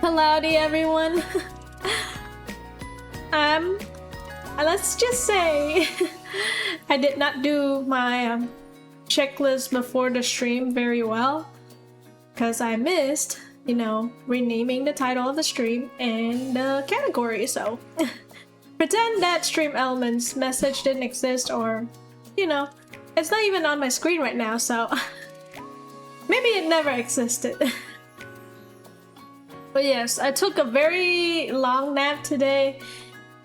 Howdy everyone. Let's just say I did not do my checklist before the stream very well because I missed, renaming the title of the stream and the category. So pretend that stream elements message didn't exist, or it's not even on my screen right now, so maybe it never existed. But yes, I took a very long nap today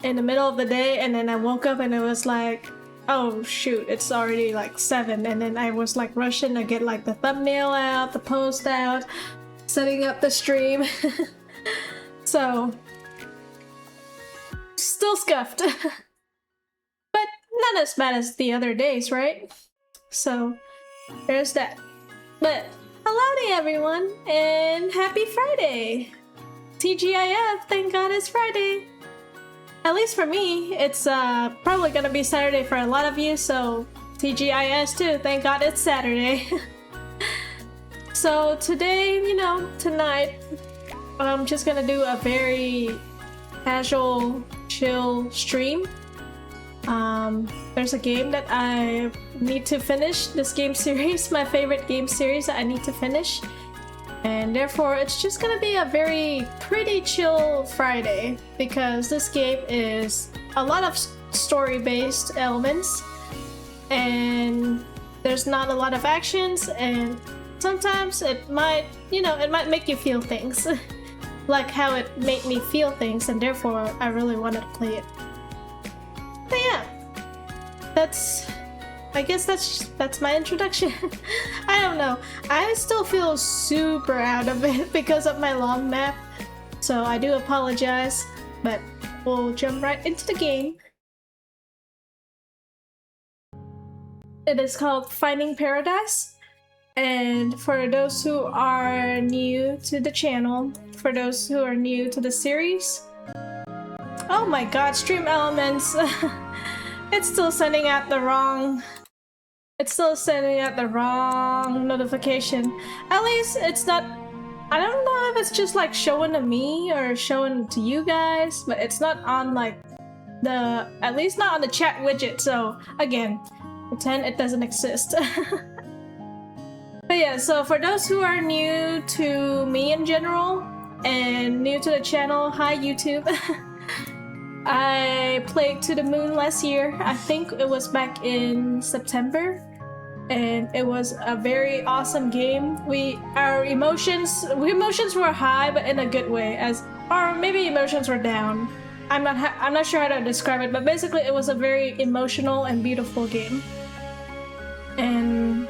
in the middle of the day, and then I woke up and it was like, oh shoot, it's already like 7, and then I was like rushing to get like the thumbnail out, the post out, setting up the stream. So still scuffed. But not as bad as the other days, right? So there's that. But hello everyone, and happy Friday! TGIF, thank God it's Friday! At least for me, it's probably gonna be Saturday for a lot of you, so TGIS too, thank God it's Saturday. So today, tonight, I'm just gonna do a very casual, chill stream. There's a game that I need to finish, this game series, my favorite game series that I need to finish. And therefore, it's just gonna be a very pretty chill Friday because this game is a lot of story-based elements and there's not a lot of actions, and sometimes it might, it might make you feel things like how it made me feel things, and therefore I really wanted to play it. But yeah, I guess that's my introduction. I don't know. I still feel super out of it because of my long nap, so I do apologize, but we'll jump right into the game. It is called Finding Paradise, and for those who are new to the channel, for those who are new to the series, oh my god, stream elements. It's still sending out the wrong notification. At least it's not, I don't know if it's just like showing to me or showing to you guys, but it's not on like at least not on the chat widget. So again, pretend it doesn't exist. But yeah, so for those who are new to me in general and new to the channel, hi YouTube. I played To the Moon last year. I think it was back in September, and it was a very awesome game. Our emotions were high, but in a good way, or maybe emotions were down. I'm not sure how to describe it, but basically it was a very emotional and beautiful game. And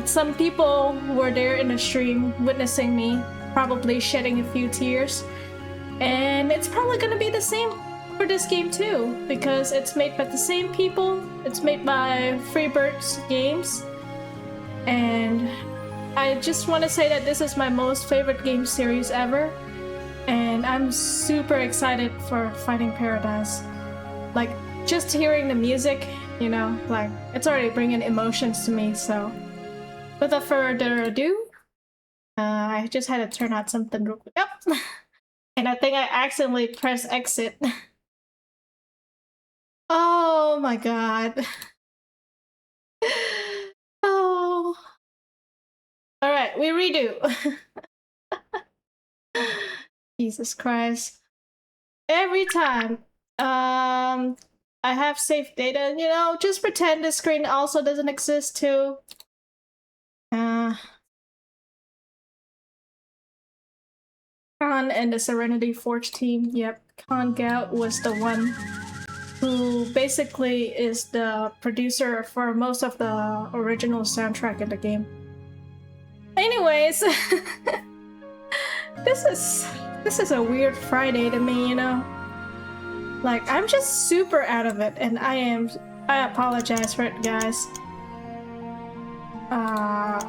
some people were there in the stream witnessing me probably shedding a few tears, and it's probably gonna be the same for this game too, because it's made by the same people. It's made by Freebirds games, and I just want to say that this is my most favorite game series ever, and I'm super excited for Finding Paradise. Like, just hearing the music, like, it's already bringing emotions to me. So without further ado, I just had to turn out something real quick. Yep. And I think I accidentally pressed exit. Oh my god. Oh. Alright, we redo. Jesus Christ. Every time I have saved data, just pretend the screen also doesn't exist too. Khan and the Serenity Forge team. Yep, Khan Gout was the one who basically is the producer for most of the original soundtrack in the game. Anyways, this is a weird Friday to me, Like, I'm just super out of it, and I apologize for it, guys. I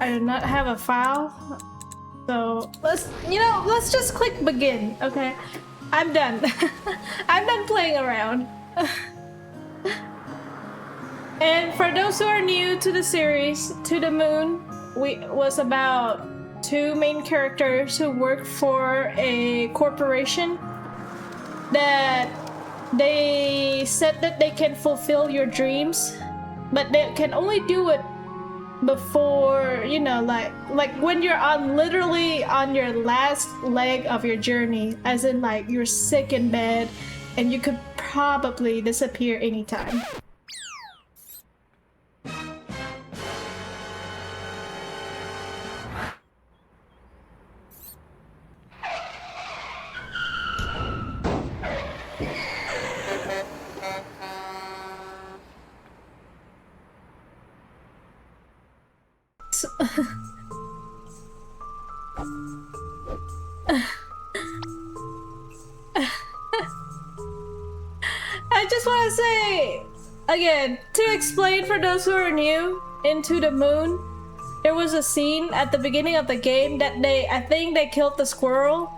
do not have a file, so let's just click begin, okay? I'm done. I'm done playing around. And for those who are new to the series, To the Moon was about two main characters who work for a corporation that they said that they can fulfill your dreams, but they can only do it before, you know, like when you're on literally on your last leg of your journey, as in like you're sick in bed and you could probably disappear anytime. I just want to say, again, to explain for those who are new, Into the Moon, there was a scene at the beginning of the game that I think they killed the squirrel,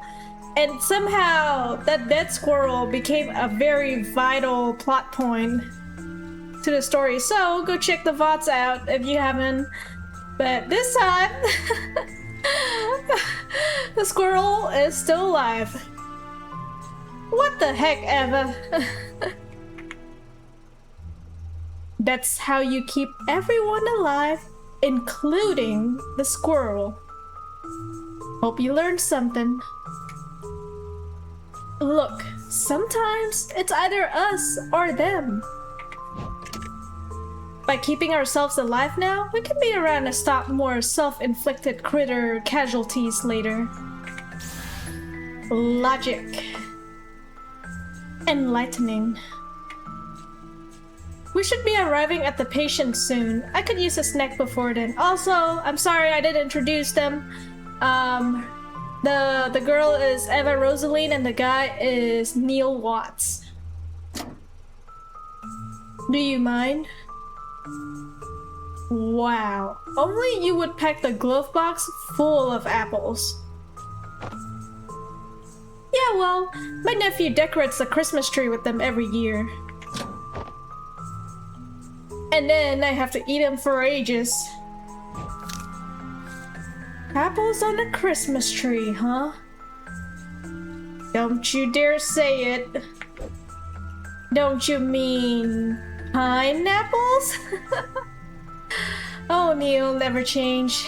and somehow that dead squirrel became a very vital plot point to the story. So go check the VODs out if you haven't. But this time, the squirrel is still alive. What the heck ever? That's how you keep everyone alive, including the squirrel. Hope you learned something. Look, sometimes it's either us or them. By keeping ourselves alive now, we can be around to stop more self-inflicted critter casualties later. Logic. Enlightening. We should be arriving at the patient soon. I could use a snack before then. Also, I'm sorry I didn't introduce them. The girl is Eva Rosaline and the guy is Neil Watts. Do you mind? Wow, only you would pack the glove box full of apples. Yeah, well, my nephew decorates the Christmas tree with them every year. And then I have to eat them for ages. Apples on a Christmas tree, huh? Don't you dare say it. Don't you mean pineapples? Oh, Neil, never change.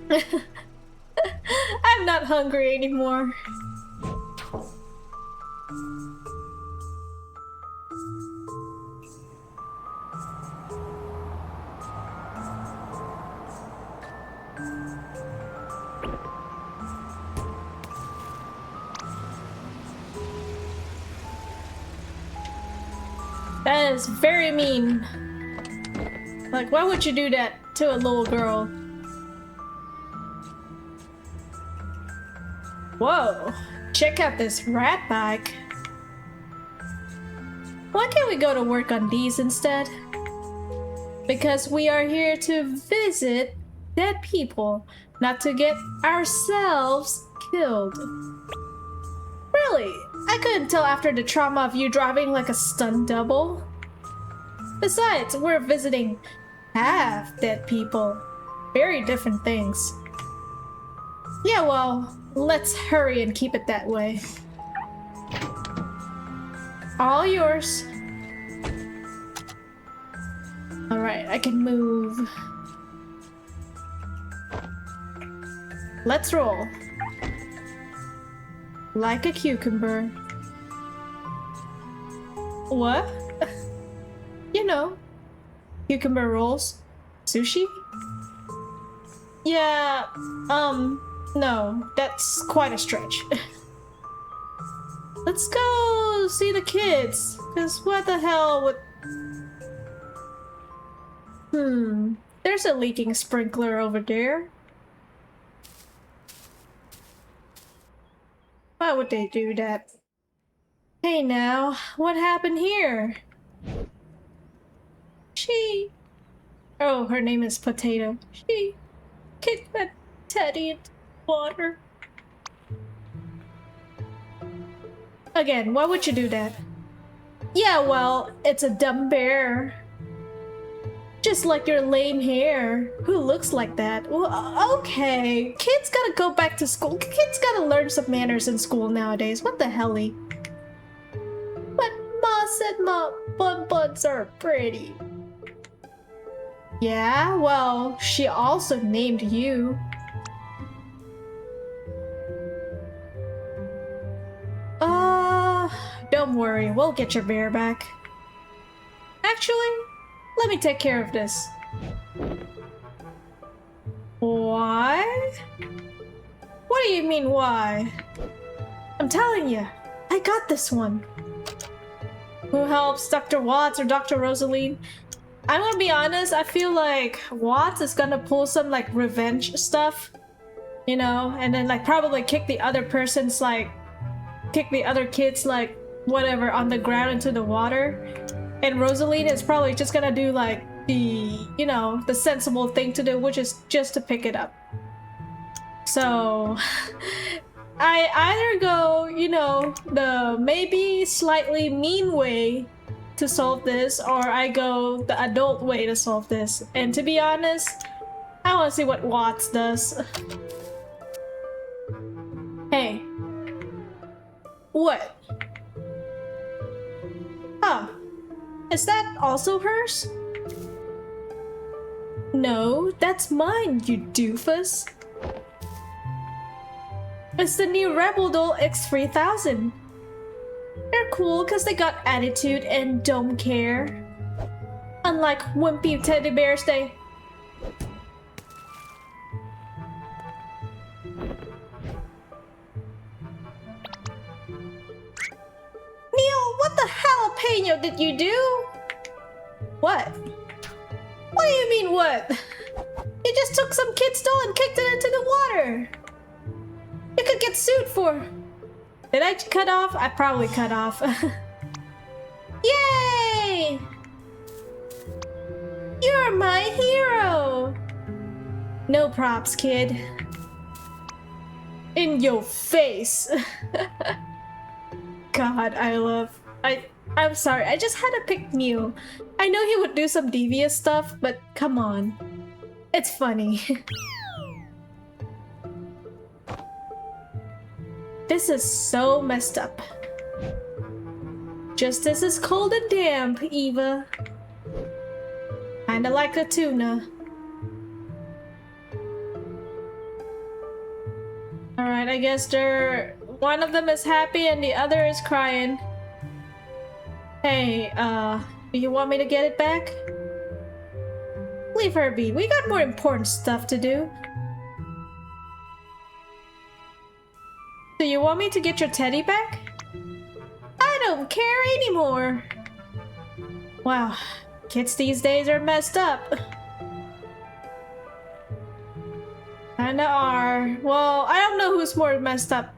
I'm not hungry anymore. That is very mean. Like, why would you do that to a little girl? Whoa, check out this rat bike. Why can't we go to work on these instead? Because we are here to visit dead people, not to get ourselves killed. Really? I couldn't tell after the trauma of you driving like a stunt double. Besides, we're visiting half dead people. Very different things. Yeah, well, let's hurry and keep it that way. All yours. Alright, I can move. Let's roll. Like a cucumber. What? You know, cucumber rolls. Sushi? Yeah, no, that's quite a stretch. Let's go see the kids, cause what the hell would... there's a leaking sprinkler over there. Why would they do that? Hey now, what happened here? Oh, her name is Potato. She kicked that teddy into water. Again, why would you do that? Yeah, well, it's a dumb bear. just like your lame hair. Who looks like that? Well, okay. Kids gotta go back to school. Kids gotta learn some manners in school nowadays. What the helly? But Ma said my bun-buns are pretty. Yeah, well, she also named you. Don't worry, we'll get your bear back. Actually, let me take care of this. Why? What do you mean, why? I'm telling you, I got this one. Who helps, Dr. Watts or Dr. Rosaline? I'm gonna be honest, I feel like Watts is gonna pull some like revenge stuff, you know, and then like probably kick the other person's like, kick the other kids like whatever on the ground into the water. And Rosaline is probably just gonna do like the, you know, the sensible thing to do, which is just to pick it up. So I either go, you know, the maybe slightly mean way to solve this, or I go the adult way to solve this. And to be honest, I want to see what Watts does. Hey. What? Huh. Is that also hers? No, that's mine, you doofus. It's the new Rebel Doll X3000. They're cool because they got attitude and don't care. Unlike wimpy teddy bears, they... Neil, what the jalapeno did you do? What? What do you mean, what? You just took some kid's doll and kicked it into the water. You could get sued for... Did I cut off? I probably cut off. Yay! You're my hero! No props, kid. In your face. God, I'm sorry, I just had to pick Neil. I know he would do some devious stuff, but come on. It's funny. This is so messed up. Justice is cold and damp, Eva. Kinda like a tuna. Alright, I guess one of them is happy and the other is crying. Hey, do you want me to get it back? Leave her be. We got more important stuff to do. Do you want me to get your teddy back? I don't care anymore. Wow, kids these days are messed up. Kinda are. Well, I don't know who's more messed up.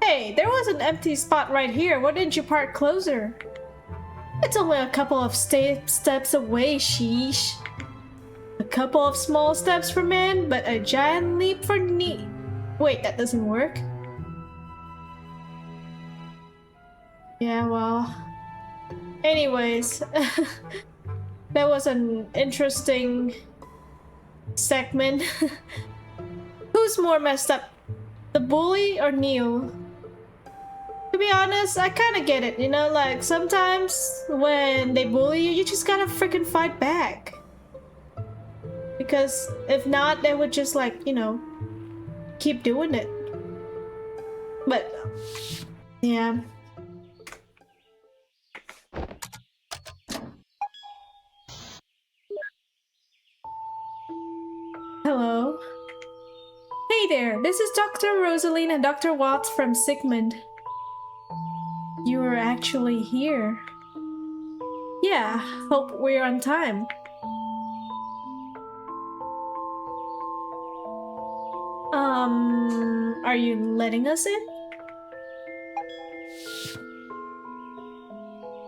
Hey, there was an empty spot right here. Why didn't you park closer? It's only a couple of steps away, sheesh. A couple of small steps for man, but a giant leap for knee. Wait, that doesn't work. Yeah, well... Anyways, that was an interesting segment. Who's more messed up? The bully or Neil? To be honest, I kinda get it, you know, like sometimes when they bully you, you just gotta freaking fight back. Because if not, they would just like, you know, keep doing it. But yeah. Hello. Hey there, this is Dr. Rosaline and Dr. Watts from Sigmund. You are actually here. Yeah, hope we're on time. Are you letting us in?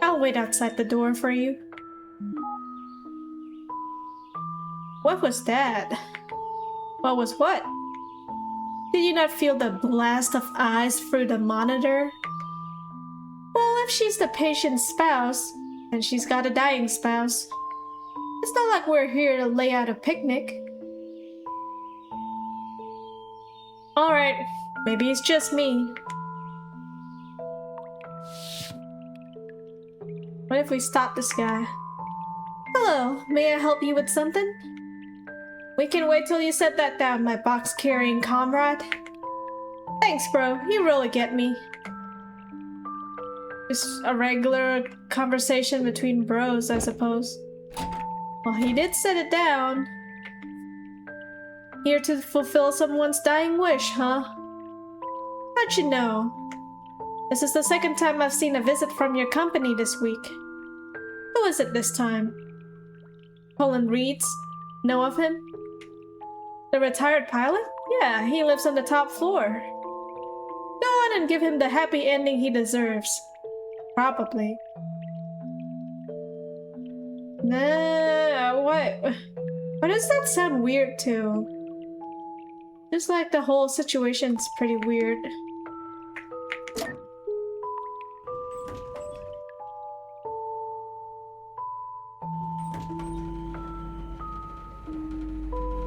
I'll wait outside the door for you. What was that? What was what? Did you not feel the blast of eyes through the monitor? Well, if she's the patient's spouse, then she's got a dying spouse. It's not like we're here to lay out a picnic. Alright, maybe it's just me. What if we stop this guy? Hello, may I help you with something? We can wait till you set that down, my box-carrying comrade. Thanks, bro. You really get me. Just a regular conversation between bros, I suppose. Well, he did set it down. Here to fulfill someone's dying wish, huh? How'd you know? This is the second time I've seen a visit from your company this week. Who is it this time? Colin Reeds. Know of him? The retired pilot? Yeah, he lives on the top floor. Go on and give him the happy ending he deserves. Probably. Nah, what? Why does that sound weird too? Just like the whole situation's pretty weird.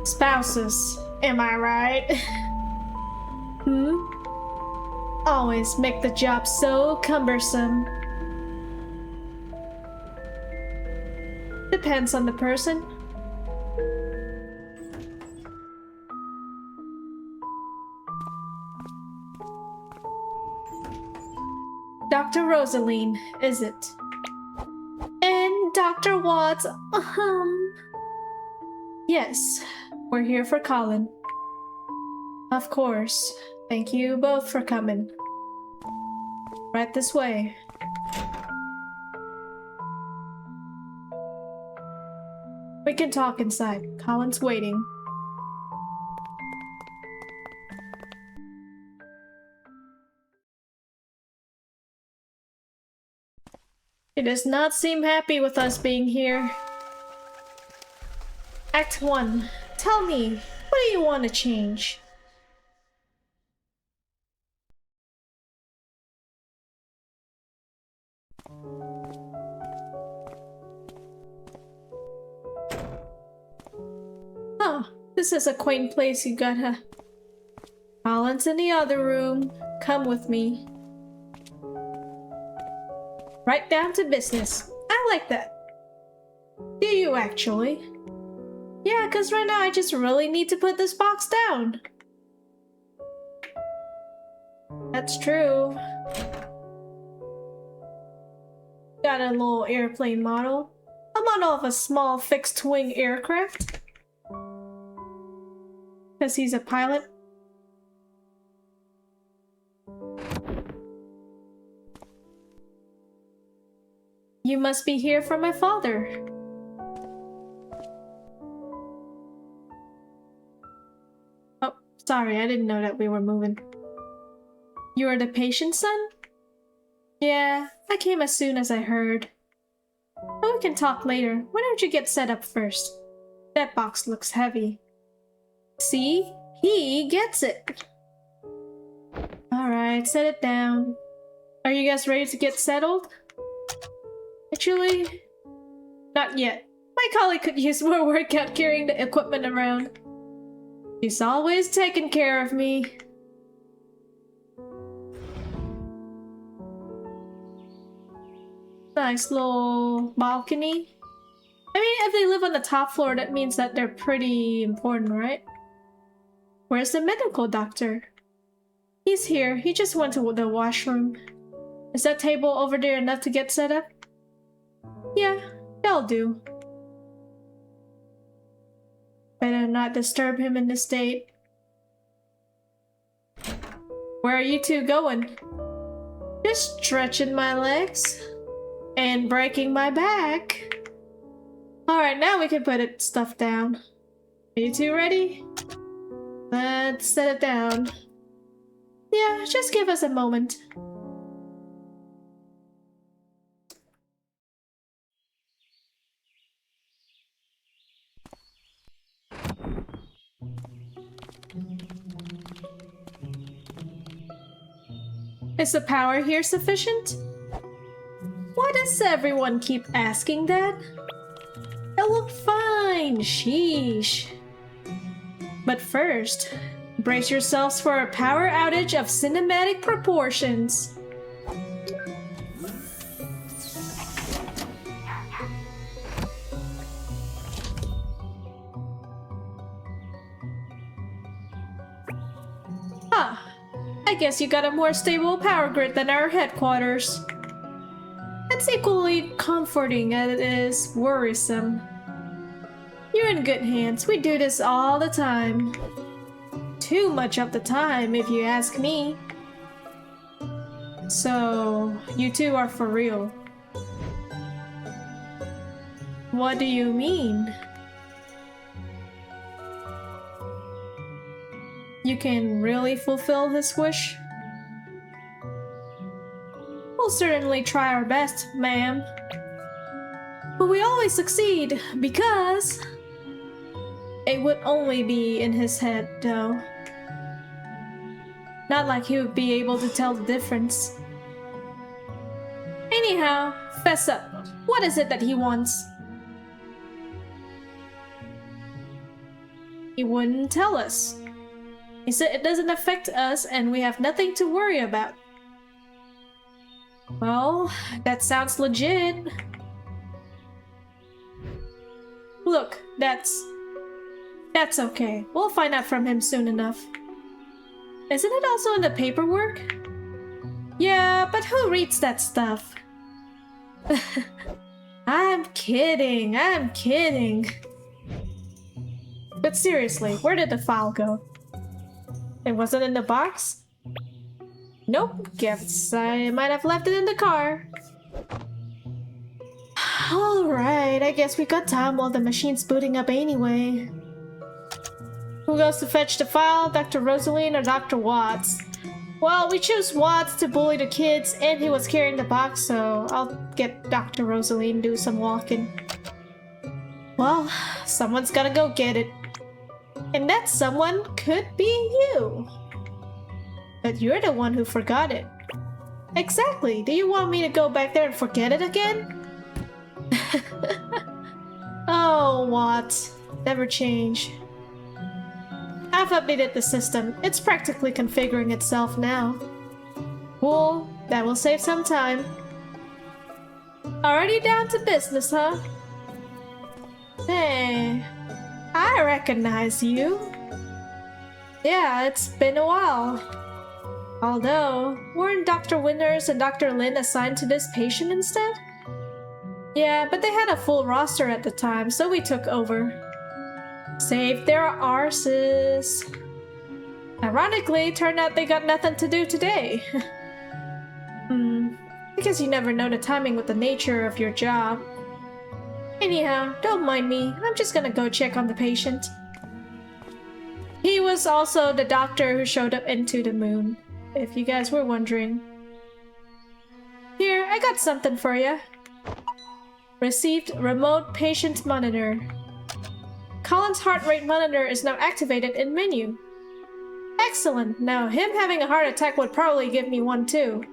Spouses, am I right? Always make the job so cumbersome. Depends on the person. Dr. Rosaline, is it? And Dr. Watts, Yes, we're here for Colin. Of course. Thank you both for coming. Right this way. We can talk inside. Colin's waiting. He does not seem happy with us being here. Act 1. Tell me, what do you want to change? Oh, this is a quaint place you gotta... Colin's in the other room. Come with me. Right down to business. I like that. Do you actually? Yeah, because right now I just really need to put this box down. That's true. Got a little airplane model. A model of a small fixed-wing aircraft. Because he's a pilot. You must be here for my father. Oh, sorry, I didn't know that we were moving. You are the patient's son? Yeah, I came as soon as I heard. But we can talk later. Why don't you get set up first? That box looks heavy. See? He gets it. Alright, set it down. Are you guys ready to get settled? Actually, not yet. My colleague could use more workout carrying the equipment around. She's always taking care of me. Nice little balcony. I mean, if they live on the top floor, that means that they're pretty important, right? Where's the medical doctor? He's here. He just went to the washroom. Is that table over there enough to get set up? Yeah, that'll do. Better not disturb him in this state. Where are you two going? Just stretching my legs. And breaking my back. Alright, now we can put stuff down. Are you two ready? Let's set it down. Yeah, just give us a moment. Is the power here sufficient? Why does everyone keep asking that? It It'll look fine. Sheesh. But first, brace yourselves for a power outage of cinematic proportions. Huh. I guess you got a more stable power grid than our headquarters. It's equally comforting as it is worrisome. You're in good hands. We do this all the time. Too much of the time, if you ask me. So, you two are for real. What do you mean? You can really fulfill his wish? We'll certainly try our best, ma'am. But we always succeed, because... It would only be in his head, though. Not like he would be able to tell the difference. Anyhow, fess up. What is it that he wants? He wouldn't tell us. He said it doesn't affect us and we have nothing to worry about. Well, that sounds legit. Look, that's okay. We'll find out from him soon enough. Isn't it also in the paperwork? Yeah, but who reads that stuff? I'm kidding. But seriously, where did the file go? It wasn't in the box? Nope, guess I might have left it in the car. Alright, I guess we got time while the machine's booting up anyway. Who goes to fetch the file, Dr. Rosaline or Dr. Watts? Well, we chose Watts to bully the kids and he was carrying the box, so I'll get Dr. Rosaline do some walking. Well, someone's gotta go get it. And that someone could be you. But you're the one who forgot it. Exactly. Do you want me to go back there and forget it again? Oh, Watts. Never change. I've updated the system. It's practically configuring itself now. Cool. That will save some time. Already down to business, huh? Hey, I recognize you. Yeah, it's been a while. Although, weren't Dr. Winters and Dr. Lin assigned to this patient instead? Yeah, but they had a full roster at the time, so we took over. Saved their arses. Ironically, turned out they got nothing to do today. I guess you never know the timing with the nature of your job. Anyhow, don't mind me. I'm just gonna go check on the patient. He was also the doctor who showed up into the moon, if you guys were wondering. Here, I got something for you. Received remote patient monitor. Colin's heart rate monitor is now activated in menu. Excellent. Now, him having a heart attack would probably give me one too.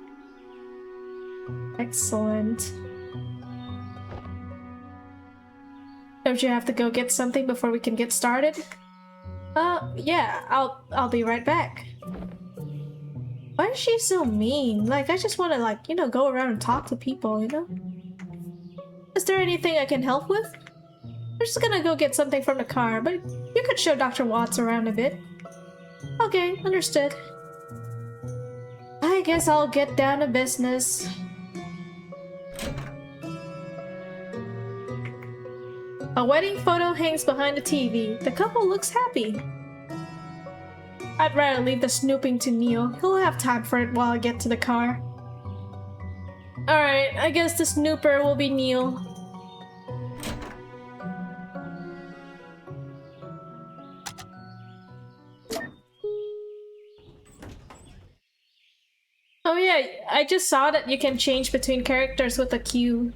Excellent. Don't you have to go get something before we can get started? Yeah, I'll be right back. Why is she so mean? Like, I just want to, like, you know, go around and talk to people, you know? Is there anything I can help with? I'm just gonna go get something from the car, but you could show Dr. Watts around a bit. Okay, understood. I guess I'll get down to business. A wedding photo hangs behind the TV. The couple looks happy. I'd rather leave the snooping to Neil. He'll have time for it while I get to the car. Alright, I guess the snooper will be Neil. Oh yeah, I just saw that you can change between characters with a Q.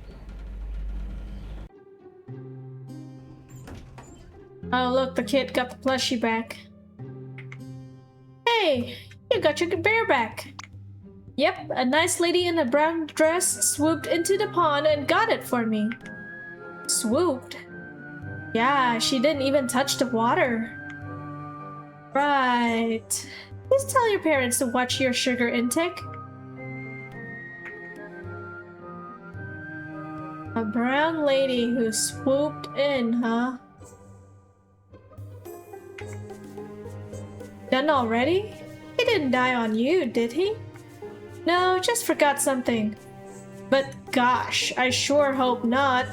Oh look, the kid got the plushie back. Hey, you got your bear back. Yep, a nice lady in a brown dress swooped into the pond and got it for me. Swooped? Yeah, she didn't even touch the water. Right. Please tell your parents to watch your sugar intake. A brown lady who swooped in, huh? Done already? He didn't die on you, did he? No, just forgot something. But gosh, I sure hope not.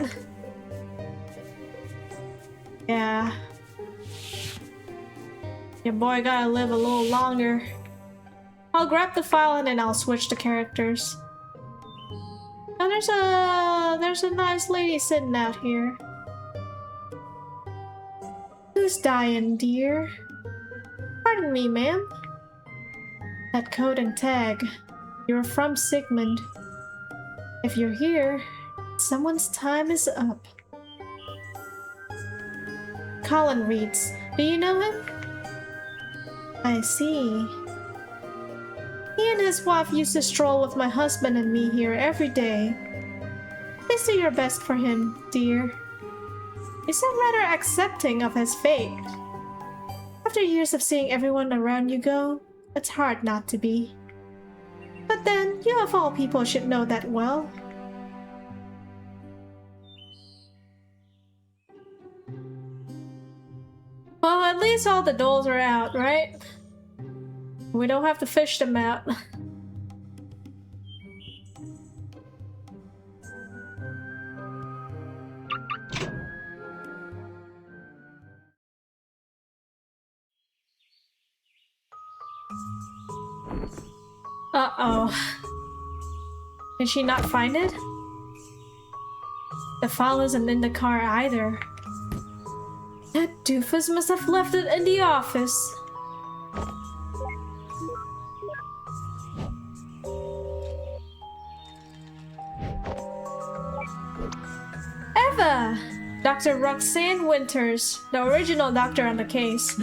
Yeah. Your boy gotta live a little longer. I'll grab the file and then I'll switch the characters. Oh, there's a nice lady sitting out here. Who's dying, dear? Pardon me, ma'am. That code and tag. You're from Sigmund. If you're here, someone's time is up. Colin reads. Do you know him? I see. He and his wife used to stroll with my husband and me here every day. Please do your best for him, dear. You seem rather accepting of his fate. After years of seeing everyone around you go, it's hard not to be. But then, you of all people should know that well. Well, at least all the dolls are out, right? We don't have to fish them out. Uh-oh. Did she not find it? The file isn't in the car either. That doofus must have left it in the office. Eva! Dr. Roxanne Winters, the original doctor on the case.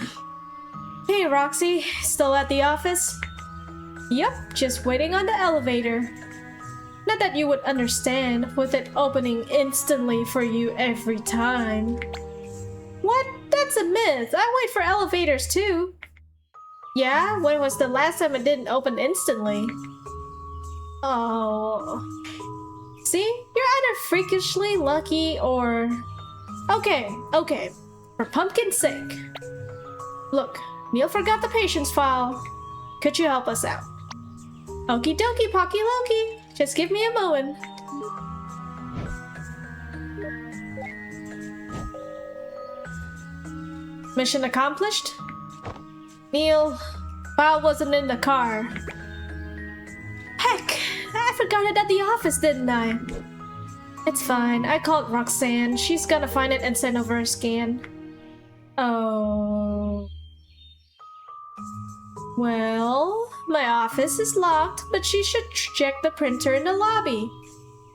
Hey, Roxy, still at the office? Yep, just waiting on the elevator. Not that you would understand with it opening instantly for you every time. What? That's a myth. I wait for elevators too. Yeah? When was the last time it didn't open instantly? Oh. See? You're either freakishly lucky or... Okay. For pumpkin's sake. Look, Neil forgot the patient's file. Could you help us out? Okie dokie, Pocky Loki. Just give me a moment. Mission accomplished? Neil, file wasn't in the car. Heck, I forgot it at the office, didn't I? It's fine, I called Roxanne. She's gonna find it and send over a scan. Oh... Well, my office is locked, but she should check the printer in the lobby.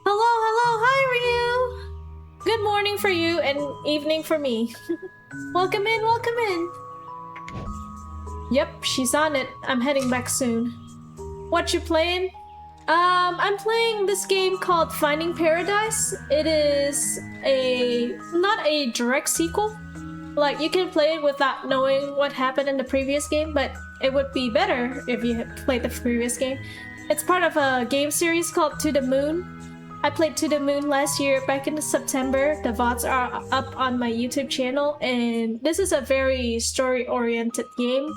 Hello, hi Ryu! Good morning for you and evening for me. Welcome in. Yep, she's on it. I'm heading back soon. What you playing? I'm playing this game called Finding Paradise. It is not a direct sequel. Like, you can play it without knowing what happened in the previous game, but it would be better if you had played the previous game. It's part of a game series called To the Moon. I played To the Moon last year, back in September. The VODs are up on my YouTube channel, and this is a very story-oriented game.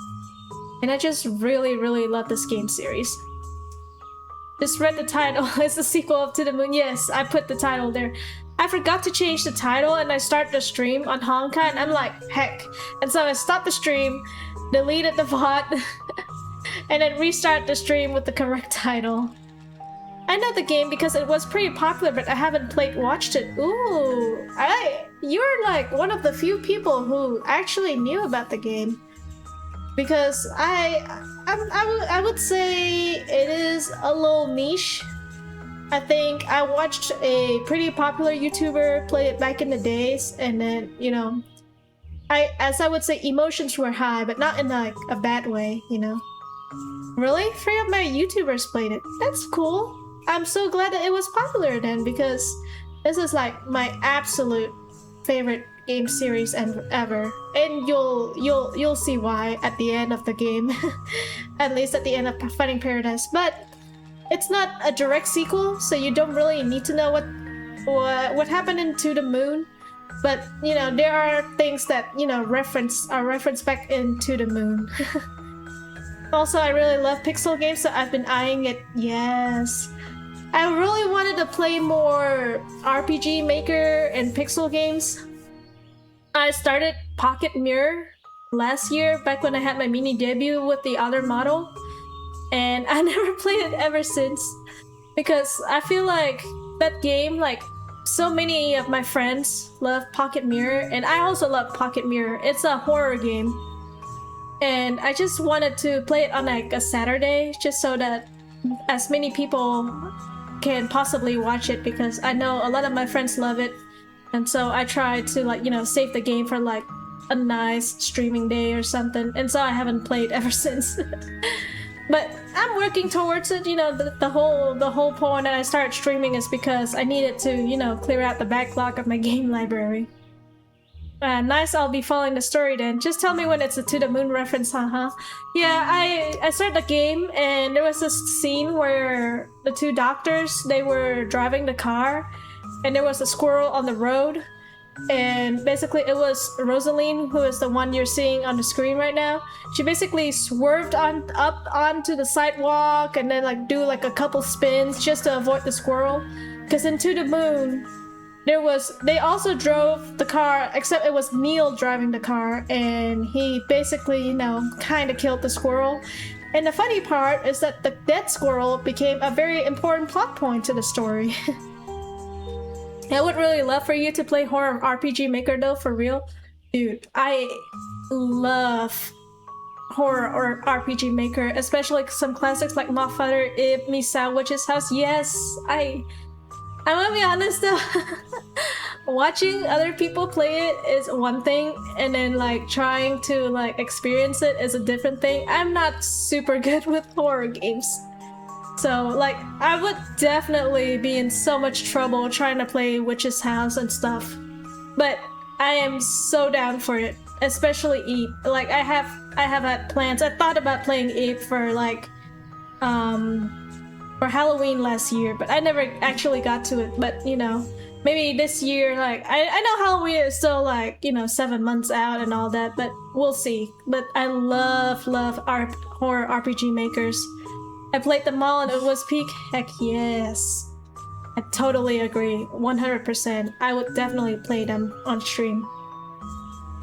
And I just really love this game series. Just read the title. It's the sequel of To the Moon. Yes, I put the title there. I forgot to change the title and I start the stream on Honkai and I'm like, heck. And so I stopped the stream, deleted the VOD, and then restart the stream with the correct title. I know the game because it was pretty popular, but I haven't watched it. Ooh, you're like one of the few people who actually knew about the game. Because I would say it is a little niche. I think I watched a pretty popular YouTuber play it back in the days, and then, you know, as I would say, emotions were high, but not in like a bad way, you know. Really? 3 of my YouTubers played it. That's cool. I'm so glad that it was popular then, because this is like my absolute favorite game series and ever, and you'll see why at the end of the game. At least at the end of Fighting Paradise. But it's not a direct sequel, so you don't really need to know what happened in To the Moon. But you know, there are things that, you know, are referenced back into the moon. Also, I really love pixel games, so I've been eyeing it. Yes, I really wanted to play more RPG Maker and pixel games. I started Pocket Mirror last year, back when I had my mini debut with the other model, and I never played it ever since, because I feel like that game, like, so many of my friends love Pocket Mirror, and I also love Pocket Mirror. It's a horror game, and I just wanted to play it on like a Saturday, just so that as many people can possibly watch it, because I know a lot of my friends love it. And so I tried to, like, you know, save the game for like a nice streaming day or something, and so I haven't played ever since. But I'm working towards it. You know, the whole point that I started streaming is because I needed to, you know, clear out the backlog of my game library. Nice, I'll be following the story then. Just tell me when it's a To the Moon reference, haha. Yeah, I started the game, and there was this scene where the two doctors, they were driving the car, and there was a squirrel on the road, and basically it was Rosaline, who is the one you're seeing on the screen right now. She basically swerved up onto the sidewalk and then like do like a couple spins just to avoid the squirrel. Because in To the Moon, they also drove the car, except it was Neil driving the car, and he basically, you know, kind of killed the squirrel. And the funny part is that the dead squirrel became a very important plot point to the story. I would really love for you to play Horror RPG Maker though, for real. Dude, I love Horror or RPG Maker, especially some classics like Motherfucker, Ib, Misa, Witch's House. Yes, I'm gonna be honest though. Watching other people play it is one thing, and then like trying to like experience it is a different thing. I'm not super good with horror games. So, like, I would definitely be in so much trouble trying to play Witch's House and stuff. But I am so down for it, especially Eve. Like, I have had plans. I thought about playing Eve for, like, for Halloween last year, but I never actually got to it. But, you know, maybe this year, like, I know Halloween is still, like, you know, 7 months out and all that, but we'll see. But I love horror RPG makers. I played them all and it was peak. Heck yes. I totally agree. 100%. I would definitely play them on stream.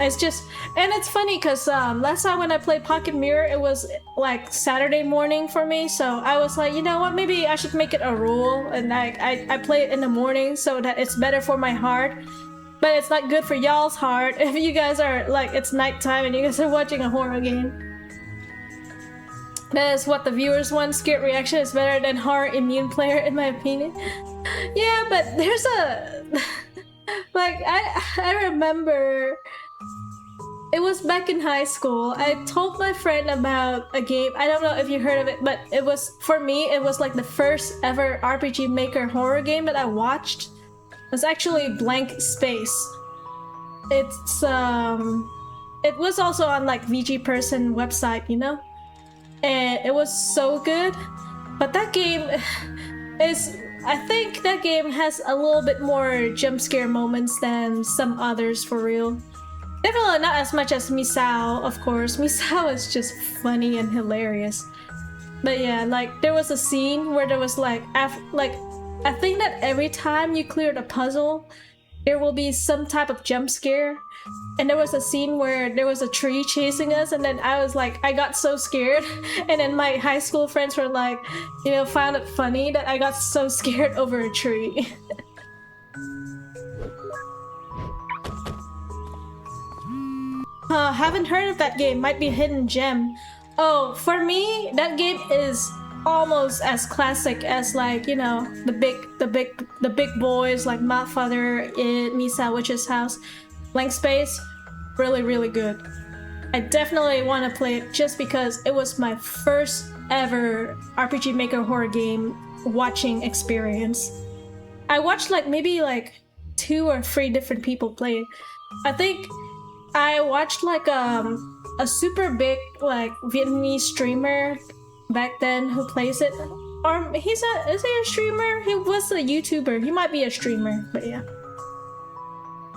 It's just, and it's funny because last time when I played Pocket Mirror, it was like Saturday morning for me. So I was like, you know what, maybe I should make it a rule. And I play it in the morning so that it's better for my heart. But it's not good for y'all's heart if you guys are like, it's nighttime and you guys are watching a horror game. That is what the viewers want. Scared reaction is better than horror immune player, in my opinion. Yeah, but there's a... like, I remember... It was back in high school. I told my friend about a game. I don't know if you heard of it, but it was... For me, it was like the first ever RPG Maker horror game that I watched. It was actually Blank Space. It's, It was also on like VG Person website, you know? And it was so good, but that game is, I think that game has a little bit more jump scare moments than some others, for real. Definitely not as much as Misao, of course. Misao is just funny and hilarious. But yeah, like there was a scene where there was like, I think that every time you cleared a puzzle, there will be some type of jump scare. And there was a scene where there was a tree chasing us, and then I was like, I got so scared. And then my high school friends were like, you know, found it funny that I got so scared over a tree. Haven't heard of that game. Might be a hidden gem. Oh, for me, that game is almost as classic as, like, you know, the big boys like Motherfucker, Misa, Witch's House. Blank Space, really, really good. I definitely want to play it just because it was my first ever RPG Maker horror game watching experience. I watched like maybe like 2 or 3 different people play it. I think I watched like a super big like Vietnamese streamer back then who plays it. Or is he a streamer? He was a YouTuber. He might be a streamer, but yeah.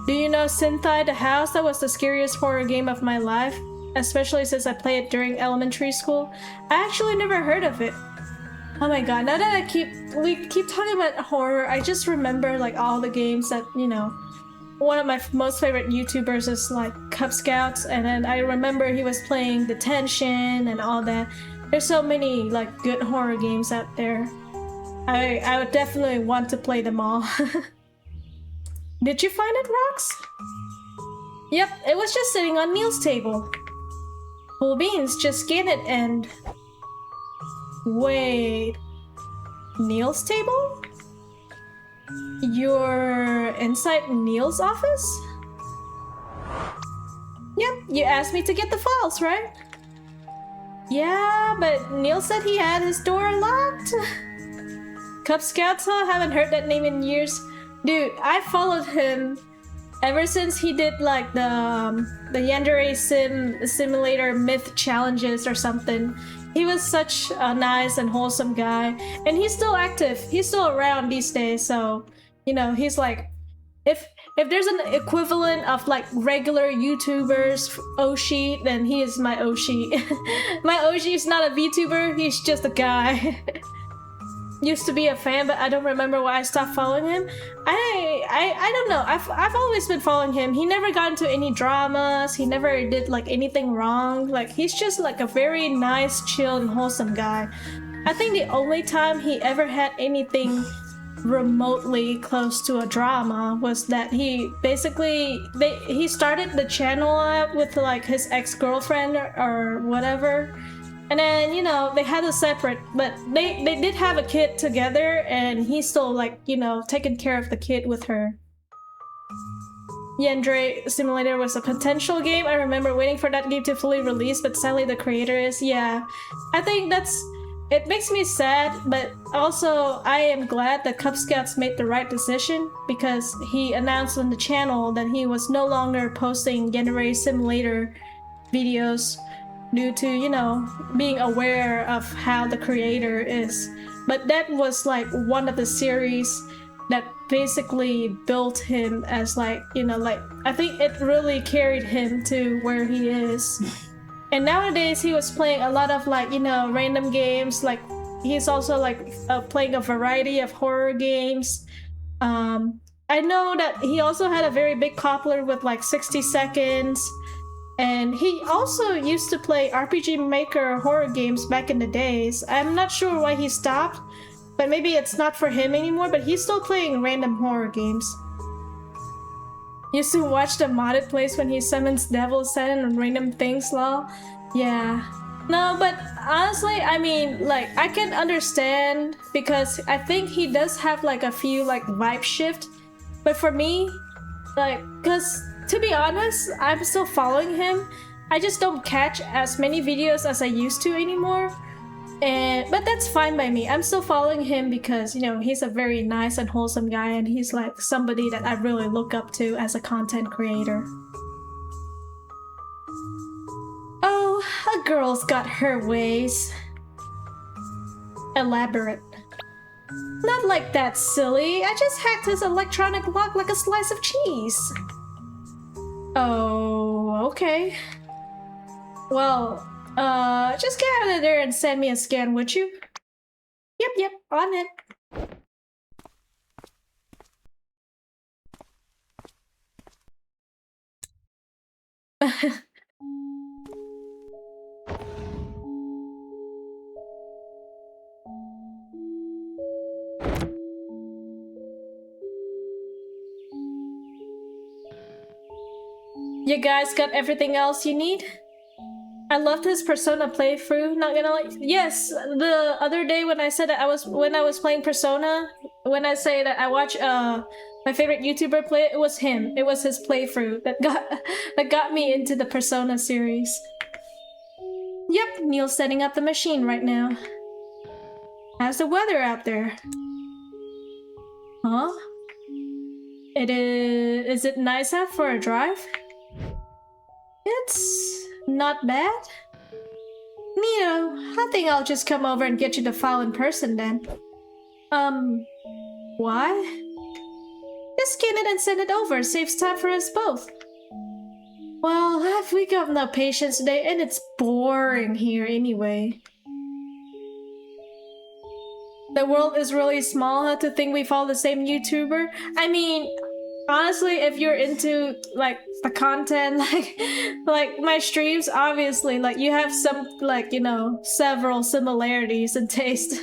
Do you know Synthai the House? That was the scariest horror game of my life, especially since I played it during elementary school. I actually never heard of it. Oh my god, now that we keep talking about horror, I just remember like all the games that, you know, one of my most favorite YouTubers is like Cub Scouts, and then I remember he was playing Detention and all that. There's so many like good horror games out there. I would definitely want to play them all. Did you find it, Rox? Yep, it was just sitting on Neil's table. Cool beans, just scan it and... Wait... Neil's table? You're inside Neil's office? Yep, you asked me to get the files, right? Yeah, but Neil said he had his door locked. Cub Scouts, huh? Haven't heard that name in years. Dude, I followed him ever since he did like the Yandere Simulator Myth challenges or something. He was such a nice and wholesome guy, and he's still active. He's still around these days, so you know, he's like, if there's an equivalent of like regular YouTubers Oshi, then he is my Oshi. My Oshi is not a VTuber, he's just a guy. Used to be a fan, but I don't remember why I stopped following him. I don't know. I've always been following him. He never got into any dramas. He never did like anything wrong. Like, he's just like a very nice, chill, and wholesome guy. I think the only time he ever had anything remotely close to a drama was that he basically he started the channel up with like his ex-girlfriend or whatever. And then, you know, they had a separate, but they did have a kid together, and he's still like, you know, taking care of the kid with her. Yandere Simulator was a potential game. I remember waiting for that game to fully release, but sadly the creator is, yeah. I think it makes me sad, but also I am glad that Cub Scouts made the right decision, because he announced on the channel that he was no longer posting Yandere Simulator videos due to, you know, being aware of how the creator is. But that was like one of the series that basically built him as like, you know, like, I think it really carried him to where he is. And nowadays he was playing a lot of like, you know, random games. Like, he's also like playing a variety of horror games. I know that he also had a very big popular with like 60 Seconds. And he also used to play RPG Maker horror games back in the days. I'm not sure why he stopped, but maybe it's not for him anymore, but he's still playing random horror games. Used to watch the modded plays when he summons devils, Satan, and random things, lol. Yeah. No, but honestly, I mean, like, I can understand, because I think he does have like a few like vibe shift. But for me, like, cause to be honest, I'm still following him. I just don't catch as many videos as I used to anymore. But that's fine by me. I'm still following him because, you know, he's a very nice and wholesome guy, and he's like somebody that I really look up to as a content creator. Oh, a girl's got her ways. Elaborate. Not like that, silly. I just hacked his electronic lock like a slice of cheese. Oh, okay. Well, just get out of there and send me a scan, would you? Yep, on it. You guys got everything else you need? I loved his Persona playthrough, not gonna lie. Yes, the other day when I said that when I was playing Persona, when I say that I watch my favorite YouTuber play, it was him. It was his playthrough that got me into the Persona series. Yep, Neil's setting up the machine right now. How's the weather out there? Huh? Is it nice out for a drive? It's not bad. Neo, I think I'll just come over and get you the file in person then. Why? Just scan it and send it over. Saves time for us both. Well, we got no patience today, and it's boring here anyway. The world is really small, huh, to think we follow the same YouTuber. I mean, honestly, if you're into like the content, like my streams, obviously, like you have some, like, you know, several similarities in taste.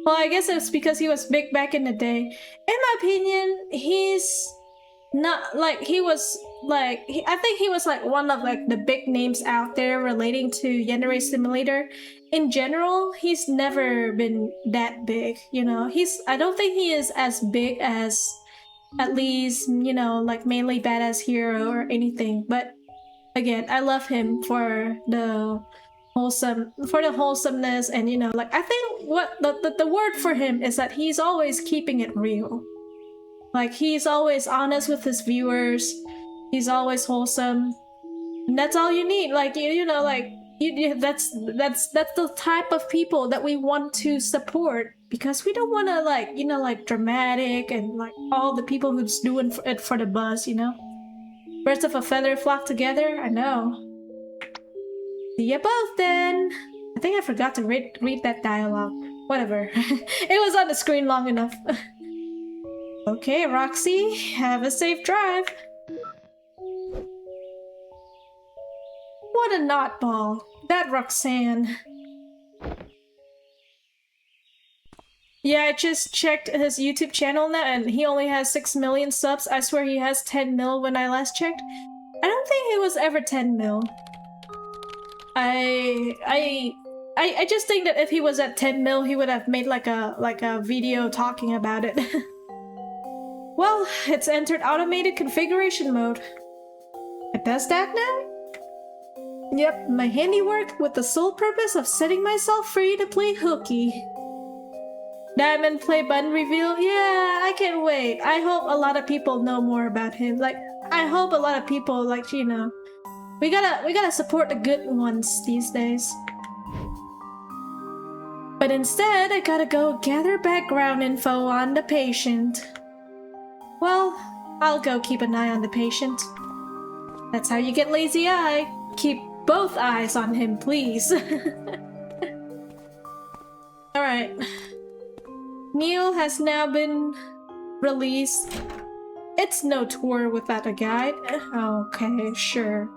Well, I guess it's because he was big back in the day. In my opinion, he's not like he was like I think he was like one of like the big names out there relating to Yandere Simulator. In general, he's never been that big, you know. I don't think he is as big as at least, you know, like mainly Badass Hero or anything. But again, I love him for the wholesomeness, and you know, like I think what the word for him is that he's always keeping it real. Like he's always honest with his viewers. He's always wholesome. And that's all you need. Like you know, like that's the type of people that we want to support, because we don't want to, like, you know, like dramatic and like all the people who's doing it for the buzz, you know. Birds of a feather flock together. I know. See ya both then. I think I forgot to read that dialogue. Whatever. It was on the screen long enough. Okay, Roxy, have a safe drive. What a nutball. That Roxanne. Yeah, I just checked his YouTube channel now and he only has 6 million subs. I swear he has 10 mil when I last checked. I don't think he was ever 10 mil. I just think that if he was at 10 mil, he would have made like a video talking about it. Well, it's entered automated configuration mode. It does that now? Yep, my handiwork with the sole purpose of setting myself free to play hooky. Diamond play button reveal? Yeah, I can't wait. I hope a lot of people know more about him. Like, I hope a lot of people, like, you know, we gotta support the good ones these days. But instead, I gotta go gather background info on the patient. Well, I'll go keep an eye on the patient. That's how you get lazy eye. Keep both eyes on him, please. Alright. Neil has now been released. It's no tour without a guide. Okay, sure.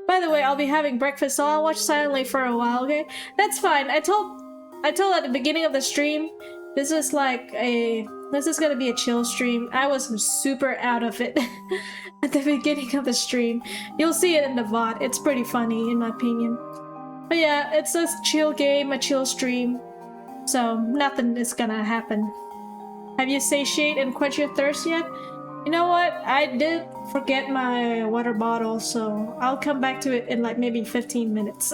By the way, I'll be having breakfast, so I'll watch silently for a while, okay? That's fine. I told at the beginning of the stream, this is gonna be a chill stream. I was super out of it at the beginning of the stream. You'll see it in the VOD. It's pretty funny, in my opinion. But yeah, it's a chill game, a chill stream. So nothing is gonna happen. Have you satiate and quench your thirst yet? You know what? I did forget my water bottle, so I'll come back to it in like maybe 15 minutes.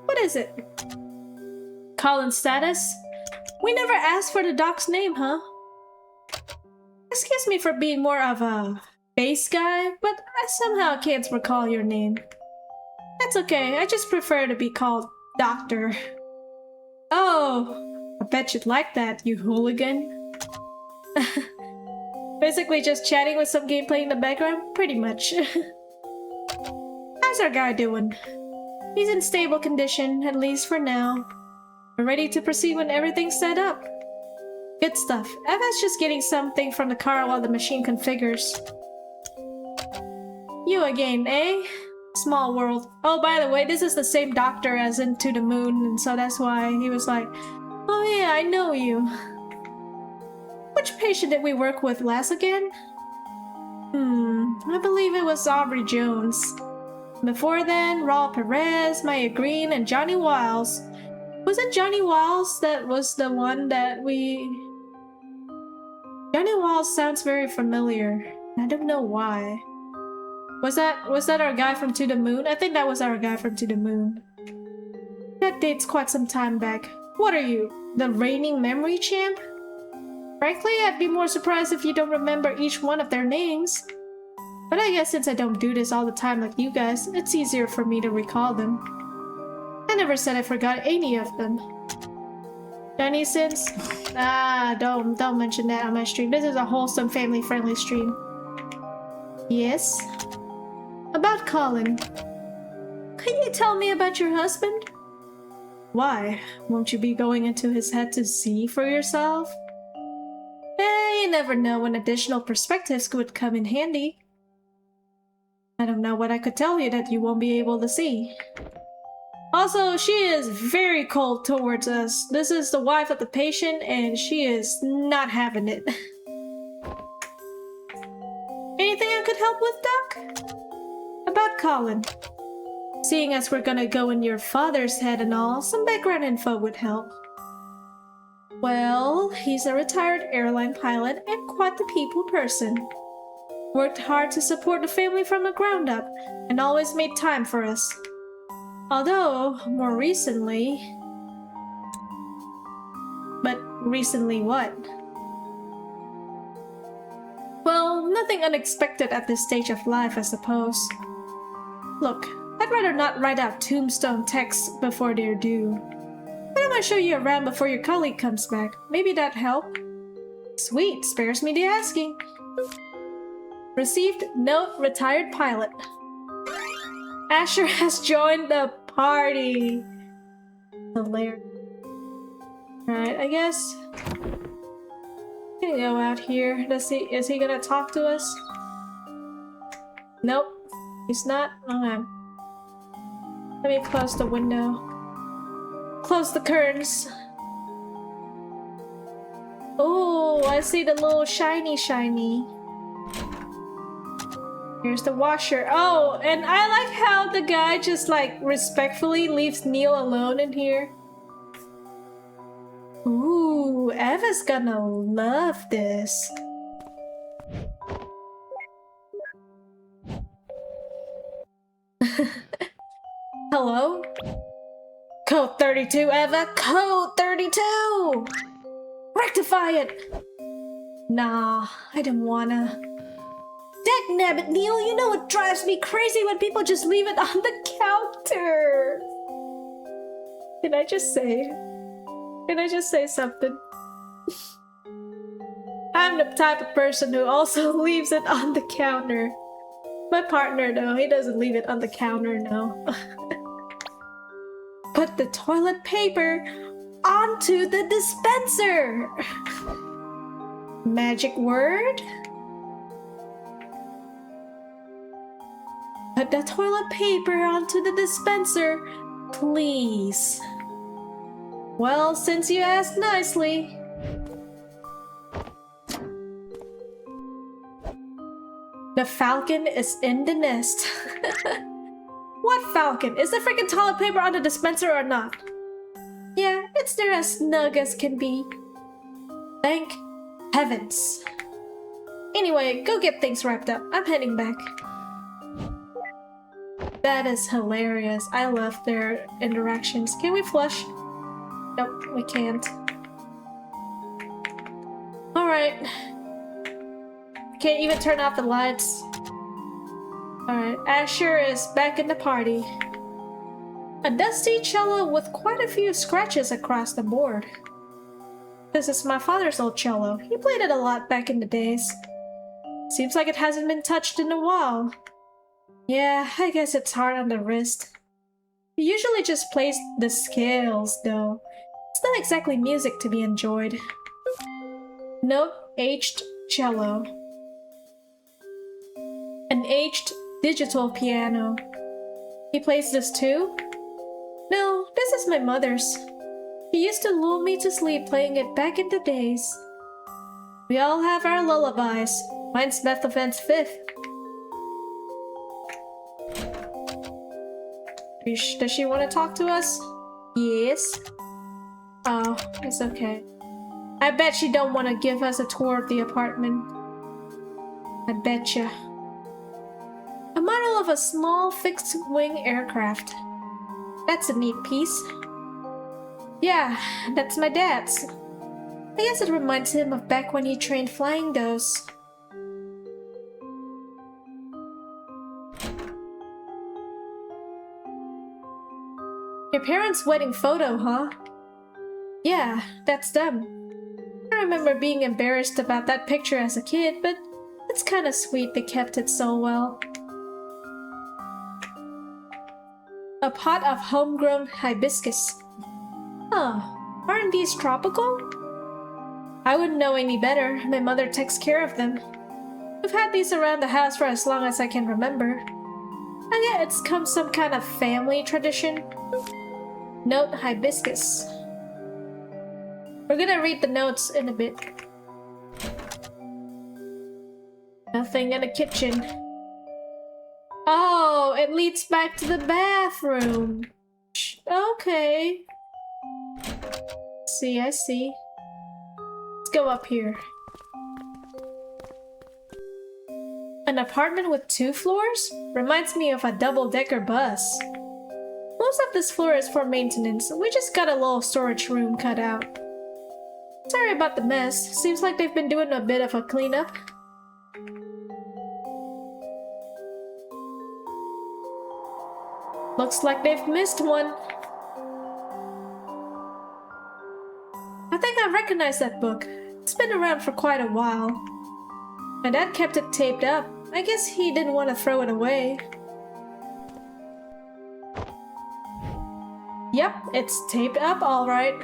What is it? Colin status? We never asked for the dog's name, huh? Excuse me for being more of a base guy, but I somehow can't recall your name. That's okay, I just prefer to be called Doctor. Oh, I bet you'd like that, you hooligan. Basically just chatting with some gameplay in the background, pretty much. How's our guy doing? He's in stable condition, at least for now. We're ready to proceed when everything's set up. Good stuff. Eva's just getting something from the car while the machine configures. You again, eh? Small world. Oh, by the way, this is the same doctor as in To the Moon, and so that's why he was like, oh yeah, I know you. Which patient did we work with last again? I believe it was Aubrey Jones. Before then, Raul Perez, Maya Green, and Johnny Wiles. Was it Johnny Wiles that was the one that we... Johnny Wiles sounds very familiar. I don't know why. Was that our guy from To the Moon? I think that was our guy from To the Moon. That dates quite some time back. What are you? The reigning memory champ? Frankly, I'd be more surprised if you don't remember each one of their names. But I guess since I don't do this all the time like you guys, it's easier for me to recall them. I never said I forgot any of them. Johnny sins? Ah, don't mention that on my stream. This is a wholesome, family-friendly stream. Yes? About Colin. Can you tell me about your husband? Why? Won't you be going into his head to see for yourself? You never know when additional perspectives could come in handy. I don't know what I could tell you that you won't be able to see. Also, she is very cold towards us. This is the wife of the patient and she is not having it. Anything I could help with, Doc? About Colin. Seeing as we're gonna go in your father's head and all, some background info would help. Well, he's a retired airline pilot and quite the people person. Worked hard to support the family from the ground up, and always made time for us. Although, more recently... But recently what? Well, nothing unexpected at this stage of life, I suppose. Look, I'd rather not write out tombstone texts before they're due. Why don't I show you around before your colleague comes back? Maybe that'd help. Sweet, spares me the asking. Received note, retired pilot. Asher has joined the party. Hilarious. Alright, I guess. I'm gonna go out here. Is he gonna talk to us? Nope. He's not. Okay. Let me close the window. Close the curtains. Oh, I see the little shiny. Here's the washer. Oh, and I like how the guy just like respectfully leaves Neil alone in here. Ooh, Eva's gonna love this. Hello? Code 32, Eva! Code 32! Rectify it! Nah, I don't wanna. Dagnabbit, Neil, you know it drives me crazy when people just leave it on the counter! Can I just say something? I'm the type of person who also leaves it on the counter. My partner, though, he doesn't leave it on the counter, no. Put the toilet paper onto the dispenser! Magic word? Put the toilet paper onto the dispenser, please. Well, since you asked nicely. The falcon is in the nest. What falcon? Is the freaking toilet paper on the dispenser or not? Yeah, it's there as snug as can be. Thank heavens. Anyway, go get things wrapped up. I'm heading back. That is hilarious. I love their interactions. Can we flush? Nope, we can't. Alright. Can't even turn off the lights. Alright, Asher is back in the party. A dusty cello with quite a few scratches across the board. This is my father's old cello. He played it a lot back in the days. Seems like it hasn't been touched in a while. Yeah, I guess it's hard on the wrist. He usually just plays the scales, though. It's not exactly music to be enjoyed. Note, aged cello. An aged digital piano. He plays this too? No, this is my mother's. He used to lull me to sleep playing it back in the days. We all have our lullabies. Mine's Beethoven's Fifth. Does she want to talk to us? Yes. Oh, it's okay. I bet she don't want to give us a tour of the apartment. I betcha. A model of a small fixed-wing aircraft. That's a neat piece. Yeah, that's my dad's. I guess it reminds him of back when he trained flying those. Your parents' wedding photo, huh? Yeah, that's them. I remember being embarrassed about that picture as a kid, but it's kinda sweet they kept it so well. A pot of homegrown hibiscus. Huh, aren't these tropical? I wouldn't know any better. My mother takes care of them. We've had these around the house for as long as I can remember. I guess it's come some kind of family tradition. Note hibiscus. We're gonna read the notes in a bit. Nothing in the kitchen. Oh, it leads back to the bathroom. Okay. See, I see. Let's go up here. An apartment with 2 floors? Reminds me of a double-decker bus. Most of this floor is for maintenance. We just got a little storage room cut out. Sorry about the mess. Seems like they've been doing a bit of a cleanup. Looks like they've missed one. I think I recognize that book. It's been around for quite a while. My dad kept it taped up. I guess he didn't want to throw it away. Yep, it's taped up alright.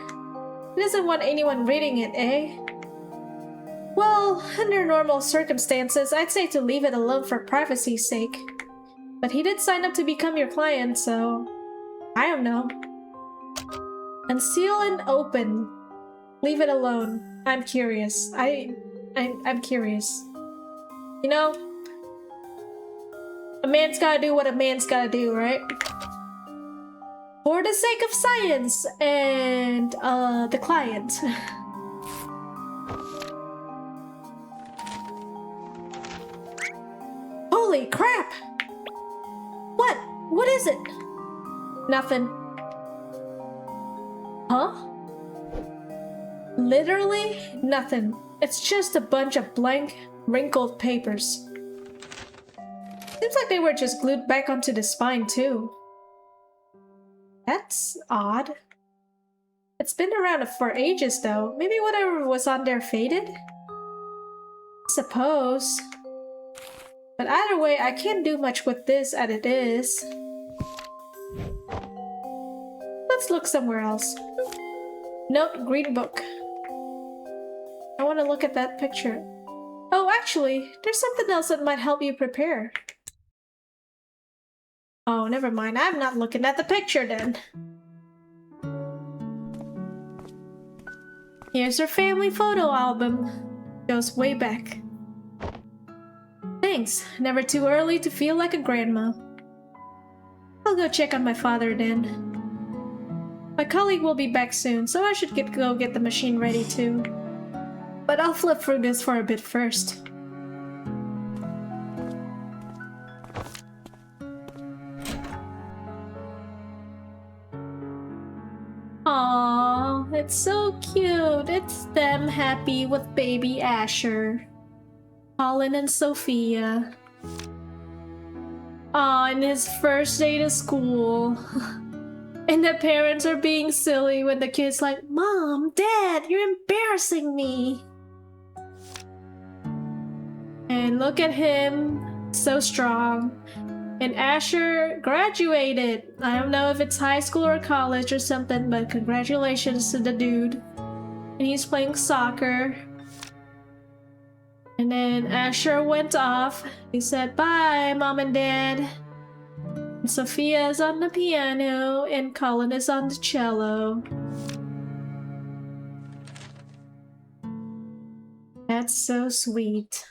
He doesn't want anyone reading it, eh? Well, under normal circumstances, I'd say to leave it alone for privacy's sake. But he did sign up to become your client, so... I don't know. Unseal and open. Leave it alone. I'm curious. I'm curious. You know, a man's gotta do what a man's gotta do, right? For the sake of science and the client. Holy crap! What? What is it? Nothing. Huh? Literally nothing. It's just a bunch of blank, wrinkled papers. Seems like they were just glued back onto the spine too. That's odd. It's been around for ages though. Maybe whatever was on there faded? Suppose. But either way, I can't do much with this as it is. Let's look somewhere else. Note, green book. I want to look at that picture. Oh, actually, there's something else that might help you prepare. Oh, never mind. I'm not looking at the picture then. Here's her family photo album. Goes way back. Thanks. Never too early to feel like a grandma. I'll go check on my father then. My colleague will be back soon, so I should go get the machine ready too. But I'll flip through this for a bit first. Aww, it's so cute. It's them happy with baby Asher. Colin and Sophia. Aw, and his first day to school. And the parents are being silly when the kid's like, Mom, Dad, you're embarrassing me. And look at him, so strong. And Asher graduated. I don't know if it's high school or college or something, but congratulations to the dude. And he's playing soccer. And then Asher went off. He said, bye, Mom and Dad. And Sophia is on the piano, and Colin is on the cello. That's so sweet.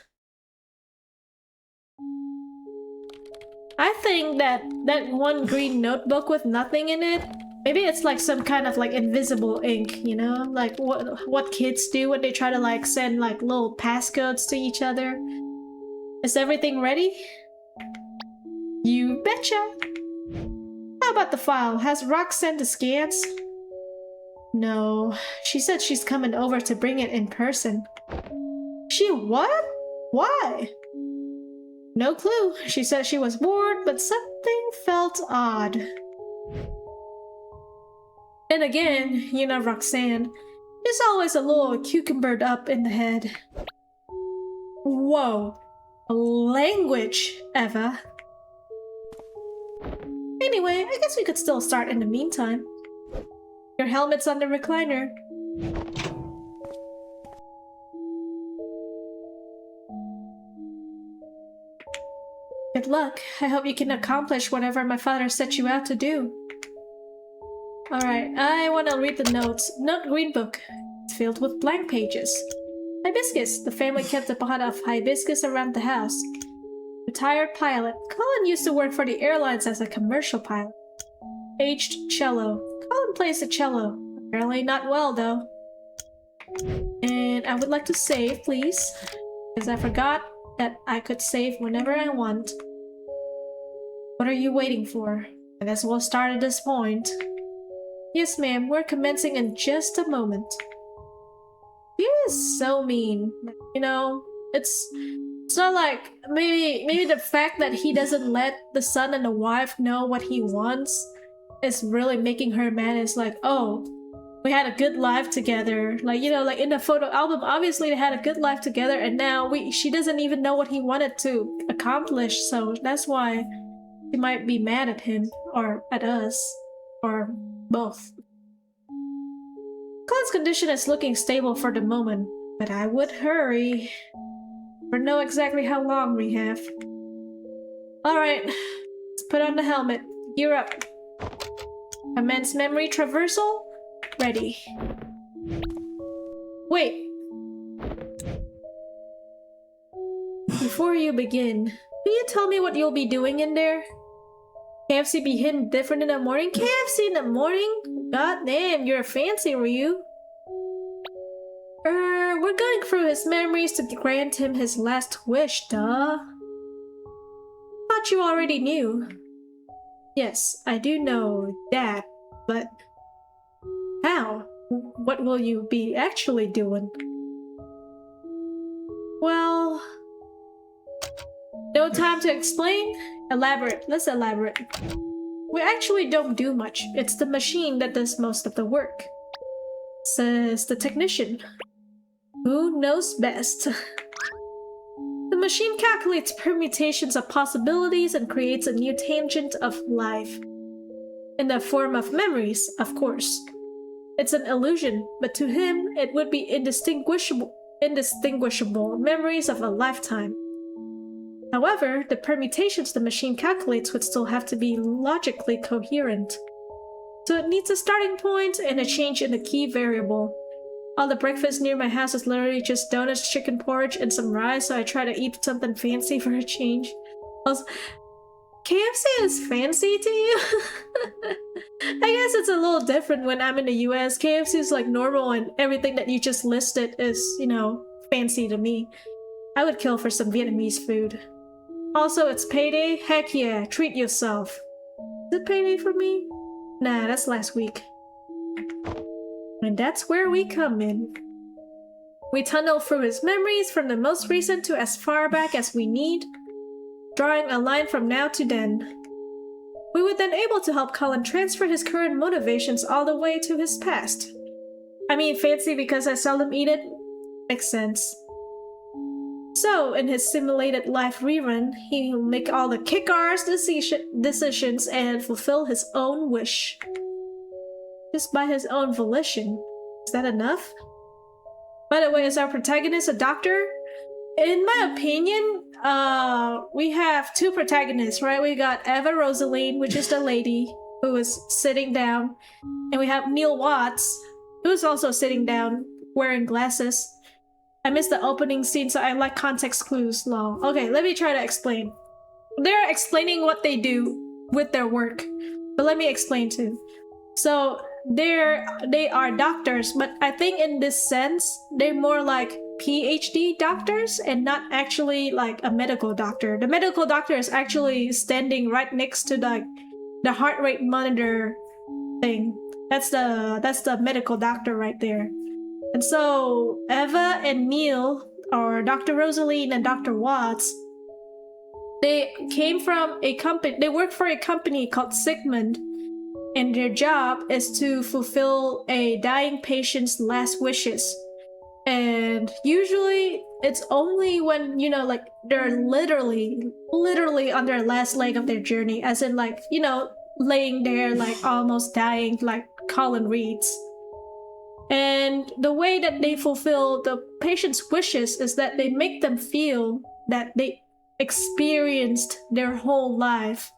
I think that one green notebook with nothing in it, maybe it's like some kind of like invisible ink, you know? Like what kids do when they try to like send like little passcodes to each other. Is everything ready? You betcha! How about the file? Has Rock sent the scans? No, she said she's coming over to bring it in person. She what? Why? No clue. She said she was bored, but something felt odd. And again, you know Roxanne, she's always a little cucumbered up in the head. Whoa. Language, Eva. Anyway, I guess we could still start in the meantime. Your helmet's on the recliner. Good luck. I hope you can accomplish whatever my father set you out to do. Alright, I want to read the notes. Note green book. It's filled with blank pages. Hibiscus. The family kept a pot of hibiscus around the house. Retired pilot. Colin used to work for the airlines as a commercial pilot. Aged cello. Colin plays the cello. Apparently not well, though. And I would like to save, please. Because I forgot that I could save whenever I want. What are you waiting for? I guess we'll start at this point. Yes, ma'am. We're commencing in just a moment. He is so mean. You know, it's not like maybe the fact that he doesn't let the son and the wife know what he wants is really making her mad. It's like, oh, we had a good life together. Like, you know, like in the photo album, obviously they had a good life together, and now she doesn't even know what he wanted to accomplish, so that's why she might be mad at him, or at us, or both. Colin's condition is looking stable for the moment, but I would hurry. We know exactly how long we have. Alright, let's put on the helmet. Gear up. Commence memory traversal. Ready. Wait. Before you begin, will you tell me what you'll be doing in there? KFC be hidden different in the morning? KFC in the morning? God damn, you're fancy, Ryu. We're going through his memories to grant him his last wish, duh. Thought you already knew. Yes, I do know that, but how? What will you be actually doing? Well, no time to explain? Elaborate. Let's elaborate. We actually don't do much. It's the machine that does most of the work. Says the technician. Who knows best? The machine calculates permutations of possibilities and creates a new tangent of life. In the form of memories, of course. It's an illusion, but to him, it would be indistinguishable memories of a lifetime. However, the permutations the machine calculates would still have to be logically coherent. So it needs a starting point and a change in the key variable. All the breakfast near my house is literally just donuts, chicken porridge, and some rice, so I try to eat something fancy for a change. Also, KFC is fancy to you? I guess it's a little different when I'm in the US. KFC is like normal and everything that you just listed is, you know, fancy to me. I would kill for some Vietnamese food. Also, it's payday? Heck yeah, treat yourself. Is it payday for me? Nah, that's last week. And that's where we come in. We tunnel through his memories from the most recent to as far back as we need, drawing a line from now to then. We would then able to help Colin transfer his current motivations all the way to his past. I mean, fancy because I seldom eat it? Makes sense. So, in his simulated life rerun, he will make all the kick-ass decisions and fulfill his own wish. Just by his own volition. Is that enough? By the way, is our protagonist a doctor? In my opinion, we have two protagonists, right? We got Eva Rosaline, which is the lady who is sitting down. And we have Neil Watts, who's also sitting down, wearing glasses. I missed the opening scene, so I like context clues long. Okay, let me try to explain. They're explaining what they do with their work, but let me explain too. So they are doctors, but I think in this sense, they're more like PhD doctors and not actually like a medical doctor. The medical doctor is actually standing right next to the heart rate monitor thing. That's the medical doctor right there. And so Eva and Neil, or Dr. Rosaline and Dr. Watts, they came from a company. They work for a company called Sigmund, and their job is to fulfill a dying patient's last wishes. And usually it's only when, you know, like they're literally on their last leg of their journey, as in, like, you know, laying there like almost dying, like Colin reads. And the way that they fulfill the patient's wishes is that they make them feel that they experienced their whole life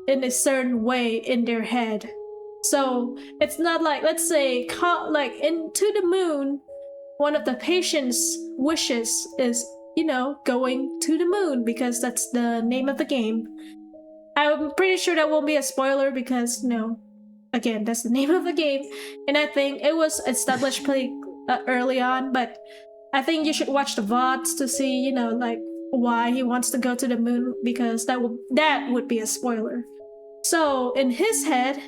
in a certain way in their head. So it's not like, let's say, like in To the Moon, one of the patient's wishes is, you know, going to the moon, because that's the name of the game. I'm pretty sure that won't be a spoiler because, you know, again, that's the name of the game. And I think it was established pretty early on, but I think you should watch the VODs to see, you know, like why he wants to go to the moon, because that would be a spoiler. So in his head,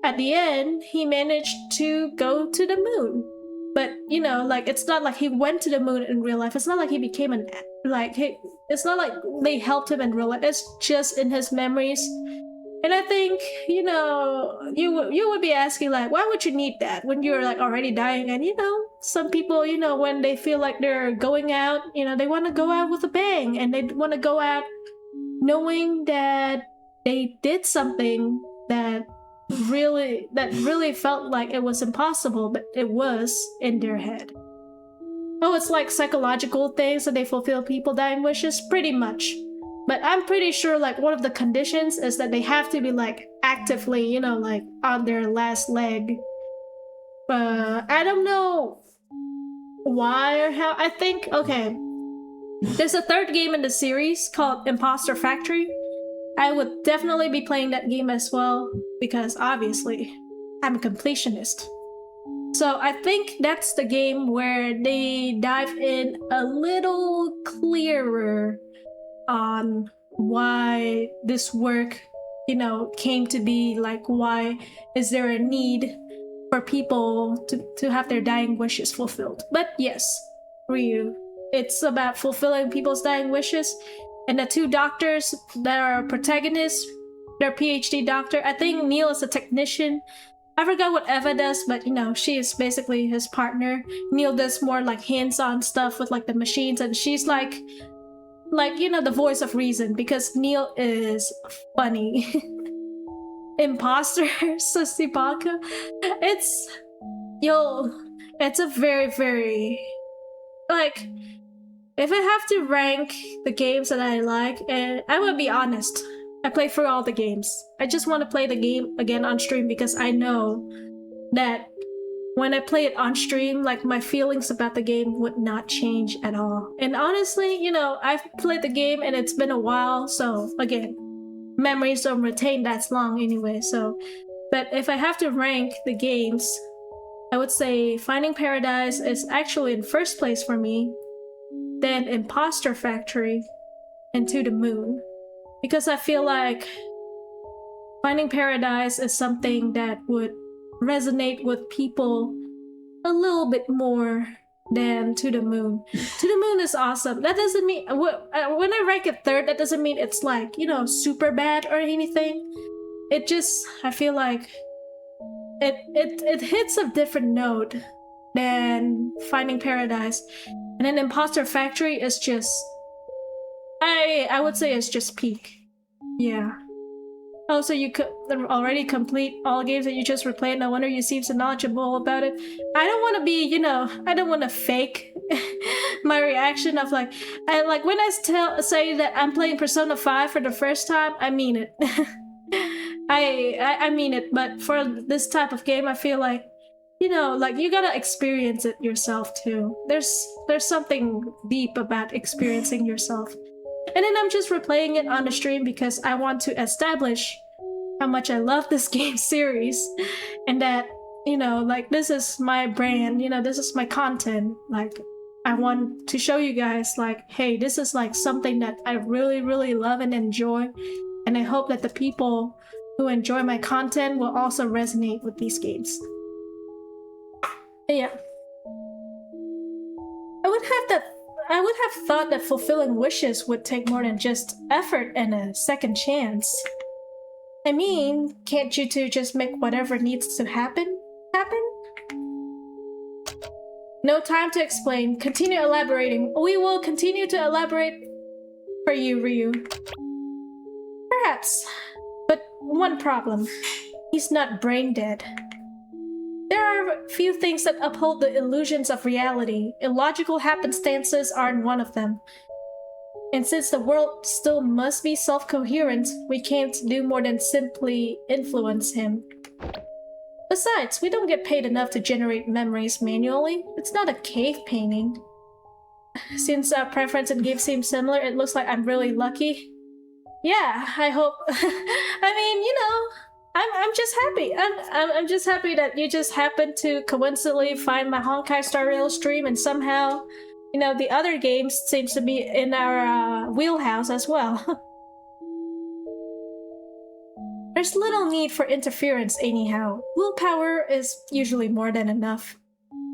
at the end, he managed to go to the moon. But, you know, like, it's not like he went to the moon in real life. It's not like he became it's not like they helped him in real life. It's just in his memories. And I think, you know, you would be asking, like, why would you need that when you're, like, already dying? And, you know, some people, you know, when they feel like they're going out, you know, they want to go out with a bang. And they want to go out knowing that they did something that really felt like it was impossible, but it was in their head. Oh, it's like psychological things that they fulfill people dying wishes? Pretty much. But I'm pretty sure, like, one of the conditions is that they have to be, like, actively, you know, like, on their last leg. I don't know why or how. I think, okay, there's a third game in the series called Imposter Factory. I would definitely be playing that game as well, because obviously I'm a completionist. So I think that's the game where they dive in a little clearer on why this work, you know, came to be. Like, why is there a need for people to have their dying wishes fulfilled? But yes, Ryu, it's about fulfilling people's dying wishes. And the two doctors that are protagonists, they're PhD doctor. I think Neil is a technician. I forgot what Eva does, but, you know, she is basically his partner. Neil does more like hands-on stuff with, like, the machines, and she's like, you know, the voice of reason, because Neil is funny. Imposter, Susipaka. It's a very, very, like, if I have to rank the games that I like, and I will be honest, I play through all the games. I just want to play the game again on stream, because I know that when I play it on stream, like, my feelings about the game would not change at all. And honestly, you know, I've played the game and it's been a while, so again, memories don't retain that long anyway. So, but if I have to rank the games, I would say Finding Paradise is actually in first place for me, then Imposter Factory, and To the Moon. Because I feel like Finding Paradise is something that would resonate with people a little bit more than To the Moon. To the Moon is awesome. That doesn't mean, when I rank it third, that doesn't mean it's, like, you know, super bad or anything. It just, I feel like it hits a different note than Finding Paradise. And then Imposter Factory is just, I would say it's just peak. Yeah. Oh, so you could already complete all games that you just replayed? No wonder you seem so knowledgeable about it. I don't want to be, you know, I don't want to fake my reaction of, like, when I say that I'm playing Persona 5 for the first time, I mean it. I mean it, but for this type of game, I feel like, you know, like, you gotta experience it yourself too. There's something deep about experiencing yourself. And then I'm just replaying it on the stream because I want to establish how much I love this game series, and that, you know, like, this is my brand, you know, this is my content. Like, I want to show you guys, like, hey, this is, like, something that I really, really love and enjoy. And I hope that the people, who enjoy my content will also resonate with these games. Yeah. I would have thought that fulfilling wishes would take more than just effort and a second chance. I mean, can't you two just make whatever needs to happen? No time to explain. Continue elaborating. We will continue to elaborate for you, Ryu. Perhaps. But one problem. He's not brain dead. There are few things that uphold the illusions of reality. Illogical happenstances aren't one of them. And since the world still must be self-coherent, we can't do more than simply influence him. Besides, we don't get paid enough to generate memories manually. It's not a cave painting. Since our preference and gift seem similar, it looks like I'm really lucky. Yeah, I hope. I mean, you know, I'm just happy. I'm just happy that you just happened to coincidentally find my Honkai Star Rail stream, and somehow, you know, the other games seems to be in our wheelhouse as well. There's little need for interference anyhow. Willpower is usually more than enough.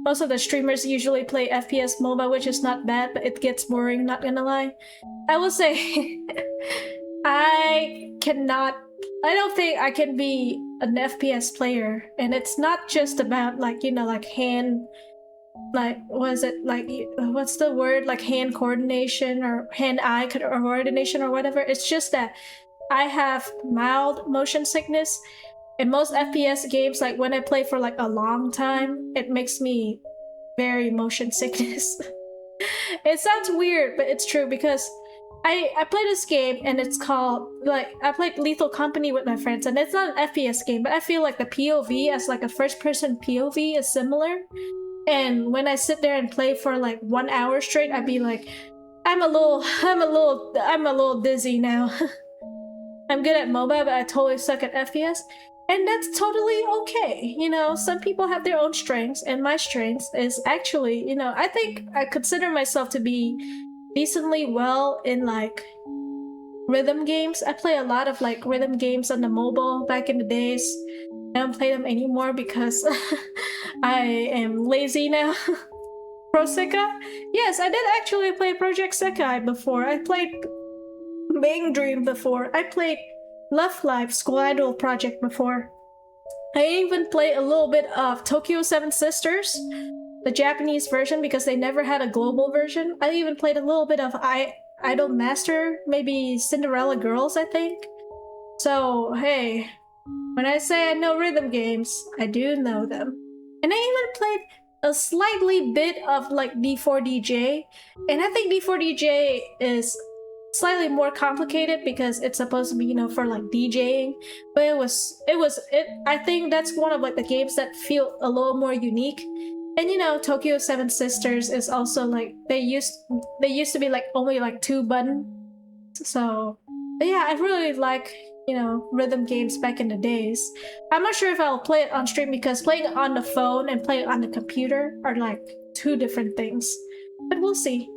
Most of the streamers usually play FPS MOBA, which is not bad, but it gets boring, not gonna lie. I will say, I don't think I can be an FPS player, and it's not just about like, you know, like hand, like, was it like, what's the word, like hand coordination or hand-eye coordination or whatever. It's just that I have mild motion sickness. In most FPS games, like when I play for like a long time, it makes me very motion sickness. It sounds weird, but it's true because I play this game and it's called, like, I played Lethal Company with my friends, and it's not an FPS game, but I feel like the POV as like a first-person POV is similar. And when I sit there and play for like 1 hour straight, I'd be like, I'm a little dizzy now. I'm good at MOBA, but I totally suck at FPS. And that's totally okay. You know, some people have their own strengths, and my strengths is actually, you know, I think I consider myself to be decently well in like rhythm games. I play a lot of like rhythm games on the mobile back in the days. I don't play them anymore because I am lazy now. Pro Sekka? Yes, I did actually play Project Sekai before. I played Bang Dream before. I played Love Live School Idol Project before. I even played a little bit of Tokyo Seven Sisters, the Japanese version, because they never had a global version. I even played a little bit of Idol Master, maybe Cinderella Girls, I think. So, hey, when I say I know rhythm games, I do know them. And I even played a slightly bit of like D4DJ, and I think D4DJ is slightly more complicated because it's supposed to be, you know, for like DJing, but I think that's one of like the games that feel a little more unique. And you know, Tokyo Seven Sisters is also like, they used to be like only like 2 buttons. So yeah, I really like, you know, rhythm games back in the days. I'm not sure if I'll play it on stream because playing it on the phone and playing it on the computer are like 2 different things, but we'll see.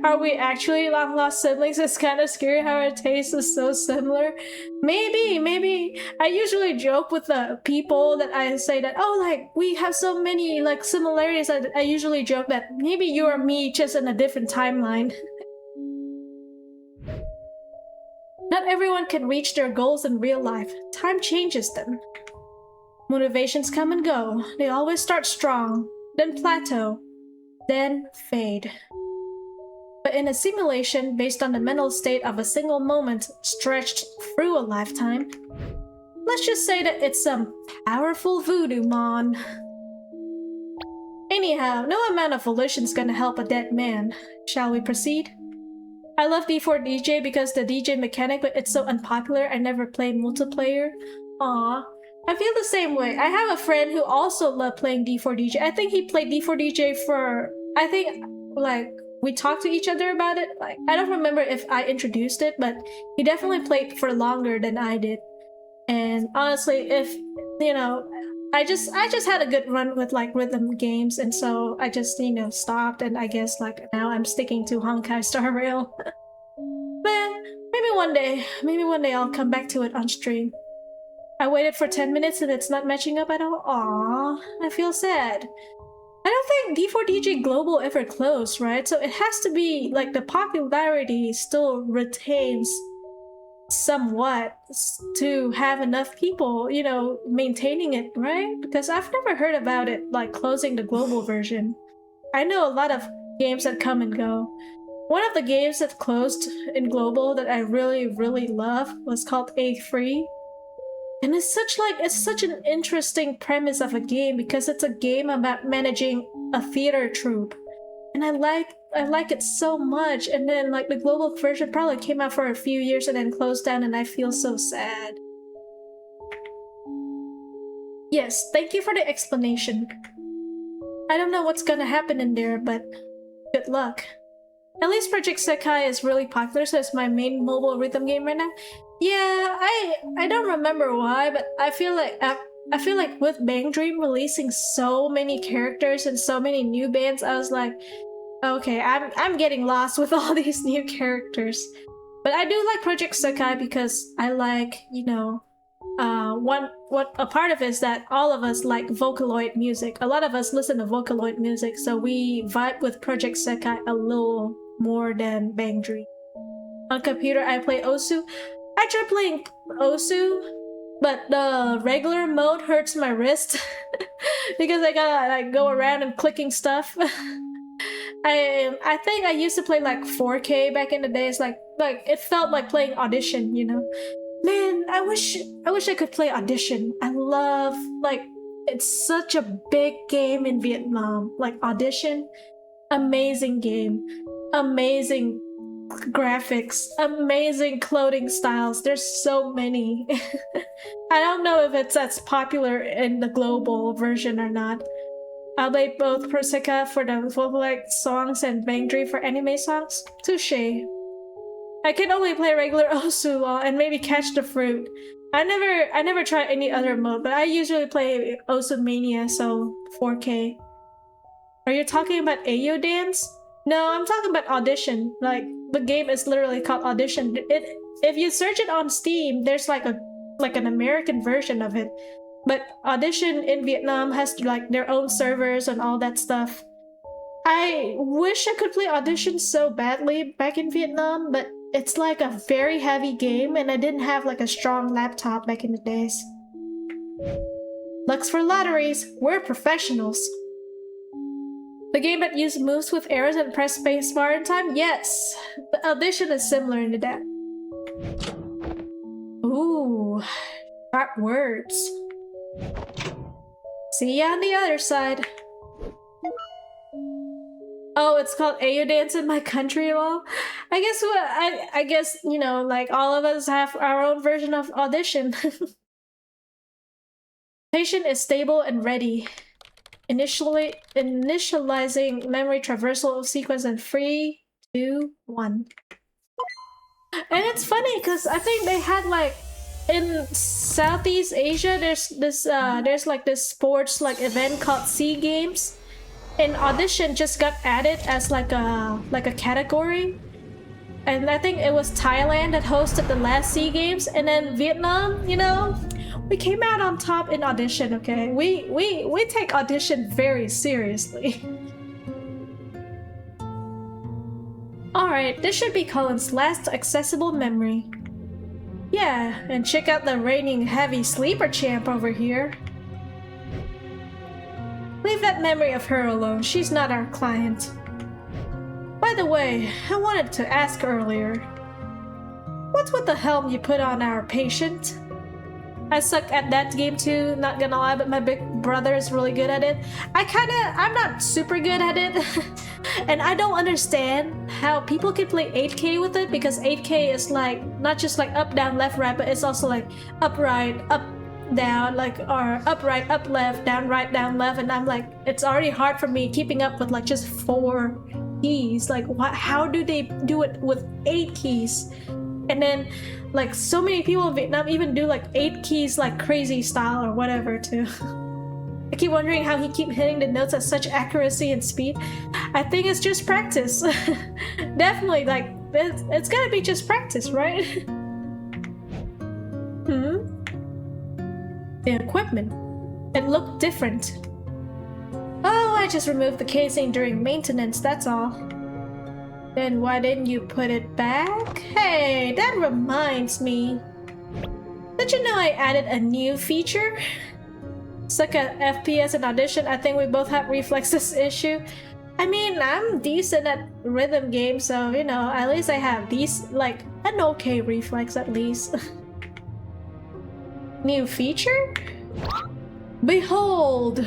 Are we actually long lost siblings? It's kind of scary how our taste is so similar. Maybe. I usually joke with the people that I say that, oh, like, we have so many, like, similarities. I usually joke that maybe you or me, just in a different timeline. Not everyone can reach their goals in real life. Time changes them. Motivations come and go. They always start strong, then plateau, then fade. But in a simulation based on the mental state of a single moment stretched through a lifetime, let's just say that it's some powerful voodoo mon. Anyhow, no amount of volition's gonna help a dead man. Shall we proceed? I love D4DJ because the DJ mechanic, but it's so unpopular. I never played multiplayer. Aw. I feel the same way. I have a friend who also loved playing D4DJ. I think he played D4DJ for, I think, like, we talked to each other about it. Like, I don't remember if I introduced it, but he definitely played for longer than I did. And honestly, if, you know, I just had a good run with like rhythm games, and so I just, you know, stopped, and I guess like now I'm sticking to Honkai Star Rail. But maybe maybe one day I'll come back to it on stream. I waited for 10 minutes and it's not matching up at all. Aww, I feel sad. I don't think D4DJ Global ever closed, right? So it has to be like the popularity still retains somewhat to have enough people, you know, maintaining it, right? Because I've never heard about it like closing the global version. I know a lot of games that come and go. One of the games that closed in global that I really love was called A3. And it's such an interesting premise of a game because it's a game about managing a theater troupe. And I like it so much, and then like the global version probably came out for a few years and then closed down, and I feel so sad. Yes, thank you for the explanation. I don't know what's gonna happen in there, but good luck. At least Project Sekai is really popular, so it's my main mobile rhythm game right now. Yeah, I don't remember why, but I feel like with Bang Dream releasing so many characters and so many new bands, I was like, okay, I'm getting lost with all these new characters. But I do like Project Sekai because I like, you know, what a part of it is that all of us like Vocaloid music. A lot of us listen to Vocaloid music, so we vibe with Project Sekai a little more than Bang Dream. On computer, I play Osu. I tried playing Osu, but the regular mode hurts my wrist because I gotta like go around and clicking stuff. I think I used to play like 4K back in the days, like it felt like playing Audition, you know. Man, I wish I could play Audition. I love, like, it's such a big game in Vietnam. Like Audition, amazing game, amazing graphics, amazing clothing styles. There's so many. I don't know if it's as popular in the global version or not. I'll play both Persika for the Vocaloid songs and Bang Dream for anime songs. Touché. I can only play regular Osu and maybe Catch the Fruit. I never tried any other mode, but I usually play Osu Mania, so 4K. Are you talking about Ayo Dance? No, I'm talking about Audition. Like, the game is literally called Audition. If you search it on Steam, there's like an American version of it. But Audition in Vietnam has like their own servers and all that stuff. I wish I could play Audition so badly back in Vietnam, but it's like a very heavy game and I didn't have like a strong laptop back in the days. Looks for lotteries, we're professionals. The game that uses moves with arrows and press spacebar in time? Yes! The Audition is similar in that. Ooh, sharp words. See ya on the other side. Oh, it's called Ayo Dance in my country. Well, I guess you know, like all of us have our own version of Audition. Patient is stable and ready. Initializing memory traversal sequence in 3, 2, 1. And it's funny because I think they had like in Southeast Asia there's like this sports like event called SEA Games. And Audition just got added as like a category. And I think it was Thailand that hosted the last SEA Games, and then Vietnam, you know, we came out on top in Audition, okay? We take Audition very seriously. Alright, this should be Colin's last accessible memory. Yeah, and check out the reigning heavy sleeper champ over here. Leave that memory of her alone, she's not our client. By the way, I wanted to ask earlier, what's with the helm you put on our patient? I suck at that game too, not gonna lie, but my big brother is really good at it. I'm not super good at it. And I don't understand how people can play 8K with it, because 8K is like, not just like up, down, left, right, but it's also like up, right, up, down, like, or up, right, up, left, down, right, down, left, and I'm like, it's already hard for me keeping up with like just 4 keys. Like, what? How do they do it with 8 keys? And then like so many people in Vietnam even do like 8 keys like crazy style or whatever too. I keep wondering how he keep hitting the notes at such accuracy and speed. I think it's just practice. Definitely, like it's gotta be just practice, right? The equipment. It looked different. Oh, I just removed the casing during maintenance, that's all. Then why didn't you put it back? Hey, that reminds me. Did you know I added a new feature? It's like a FPS and audition. I think we both have reflexes issue. I mean, I'm decent at rhythm games, so you know, at least I have these, like, an okay reflex at least. New feature? Behold!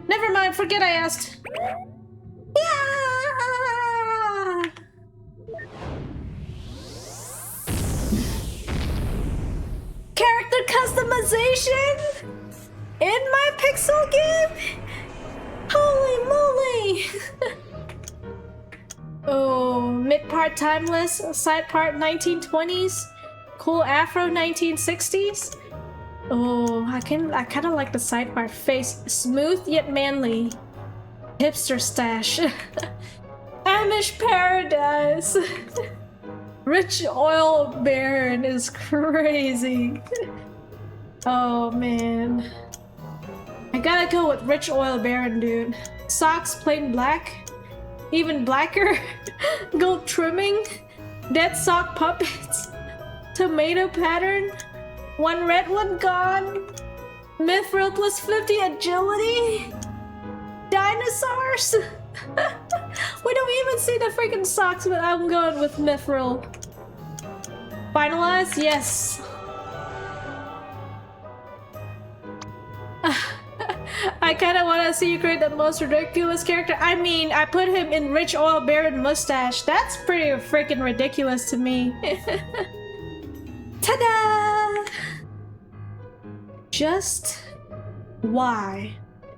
Never mind, forget I asked. Yeah! Character customization? In my Pixel game? Holy moly! Oh, mid-part timeless, side part 1920s, cool afro 1960s. Oh, I kind of like the side part. Face smooth yet manly. Hipster stash. Amish paradise. Rich oil baron is crazy. Oh man. I gotta go with rich oil baron, dude. Socks plain black. Even blacker. Gold trimming. Dead sock puppets. Tomato pattern. One red, one gone. Mithril plus 50 agility. Dinosaurs. We don't even see the freaking socks, but I'm going with Mithril. Finalized? Yes. I kind of want to see you create the most ridiculous character. I mean, I put him in rich oil baron mustache. That's pretty freaking ridiculous to me. Ta-da! Just why?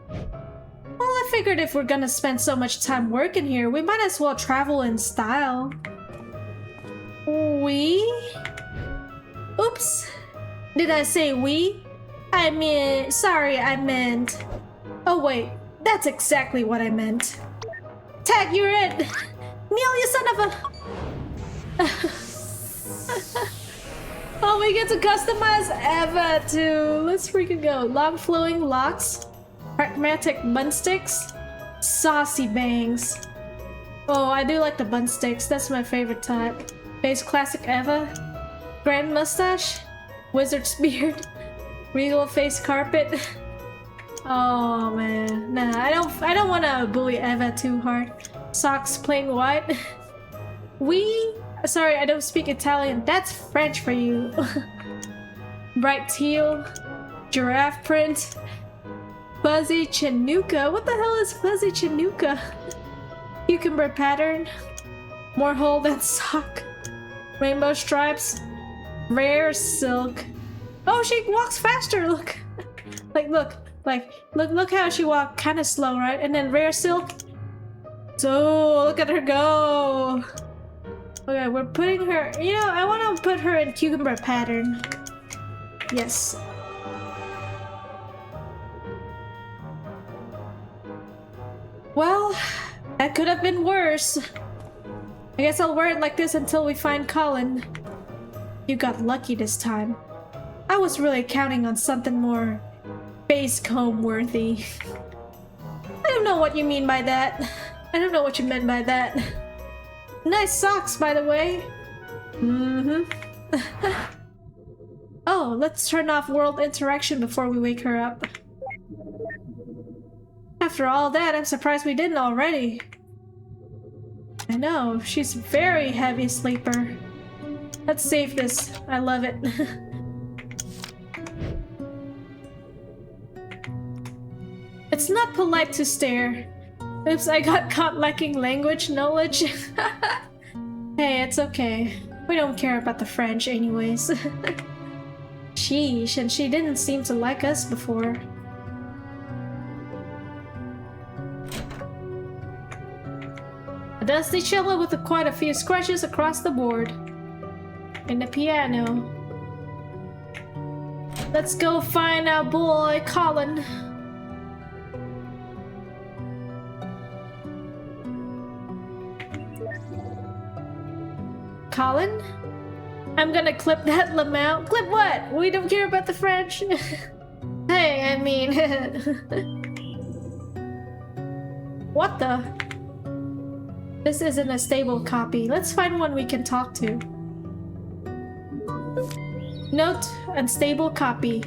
Well, I figured if we're gonna spend so much time working here, we might as well travel in style. We? Oops. Did I say we? I mean, sorry, I meant... Oh wait, that's exactly what I meant. Tag, you're it! Neil, you son of a... Oh, we get to customize Eva too. Let's freaking go. Long flowing locks, pragmatic bun sticks, saucy bangs. Oh, I do like the bun sticks. That's my favorite type. Face classic Eva, grand mustache, wizard's beard, regal face carpet. Oh man, nah, I don't want to bully Eva too hard. Socks plain white. Sorry, I don't speak Italian. That's French for you. Bright teal, giraffe print, fuzzy Chinooka. What the hell is fuzzy Chinooka? Cucumber pattern, more hole than sock, rainbow stripes, rare silk. Oh, she walks faster. Look, look how she walked, kind of slow, right? And then rare silk. So look at her go. Okay, we're putting her, you know, I want to put her in cucumber pattern. Yes. Well, that could have been worse. I guess I'll wear it like this until we find Colin. You got lucky this time. I was really counting on something more face comb worthy. I don't know what you mean by that. I don't know what you meant by that. Nice socks, by the way. Oh, let's turn off world interaction before we wake her up. After all that, I'm surprised we didn't already. I know, she's a very heavy sleeper. Let's save this. I love it. It's not polite to stare. Oops, I got caught lacking language knowledge. Hey, it's okay. We don't care about the French anyways. Sheesh, and she didn't seem to like us before. A dusty cello with quite a few scratches across the board. And the piano. Let's go find our boy, Colin. Colin? I'm gonna clip that Lamau. Clip what? We don't care about the French. Hey, I mean... What the? This isn't a stable copy. Let's find one we can talk to. Note, unstable copy.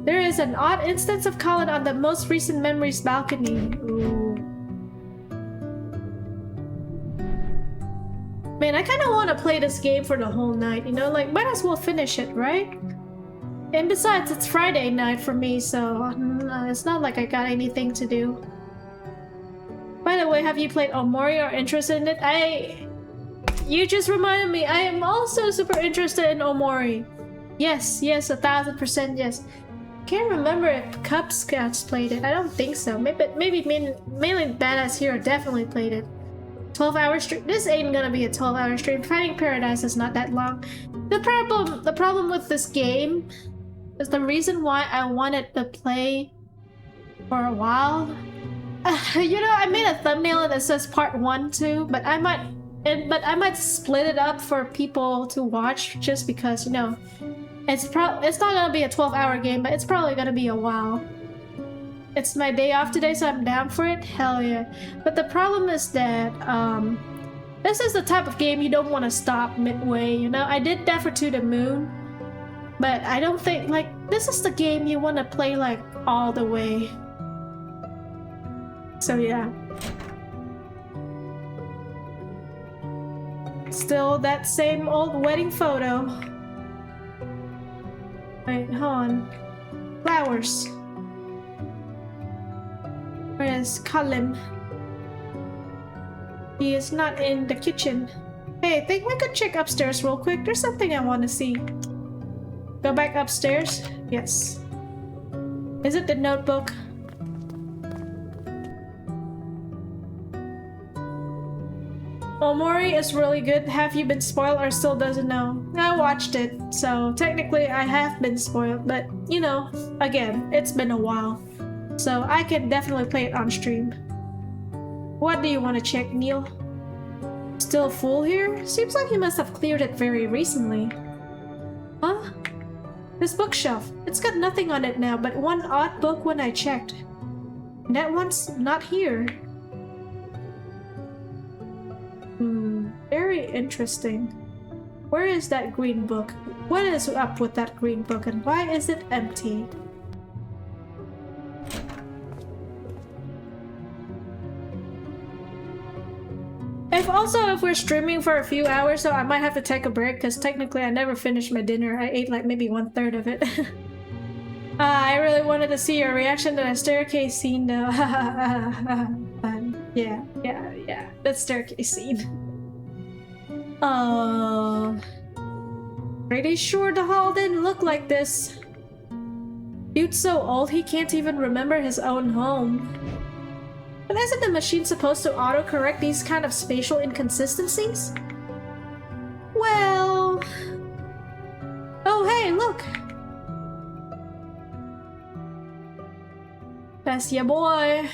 There is an odd instance of Colin on the most recent memories balcony. Ooh. Man, I kind of want to play this game for the whole night, you know? Like, might as well finish it, right? And besides, it's Friday night for me, so it's not like I got anything to do. By the way, have you played Omori or interested in it? You just reminded me, I am also super interested in Omori. Yes, 1000% yes. Can't remember if Cub Scouts played it. I don't think so. Maybe mainly Badass Hero definitely played it. 12-hour stream. This ain't gonna be a 12-hour stream. Fighting Paradise is not that long. The problem with this game is the reason why I wanted to play for a while. You know, I made a thumbnail that says part 1 too, but I might split it up for people to watch just because, you know, it's not gonna be a 12-hour game, but it's probably gonna be a while. It's my day off today, so I'm down for it. Hell yeah. But the problem is that this is the type of game you don't want to stop midway, you know? I did that for To the Moon, but I don't think, like, this is the game you want to play, like, all the way. So yeah. Still that same old wedding photo. Wait, hold on. Flowers. Where's Colin? He is not in the kitchen. Hey, I think we could check upstairs real quick. There's something I want to see. Go back upstairs? Yes. Is it the notebook? Omori is really good. Have you been spoiled or still doesn't know? I watched it, so technically I have been spoiled, but you know, again, it's been a while. So I can definitely play it on stream. What do you want to check, Neil? Still full here? Seems like you must have cleared it very recently. Huh? This bookshelf. It's got nothing on it now, but one odd book when I checked. And that one's not here. Very interesting. Where is that green book? What is up with that green book and why is it empty? If we're streaming for a few hours, so I might have to take a break because technically I never finished my dinner. I ate like maybe 1/3 of it. I really wanted to see your reaction to the staircase scene though. Yeah, that staircase scene. Pretty sure the hall didn't look like this. Dude's so old he can't even remember his own home. But isn't the machine supposed to autocorrect these kind of spatial inconsistencies? Well... Oh hey, look! That's ya boy!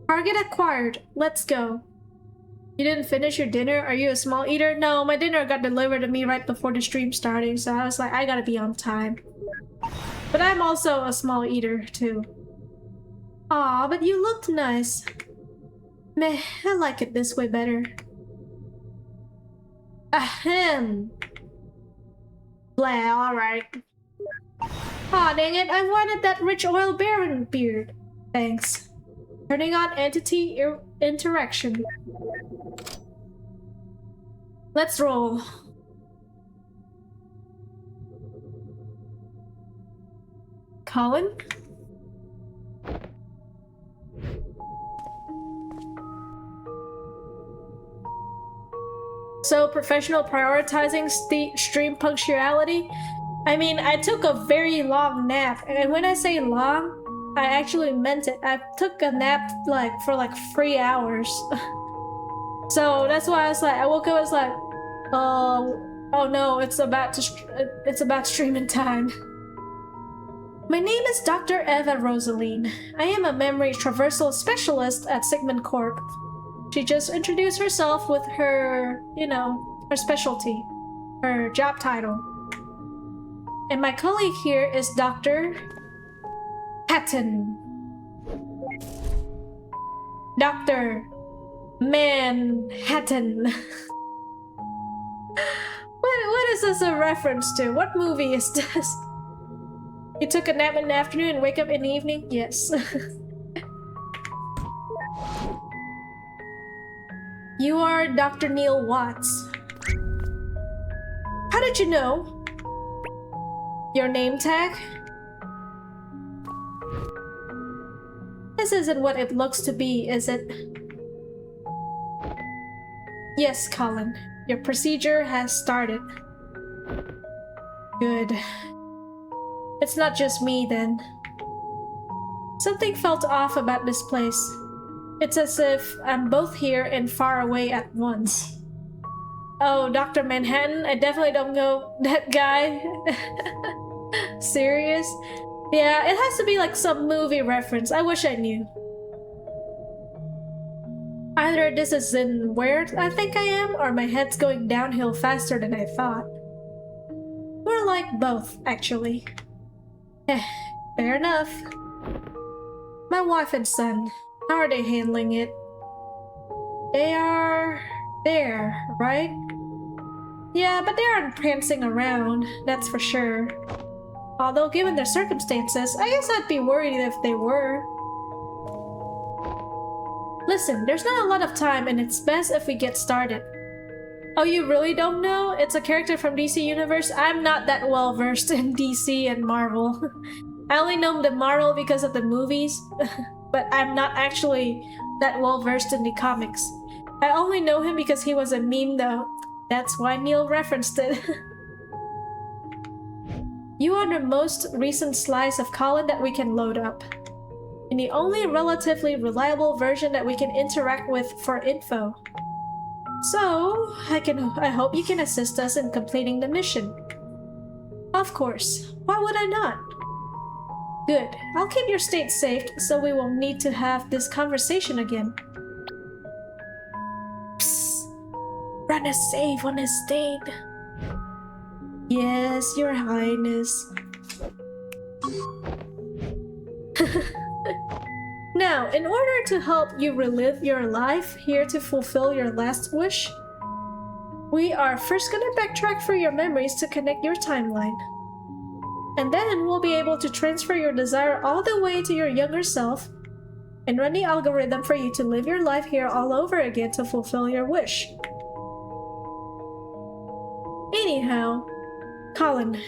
Target acquired. Let's go. You didn't finish your dinner? Are you a small eater? No, my dinner got delivered to me right before the stream starting, so I was like, I gotta be on time. But I'm also a small eater, too. Aw, but you looked nice. Meh, I like it this way better. Ahem. Blah, alright. Aw, dang it, I wanted that rich oil baron beard. Thanks. Turning on entity interaction. Let's roll. Colin? So professional prioritizing stream punctuality? I mean, I took a very long nap, and when I say long, I actually meant it. I took a nap for 3 hours. So that's why I was like, I woke up, I was like, oh no, it's about streaming time. My name is Dr. Eva Rosaline. I am a memory traversal specialist at Sigmund Corp. She just introduced herself with her, her specialty, her job title. And my colleague here is Dr. Patton. Dr. Manhattan. What is this a reference to? What movie is this? You took a nap in the afternoon and wake up in the evening? Yes. You are Dr. Neil Watts. How did you know? Your name tag? This isn't what it looks to be, is it? Yes, Colin. Your procedure has started. Good. It's not just me, then. Something felt off about this place. It's as if I'm both here and far away at once. Oh, Dr. Manhattan? I definitely don't know that guy. Serious? Yeah, it has to be like some movie reference. I wish I knew. Either this is in where I think I am, or my head's going downhill faster than I thought. More like both, actually. Fair enough. My wife and son, how are they handling it? They are there, right? Yeah, but they aren't prancing around, that's for sure. Although given their circumstances, I guess I'd be worried if they were. Listen, there's not a lot of time and it's best if we get started. Oh, you really don't know? It's a character from DC Universe? I'm not that well versed in DC and Marvel. I only know the Marvel because of the movies, but I'm not actually that well versed in the comics. I only know him because he was a meme though. That's why Neil referenced it. You are the most recent slice of Colin that we can load up. And the only relatively reliable version that we can interact with for info. So, I hope you can assist us in completing the mission. Of course. Why would I not? Good. I'll keep your state safe so we won't need to have this conversation again. Psst. Run a save on his state. Yes, Your Highness. Now, in order to help you relive your life here to fulfill your last wish, we are first gonna backtrack through your memories to connect your timeline. And then we'll be able to transfer your desire all the way to your younger self and run the algorithm for you to live your life here all over again to fulfill your wish. Anyhow, Colin,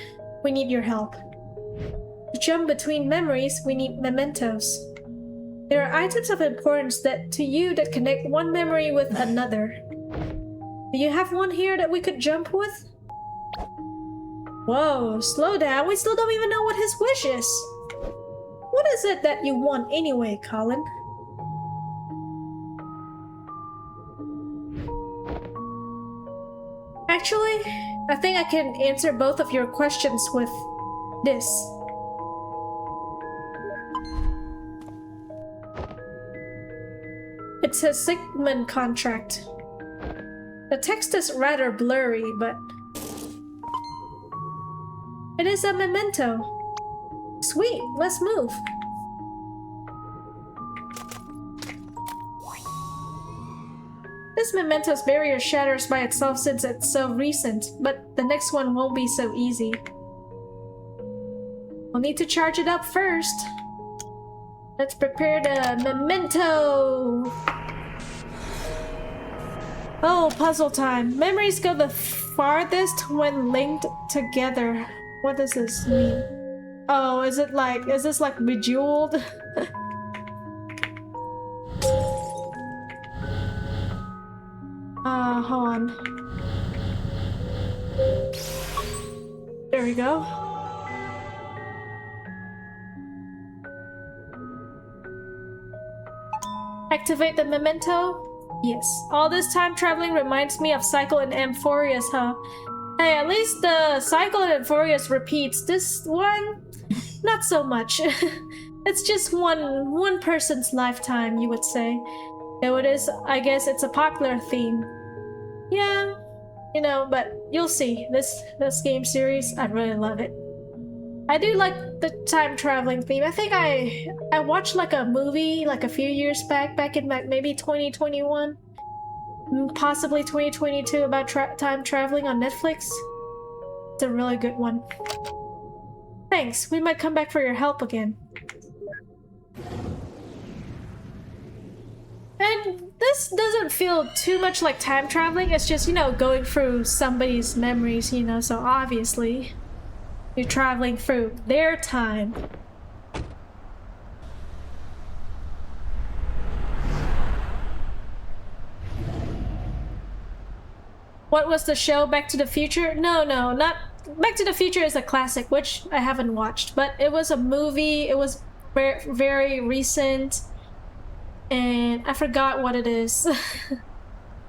we need your help. To jump between memories, we need mementos. There are items of importance to you that connect one memory with another. Do you have one here that we could jump with? Whoa, slow down. We still don't even know what his wish is. What is it that you want anyway, Colin? Actually, I think I can answer both of your questions with this. It's a Sigmund contract. The text is rather blurry, but it is a memento. Sweet, let's move. This memento's barrier shatters by itself since it's so recent, but the next one won't be so easy. We'll need to charge it up first. Let's prepare the memento! Oh, puzzle time. Memories go the farthest when linked together. What does this mean? Oh, is this like Bejeweled? Hold on. There we go. Activate the memento? Yes. All this time traveling reminds me of Cycle and Amphorius, huh? Hey, at least the Cycle and Amphorius repeats. This one, not so much. It's just one person's lifetime, you would say. Though it is, I guess it's a popular theme. Yeah, you know, but you'll see. This game series, I really love it. I do like the time traveling theme. I think I watched like a movie like a few years back in maybe 2021, possibly 2022 about time traveling on Netflix. It's a really good one. Thanks. We might come back for your help again. And this doesn't feel too much like time traveling. It's just, you know, going through somebody's memories, you know, so obviously you're traveling through their time. What was the show? Back to the Future? No, not Back to the Future is a classic, which I haven't watched, but it was a movie. It was very recent, and I forgot what it is.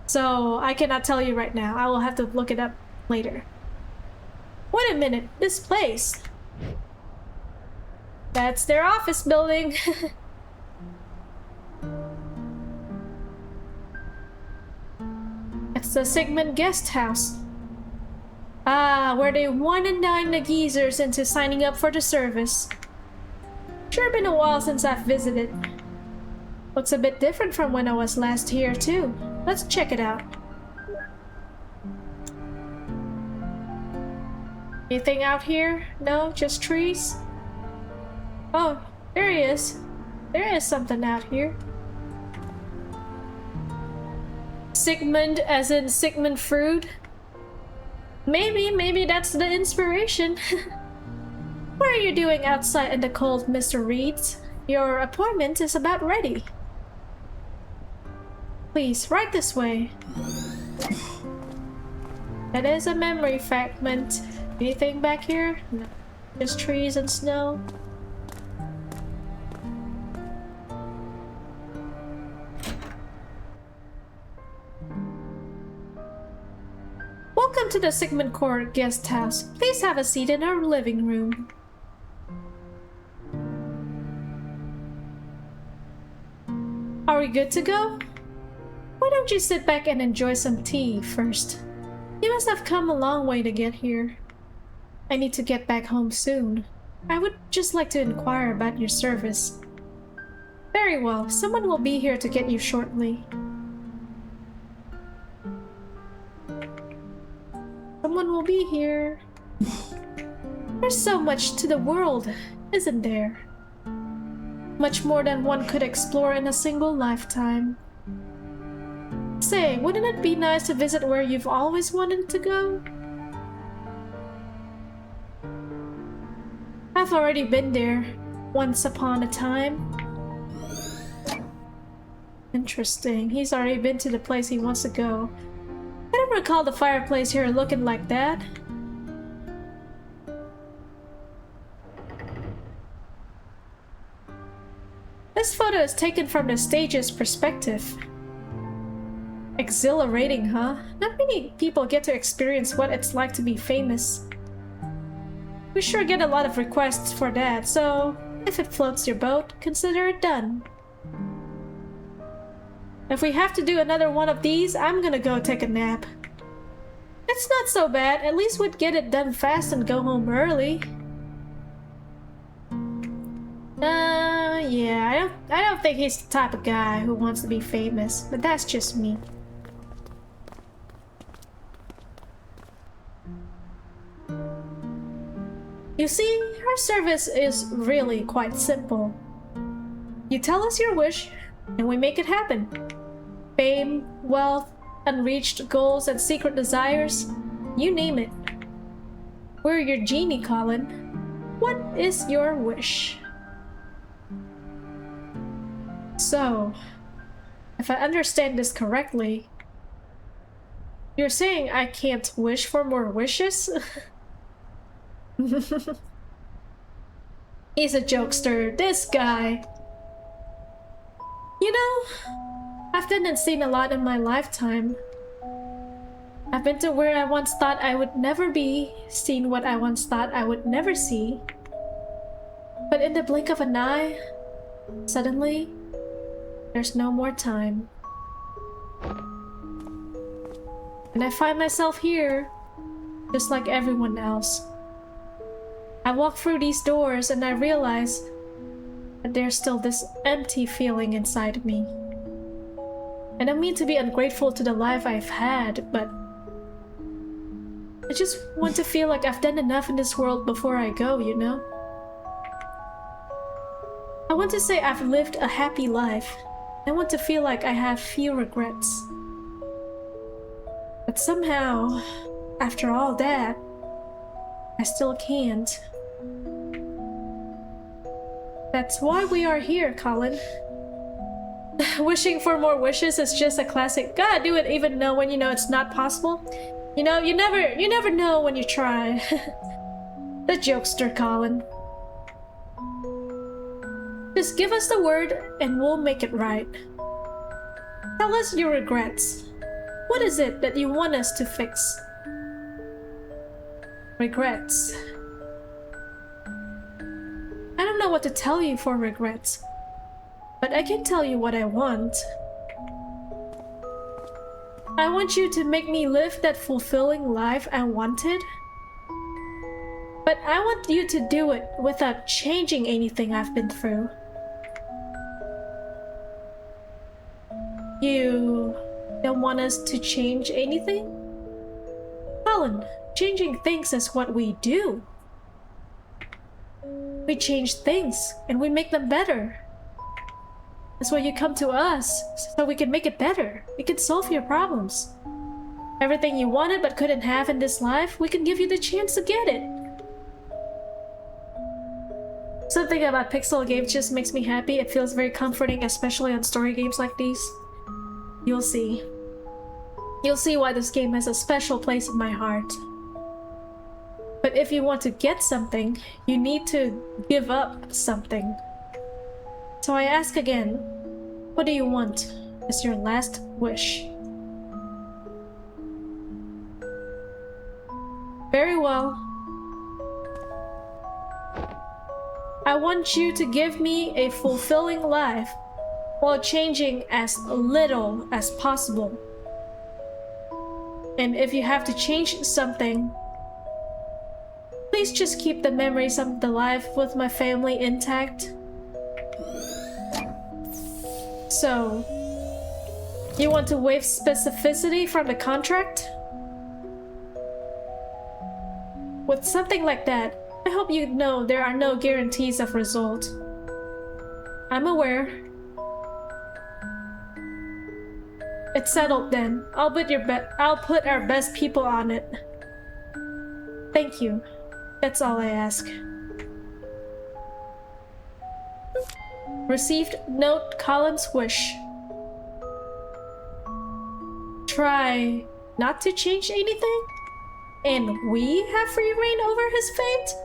So I cannot tell you right now. I will have to look it up later. Wait a minute, this place. That's their office building. It's the Sigmund guest house. Ah, where they wine and dine the geezers into signing up for the service. Sure been a while since I've visited. Looks a bit different from when I was last here too. Let's check it out. Anything out here? No, just trees? Oh, there he is. There is something out here. Sigmund as in Sigmund Freud? Maybe that's the inspiration. What are you doing outside in the cold, Mr. Reeds? Your appointment is about ready. Please, right this way. That is a memory fragment. Anything back here? No. Just trees and snow. Welcome to the Sigmund Court guest house. Please have a seat in our living room. Are we good to go? Why don't you sit back and enjoy some tea first? You must have come a long way to get here. I need to get back home soon. I would just like to inquire about your service. Very well, someone will be here to get you shortly. Someone will be here. There's so much to the world, isn't there? Much more than one could explore in a single lifetime. Say, wouldn't it be nice to visit where you've always wanted to go? I've already been there, once upon a time. Interesting, he's already been to the place he wants to go. I don't recall the fireplace here looking like that. This photo is taken from the stage's perspective. Exhilarating, huh? Not many people get to experience what it's like to be famous. We sure get a lot of requests for that, so if it floats your boat, consider it done. If we have to do another one of these, I'm gonna go take a nap. It's not so bad, at least we'd get it done fast and go home early. Yeah, I don't think he's the type of guy who wants to be famous, but that's just me. You see, our service is really quite simple. You tell us your wish, and we make it happen. Fame, wealth, unreached goals, and secret desires, you name it. We're your genie, Colin. What is your wish? So, if I understand this correctly, you're saying I can't wish for more wishes? He's a jokester, this guy. You know, I've done and seen a lot in my lifetime. I've been to where I once thought I would never be, seen what I once thought I would never see. But in the blink of an eye, suddenly, there's no more time. And I find myself here, just like everyone else. I walk through these doors and I realize that there's still this empty feeling inside me. I don't mean to be ungrateful to the life I've had, but I just want to feel like I've done enough in this world before I go, you know? I want to say I've lived a happy life. I want to feel like I have few regrets. But somehow, after all that, I still can't. That's why we are here, Colin. Wishing for more wishes is just a classic gotta do it even though when you know it's not possible. You know, you never know when you try. The jokester, Colin. Just give us the word and we'll make it right. Tell us your regrets. What is it that you want us to fix? Regrets. I don't know what to tell you for regrets, but I can tell you what I want. I want you to make me live that fulfilling life I wanted. But I want you to do it without changing anything I've been through. You don't want us to change anything? Colin, changing things is what we do. We change things and we make them better. That's why you come to us, so we can make it better. We can solve your problems. Everything you wanted but couldn't have in this life, we can give you the chance to get it. Something about pixel games just makes me happy. It feels very comforting, especially on story games like these. You'll see. You'll see why this game has a special place in my heart. But if you want to get something, you need to give up something. So I ask again, what do you want as your last wish? Very well. I want you to give me a fulfilling life while changing as little as possible. And if you have to change something, please just keep the memories of the life with my family intact. So, you want to waive specificity from the contract? With something like that, I hope you know there are no guarantees of result. I'm aware. It's settled then. I'll put our best people on it. Thank you. That's all I ask. Received note Colin's wish. Try not to change anything? And we have free reign over his fate?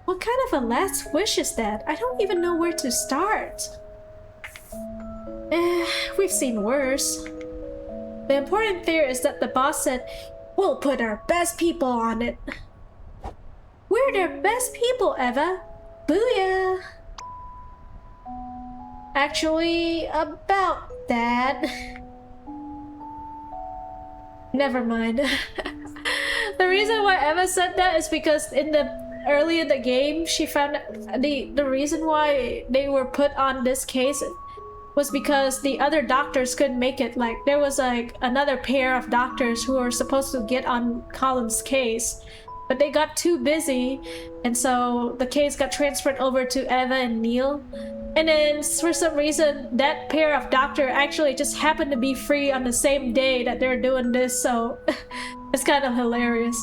What kind of a last wish is that? I don't even know where to start. We've seen worse. The important thing is that the boss said, we'll put our best people on it. We're their best people, Eva. Booyah! Actually, about that. Never mind. The reason why Eva said that is because early in the game, she found the reason why they were put on this case was because the other doctors couldn't make it. Like, there was like another pair of doctors who were supposed to get on Colin's case, but they got too busy, and so the case got transferred over to Eva and Neil. And then for some reason, that pair of doctor actually just happened to be free on the same day that they're doing this, so it's kind of hilarious.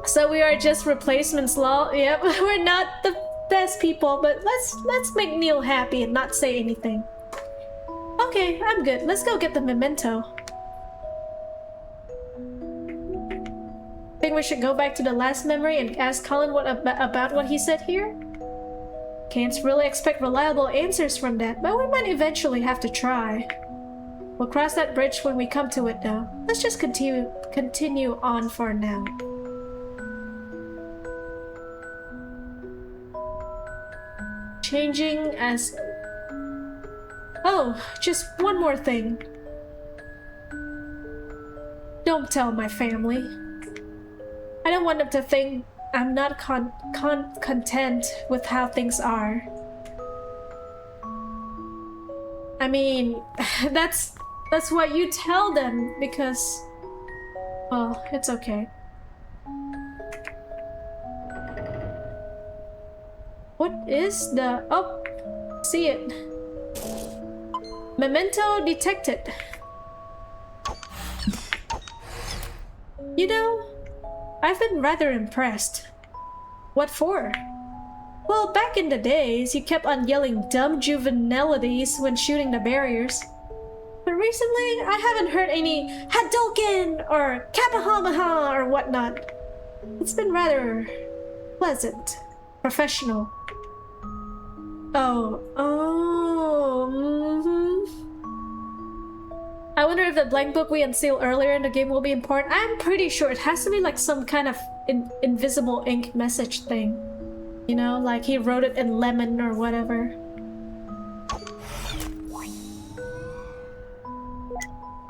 So we are just replacements, lol. Yep, we're not the best people, but let's make Neil happy and not say anything. Okay, I'm good. Let's go get the memento. Think we should go back to the last memory and ask Colin about what he said here? Can't really expect reliable answers from that, but we might eventually have to try. We'll cross that bridge when we come to it though. Let's just continue on for now. changing as... Oh, just one more thing. Don't tell my family. I don't want them to think I'm not content with how things are. I mean, that's what you tell them because... Well, it's okay. What is the... Oh, see it. Memento detected. You know, I've been rather impressed. What for? Well, back in the days, you kept on yelling dumb juvenilities when shooting the barriers. But recently, I haven't heard any Hadouken or Kapahamaha or whatnot. It's been rather pleasant, professional. I wonder if the blank book we unsealed earlier in the game will be important. I'm pretty sure it has to be like some kind of invisible ink message thing. You know, like he wrote it in lemon or whatever.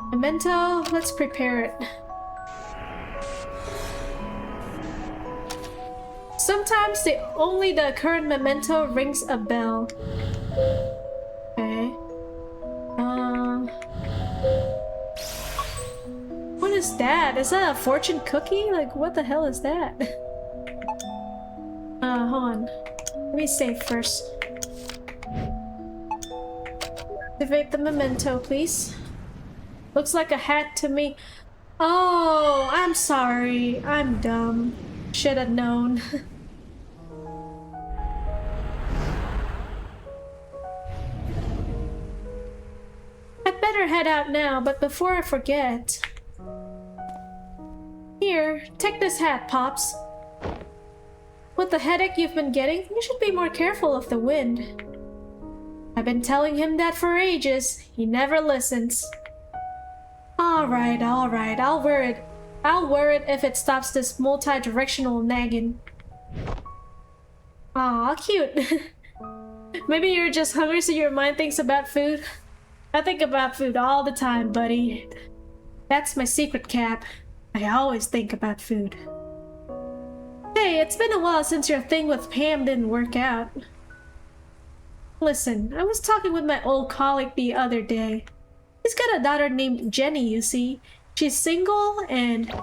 Memento, let's prepare it. Sometimes only the current memento rings a bell. Okay. What is that? Is that a fortune cookie? Like, what the hell is that? Hold on. Let me save first. Activate the memento, please. Looks like a hat to me. Oh, I'm sorry. I'm dumb. Should have known. I'd better head out now, but before I forget... Here, take this hat, Pops. With the headache you've been getting, you should be more careful of the wind. I've been telling him that for ages. He never listens. Alright, I'll wear it. I'll wear it if it stops this multi-directional nagging. Aw, cute. Maybe you're just hungry so your mind thinks about food. I think about food all the time, buddy. That's my secret cap. I always think about food. Hey, it's been a while since your thing with Pam didn't work out. Listen, I was talking with my old colleague the other day. He's got a daughter named Jenny, you see. She's single and...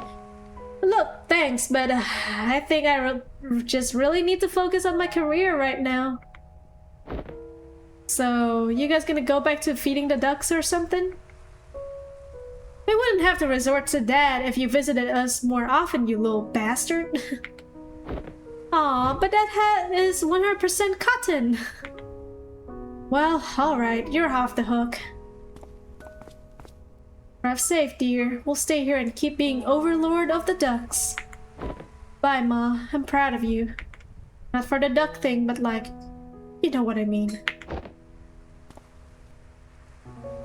Look, thanks, but I think I just really need to focus on my career right now. So, you guys gonna go back to feeding the ducks or something? We wouldn't have to resort to that if you visited us more often, you little bastard. Aw, but that hat is 100% cotton. Well, alright, you're off the hook. Drive safe, dear. We'll stay here and keep being overlord of the ducks. Bye, Ma. I'm proud of you. Not for the duck thing, but like, you know what I mean.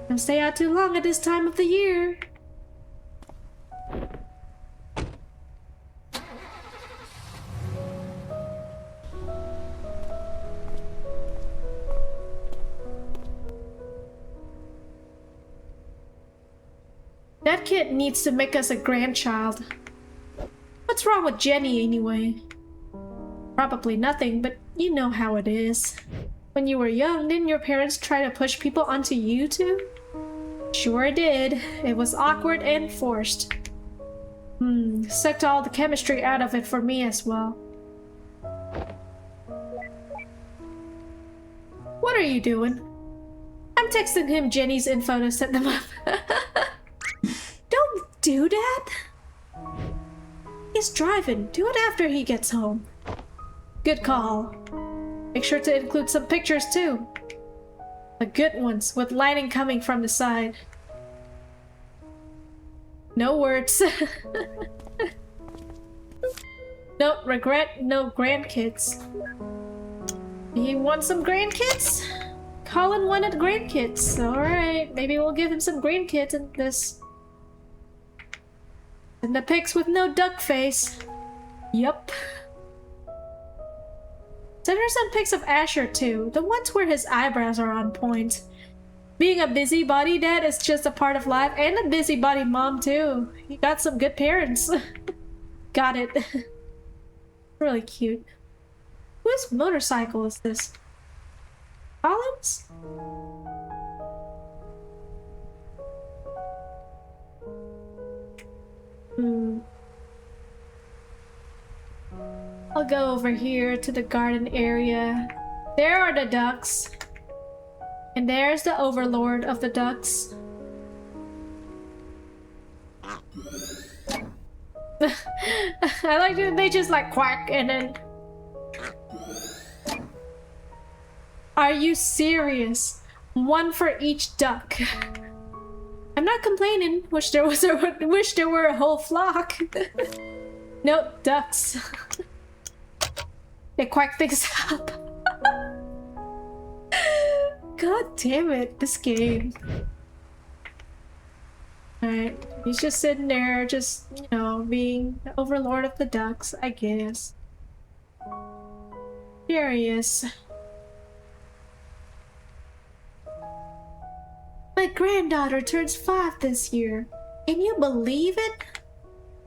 Don't stay out too long at this time of the year. That kid needs to make us a grandchild. What's wrong with Jenny anyway? Probably nothing, but you know how it is. When you were young, didn't your parents try to push people onto you too? Sure did. It was awkward and forced. Sucked all the chemistry out of it for me as well. What are you doing? I'm texting him Jenny's info to set them up. Don't do that! He's driving. Do it after he gets home. Good call. Make sure to include some pictures too. The good ones, with lighting coming from the side. No words. No regret, no grandkids. You want some grandkids? Colin wanted grandkids. Alright, maybe we'll give him some grandkids in this. And the pics with no duck face. Yup. Send her some pics of Asher too. The ones where his eyebrows are on point. Being a busybody dad is just a part of life, and a busybody mom too. You got some good parents. Got it. Really cute. Whose motorcycle is this? Colin's? I'll go over here to the garden area. There are the ducks. And there's the overlord of the ducks. I like it. They just like quack and then... Are you serious? One for each duck. I'm not complaining. Wish there were a whole flock. Nope, ducks. They quack things up. God damn it, this game. Alright, he's just sitting there, just, you know, being the overlord of the ducks, I guess. Here he is. My granddaughter turns 5 this year. Can you believe it?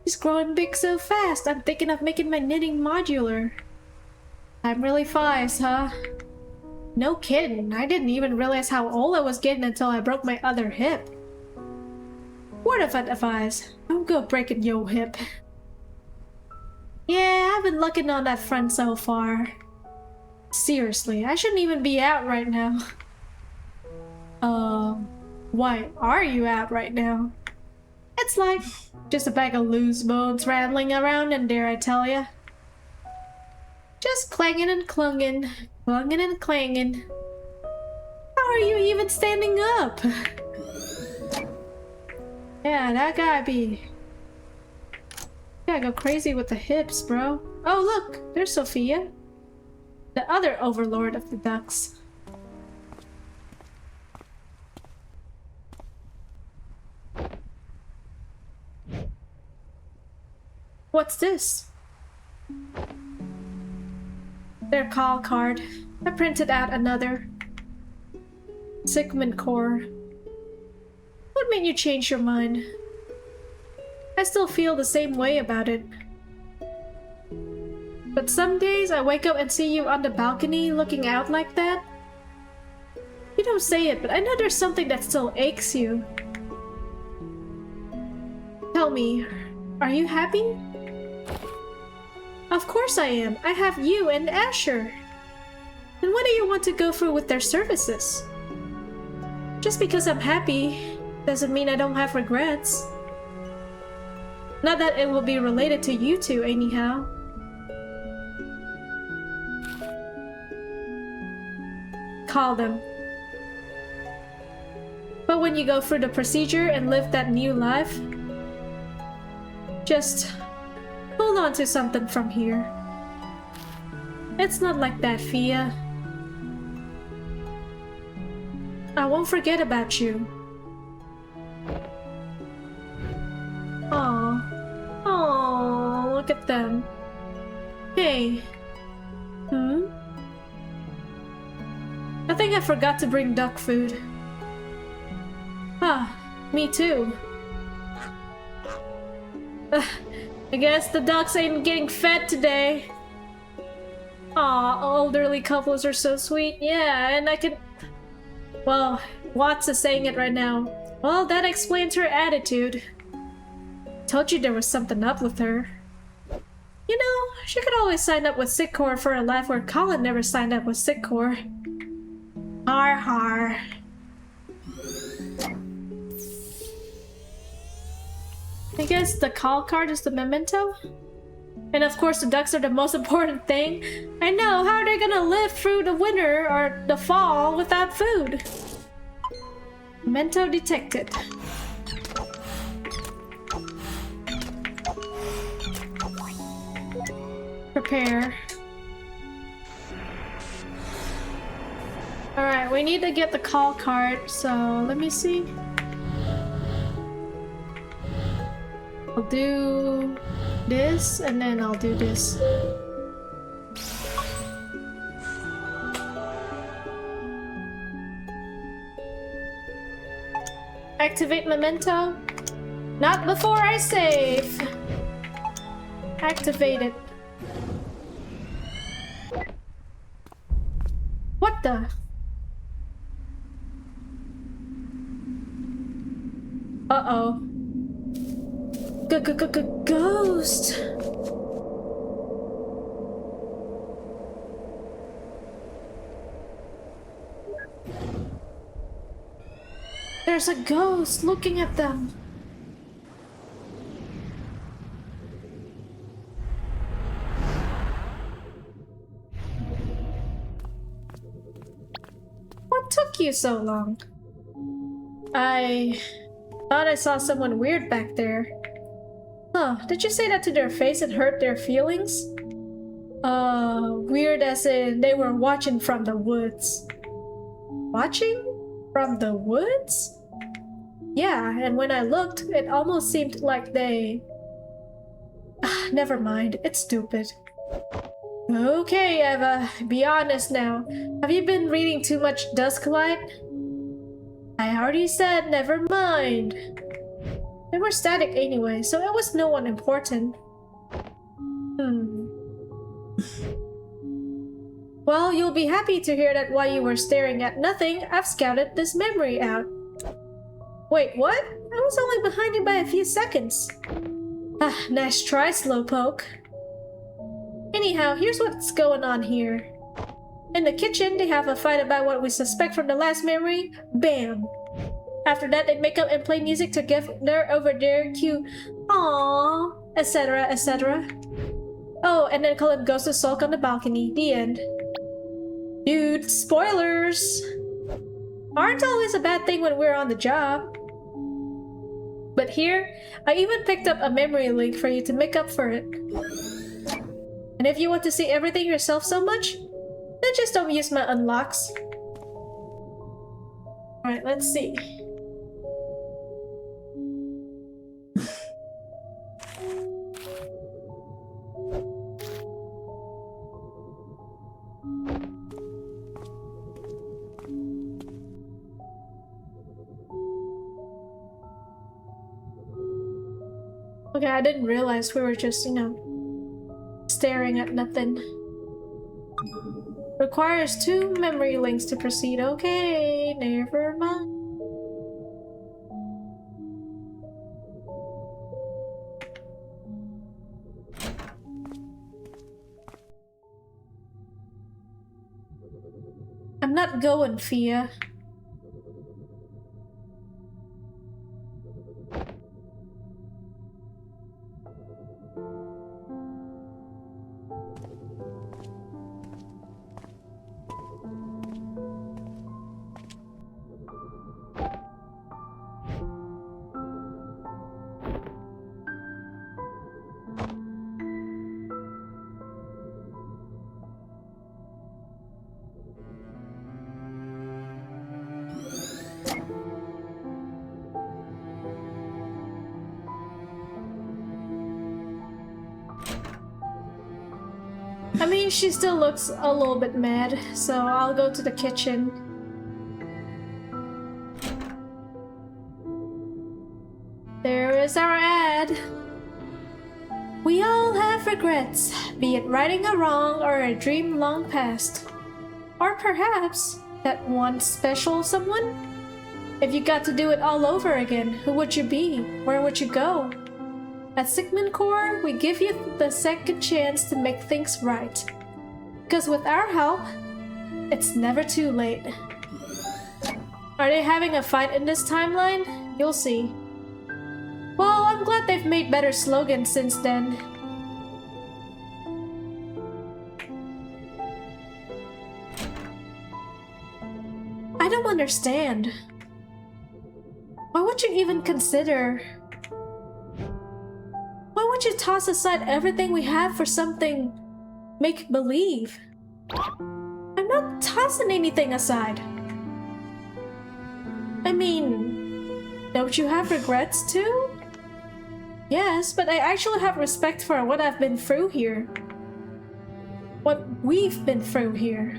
She's growing big so fast, I'm thinking of making my knitting modular. Time really flies, huh? No kidding, I didn't even realize how old I was getting until I broke my other hip. Word of advice, don't go breaking your hip. Yeah, I've been looking on that front so far. Seriously, I shouldn't even be out right now. Why are you out right now? It's like just a bag of loose bones rattling around in there, I tell ya. Just clanging and clunging, clunging and clanging. How are you even standing up? Yeah, that gotta be... Gotta go crazy with the hips, bro. Oh look, there's Sophia. The other overlord of the ducks. What's this? Their call card. I printed out another. Sigmund Core. What made you change your mind? I still feel the same way about it. But some days I wake up and see you on the balcony looking out like that. You don't say it, but I know there's something that still aches you. Tell me, are you happy? Of course I am. I have you and Asher. And what do you want to go through with their services? Just because I'm happy doesn't mean I don't have regrets. Not that it will be related to you two anyhow. Call them. But when you go through the procedure and live that new life, just hold on to something from here. It's not like that, Fia. I won't forget about you. Aww. Aww, look at them. Hey. I think I forgot to bring duck food. Ah, me too. I guess the ducks ain't getting fed today. Aw, elderly couples are so sweet. Yeah, and I can... Well, Watts is saying it right now. Well, that explains her attitude. Told you there was something up with her. You know, she could always sign up with Sickcore for a life where Colin never signed up with Sickcore. Har har. I guess the call card is the memento? And of course the ducks are the most important thing. I know, how are they gonna live through the winter or the fall without food? Memento detected. Prepare. Alright, we need to get the call card, so let me see. I'll do this, and then I'll do this. Activate memento. Not before I save. Activate it. What the? Uh-oh. Ghost. There's a ghost looking at them. What took you so long? I thought I saw someone weird back there. Huh, did you say that to their face and hurt their feelings? Weird as in they were watching from the woods. Watching? From the woods? Yeah, and when I looked, it almost seemed like they... Never mind, it's stupid. Okay, Eva, be honest now. Have you been reading too much Dusklight? I already said never mind. They were static anyway, so it was no one important. Well, you'll be happy to hear that while you were staring at nothing, I've scouted this memory out. Wait, what? I was only behind you by a few seconds. Nice try, Slowpoke. Anyhow, here's what's going on here. In the kitchen, they have a fight about what we suspect from the last memory. Bam! After that, they make up and play music to give their over their cue, aww, etc., etc. Oh, and then Colin goes to sulk on the balcony. The end. Dude, spoilers! Aren't always a bad thing when we're on the job. But here, I even picked up a memory link for you to make up for it. And if you want to see everything yourself so much, then just don't use my unlocks. Alright, let's see. Okay, I didn't realize we were just, staring at nothing. Requires 2 memory links to proceed. Okay, never mind. I'm not going, Fia. I mean, she still looks a little bit mad, so I'll go to the kitchen. There is our ad. We all have regrets, be it righting a wrong or a dream long past. Or perhaps that one special someone? If you got to do it all over again, who would you be? Where would you go? At Sigmund Core, we give you the second chance to make things right. Because with our help, it's never too late. Are they having a fight in this timeline? You'll see. Well, I'm glad they've made better slogans since then. I don't understand. Why would you even consider... Why would you toss aside everything we have for something make-believe? I'm not tossing anything aside. I mean, don't you have regrets too? Yes, but I actually have respect for what I've been through here. What we've been through here.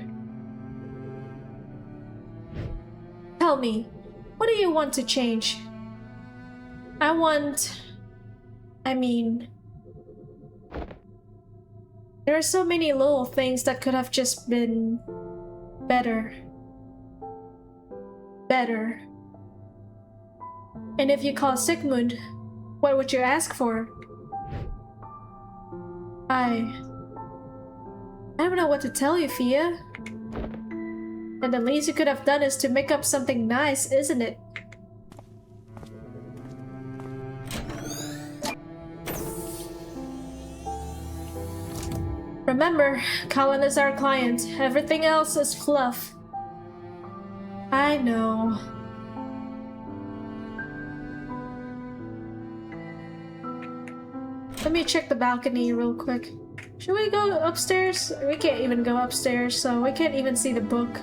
Tell me, what do you want to change? I mean, there are so many little things that could have just been better. Better. And if you call Sigmund, what would you ask for? I don't know what to tell you, Fia. And the least you could have done is to make up something nice, isn't it? Remember, Colin is our client. Everything else is fluff. I know. Let me check the balcony real quick. Should we go upstairs? We can't even go upstairs, so we can't even see the book.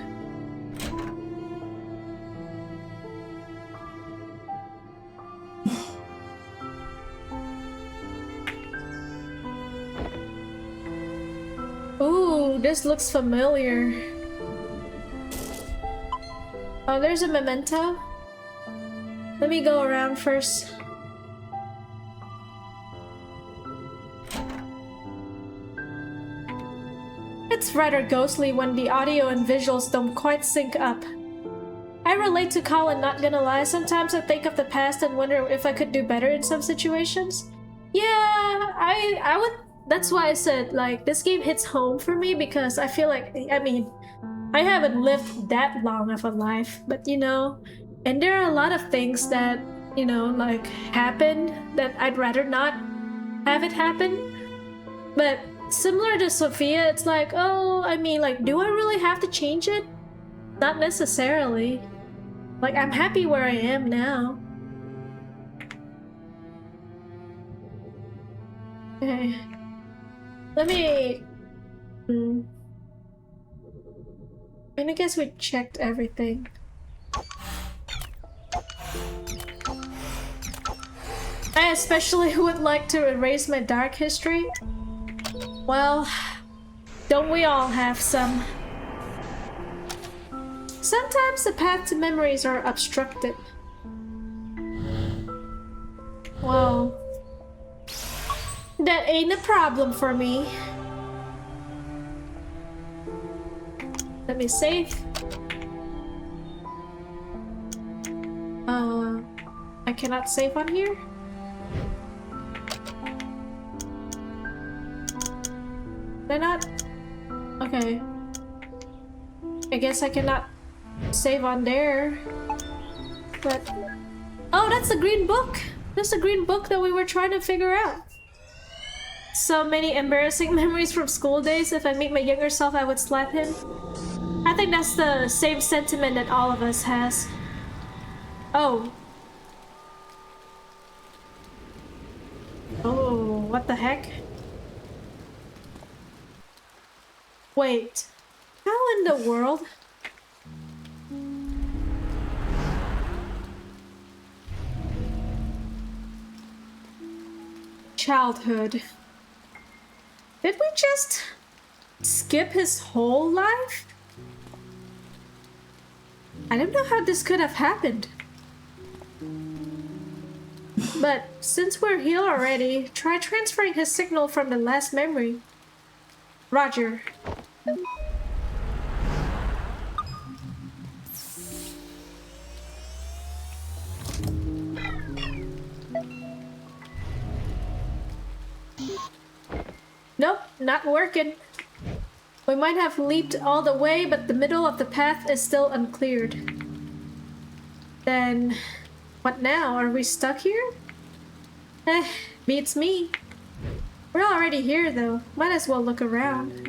Ooh, this looks familiar. Oh, there's a memento. Let me go around first. It's rather ghostly when the audio and visuals don't quite sync up. I relate to Colin, not gonna lie. Sometimes I think of the past and wonder if I could do better in some situations. Yeah, I would. That's why I said, like, this game hits home for me because I feel like, I mean, I haven't lived that long of a life, but you know, and there are a lot of things that, you know, like, happened that I'd rather not have it happen. But similar to Sophia, it's like, oh, I mean, like, do I really have to change it? Not necessarily. Like, I'm happy where I am now. Okay. Let me... And I guess we checked everything. I especially would like to erase my dark history. Well, don't we all have some? Sometimes the path to memories are obstructed. Well, that ain't a problem for me. Let me save. I cannot save on here. Can I not? Okay. I guess I cannot save on there. But... oh, that's the green book! That's the green book that we were trying to figure out. So many embarrassing memories from school days. If I meet my younger self, I would slap him. I think that's the same sentiment that all of us has. Oh. Oh, what the heck? Wait. How in the world? Childhood. Did we just skip his whole life? I don't know how this could have happened. But since we're here already, try transferring his signal from the last memory. Roger. Nope, not working. We might have leaped all the way, but the middle of the path is still uncleared. Then, what now? Are we stuck here? Beats me. We're already here though. Might as well look around.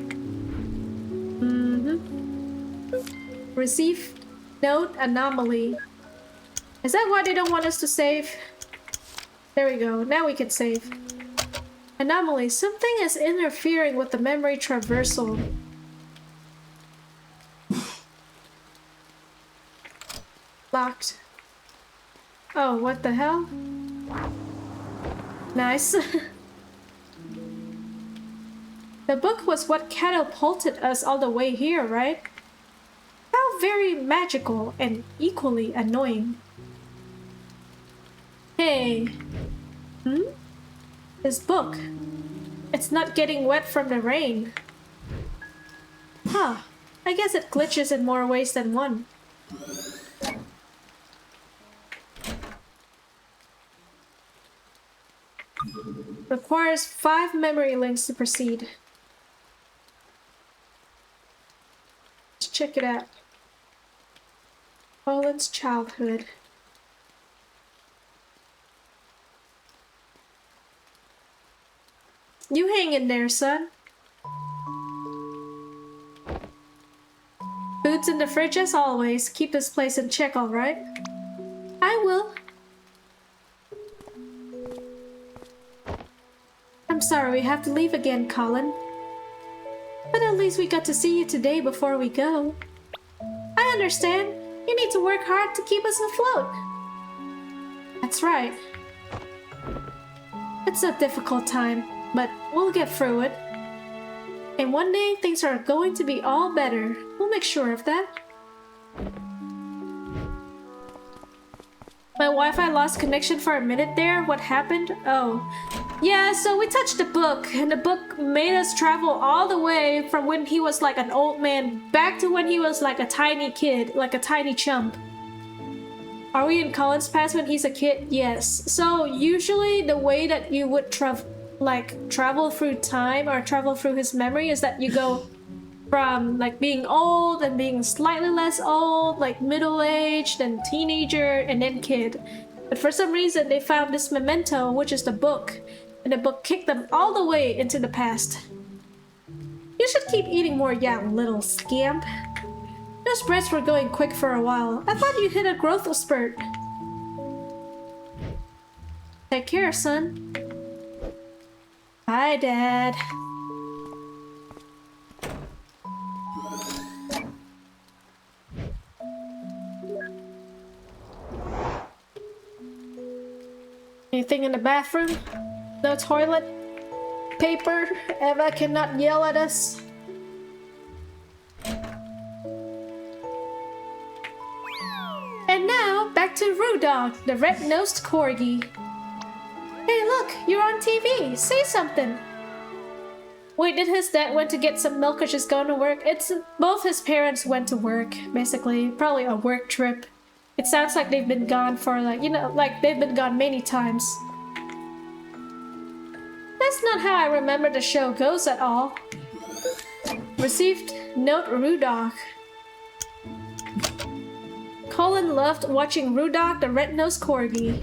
Receive note anomaly. Is that why they don't want us to save? There we go. Now we can save. Anomaly. Something is interfering with the memory traversal. Locked. Oh, what the hell? Nice. The book was what catapulted us all the way here, right? How very magical and equally annoying. Hey. Hmm? This book. It's not getting wet from the rain. Huh. I guess it glitches in more ways than one. Requires 5 memory links to proceed. Let's check it out. Colin's childhood. You hang in there, son. Food's in the fridge as always. Keep this place in check, alright? I will. I'm sorry we have to leave again, Colin. But at least we got to see you today before we go. I understand. You need to work hard to keep us afloat. That's right. It's a difficult time, but we'll get through it. And one day things are going to be all better. We'll make sure of that. My Wi-Fi lost connection for a minute there. What happened? Oh. Yeah, so we touched the book, and the book made us travel all the way from when he was like an old man back to when he was like a tiny kid, like a tiny chump. Are we in Colin's past when he's a kid? Yes. So usually the way that you would travel through time or travel through his memory is that you go from like being old and being slightly less old, like middle-aged and teenager and then kid. But for some reason they found this memento, which is the book, and the book kicked them all the way into the past. You should keep eating more yam, little scamp. Those breaths were going quick for a while. I thought you hit a growth spurt. Take care, son. Bye, Dad. Anything in the bathroom? No toilet paper? Eva cannot yell at us. And now, back to Rudolph, the red-nosed corgi. Hey look, you're on TV. Say something. Wait, did his dad went to get some milk or just going to work? It's both his parents went to work, basically. Probably a work trip. It sounds like they've been gone for like, you know, like they've been gone many times. That's not how I remember the show goes at all. Received note Rudolph. Colin loved watching Rudolph the red-nosed corgi.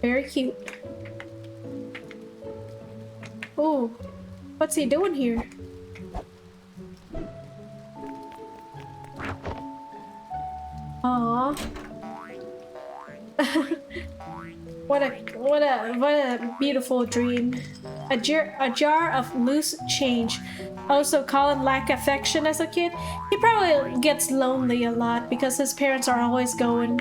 Very cute. Oh, what's he doing here? Aww. What a beautiful dream. A jar of loose change. Also, Colin lacked affection as a kid. He probably gets lonely a lot because his parents are always going.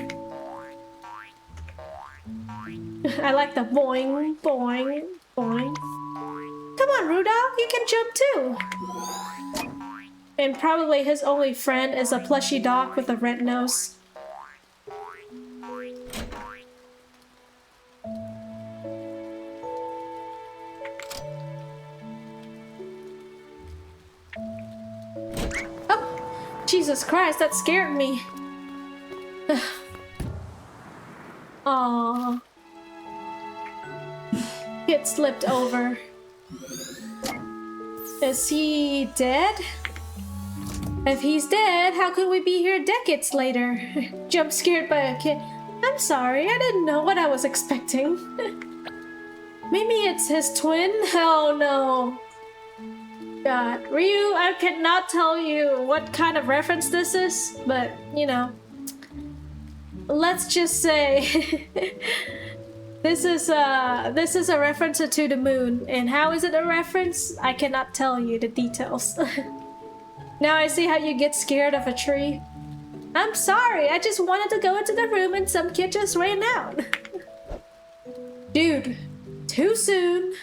I like the boing, boing, boing. Come on, Rudolph, you can jump too. And probably his only friend is a plushy dog with a red nose. Oh, Jesus Christ, that scared me. Aww. It slipped over. Is he dead? If he's dead, how could we be here decades later? Jump scared by a kid. I'm sorry, I didn't know what I was expecting. Maybe it's his twin? Oh no. God, Ryu, I cannot tell you what kind of reference this is, but you know. Let's just say this is a reference to the moon, and how is it a reference? I cannot tell you the details. Now I see how you get scared of a tree. I'm sorry, I just wanted to go into the room and some kid just ran out. Dude, too soon.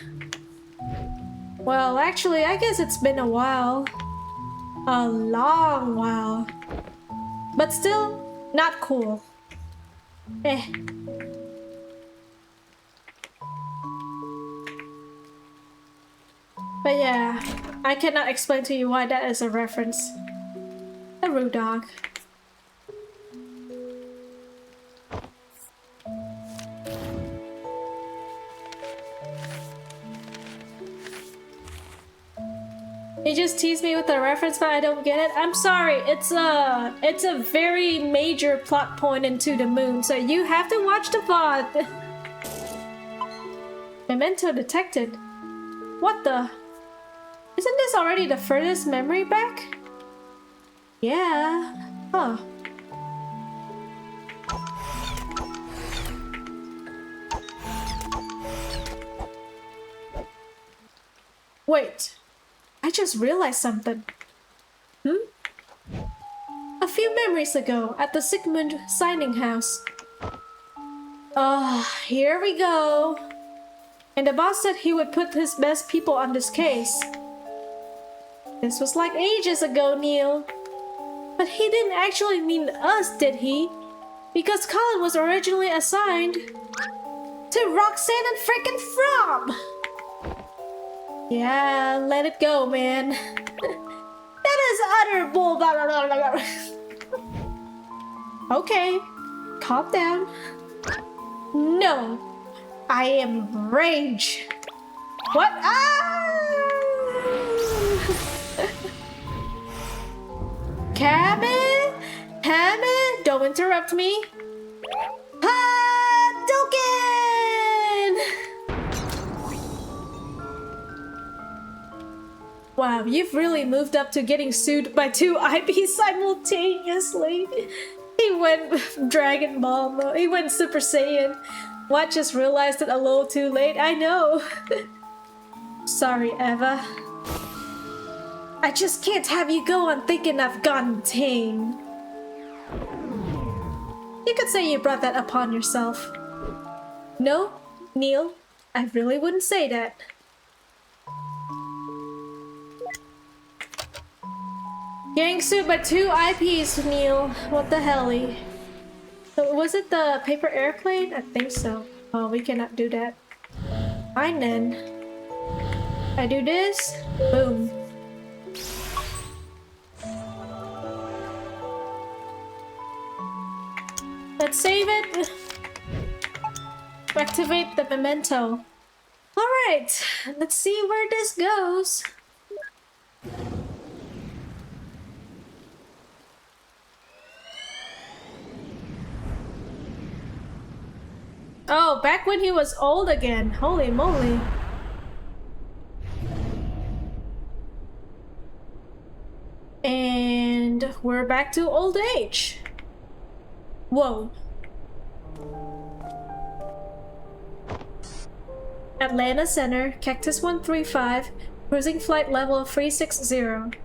Well, actually, I guess it's been a while. A long while. But still, not cool. Eh. But yeah, I cannot explain to you why that is a reference. A rude dog. You just teased me with a reference, but I don't get it. I'm sorry. It's a very major plot point into the moon, so you have to watch the VOD. Memento detected. What the? Isn't this already the furthest memory back? Yeah. Huh. Wait. I just realized something. A few memories ago at the Sigmund signing house. Here we go. And the boss said he would put his best people on this case. This was like ages ago, Neil. But he didn't actually mean us, did he? Because Colin was originally assigned to Roxanne and frickin' From! Yeah, let it go, man. That is utter bull. Blah, blah, blah, blah, blah. Okay, calm down. No, I am rage. What? Cabin? Cabin? Don't interrupt me. Hadouken! Wow, you've really moved up to getting sued by 2 IPs simultaneously. He went Dragon Ball mode. He went Super Saiyan. What, just realized it a little too late? I know. Sorry, Eva. I just can't have you go on thinking I've gone tame. You could say you brought that upon yourself. No, Neil, I really wouldn't say that. Getting sued by 2 IPs, Neil. What the helly? So was it the paper airplane? I think so. Oh, we cannot do that. Fine then. I do this. Boom. Let's save it. Activate the memento. Alright, let's see where this goes. Oh, back when he was old again. Holy moly. And we're back to old age. Whoa. Atlanta Center, Cactus 135, cruising flight level 360.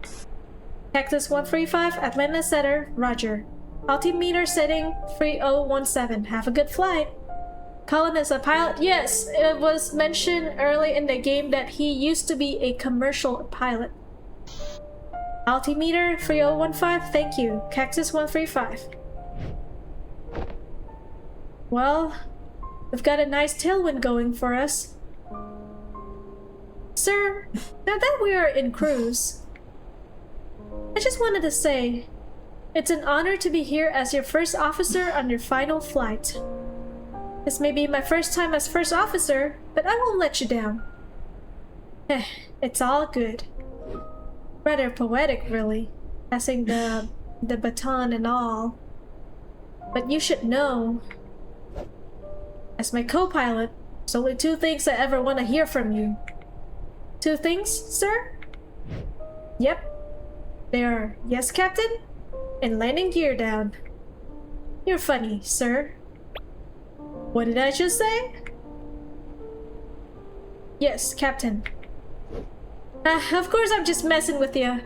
Cactus 135, Atlanta Center, roger. Altimeter setting 3017. Have a good flight. Colin is a pilot? Yes, it was mentioned early in the game that he used to be a commercial pilot. Altimeter 3015, thank you. Cactus 135. Well, we've got a nice tailwind going for us. Sir, now that we are in cruise, I just wanted to say, it's an honor to be here as your first officer on your final flight. This may be my first time as first officer, but I won't let you down. It's all good. Rather poetic, really, passing the baton and all. But you should know, as my co-pilot, there's only 2 things I ever want to hear from you. 2 things, sir? Yep. They are, yes, Captain, and landing gear down. You're funny, sir. What did I just say? Yes, Captain. Of course I'm just messing with you.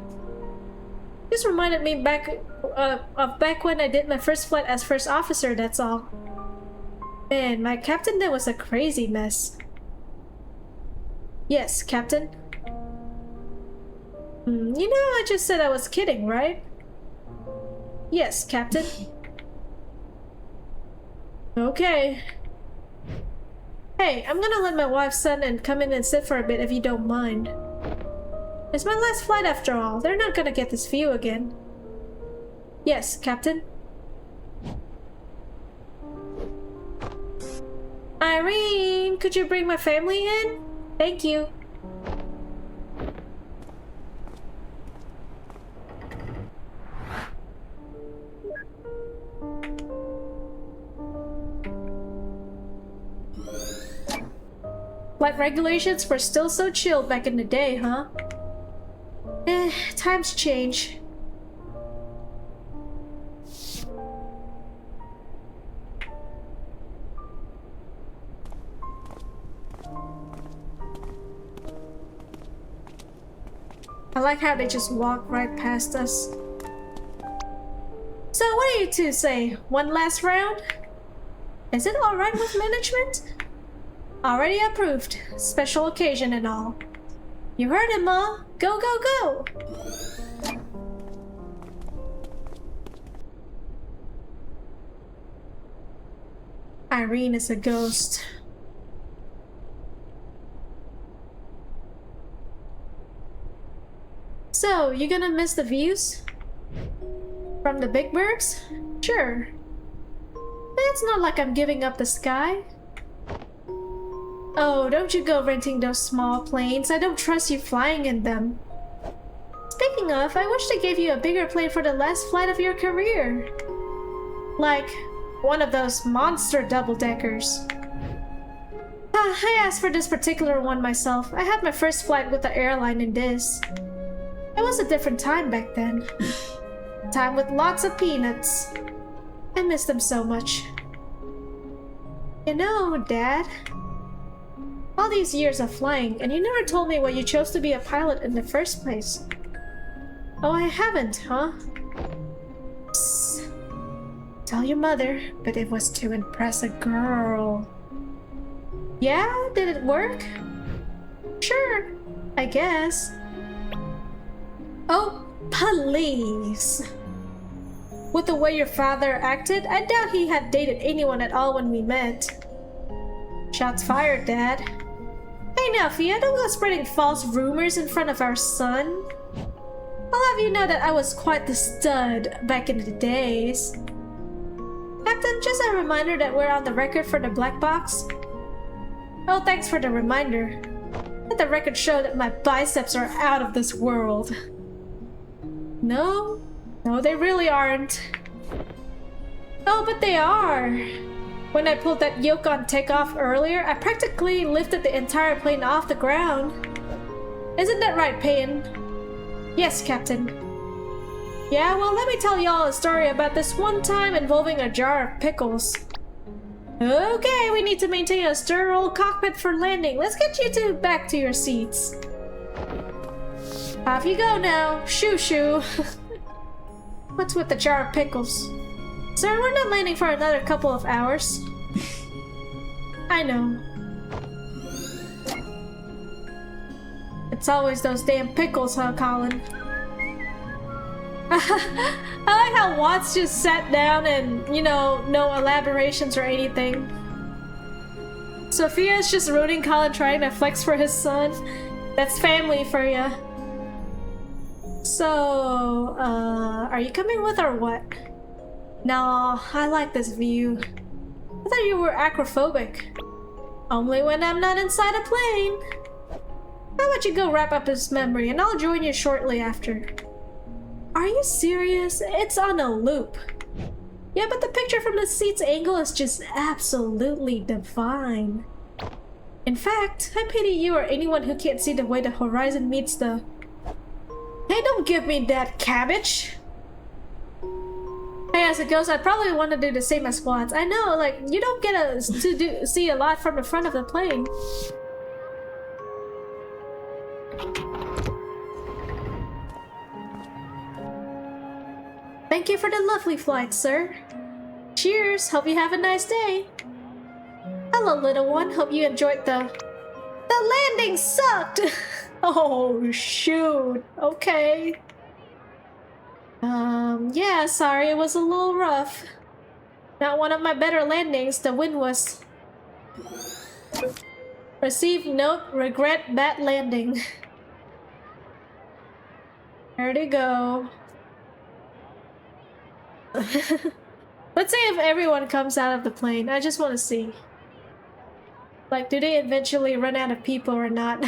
This reminded me of back when I did my first flight as first officer, that's all. Man, my captain there was a crazy mess. Yes, Captain. You know I just said I was kidding, right? Yes, Captain. Okay. Hey, I'm gonna let my wife son and come in and sit for a bit if you don't mind. It's my last flight after all. They're not gonna get this view again. Yes, Captain. Irene, could you bring my family in? Thank you. Flight regulations were still so chill back in the day, huh? Times change. I like how they just walk right past us. So what do you two say? One last round? Is it alright with management? Already approved. Special occasion and all. You heard him, Ma. Go, go, go! Irene is a ghost. So, you gonna miss the views? From the big birds? Sure. It's not like I'm giving up the sky. Oh, don't you go renting those small planes. I don't trust you flying in them. Speaking of, I wish they gave you a bigger plane for the last flight of your career. Like, one of those monster double-deckers. I asked for this particular one myself. I had my first flight with the airline in this. It was a different time back then. Time with lots of peanuts. I miss them so much. You know, Dad, all these years of flying, and you never told me why you chose to be a pilot in the first place. Oh, I haven't, huh? Psst. Tell your mother, but it was to impress a girl. Yeah? Did it work? Sure, I guess. Oh, please. With the way your father acted, I doubt he had dated anyone at all when we met. Shots fired, Dad. Hey now, Fia, don't go spreading false rumors in front of our son. I'll have you know that I was quite the stud back in the days. Captain, just a reminder that we're on the record for the black box. Oh, thanks for the reminder. Let the record show that my biceps are out of this world. No, they really aren't. Oh, but they are. When I pulled that yoke on takeoff earlier, I practically lifted the entire plane off the ground. Isn't that right, Payne? Yes, Captain. Yeah, well, let me tell y'all a story about this one time involving a jar of pickles. Okay, we need to maintain a sterile cockpit for landing. Let's get you two back to your seats. Off you go now. Shoo shoo. What's with the jar of pickles? Sir, we're not landing for another couple of hours. I know. It's always those damn pickles, huh, Colin? I like how Watts just sat down and, you know, no elaborations or anything. Sophia's just rooting Colin trying to flex for his son. That's family for ya. So, are you coming with or what? No, I like this view. I thought you were acrophobic. Only when I'm not inside a plane. How about you go wrap up his memory and I'll join you shortly after. Are you serious? It's on a loop. Yeah, but the picture from the seat's angle is just absolutely divine. In fact, I pity you or anyone who can't see the way the horizon meets the... Hey, don't give me that cabbage! Hey, as it goes, I'd probably want to do the same as Watts. I know, like, you don't get to see a lot from the front of the plane. Thank you for the lovely flight, sir. Cheers, hope you have a nice day. Hello, little one, hope you enjoyed the landing sucked! Oh, shoot. Okay. Yeah, sorry, it was a little rough. Not one of my better landings, the wind was... Received note, regret bad landing. Where'd it go? Let's see if everyone comes out of the plane. I just want to see. Like, do they eventually run out of people or not?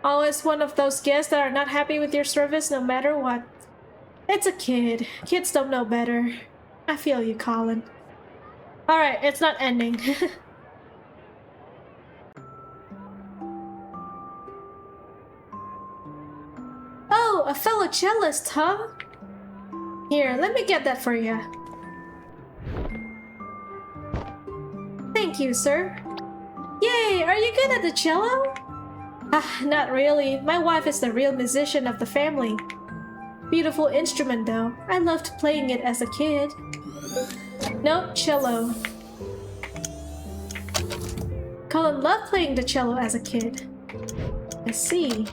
Always one of those guests that are not happy with your service no matter what. It's a kid. Kids don't know better. I feel you, Colin. Alright, it's not ending. Oh, a fellow cellist, huh? Here, let me get that for you. Thank you, sir. Yay, are you good at the cello? Ah, not really. My wife is the real musician of the family. Beautiful instrument though. I loved playing it as a kid. Nope, cello. Colin loved playing the cello as a kid. I see.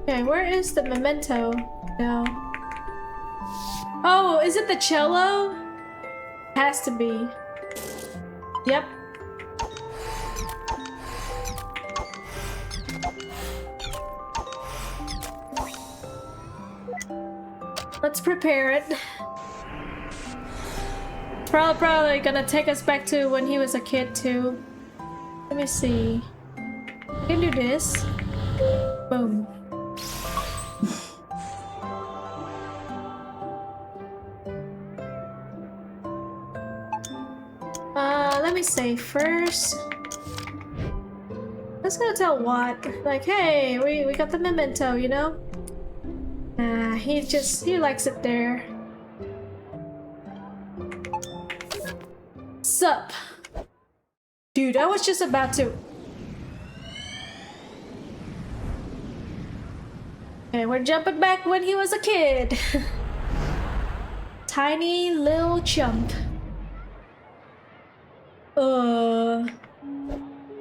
Okay, where is the memento? No. Oh, is it the cello? Has to be. Yep. Let's prepare it. Probably gonna take us back to when he was a kid too. Let me see. We can do this. Boom. Let me say first. Let's go tell Watt, like, hey, we got the memento, you know? He likes it there. Sup? Dude, I was just about to. Okay, we're jumping back when he was a kid. Tiny little chump.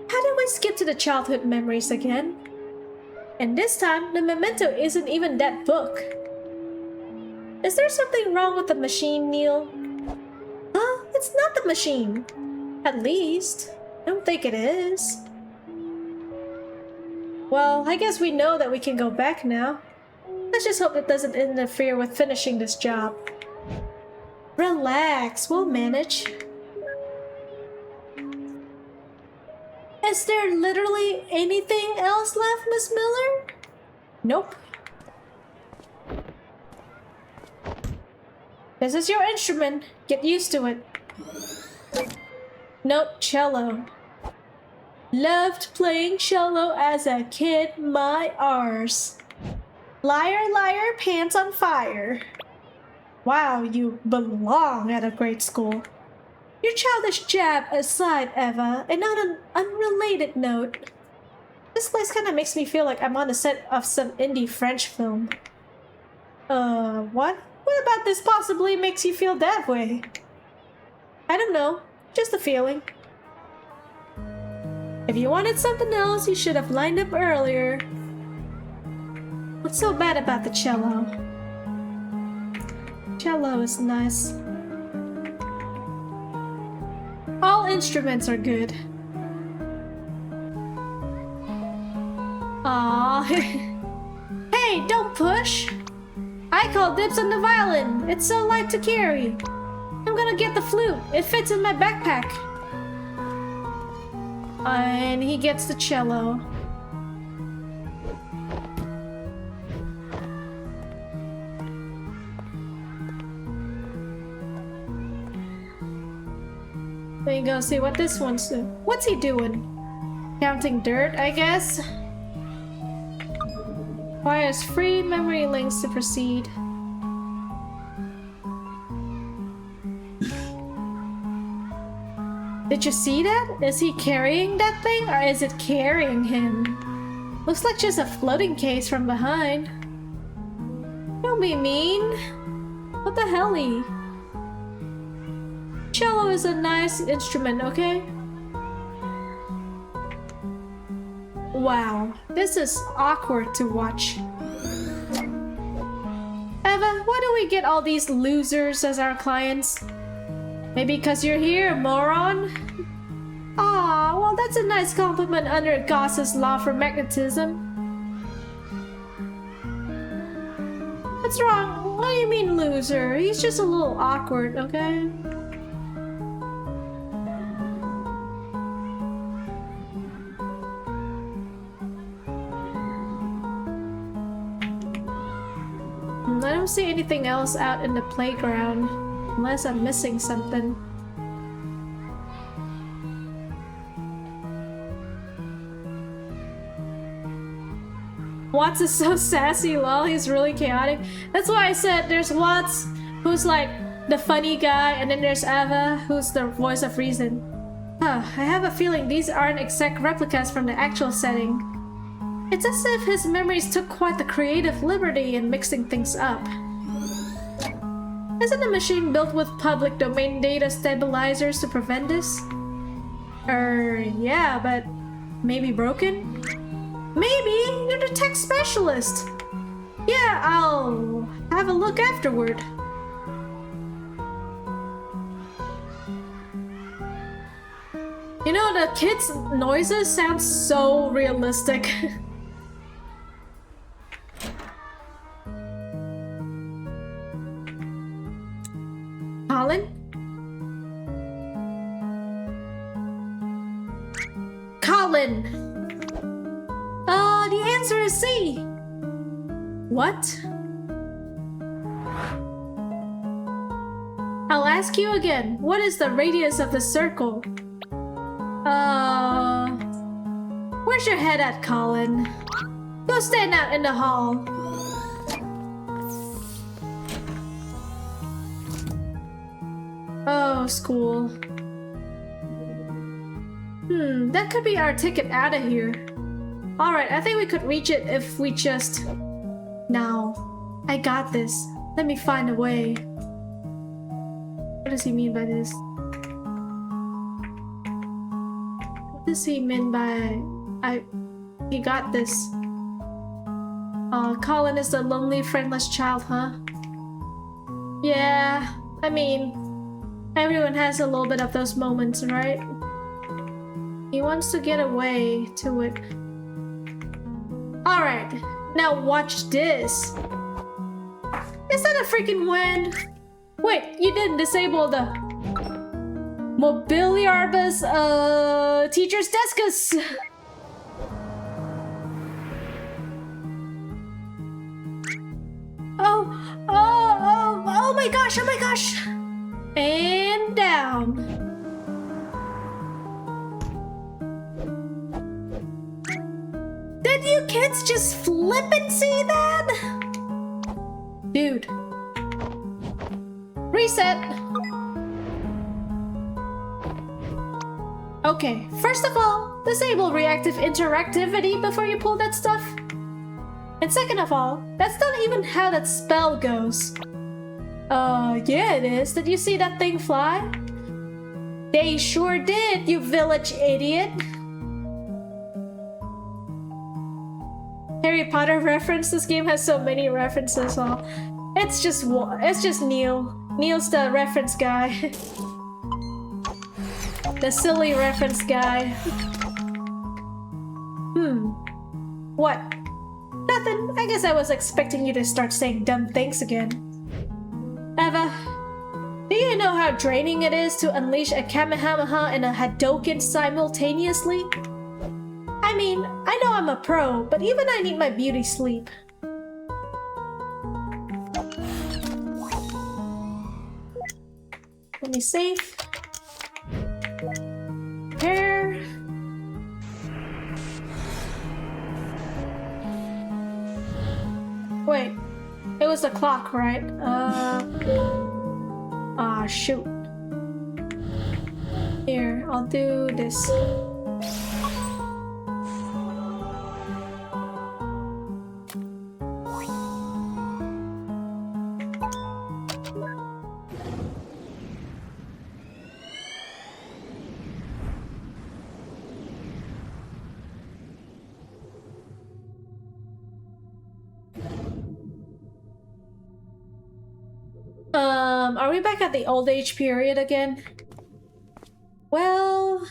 How do we skip to the childhood memories again? And this time, the memento isn't even that book. Is there something wrong with the machine, Neil? Huh? It's not the machine. At least, I don't think it is. Well, I guess we know that we can go back now. Let's just hope it doesn't interfere with finishing this job. Relax, we'll manage. Is there literally anything else left, Miss Miller? Nope. This is your instrument. Get used to it. Note cello. Loved playing cello as a kid, my arse. Liar, liar, pants on fire. Wow, you belong at a great school. Your childish jab aside, Eva, and on an unrelated note, this place kind of makes me feel like I'm on the set of some indie French film. What? What about this possibly makes you feel that way? I don't know, just a feeling. If you wanted something else, you should have lined up earlier. What's so bad about the cello? Cello is nice. All instruments are good. Aww. Hey, don't push! I call dibs on the violin. It's so light to carry. I'm gonna get the flute. It fits in my backpack. And he gets the cello. There you go, see what this one's doing. What's he doing? Counting dirt, I guess? Requires free memory links to proceed. Did you see that? Is he carrying that thing or is it carrying him? Looks like just a floating case from behind. Don't be mean. What the helly? Cello is a nice instrument, okay? Wow, this is awkward to watch. Eva, why do we get all these losers as our clients? Maybe because you're here, moron? Aw, well that's a nice compliment under Gauss's law for magnetism. What's wrong? What do you mean loser? He's just a little awkward, okay? I don't see anything else out in the playground, unless I'm missing something. Watts is so sassy, lol, he's really chaotic. That's why I said there's Watts, who's like the funny guy, and then there's Eva, who's the voice of reason. I have a feeling these aren't exact replicas from the actual setting. It's as if his memories took quite the creative liberty in mixing things up. Isn't the machine built with public domain data stabilizers to prevent this? Yeah, but maybe broken? Maybe! You're the tech specialist! Yeah, I'll have a look afterward. You know, the kids' noises sound so realistic. Colin? Colin! The answer is C! What? I'll ask you again. What is the radius of the circle? Where's your head at, Colin? Go stand out in the hall. Oh, school. That could be our ticket out of here. Alright, I think we could reach it if we just... Now. I got this. Let me find a way. What does he mean by this? What does he mean by... He got this. Colin is the lonely, friendless child, huh? Yeah, I mean... Everyone has a little bit of those moments, right? He wants to get away to it. Alright, now watch this. Is that a freaking wind? Wait, you didn't disable the Mobiliarbus teacher's deskus. Oh my gosh, oh my gosh. And down. Did you kids just flip and see that? Dude. Reset. Okay, first of all, disable reactive interactivity before you pull that stuff. And second of all, that's not even how that spell goes. Yeah it is. Did you see that thing fly? They sure did, you village idiot. Harry Potter reference. This game has so many references. It's just Neil. Neil's the reference guy. The silly reference guy. What? Nothing. I guess I was expecting you to start saying dumb things again. Eva, do you know how draining it is to unleash a Kamehameha and a Hadouken simultaneously? I mean, I know I'm a pro, but even I need my beauty sleep. Let me save. Prepare. Wait, it was the clock, right? Shoot. Here, I'll do this. Are we back at the old age period again? Well...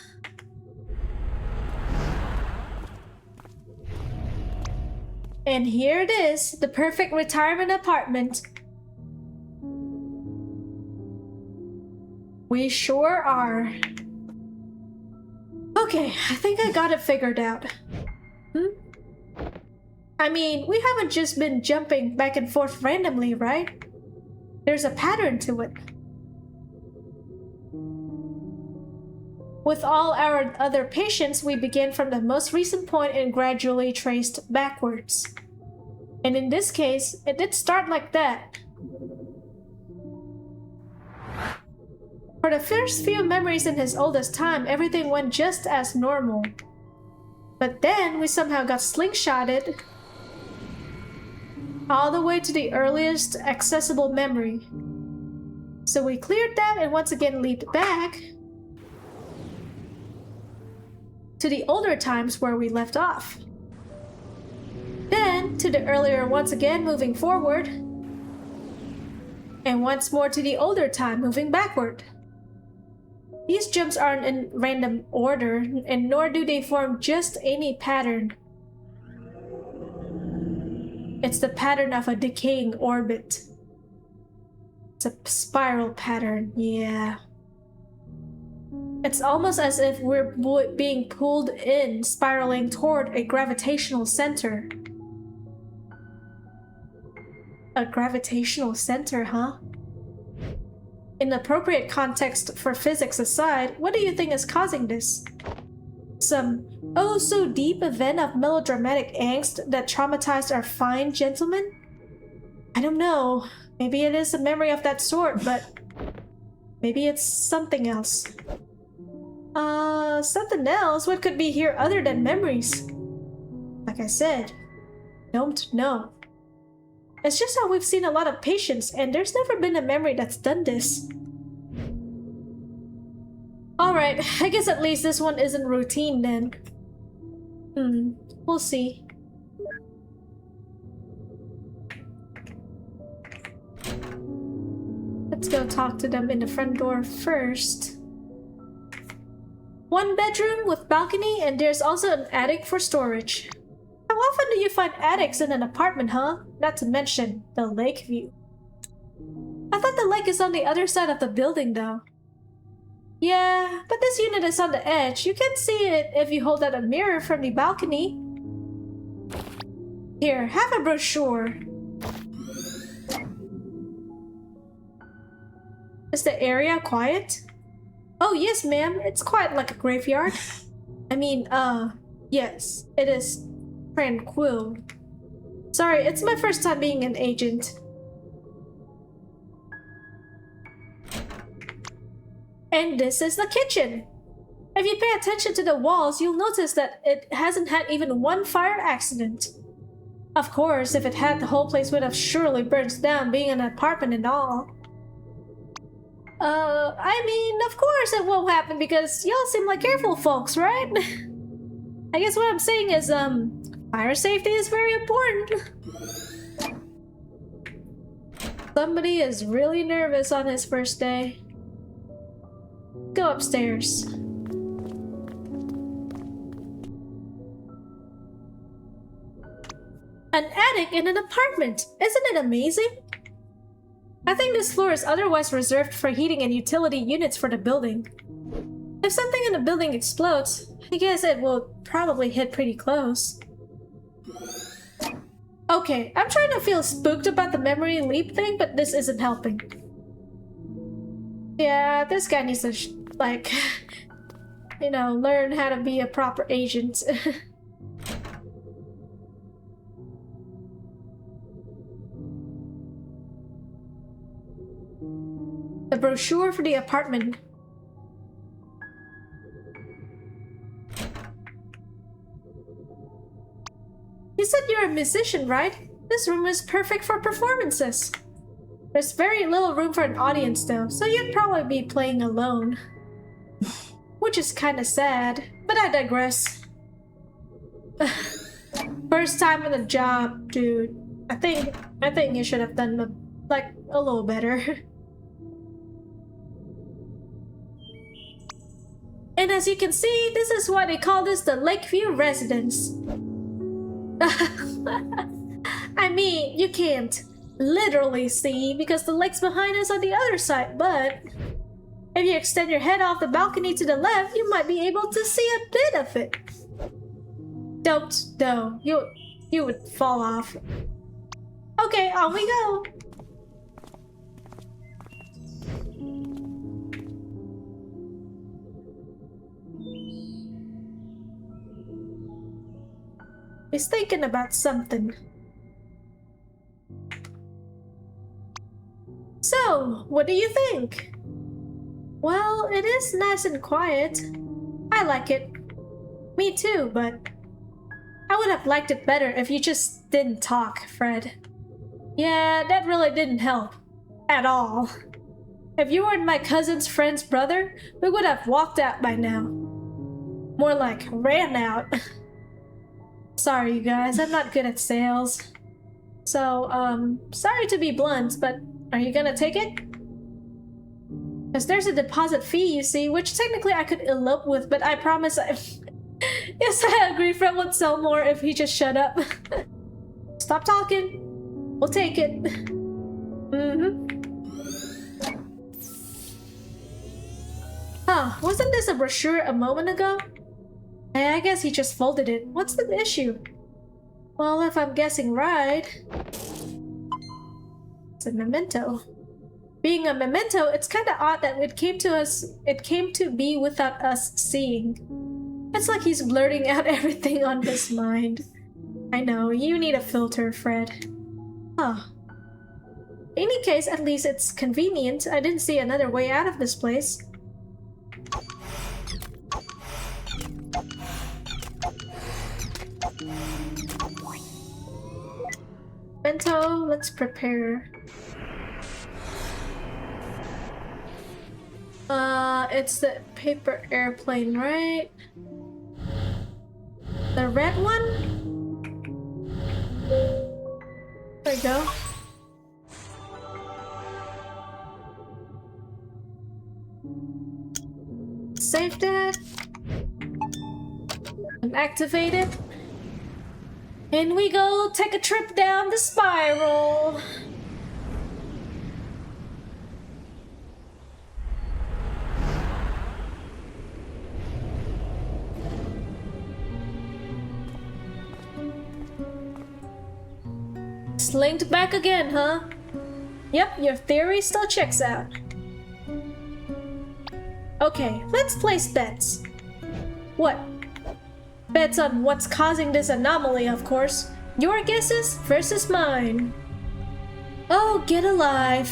And here it is, the perfect retirement apartment. We sure are. Okay, I think I got it figured out. I mean, we haven't just been jumping back and forth randomly, right? There's a pattern to it. With all our other patients, we begin from the most recent point and gradually traced backwards. And in this case, it did start like that. For the first few memories in his oldest time, everything went just as normal. But then we somehow got slingshotted all the way to the earliest accessible memory. So we cleared that and once again leaped back to the older times where we left off. Then to the earlier once again moving forward, and once more to the older time moving backward. These jumps aren't in random order, and nor do they form just any pattern. It's the pattern of a decaying orbit. It's a spiral pattern, yeah. It's almost as if we're being pulled in, spiraling toward a gravitational center. A gravitational center, huh? In appropriate context for physics aside, what do you think is causing this? Some oh-so-deep event of melodramatic angst that traumatized our fine gentleman? I don't know. Maybe it is a memory of that sort, but maybe it's something else. Something else? What could be here other than memories? Like I said, don't know. It's just how we've seen a lot of patients, and there's never been a memory that's done this. Alright, I guess at least this one isn't routine then. We'll see. Let's go talk to them in the front door first. One bedroom with balcony, and there's also an attic for storage. How often do you find attics in an apartment, huh? Not to mention the lake view. I thought the lake is on the other side of the building, though. Yeah, but this unit is on the edge. You can see it if you hold out a mirror from the balcony. Here, have a brochure. Is the area quiet? Oh, yes, ma'am. It's quiet like a graveyard. I mean, yes, it is tranquil. Sorry, it's my first time being an agent. And this is the kitchen. If you pay attention to the walls, you'll notice that it hasn't had even one fire accident. Of course, if it had, the whole place would have surely burnt down, being an apartment and all. I mean, of course it won't happen because y'all seem like careful folks, right? I guess what I'm saying is, fire safety is very important. Somebody is really nervous on his first day. Go upstairs. An attic in an apartment! Isn't it amazing? I think this floor is otherwise reserved for heating and utility units for the building. If something in the building explodes, I guess it will probably hit pretty close. Okay, I'm trying to feel spooked about the memory leap thing, but this isn't helping. Yeah, this guy needs to, like, you know, learn how to be a proper agent. The brochure for the apartment. You said you're a musician, right? This room is perfect for performances. There's very little room for an audience though, so you'd probably be playing alone. Which is kinda sad, but I digress. First time on the job, dude. I think you should have done like a little better. And as you can see, this is why they call this the Lakeview Residence. I mean, you can't literally see because the lake's behind us on the other side, but if you extend your head off the balcony to the left, you might be able to see a bit of it. Don't, though. You would fall off. Okay, on we go. He's thinking about something. So, what do you think? Well, it is nice and quiet. I like it. Me too, but I would have liked it better if you just didn't talk, Fred. Yeah, that really didn't help. At all. If you weren't my cousin's friend's brother, we would have walked out by now. More like ran out. Sorry, you guys, I'm not good at sales. So, sorry to be blunt, but are you gonna take it? Because there's a deposit fee, you see, which technically I could elope with, but I promise I... Yes, I agree, Fred would sell more if he just shut up. Stop talking. We'll take it. Huh, wasn't this a brochure a moment ago? I guess he just folded it. What's the issue? Well, if I'm guessing right... It's a memento. Being a memento, it's kinda odd that it came to be without us seeing. It's like he's blurting out everything on his mind. I know, you need a filter, Fred. Huh. In any case, at least it's convenient. I didn't see another way out of this place. Bento, let's prepare. It's the paper airplane, right? The red one? There we go. Save that. And activate it. And we go take a trip down the spiral. Slinked back again, huh? Yep, your theory still checks out. Okay, let's place bets. What? Bets on what's causing this anomaly, of course. Your guesses versus mine. Oh, get alive.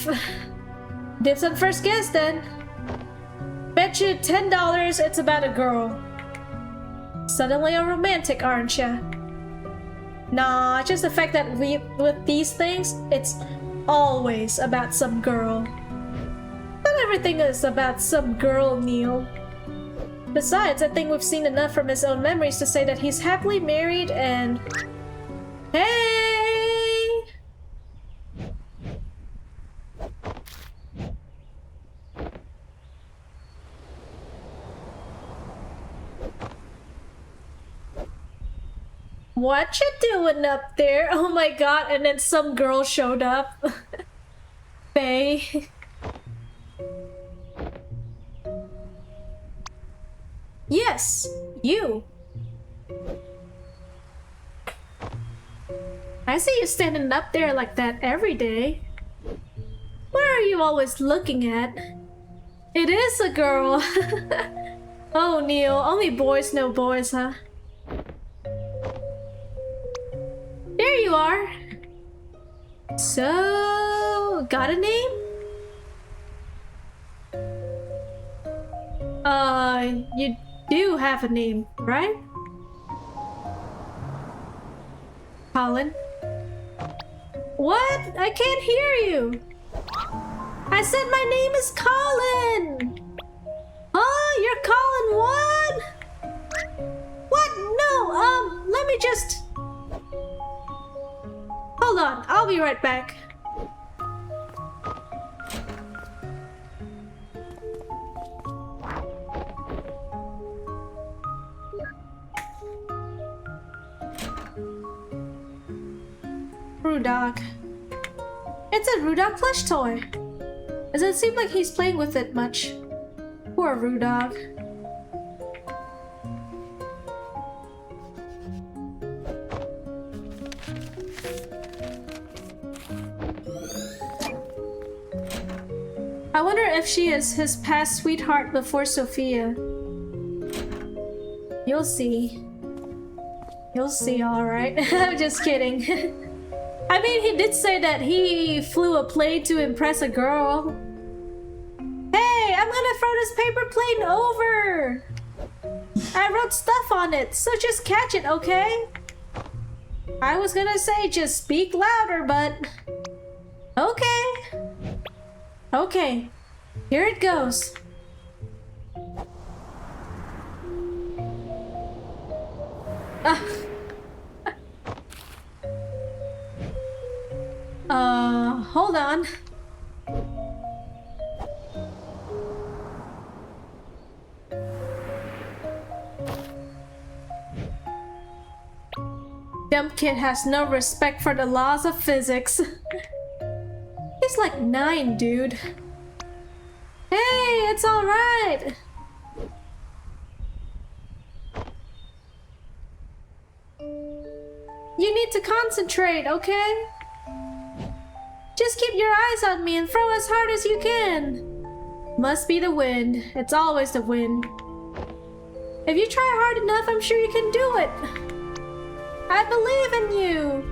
Dibs on first guess, then. Bet you $10 it's about a girl. Suddenly a romantic, aren't ya? Nah, just the fact that with these things, it's always about some girl. Not everything is about some girl, Neil. Besides, I think we've seen enough from his own memories to say that he's happily married and... Hey! What you doing up there? Oh my god, and then some girl showed up. Faye. Yes, you. I see you standing up there like that every day. What are you always looking at? It is a girl. Oh, Neil, only boys know boys, huh? There you are. So, got a name? You do have a name, right? Colin? What? I can't hear you. I said my name is Colin. Huh? You're Colin what? What? No, let me just... Hold on, I'll be right back. Rudog. It's a Rudog plush toy. Doesn't seem like he's playing with it much. Poor Rudog. I wonder if she is his past sweetheart before Sophia. You'll see. You'll see, alright. I'm just kidding. I mean, he did say that he flew a plane to impress a girl. Hey, I'm gonna throw this paper plane over! I wrote stuff on it, so just catch it, okay? I was gonna say just speak louder, but... Okay. Okay, here it goes. Hold on. Dumb kid has no respect for the laws of physics. He's like 9, dude. Hey, it's all right. You need to concentrate, okay? Just keep your eyes on me and throw as hard as you can. Must be the wind. It's always the wind. If you try hard enough, I'm sure you can do it. I believe in you.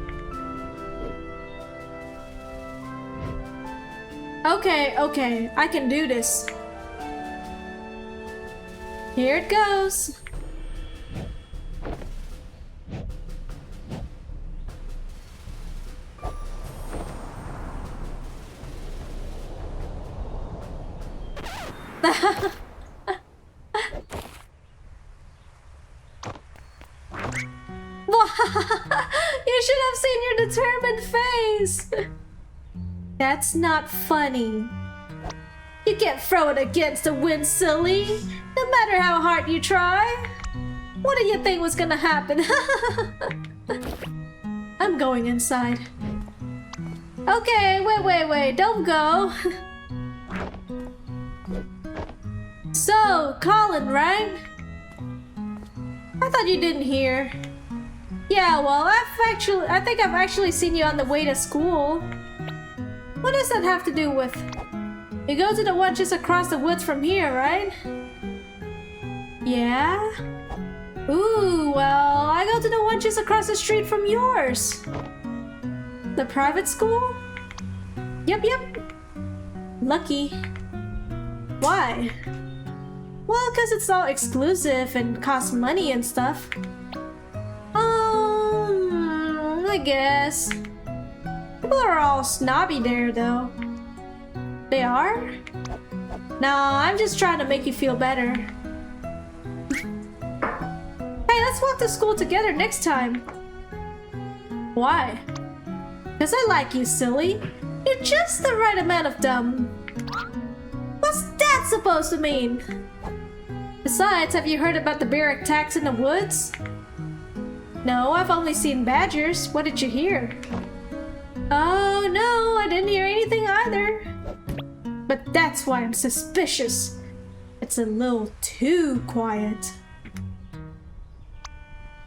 Okay, I can do this. Here it goes. You should have seen your determined face. That's not funny. You can't throw it against the wind, silly. No matter how hard you try. What do you think was gonna happen? I'm going inside. Okay, wait, don't go. So, Colin, right? I thought you didn't hear. Yeah, well, I think I've actually seen you on the way to school. What does that have to do with? You go to the one just across the woods from here, right? Yeah? Ooh, well, I go to the one just across the street from yours. The private school? Yep. Lucky. Why? Well, because it's all exclusive and costs money and stuff. I guess. People are all snobby there, though. They are? No, I'm just trying to make you feel better. Hey, let's walk to school together next time. Why? Because I like you, silly. You're just the right amount of dumb. What's that supposed to mean? Besides, have you heard about the bear attacks in the woods? No, I've only seen badgers. What did you hear? Oh no, I didn't hear anything either. But that's why I'm suspicious. It's a little too quiet.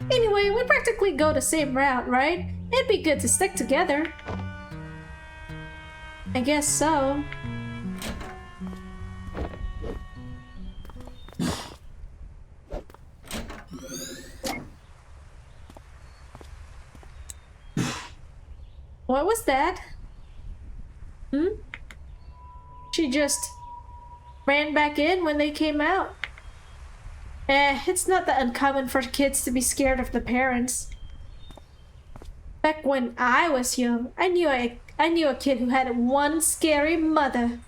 Anyway, we practically go the same route, right? It'd be good to stick together. I guess so. What was that? She just ran back in when they came out. It's not that uncommon for kids to be scared of the parents. Back when I was young, I knew a kid who had one scary mother.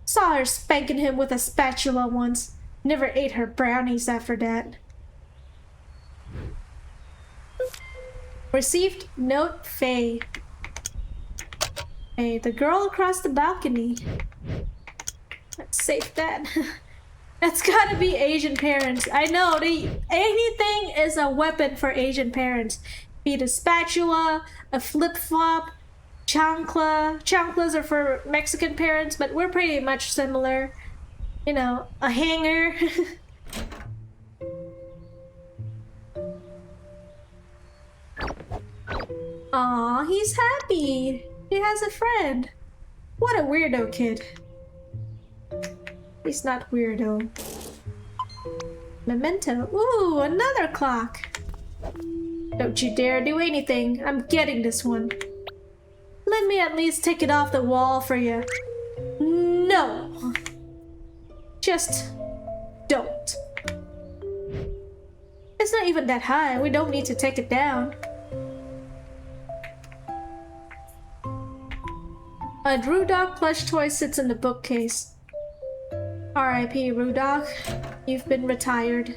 Saw her spanking him with a spatula once. Never ate her brownies after that. Received note Faye. Hey, the girl across the balcony. Let's save that. That's gotta be Asian parents. I know, anything is a weapon for Asian parents. be it a spatula, a flip-flop, chancla. Chanclas are for Mexican parents, but we're pretty much similar. You know, a hanger. Aw, he's happy. He has a friend. What a weirdo kid. He's not weirdo. Memento. Ooh, another clock. Don't you dare do anything. I'm getting this one. Let me at least take it off the wall for you. No. Just don't. It's not even that high. We don't need to take it down. A Rudok plush toy sits in the bookcase. R.I.P. Rudok. You've been retired.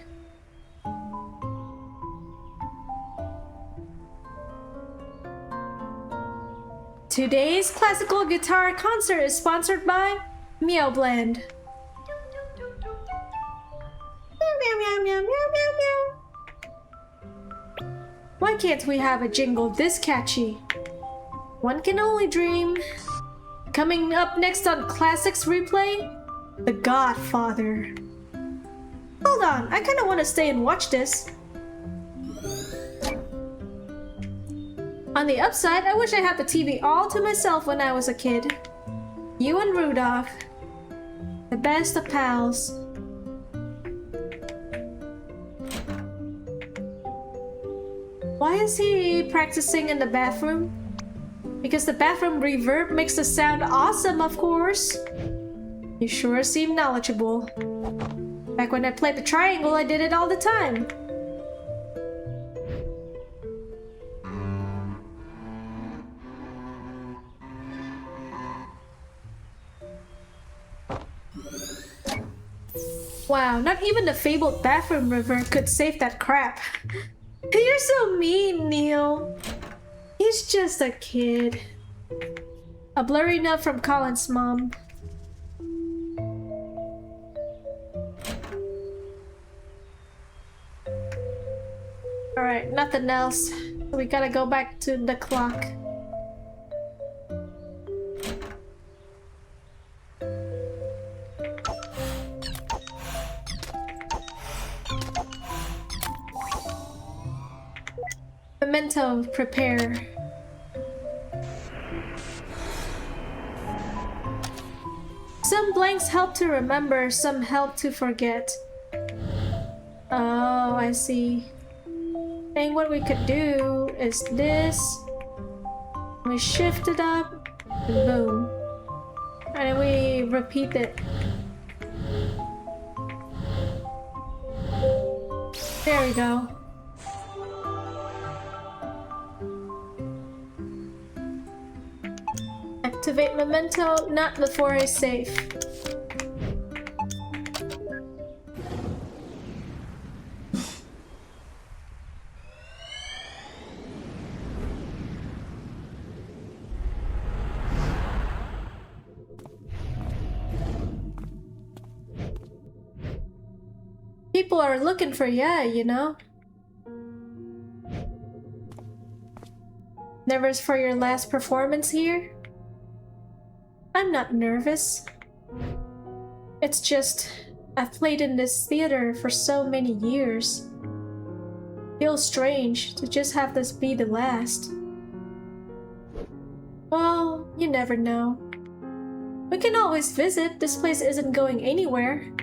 Today's classical guitar concert is sponsored by Meow Blend. Meow, meow, meow, meow, meow, meow. Why can't we have a jingle this catchy? One can only dream. Coming up next on Classics Replay, The Godfather. Hold on, I kinda wanna stay and watch this. On the upside, I wish I had the TV all to myself when I was a kid. You and Rudolph. The best of pals. Why is he practicing in the bathroom? Because the bathroom reverb makes the sound awesome, of course. You sure seem knowledgeable. Back when I played the triangle, I did it all the time. Wow, not even the fabled bathroom river could save that crap. You're so mean, Neil. He's just a kid. A blurry note from Colin's mom. Alright, nothing else. We gotta go back to the clock. Memento, prepare. Some blanks help to remember, some help to forget. Oh, I see. And what we could do is this. We shift it up, and boom. And then we repeat it. There we go. Activate memento, not before I save. People are looking for ya, you know? Nervous for your last performance here? I'm not nervous. It's just, I've played in this theater for so many years. Feels strange to just have this be the last. Well, you never know. We can always visit, this place isn't going anywhere.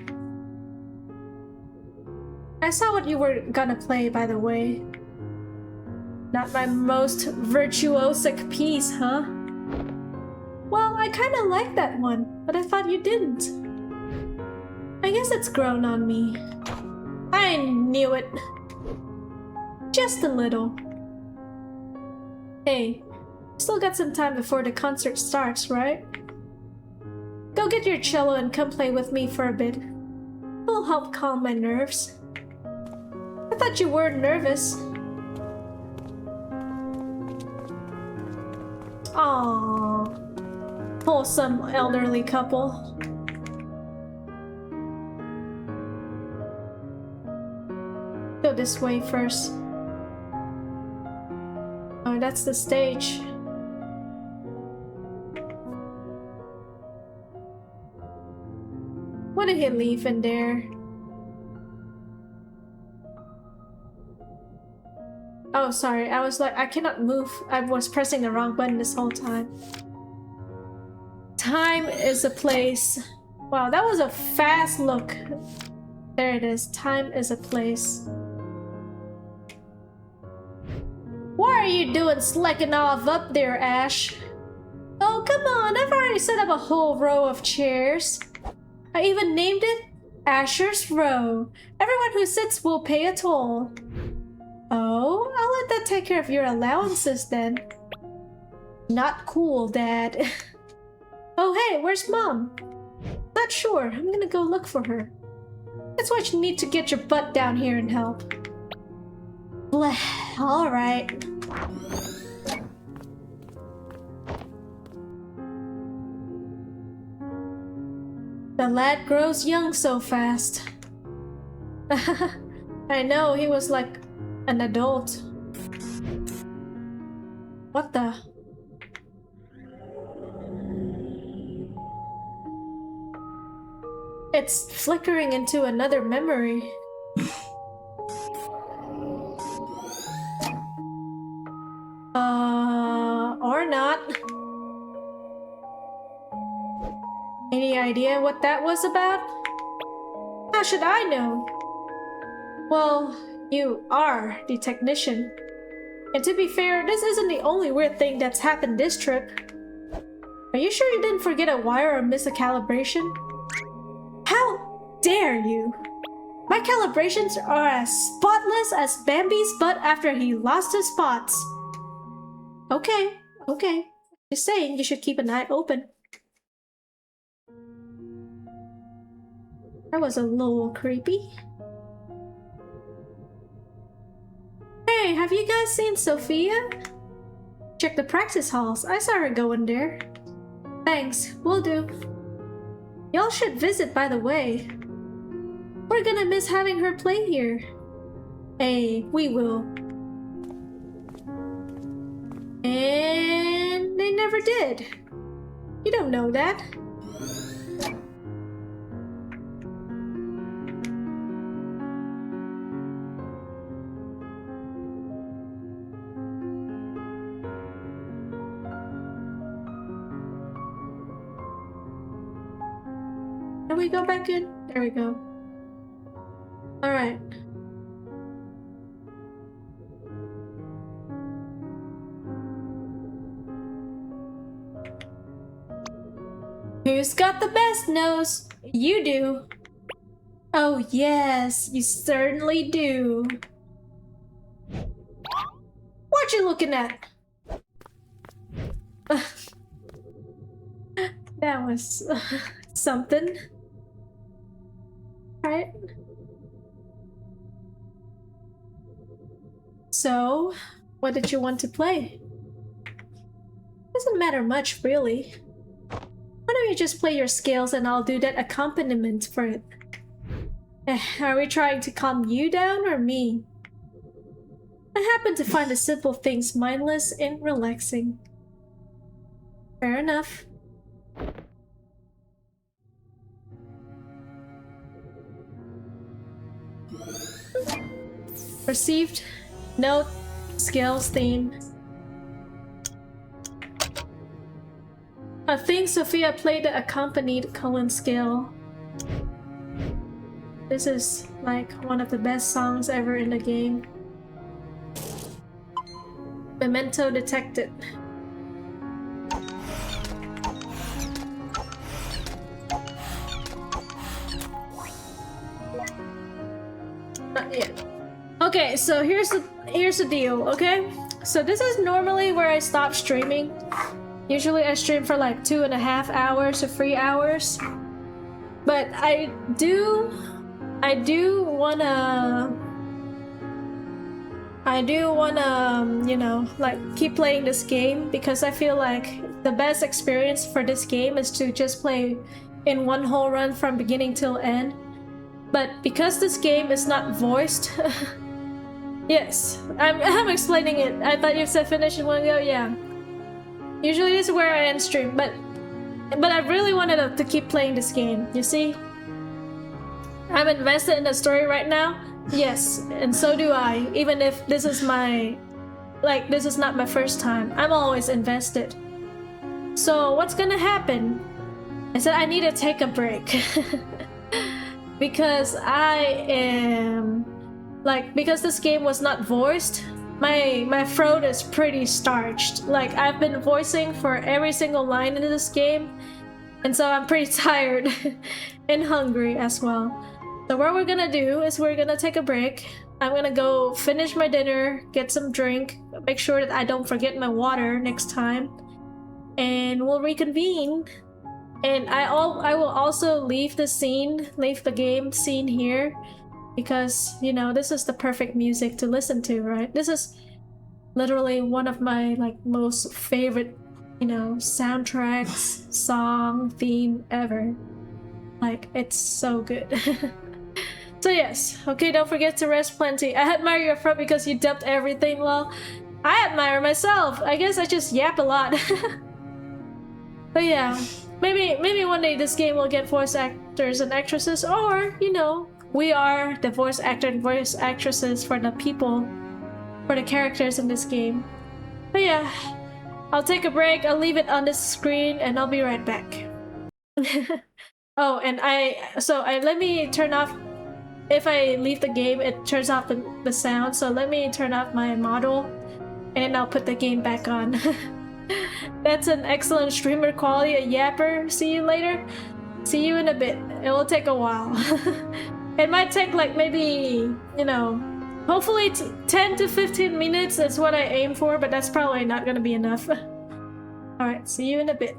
I saw what you were gonna play, by the way. Not my most virtuosic piece, huh? Well, I kinda like that one, but I thought you didn't. I guess it's grown on me. I knew it. Just a little. Hey, still got some time before the concert starts, right? Go get your cello and come play with me for a bit. It'll help calm my nerves. I thought you weren't nervous. Aww. Wholesome elderly couple. Go this way first. that's the stage. What did he leave in there? Oh, sorry. I was like, I cannot move. I was pressing the wrong button this whole time. Time is a place. Wow, that was a fast look. There it is. Time is a place. What are you doing slacking off up there, Ash? Oh, come on. I've already set up a whole row of chairs. I even named it Asher's Row. Everyone who sits will pay a toll. Oh, I'll let that take care of your allowances then. Not cool, Dad. Oh, hey, where's Mom? Not sure. I'm gonna go look for her. That's why you need to get your butt down here and help. Bleh. Alright. The lad grows young so fast. I know, he was like an adult. What the? It's flickering into another memory. Or not. Any idea what that was about? How should I know? Well, you are the technician. And to be fair, this isn't the only weird thing that's happened this trip. Are you sure you didn't forget a wire or miss a calibration? How dare you? My calibrations are as spotless as Bambi's butt after he lost his spots. Okay, okay. Just saying you should keep an eye open. That was a little creepy. Hey, have you guys seen Sophia? Check the practice halls. I saw her go in there. Thanks, will do. Y'all should visit, by the way. We're gonna miss having her play here. Hey, we will. And they never did. You don't know that. Can we go back in? There we go. Alright. Who's got the best nose? You do. Oh yes, you certainly do. What you looking at? That was something. Right? So, what did you want to play? Doesn't matter much, really. Why don't you just play your scales and I'll do that accompaniment for it? Are we trying to calm you down or me? I happen to find the simple things mindless and relaxing. Fair enough. Received. Note. Scales theme. I think Sophia played the accompanied colon scale. This is like one of the best songs ever in the game. Memento detected. Not yet. Okay, so here's the deal, okay? So this is normally where I stop streaming. Usually I stream for like 2.5 hours to 3 hours. But I do wanna, you know, like keep playing this game because I feel like the best experience for this game is to just play in one whole run from beginning till end. But because this game is not voiced, Yes, I'm explaining it. I thought you said finish in one go. Yeah. Usually this is where I end stream, but I really wanted to keep playing this game. You see, I'm invested in the story right now. Yes, and so do I. Even if this is this is not my first time, I'm always invested. So what's gonna happen? I said I need to take a break because I am because this game was not voiced. My throat is pretty starched. Like, I've been voicing for every single line in this game, and so I'm pretty tired and hungry as well. So what we're gonna do is we're gonna take a break. I'm gonna go finish my dinner, get some drink, make sure that I don't forget my water next time, and we'll reconvene. And I will also leave the game scene here, because, you know, this is the perfect music to listen to, right? This is literally one of my most favorite, you know, soundtracks, song, theme ever. Like, it's so good. So yes, okay, don't forget to rest plenty. I admire your front because you dubbed everything. Well, I admire myself. I guess I just yap a lot. But yeah, maybe one day this game will get voice actors and actresses, or, you know, we are the voice actor and voice actresses for the people, for the characters in this game. But yeah, I'll take a break, I'll leave it on this screen, and I'll be right back. Oh, and let me turn off, if I leave the game, it turns off the sound, so let me turn off my model, and I'll put the game back on. That's an excellent streamer quality, a yapper. See you later. See you in a bit. It will take a while. It might take maybe, you know, hopefully 10 to 15 minutes is what I aim for, but that's probably not gonna be enough. Alright, see you in a bit.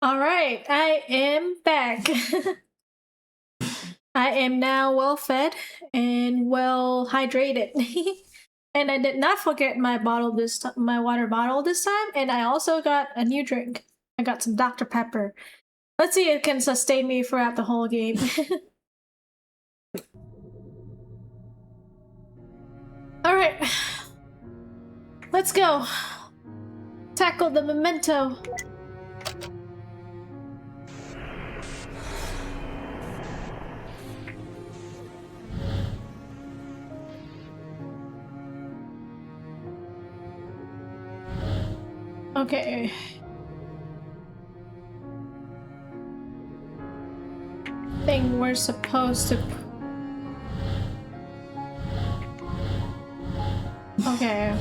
Alright, I am back. I am now well fed and well hydrated. And I did not forget my bottle this time, my water bottle this time, and I also got a new drink. I got some Dr. Pepper. Let's see if it can sustain me throughout the whole game. Alright. Let's go. Tackle the memento. Okay. Thing we're supposed to... Okay.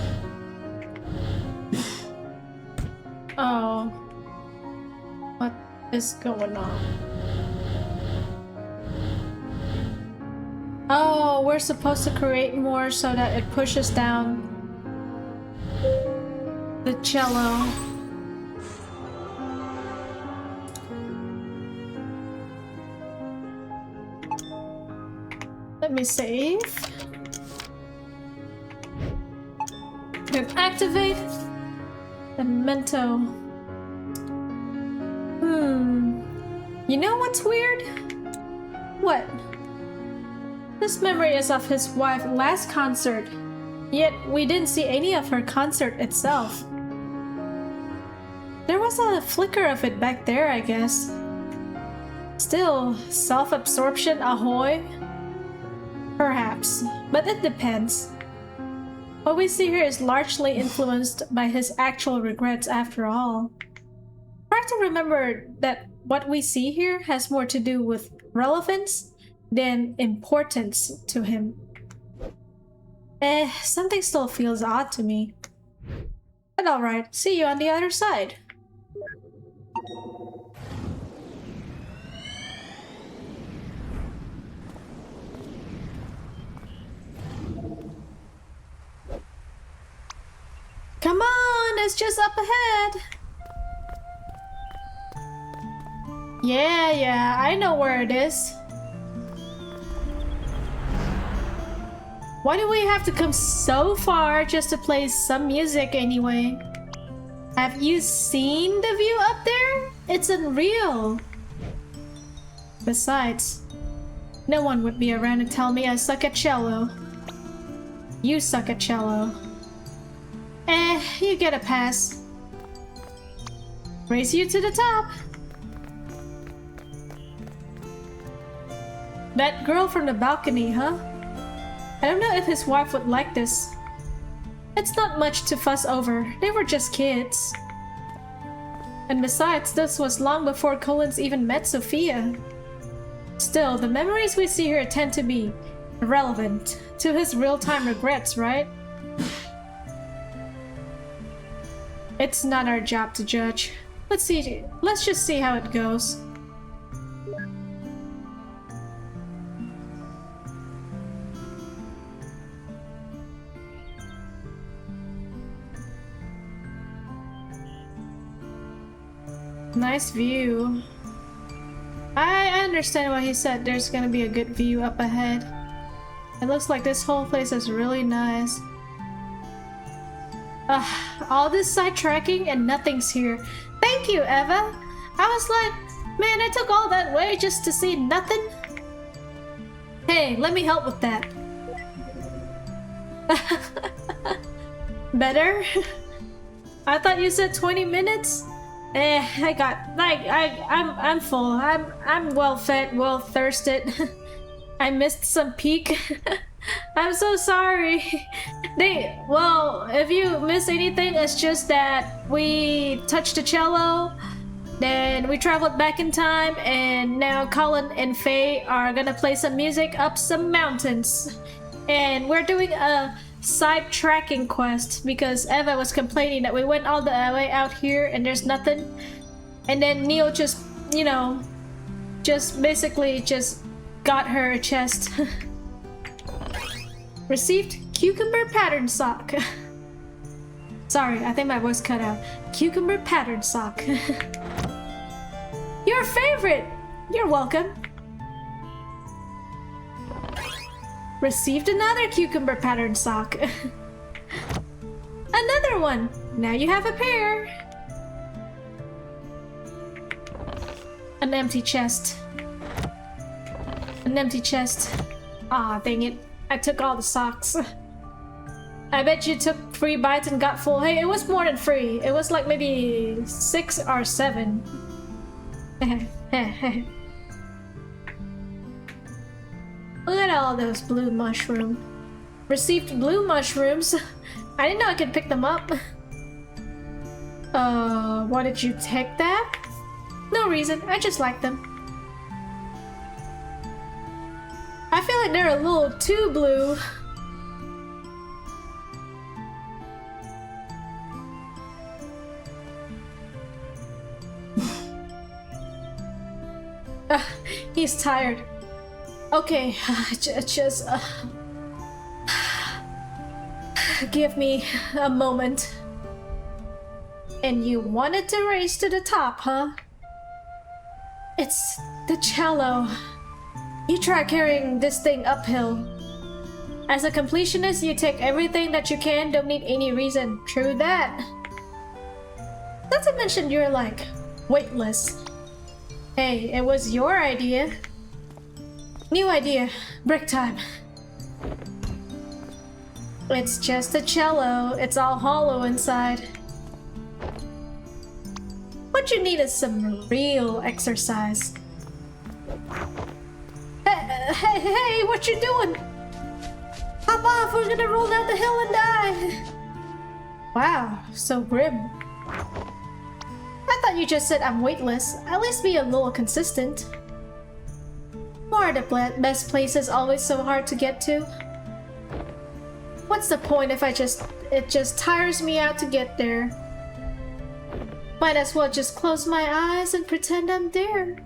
Oh. What is going on? Oh, we're supposed to create more so that it pushes down the cello. Let me save. Then activate the memento. You know what's weird? What? This memory is of his wife's last concert, yet we didn't see any of her concert itself. There was a flicker of it back there, I guess. Still, self-absorption ahoy? Perhaps, but it depends. What we see here is largely influenced by his actual regrets after all. Try to remember that what we see here has more to do with relevance than importance to him. Something still feels odd to me. But alright, see you on the other side. Come on, it's just up ahead. Yeah, I know where it is. Why do we have to come so far just to play some music anyway? Have you seen the view up there? It's unreal. Besides, no one would be around to tell me I suck at cello. You suck at cello. You get a pass. Race you to the top. That girl from the balcony, huh? I don't know if his wife would like this. It's not much to fuss over. They were just kids. And besides, this was long before Collins even met Sophia. Still, the memories we see here tend to be relevant to his real-time regrets, right? It's not our job to judge. Let's just see how it goes. Nice view. I understand why he said there's gonna be a good view up ahead. It looks like this whole place is really nice. All this sidetracking and nothing's here. Thank you, Eva! I was like, man, I took all that way just to see nothing? Hey, let me help with that. Better? I thought you said 20 minutes? I'm full. I'm well fed, well thirsted. I missed some peak. I'm so sorry. Well, if you miss anything, it's just that we touched the cello, then we traveled back in time, and now Colin and Faye are gonna play some music up some mountains. And we're doing a side tracking quest because Eva was complaining that we went all the way out here and there's nothing. And then Neil just, you know, basically got her a chest. Received cucumber pattern sock. Sorry, I think my voice cut out. Cucumber pattern sock. Your favorite! You're welcome. Received another cucumber pattern sock. Another one! Now you have a pair. An empty chest. An empty chest. Aw, dang it. I took all the socks. I bet you took 3 bites and got full. Hey, it was more than 3. It was like maybe 6 or 7. Look at all those blue mushrooms. Received blue mushrooms. I didn't know I could pick them up. Why did you take that? No reason, I just like them. I feel like they're a little too blue. He's tired. Okay, just give me a moment. And you wanted to race to the top, huh? It's the cello. You try carrying this thing uphill. As a completionist, you take everything that you can, don't need any reason. True that. Not to mention you're like weightless. Hey, it was your idea. New idea. Break time. It's just a cello. It's all hollow inside. What you need is some real exercise. Hey, what you doing? Hop off, we're gonna roll down the hill and die. Wow, so grim. I thought you just said I'm weightless. At least be a little consistent. Why are the best places always so hard to get to? What's the point if it just tires me out to get there? Might as well just close my eyes and pretend I'm there.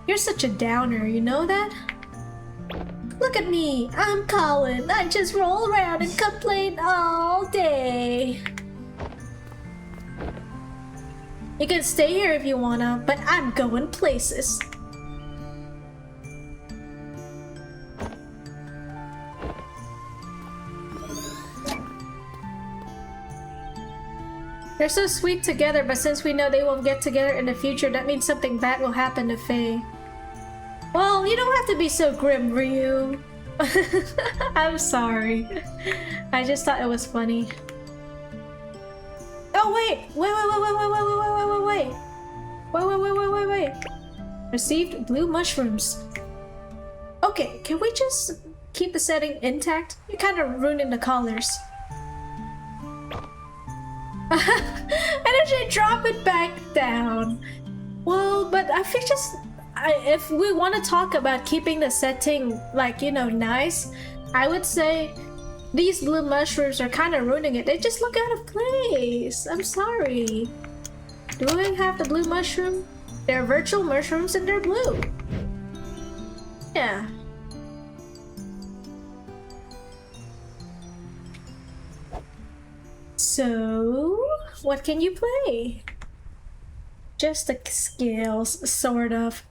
You're such a downer, you know that? Look at me, I'm Colin. I just roll around and complain all day. You can stay here if you wanna, but I'm going places. They're so sweet together, but since we know they won't get together in the future, that means something bad will happen to Faye. Well, you don't have to be so grim, Ryu. I'm sorry. I just thought it was funny. Oh wait! Wait. Received blue mushrooms. Okay, can we just keep the setting intact? You're kind of ruining the colors. And then drop it back down. Well, but I think if we want to talk about keeping the setting, like, you know, nice, I would say these blue mushrooms are kind of ruining it. They just look out of place. I'm sorry. Do I have the blue mushroom? They're virtual mushrooms and they're blue. Yeah. So, what can you play? Just the skills, sort of.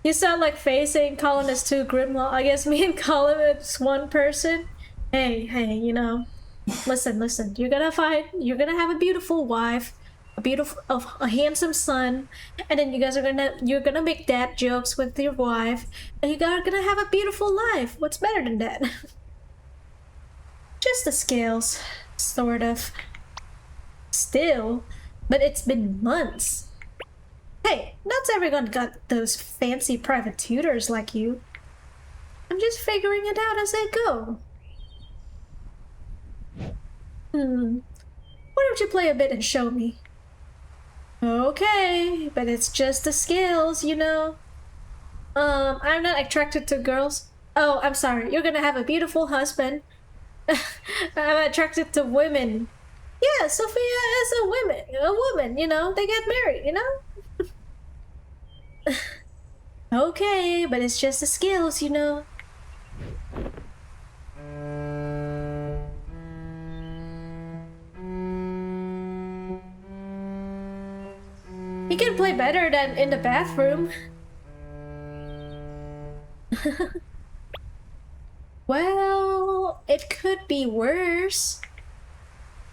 You sound like Faye saying Colin is too grim. Well, I guess me and Colin is one person. Hey, you know, listen. You're gonna have a beautiful wife, a handsome son, and then you're gonna make dad jokes with your wife, and you're gonna have a beautiful life. What's better than that? Just the scales, sort of. Still, but it's been months. Hey, not everyone got those fancy private tutors like you. I'm just figuring it out as I go. Why don't you play a bit and show me? Okay, but it's just the scales, you know. I'm not attracted to girls. Oh, I'm sorry. You're gonna have a beautiful husband. I'm attracted to women. Yeah, Sophia is a woman, you know. They get married, you know. Okay, but it's just the skills, you know. You can play better than in the bathroom. Well, it could be worse.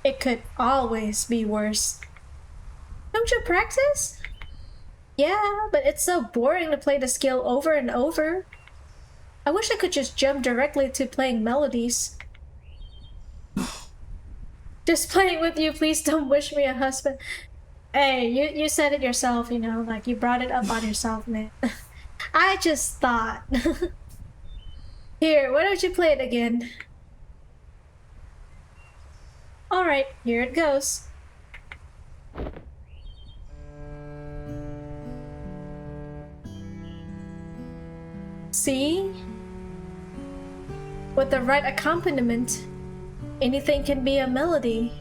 It could always be worse. Don't you practice? Yeah, but it's so boring to play the skill over and over. I wish I could just jump directly to playing melodies. Just playing with you, please don't wish me a husband. Hey, you said it yourself, you know, like you brought it up on yourself, man. I just thought. Here, why don't you play it again? Alright, here it goes. See? With the right accompaniment, anything can be a melody.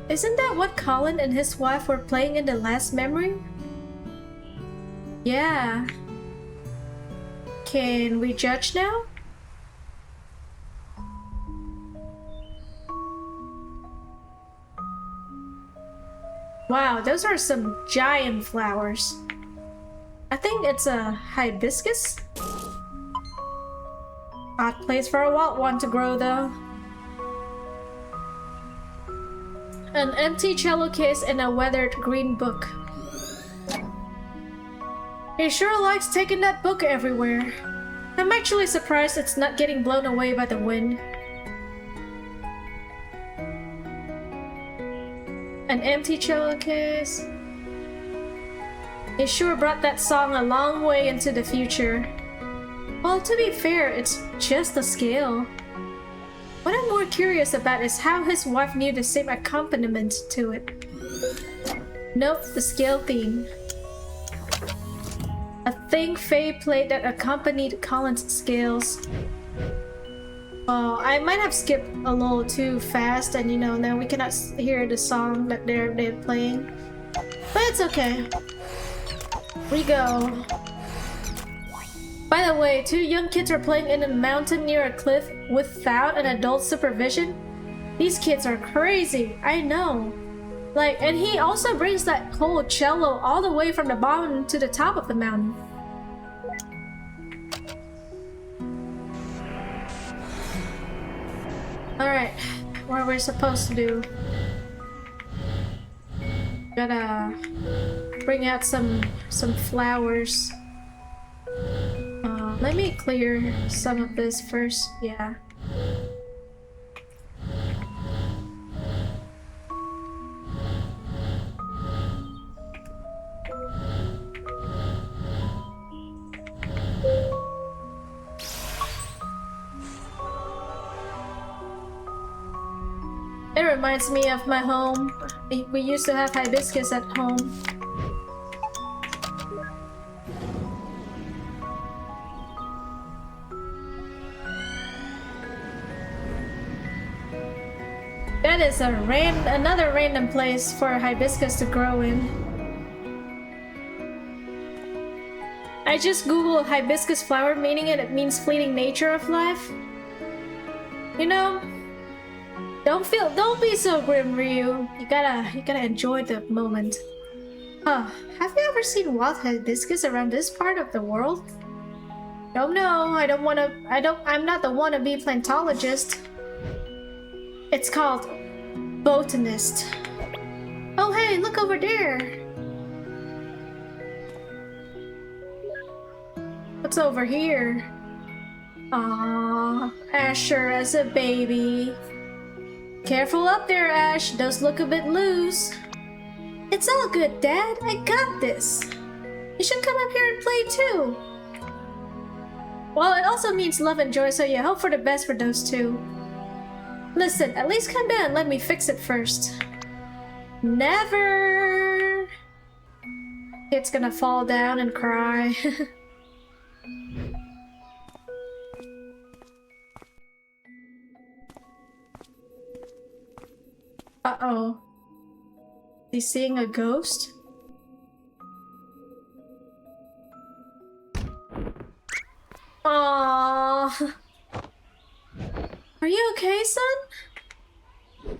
Isn't that what Colin and his wife were playing in the last memory? Yeah. Can we judge now? Wow, those are some giant flowers. I think it's a hibiscus. Odd place for a wild one to grow though. An empty cello case and a weathered green book. He sure likes taking that book everywhere. I'm actually surprised it's not getting blown away by the wind. An empty cello case. He sure brought that song a long way into the future. Well, to be fair, it's just a scale. What I'm more curious about is how his wife knew the same accompaniment to it. Nope, the scale theme. A thing Faye played that accompanied Colin's scales. Oh, I might have skipped a little too fast and you know, now we cannot hear the song that they're playing. But it's okay. We go. By the way, two young kids are playing in a mountain near a cliff without an adult supervision. These kids are crazy, I know. Like, and he also brings that whole cello all the way from the bottom to the top of the mountain. Alright, what are we supposed to do? Gotta bring out some flowers. Let me clear some of this first, yeah. It reminds me of my home. We used to have hibiscus at home. That is another random place for hibiscus to grow in. I just googled hibiscus flower meaning and it means fleeting nature of life. You know, don't be so grim, Ryu. You gotta enjoy the moment. Huh, have you ever seen wild hibiscus around this part of the world? Don't know, I'm not the wannabe plantologist. It's called botanist. Oh hey, look over there. What's over here? Aww, Asher as a baby. Careful up there, Ash. Does look a bit loose. It's all good, Dad. I got this. You should come up here and play too. Well, it also means love and joy, so you hope for the best for those two. Listen, at least come down and let me fix it first. Never! Kid's gonna fall down and cry. Uh-oh. Is he seeing a ghost? Aww. Are you okay, son?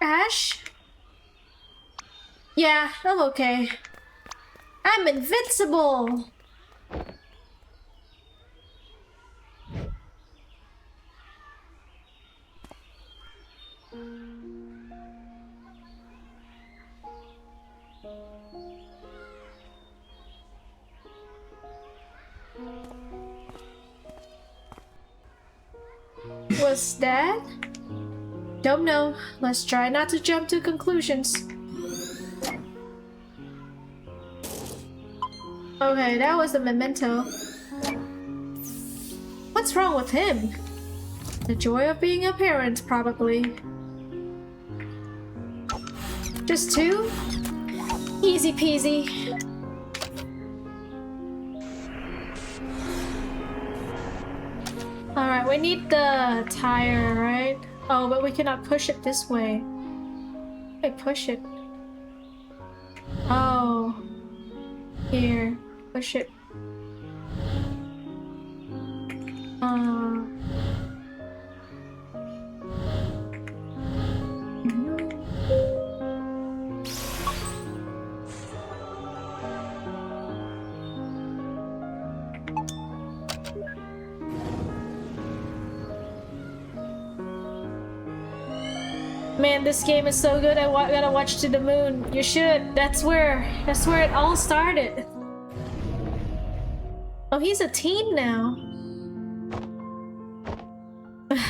Ash? Yeah, I'm okay. I'm invincible! Was that? Don't know. Let's try not to jump to conclusions. Okay, that was the memento. What's wrong with him? The joy of being a parent, probably. Just two? Easy peasy. Alright, we need the tire, right? Oh, but we cannot push it this way. I push it. Oh. Here. Push it. Man, this game is so good. I gotta watch To the Moon. You should. That's where it all started. Oh, he's a teen now.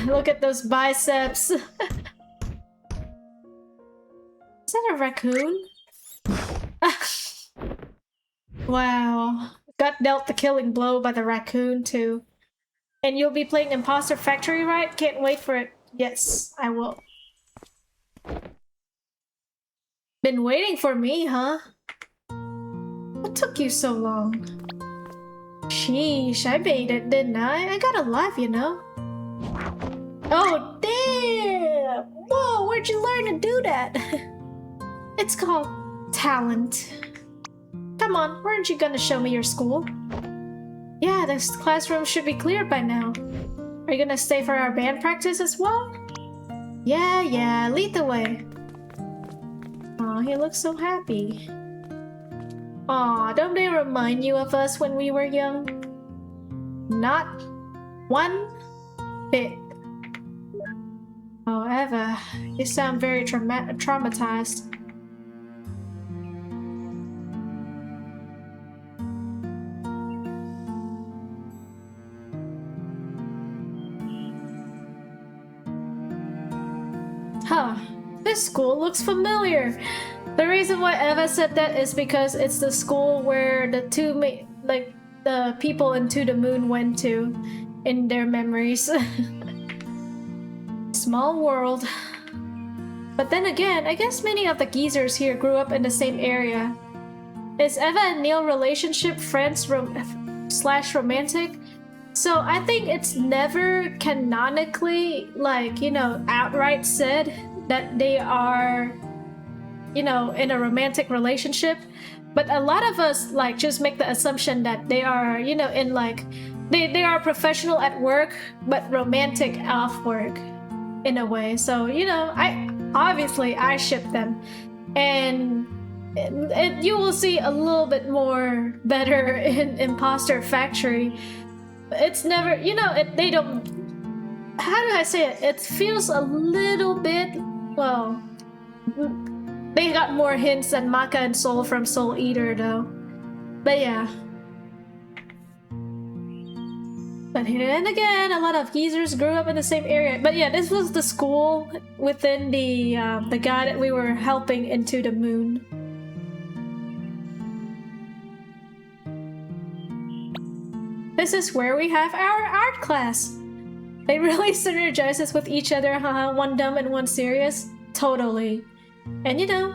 Look at those biceps. Is that a raccoon? Wow. Got dealt the killing blow by the raccoon too. And you'll be playing Imposter Factory, right? Can't wait for it. Yes, I will. Been waiting for me, huh? What took you so long? Sheesh, I made it, didn't I? I got alive, you know. Oh, damn! Whoa, where'd you learn to do that? It's called talent. Come on, weren't you gonna show me your school? Yeah, this classroom should be cleared by now. Are you gonna stay for our band practice as well? Yeah, lead the way. Aw, he looks so happy. Aw, don't they remind you of us when we were young? Not one bit. Oh, Eva, you sound very traumatized. Huh, this school looks familiar. The reason why Eva said that is because it's the school where the the people in To the Moon went to in their memories. Small world. But then again, I guess many of the geezers here grew up in the same area. Is Eva and Neil relationship friends slash romantic? So I think it's never canonically, like, you know, outright said that they are, you know, in a romantic relationship. But a lot of us, like, just make the assumption that they are, you know, in, like, they are professional at work, but romantic off work, in a way. So, you know, I ship them. And you will see a little bit more better in Imposter Factory. It's never, you know, they don't, how do I say it? It feels a little bit, well, they got more hints than Maka and Soul from Soul Eater though. But yeah. But then again, a lot of geezers grew up in the same area. But yeah, this was the school within the guy that we were helping in To the Moon. This is where we have our art class. They really synergizes with each other, haha. One dumb and one serious. Totally. And you know,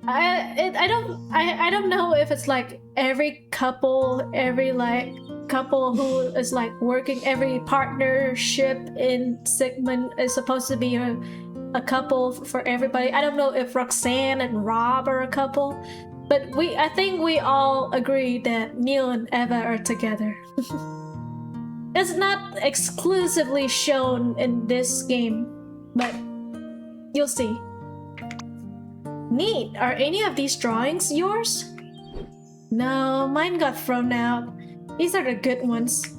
I don't know if it's like every couple who is like working, every partnership in Sigmund is supposed to be a couple for everybody. I don't know if Roxanne and Rob are a couple. But I think we all agree that Neil and Eva are together. It's not exclusively shown in this game, but you'll see. Neat. Are any of these drawings yours? No, mine got thrown out. These are the good ones.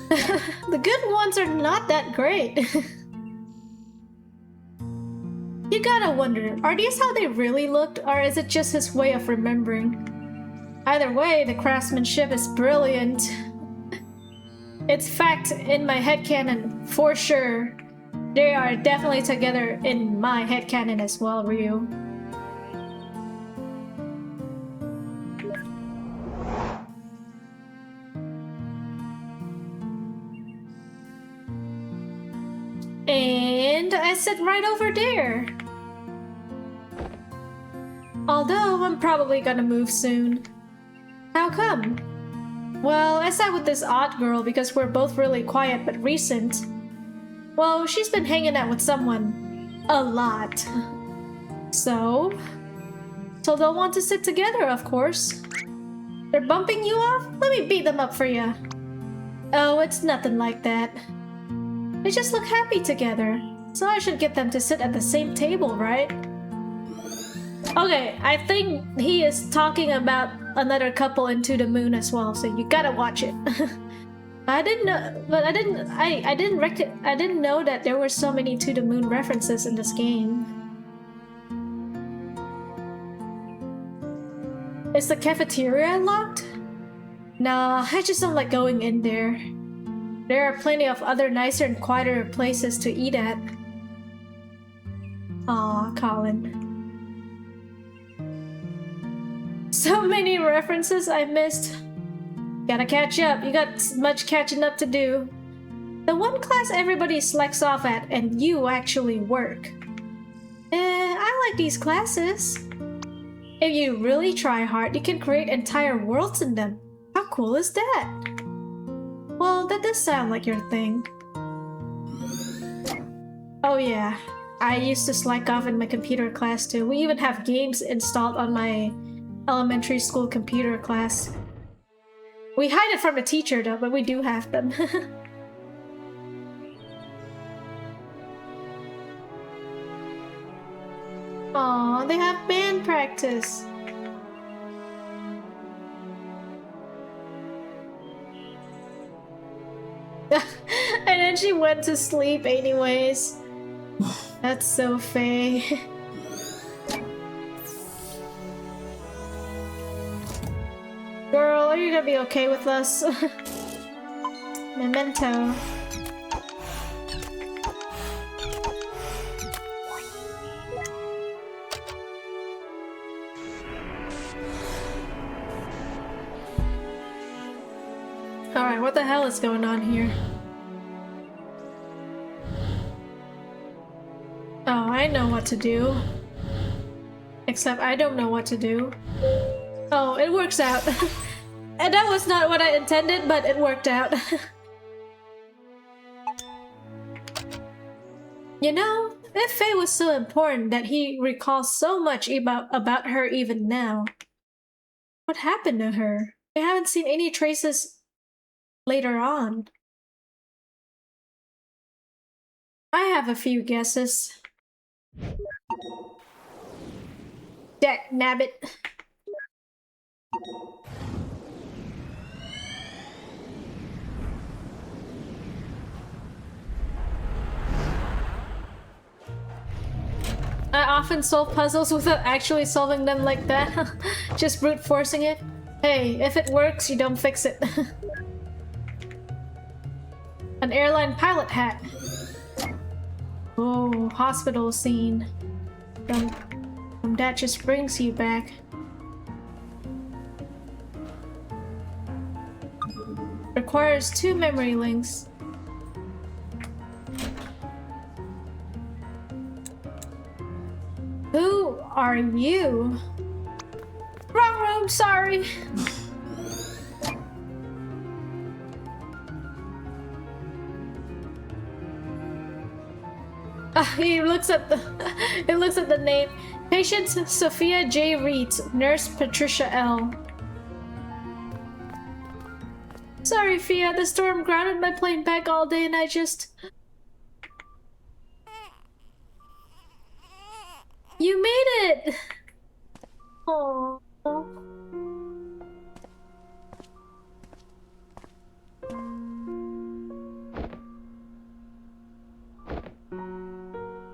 The good ones are not that great. You gotta wonder, are these how they really looked, or is it just his way of remembering? Either way, the craftsmanship is brilliant. It's fact in my headcanon, for sure. They are definitely together in my headcanon as well, Ryu. And I sit right over there. Although I'm probably gonna move soon. How come? Well, I sat with this odd girl because we're both really quiet but recent. Well, she's been hanging out with someone. A lot. So they'll want to sit together, of course. They're bumping you off? Let me beat them up for you. Oh, it's nothing like that. They just look happy together. So I should get them to sit at the same table, right? Okay, I think he is talking about another couple in To the Moon as well, so you gotta watch it. I didn't know, but I didn't know that there were so many To the Moon references in this game. Is the cafeteria locked? Nah, I just don't like going in there. There are plenty of other nicer and quieter places to eat at. Aw, Colin. So many references I missed. Gotta catch up. You got much catching up to do. The one class everybody slacks off at, and you actually work. I like these classes. If you really try hard, you can create entire worlds in them. How cool is that? Well, that does sound like your thing. Oh yeah, I used to slack off in my computer class too. We even have games installed on my elementary school computer class. We hide it from the teacher though, but we do have them. Aw, they have band practice. And then she went to sleep anyways. That's so Faye. Girl, are you gonna be okay with us? Memento. Alright, what the hell is going on here? Oh, I know what to do. Except I don't know what to do. Oh, it works out. And that was not what I intended, but it worked out. You know, if Faye was so important that he recalls so much about her even now, what happened to her? I haven't seen any traces later on. I have a few guesses. Nabbit. I often solve puzzles without actually solving them like that. Just brute forcing it. Hey, if it works, you don't fix it. An airline pilot hat. Oh, hospital scene. That just brings you back. Requires 2 memory links. Who are you? Wrong room, sorry. He looks at the name. Patient Sophia J. Reed, Nurse Patricia L. Sorry, Fia, the storm grounded my plane back all day and I just... You made it! Aww.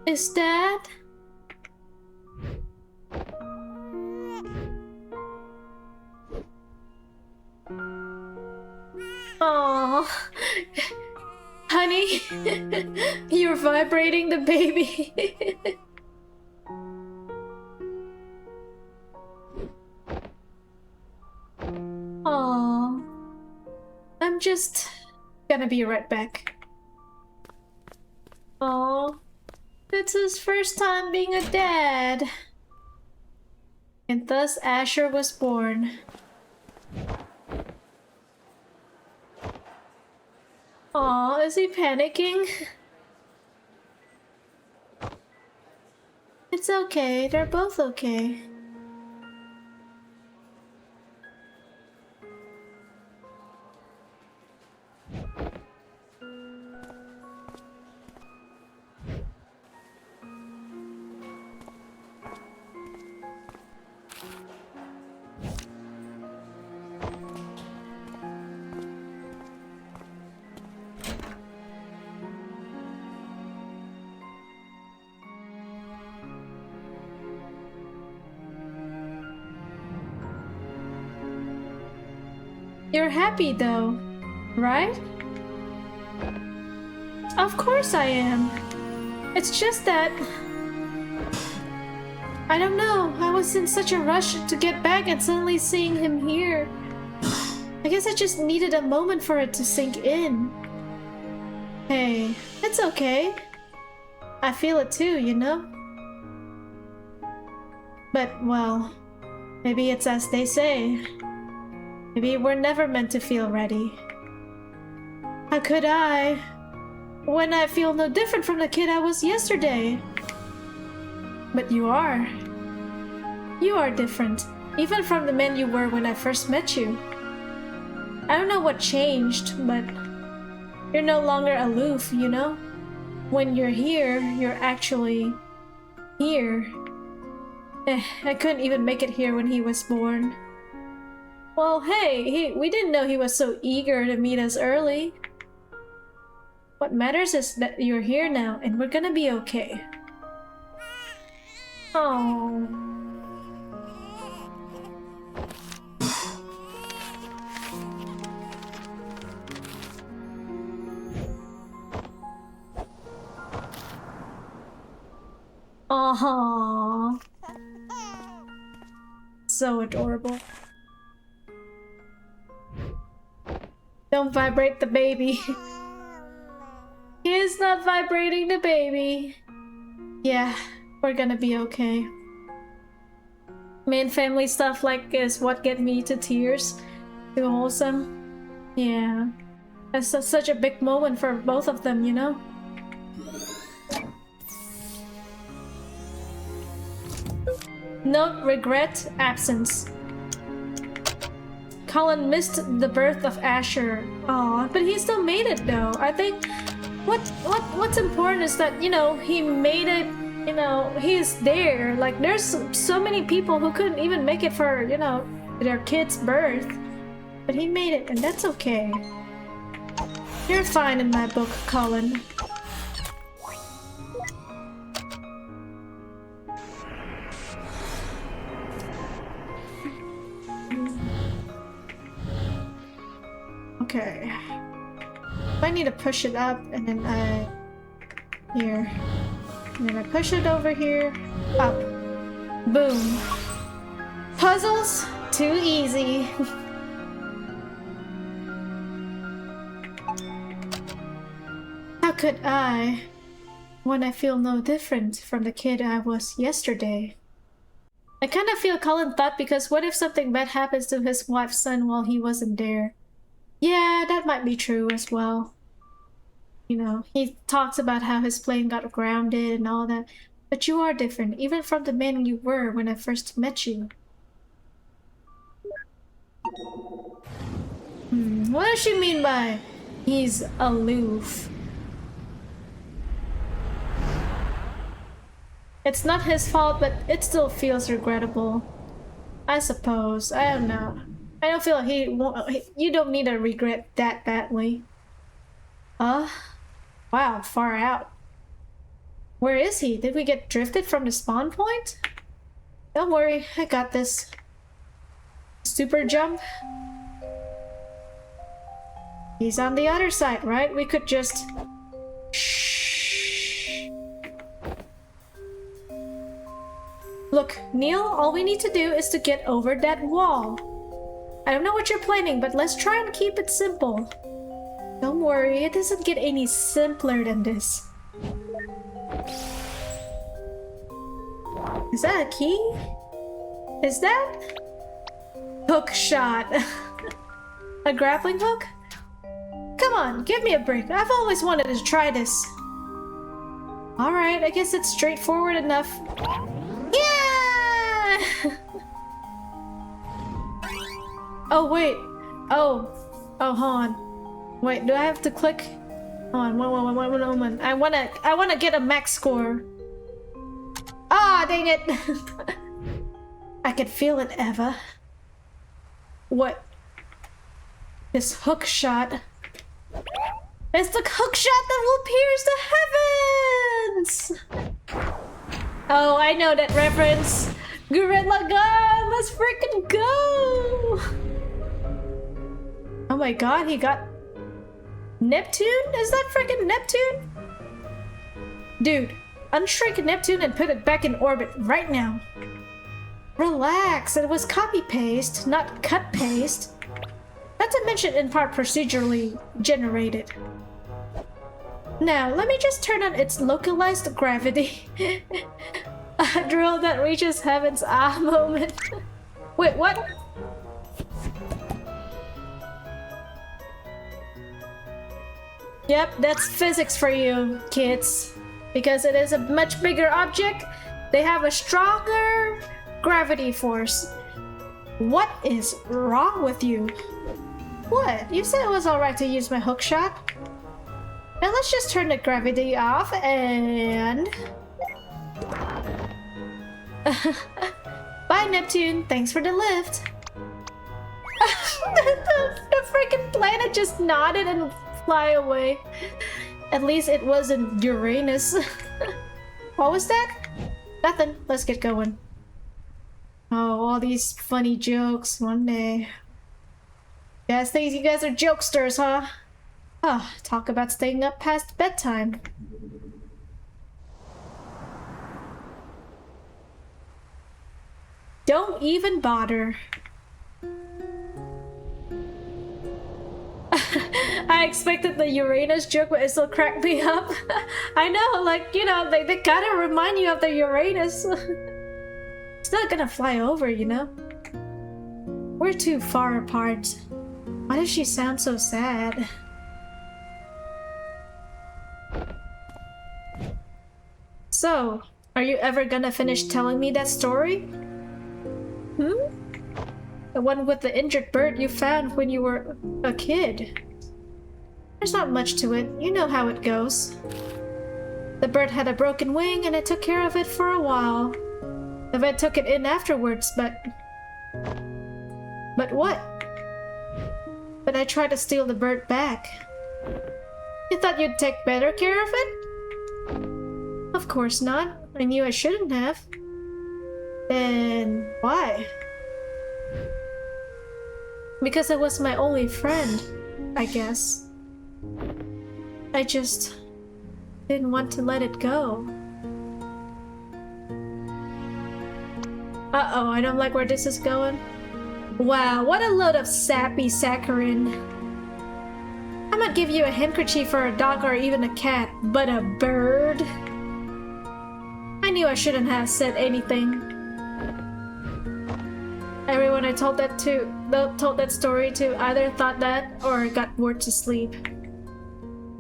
Is Dad? Aww. Honey, you're vibrating the baby. Aww. I'm just gonna be right back. Aww. It's his first time being a dad. And thus Asher was born. Aw, is he panicking? It's okay, they're both okay. You're happy though, right? Of course I am. It's just that... I don't know, I was in such a rush to get back and suddenly seeing him here. I guess I just needed a moment for it to sink in. Hey, it's okay. I feel it too, you know? But, well, maybe it's as they say. Maybe we're never meant to feel ready. How could I? When I feel no different from the kid I was yesterday. But you are. You are different. Even from the man you were when I first met you. I don't know what changed, but you're no longer aloof, you know? When you're here, you're actually here. I couldn't even make it here when he was born. Well, hey, we didn't know he was so eager to meet us early. What matters is that you're here now, and we're gonna be okay. Oh. Aww. So adorable. Don't vibrate the baby. He is not vibrating the baby. Yeah, we're gonna be okay. Main family stuff like is what get me to tears. Too wholesome. Yeah. That's such a big moment for both of them, you know? Note, regret, absence. Colin missed the birth of Asher. Aw, but he still made it though. I think what's important is that, you know, he made it, you know, he's there. Like there's so many people who couldn't even make it for, you know, their kid's birth. But he made it, and that's okay. You're fine in my book, Colin. Okay. I need to push it up and then here. And then I push it over here. Up. Boom. Puzzles? Too easy. How could I, when I feel no different from the kid I was yesterday? I kind of feel Colin thought, because what if something bad happens to his wife's son while he wasn't there? Yeah, that might be true as well. You know, he talks about how his plane got grounded and all that. But you are different, even from the man you were when I first met you. What does she mean by he's aloof? It's not his fault, but it still feels regrettable. I suppose. I don't know. I don't feel like you don't need to regret that badly. Wow, far out. Where is he? Did we get drifted from the spawn point? Don't worry, I got this. Super jump. He's on the other side, right? We could just... Shh. Look, Neil, all we need to do is to get over that wall. I don't know what you're planning, but let's try and keep it simple. Don't worry, it doesn't get any simpler than this. Is that a key? Is that? Hook shot. A grappling hook? Come on, give me a break. I've always wanted to try this. Alright, I guess it's straightforward enough. Yeah! Oh, wait. Oh, hold on. Wait, do I have to click? Hold on, one moment. I wanna get a max score. Ah, dang it! I can feel it, Eva. What? This hook shot. It's the hook shot that will pierce the heavens! Oh, I know that reference. Gorilla Gun! Let's freaking go! Oh my god, he got... Neptune? Is that freaking Neptune? Dude, unshrink Neptune and put it back in orbit right now. Relax, it was copy-paste, not cut-paste. Not to mention in part procedurally generated. Now, let me just turn on its localized gravity. A drill that reaches heaven's ah moment. Wait, what? Yep, that's physics for you, kids. Because it is a much bigger object, they have a stronger gravity force. What is wrong with you? What? You said it was alright to use my hook shot? Now let's just turn the gravity off and... Bye, Neptune. Thanks for the lift. the freaking planet just nodded and fly away. At least it wasn't Uranus. What was that? Nothing. Let's get going. Oh, all these funny jokes one day. Guys think you guys are jokesters, huh? Ah, talk about staying up past bedtime. Don't even bother. I expected the Uranus joke, but it still cracked me up. I know, like, you know, they gotta remind you of the Uranus. It's not gonna fly over, you know? We're too far apart. Why does she sound so sad? So, are you ever gonna finish telling me that story? The one with the injured bird you found when you were a kid. There's not much to it. You know how it goes. The bird had a broken wing and I took care of it for a while. The vet took it in afterwards, but... But what? But I tried to steal the bird back. You thought you'd take better care of it? Of course not. I knew I shouldn't have. Then why? Because it was my only friend, I guess. I just didn't want to let it go. Uh-oh, I don't like where this is going. Wow, what a load of sappy saccharine. I might give you a handkerchief for a dog or even a cat, but a bird? I knew I shouldn't have said anything. Everyone I told that story to either thought that or got bored to sleep.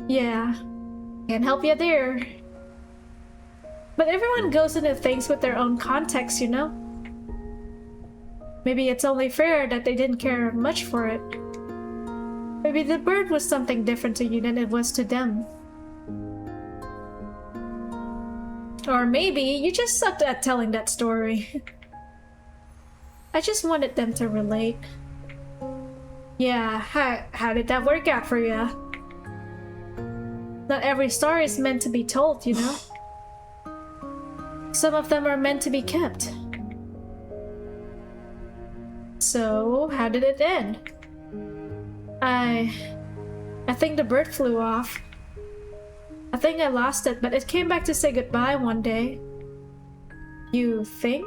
Yeah, can't help you there. But everyone goes into things with their own context, you know? Maybe it's only fair that they didn't care much for it. Maybe the bird was something different to you than it was to them. Or maybe you just sucked at telling that story. I just wanted them to relate. Yeah, how did that work out for you? Not every story is meant to be told, you know? Some of them are meant to be kept. So, how did it end? I think the bird flew off. I think I lost it, but it came back to say goodbye one day. You think?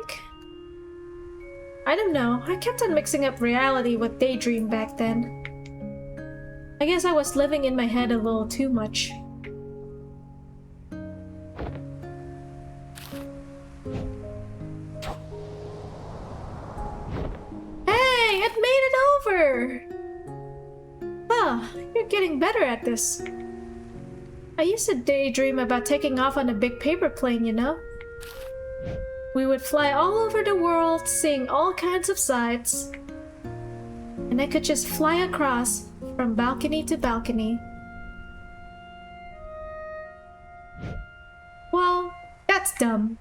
I don't know. I kept on mixing up reality with daydream back then. I guess I was living in my head a little too much. Hey, it made it over! Huh, you're getting better at this. I used to daydream about taking off on a big paper plane, you know? We would fly all over the world, seeing all kinds of sights. And I could just fly across from balcony to balcony. Well, that's dumb.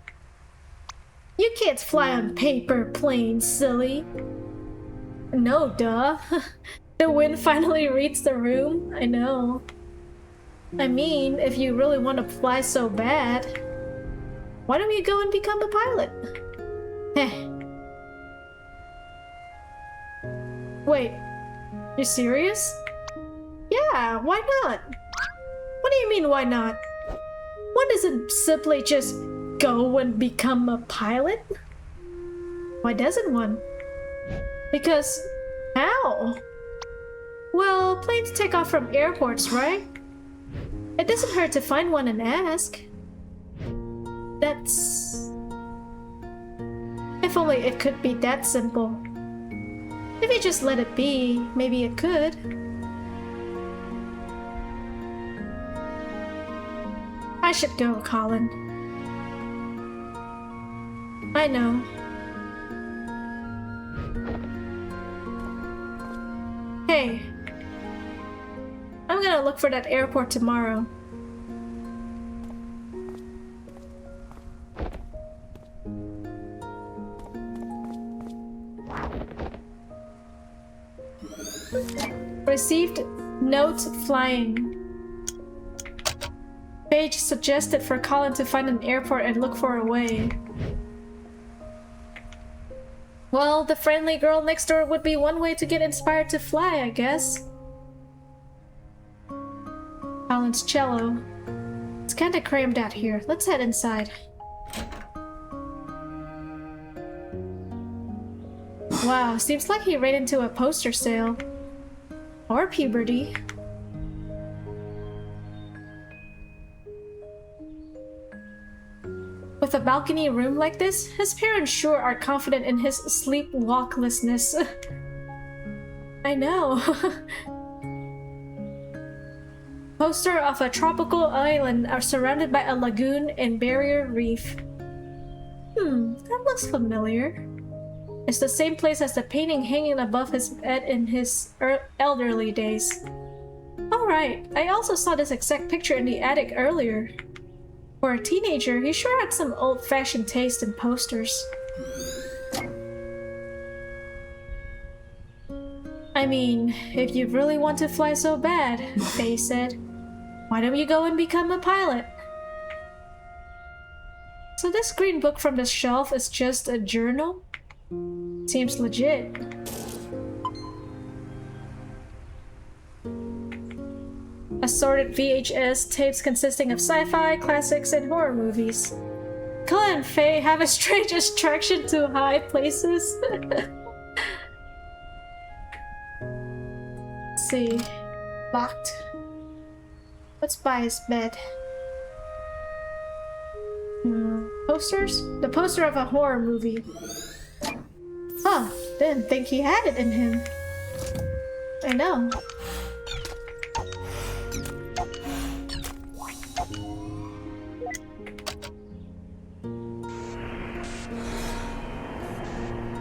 You can't fly on paper planes, silly. No, duh. The wind finally reached the room. I know. I mean, if you really want to fly so bad, why don't you go and become a pilot? Heh. Wait, you serious? Yeah, why not? What do you mean, why not? One doesn't simply just go and become a pilot? Why doesn't one? Because, how? Well, planes take off from airports, right? It doesn't hurt to find one and ask. That's... If only it could be that simple. If you just let it be, maybe it could. I should go, Colin. I know. Hey. I'm gonna look for that airport tomorrow. Received note flying. Page suggested for Colin to find an airport and look for a way. Well, the friendly girl next door would be one way to get inspired to fly, I guess. Colin's cello. It's kinda crammed out here. Let's head inside. Wow, seems like he ran into a poster sale. Or puberty. With a balcony room like this, his parents sure are confident in his sleepwalklessness. I know. Poster of a tropical island are surrounded by a lagoon and barrier reef. That looks familiar. It's the same place as the painting hanging above his bed in his elderly days. Alright, I also saw this exact picture in the attic earlier. For a teenager, he sure had some old-fashioned taste in posters. I mean, if you really want to fly so bad, Faye said, why don't you go and become a pilot? So this green book from the shelf is just a journal? Seems legit. Assorted VHS tapes consisting of sci-fi, classics, and horror movies. Colin and Faye have a strange attraction to high places. Let's see. Locked. What's by his bed? Posters? The poster of a horror movie. Huh, didn't think he had it in him. I know.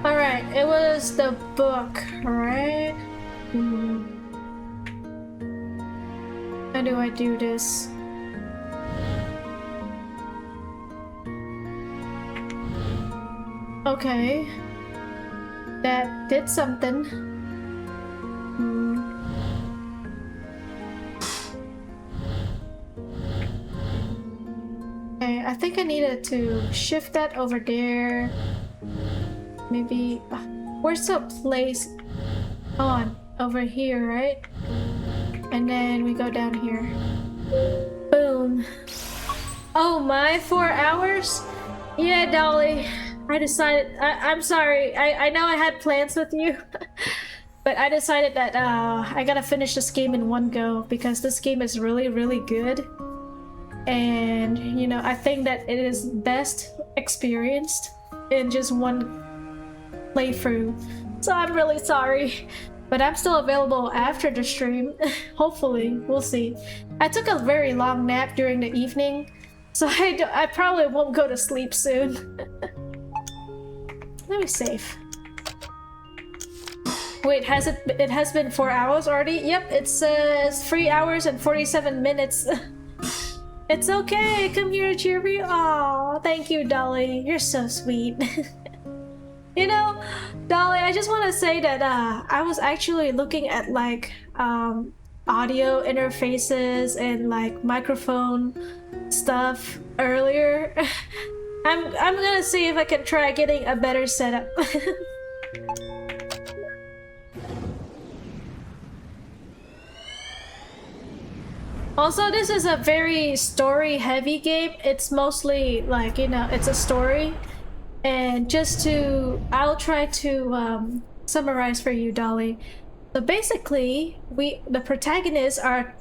Alright, it was the book, right? do I do this? Okay. That did something. Okay, I think I needed to shift that over there. Maybe... where's the place? On. Over here, right? And then we go down here. Boom. Oh my, 4 hours? Yeah, Dolly. I decided... I'm sorry. I know I had plans with you. But I decided that I gotta finish this game in one go. Because this game is really, really good. And, you know, I think that it is best experienced in just one playthrough. So I'm really sorry. But I'm still available after the stream. Hopefully, we'll see. I took a very long nap during the evening. So I probably won't go to sleep soon. Let me save. Wait, it has been 4 hours already? Yep, it says 3 hours and 47 minutes. It's okay, come here, cheer me. Aw, thank you, Dolly. You're so sweet. You know, Dolly, I just want to say that I was actually looking at like audio interfaces and like microphone stuff earlier. I'm gonna see if I can try getting a better setup. Also, this is a very story-heavy game. It's mostly like, you know, it's a story. And just to... I'll try to summarize for you, Dolly. So basically, the protagonists are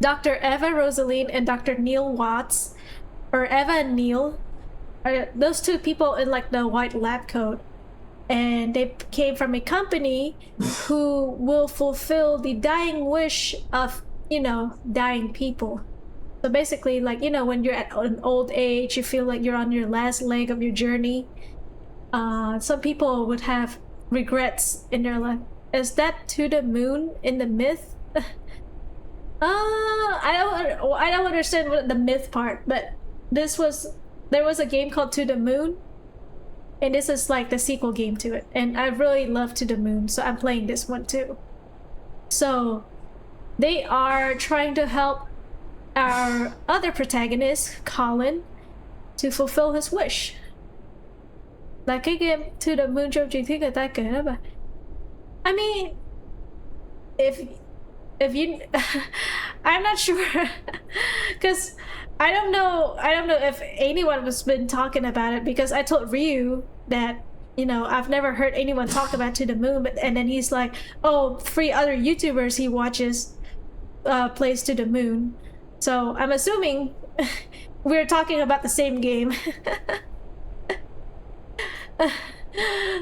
Dr. Eva Rosaline and Dr. Neil Watts. Or Eva and Neil. Are those two people in like the white lab coat. And they came from a company who will fulfill the dying wish of, you know, dying people. So basically, like, you know, when you're at an old age, you feel like you're on your last leg of your journey. Some people would have regrets in their life. Is that To the Moon in the myth? I don't understand what the myth part, but there was a game called To the Moon, and this is like the sequel game to it. And I really love To the Moon, so I'm playing this one too. So they are trying to help our other protagonist, Colin, to fulfill his wish. Là cái game To the Moon trong truyền thuyết người ta kể đó bà. I mean, if you I'm not sure because I don't know if anyone has been talking about it, because I told Ryu that, you know, I've never heard anyone talk about To the Moon, and then he's like, oh, 3 other YouTubers he watches plays To the Moon. So I'm assuming we're talking about the same game.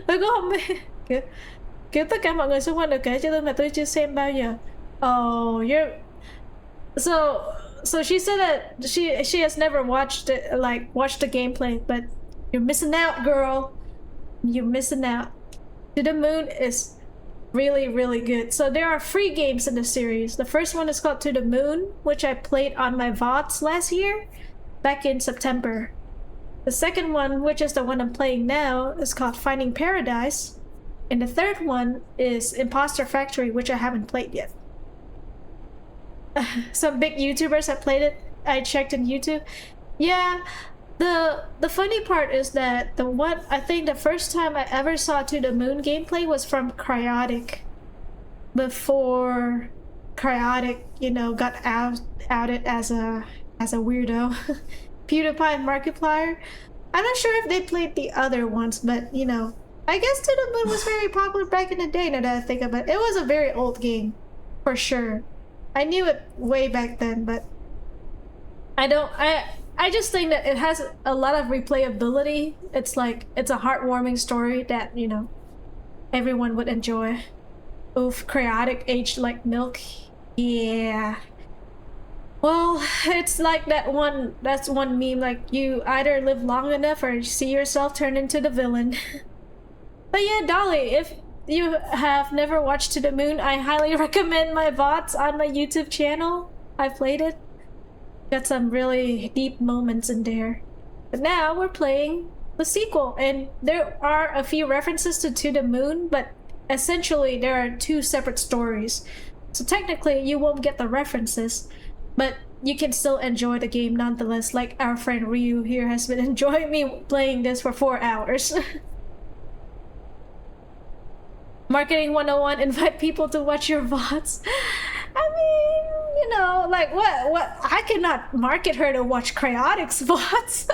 Tôi cũng không biết. Kiểu tất cả mọi người xung quanh đều kể cho tôi mà tôi chưa xem bao giờ. Oh, you're... So she said that she has never watched it, like watched the gameplay, but you're missing out, girl. You're missing out. To the Moon is really, really good. So there are 3 games in the series. The first one is called To the Moon, which I played on my VODs last year, back in September. The second one, which is the one I'm playing now, is called Finding Paradise. And the third one is Imposter Factory, which I haven't played yet. Some big YouTubers have played it. I checked on YouTube. Yeah, the funny part is that I think the first time I ever saw To the Moon gameplay was from Cryotic. Before Cryotic, you know, got outed as a weirdo. PewDiePie and Markiplier. I'm not sure if they played the other ones, but you know, I guess To the Moon was very popular back in the day, now that I think about it. It was a very old game, for sure. I knew it way back then, but I just think that it has a lot of replayability. It's like, it's a heartwarming story that, you know, everyone would enjoy. Oof, Cryotic aged like milk. Yeah. Well, it's like that's one meme, like you either live long enough or see yourself turn into the villain. But yeah, Dolly, you have never watched To the Moon, I highly recommend my VODs on my YouTube channel. I played it. Got some really deep moments in there. But now we're playing the sequel, and there are a few references to the Moon, but essentially there are two separate stories. So technically you won't get the references, but you can still enjoy the game nonetheless, like our friend Ryu here has been enjoying me playing this for 4 hours. Marketing 101, invite people to watch your VODs. I mean, you know, like what I cannot market her to watch Cryotic's VODs.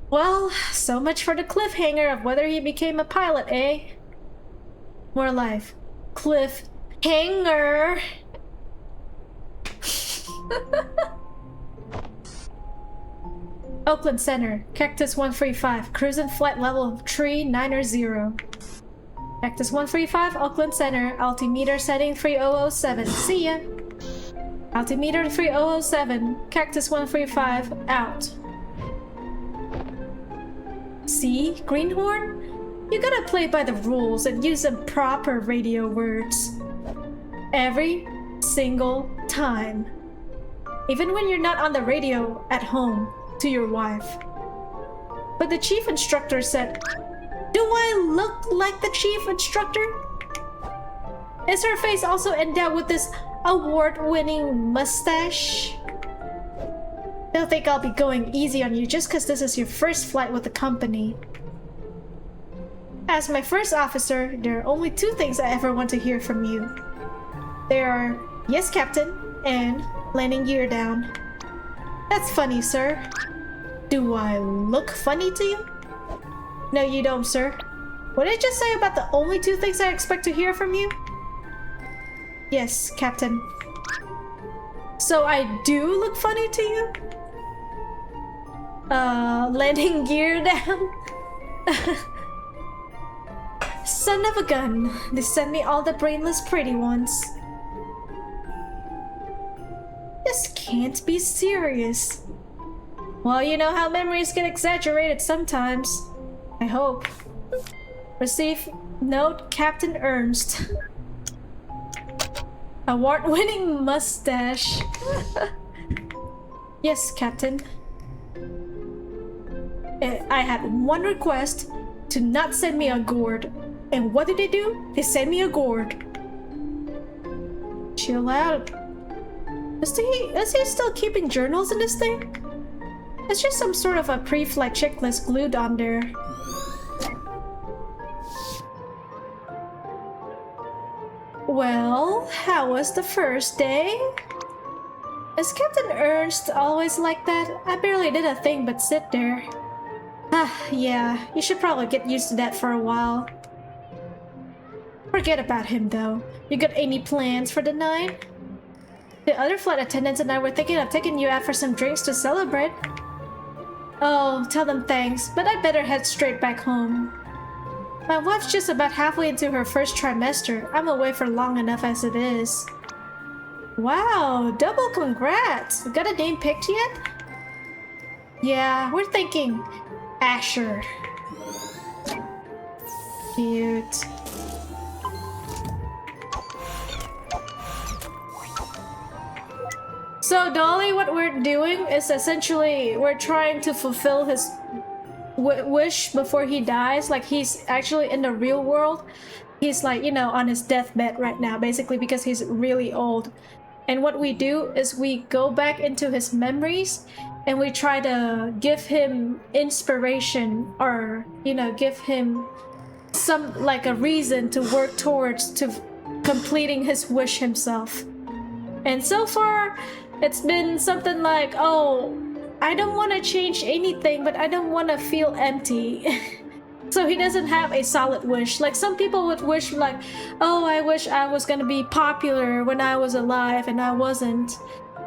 Well, so much for the cliffhanger of whether he became a pilot, eh? More life. Cliffhanger. Oakland Center, Cactus 135, cruising flight level 3900. Cactus 135, Oakland Center, altimeter setting 3007. See ya. Altimeter 3007, Cactus 135, out. See, Greenhorn? You gotta play by the rules and use the proper radio words. Every single time. Even when you're not on the radio at home to your wife. But the chief instructor said, do I look like the chief instructor? Is her face also endowed with this award-winning mustache? Don't think I'll be going easy on you just because this is your first flight with the company. As my first officer, there are only two things I ever want to hear from you. They are, yes, Captain, and landing gear down. That's funny, sir. Do I look funny to you? No, you don't, sir. What did I just say about the only two things I expect to hear from you? Yes, Captain. So I do look funny to you? Landing gear down? Son of a gun. They sent me all the brainless pretty ones. This can't be serious. Well, you know how memories get exaggerated sometimes. I hope. Receive note, Captain Ernst. Award-winning mustache. Yes, Captain. I had one request to not send me a gourd. And what did they do? They sent me a gourd. Chill out. Is he still keeping journals in this thing? It's just some sort of a pre-flight checklist glued on there. Well, how was the first day? Is Captain Ernst always like that? I barely did a thing but sit there. Ah, yeah, you should probably get used to that for a while. Forget about him though. You got any plans for the night? The other flight attendants and I were thinking of taking you out for some drinks to celebrate. Oh, tell them thanks, but I better head straight back home. My wife's just about halfway into her first trimester. I'm away for long enough as it is. Wow, double congrats! Got a name picked yet? Yeah, we're thinking Asher. Cute. So Dolly, what we're doing is essentially we're trying to fulfill his wish before he dies. Like, he's actually in the real world. He's like, you know, on his deathbed right now, basically, because he's really old. And what we do is we go back into his memories and we try to give him inspiration, or, you know, give him some, like, a reason to work towards to completing his wish himself. And so far, it's been something like, oh, I don't want to change anything, but I don't want to feel empty. So he doesn't have a solid wish. Like, some people would wish, like, oh, I wish I was gonna be popular when I was alive, and I wasn't.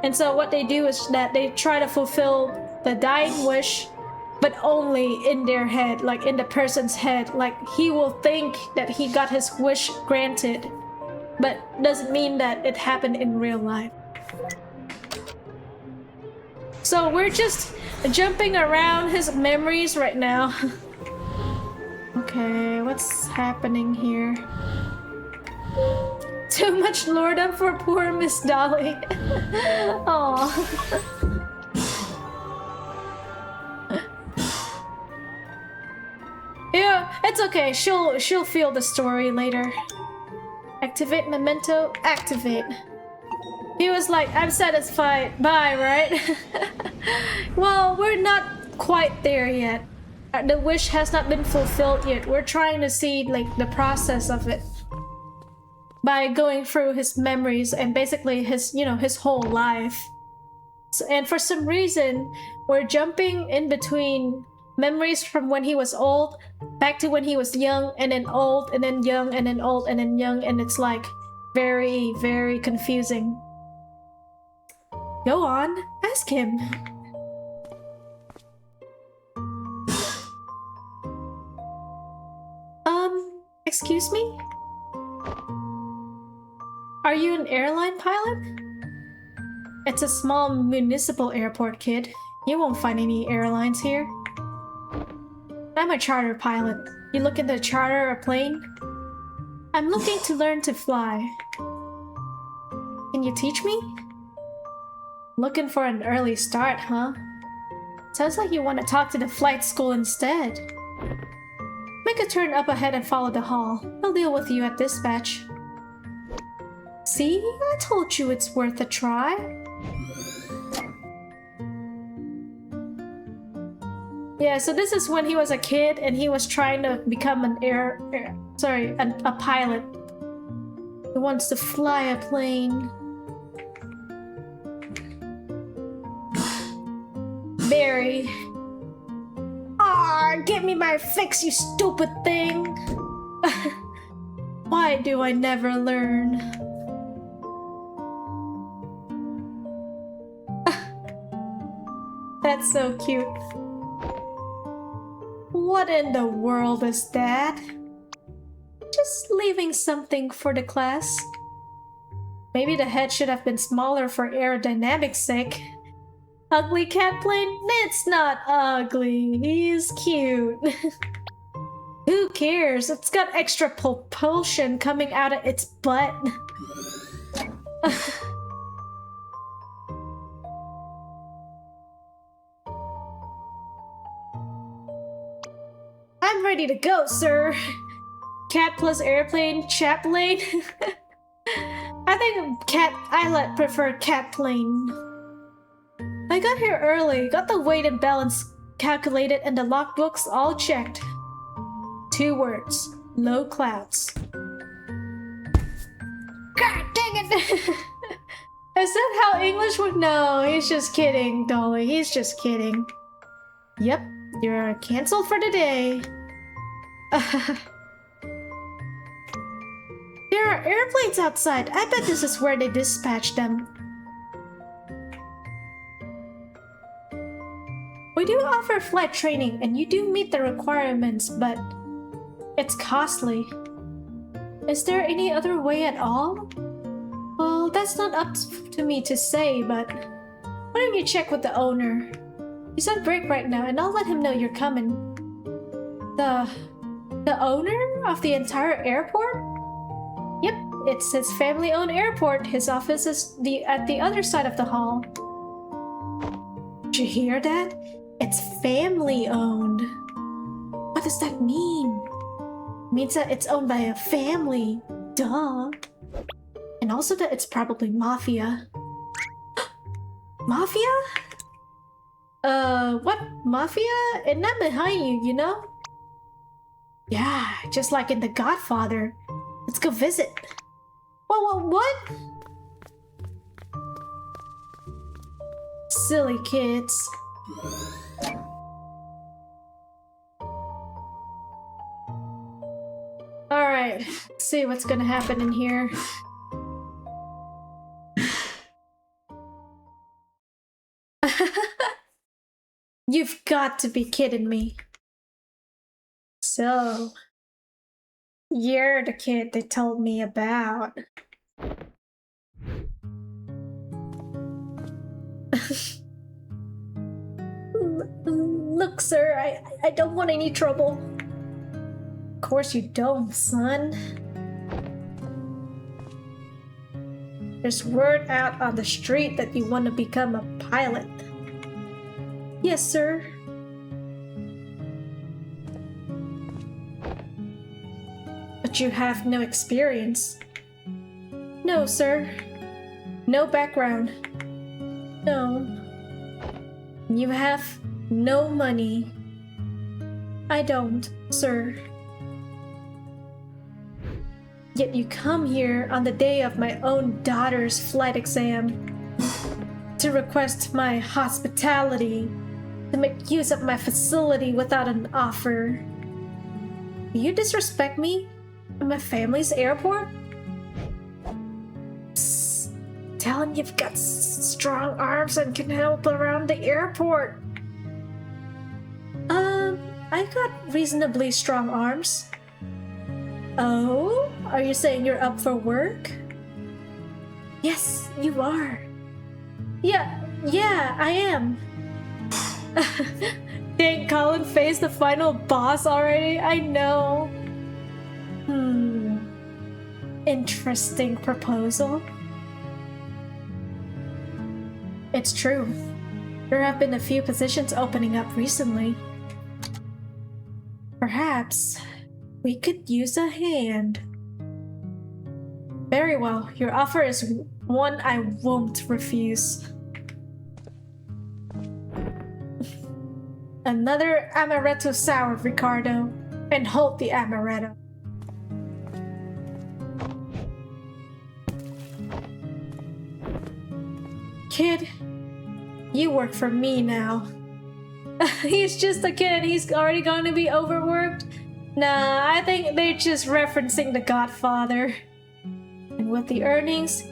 And so what they do is that they try to fulfill the dying wish, but only in their head, like in the person's head. Like, he will think that he got his wish granted, but doesn't mean that it happened in real life. So we're just jumping around his memories right now. Okay, what's happening here? Too much lordom for poor Miss Dolly. Oh. Yeah, it's okay. She'll feel the story later. Activate memento. Activate. He was like, I'm satisfied. Bye, right? Well, we're not quite there yet. The wish has not been fulfilled yet. We're trying to see like the process of it by going through his memories and basically his, you know, his whole life. So, and for some reason, we're jumping in between memories from when he was old back to when he was young, and then old, and then young, and then old, and then young, and it's like very, very confusing. Go on, ask him. Excuse me? Are you an airline pilot? It's a small municipal airport, kid. You won't find any airlines here. I'm a charter pilot. You looking to charter a plane? I'm looking to learn to fly. Can you teach me? Looking for an early start, huh? Sounds like you want to talk to the flight school instead. Make a turn up ahead and follow the hall. I'll deal with you at dispatch. See? I told you it's worth a try. Yeah, so this is when he was a kid and he was trying to become an a pilot. He wants to fly a plane. Barry. Ah, give me my fix, you stupid thing. Why do I never learn? That's so cute. What in the world is that? Just leaving something for the class. Maybe the head should have been smaller for aerodynamics' sake. Ugly cat plane? It's not ugly. He's cute. Who cares? It's got extra propulsion coming out of its butt. I'm ready to go, sir. Cat plus airplane, chat plane. I think I prefer cat plane. I got here early, got the weight and balance calculated and the logbooks all checked. 2 words. Low clouds. God dang it! Is that how English would? No, he's just kidding, Dolly. He's just kidding. Yep, you're cancelled for the day. There are airplanes outside. I bet this is where they dispatch them. We do offer flight training and you do meet the requirements, but it's costly. Is there any other way at all? Well, that's not up to me to say, but why don't you check with the owner? He's on break right now and I'll let him know you're coming. The owner of the entire airport? Yep, it's his family-owned airport. His office is at the other side of the hall. Did you hear that? It's family-owned. What does that mean? It means that it's owned by a family. Duh. And also that it's probably mafia. Mafia? What? Mafia? Isn't that behind you, you know? Yeah, just like in The Godfather. Let's go visit. What? Silly kids. Alright, let's see what's gonna happen in here. You've got to be kidding me. So, you're the kid they told me about. Look, sir, I don't want any trouble. course you don't, son. There's word out on the street that you want to become a pilot. Yes, sir. But you have no experience. No, sir. No background. No. You have no money. I don't, sir. Yet you come here on the day of my own daughter's flight exam to request my hospitality, to make use of my facility without an offer. Do you disrespect me at my family's airport? Psst. Tell him you've got strong arms and can help around the airport. I got reasonably strong arms. Oh? Are you saying you're up for work? Yes, you are. Yeah, I am. Dang, Colin faced the final boss already? I know. Interesting proposal. It's true. There have been a few positions opening up recently. Perhaps we could use a hand. Very well, your offer is one I won't refuse. Another amaretto sour, Ricardo, and hold the amaretto. Kid, you work for me now. He's just a kid, he's already going to be overworked. Nah, I think they're just referencing The Godfather. And with the earnings,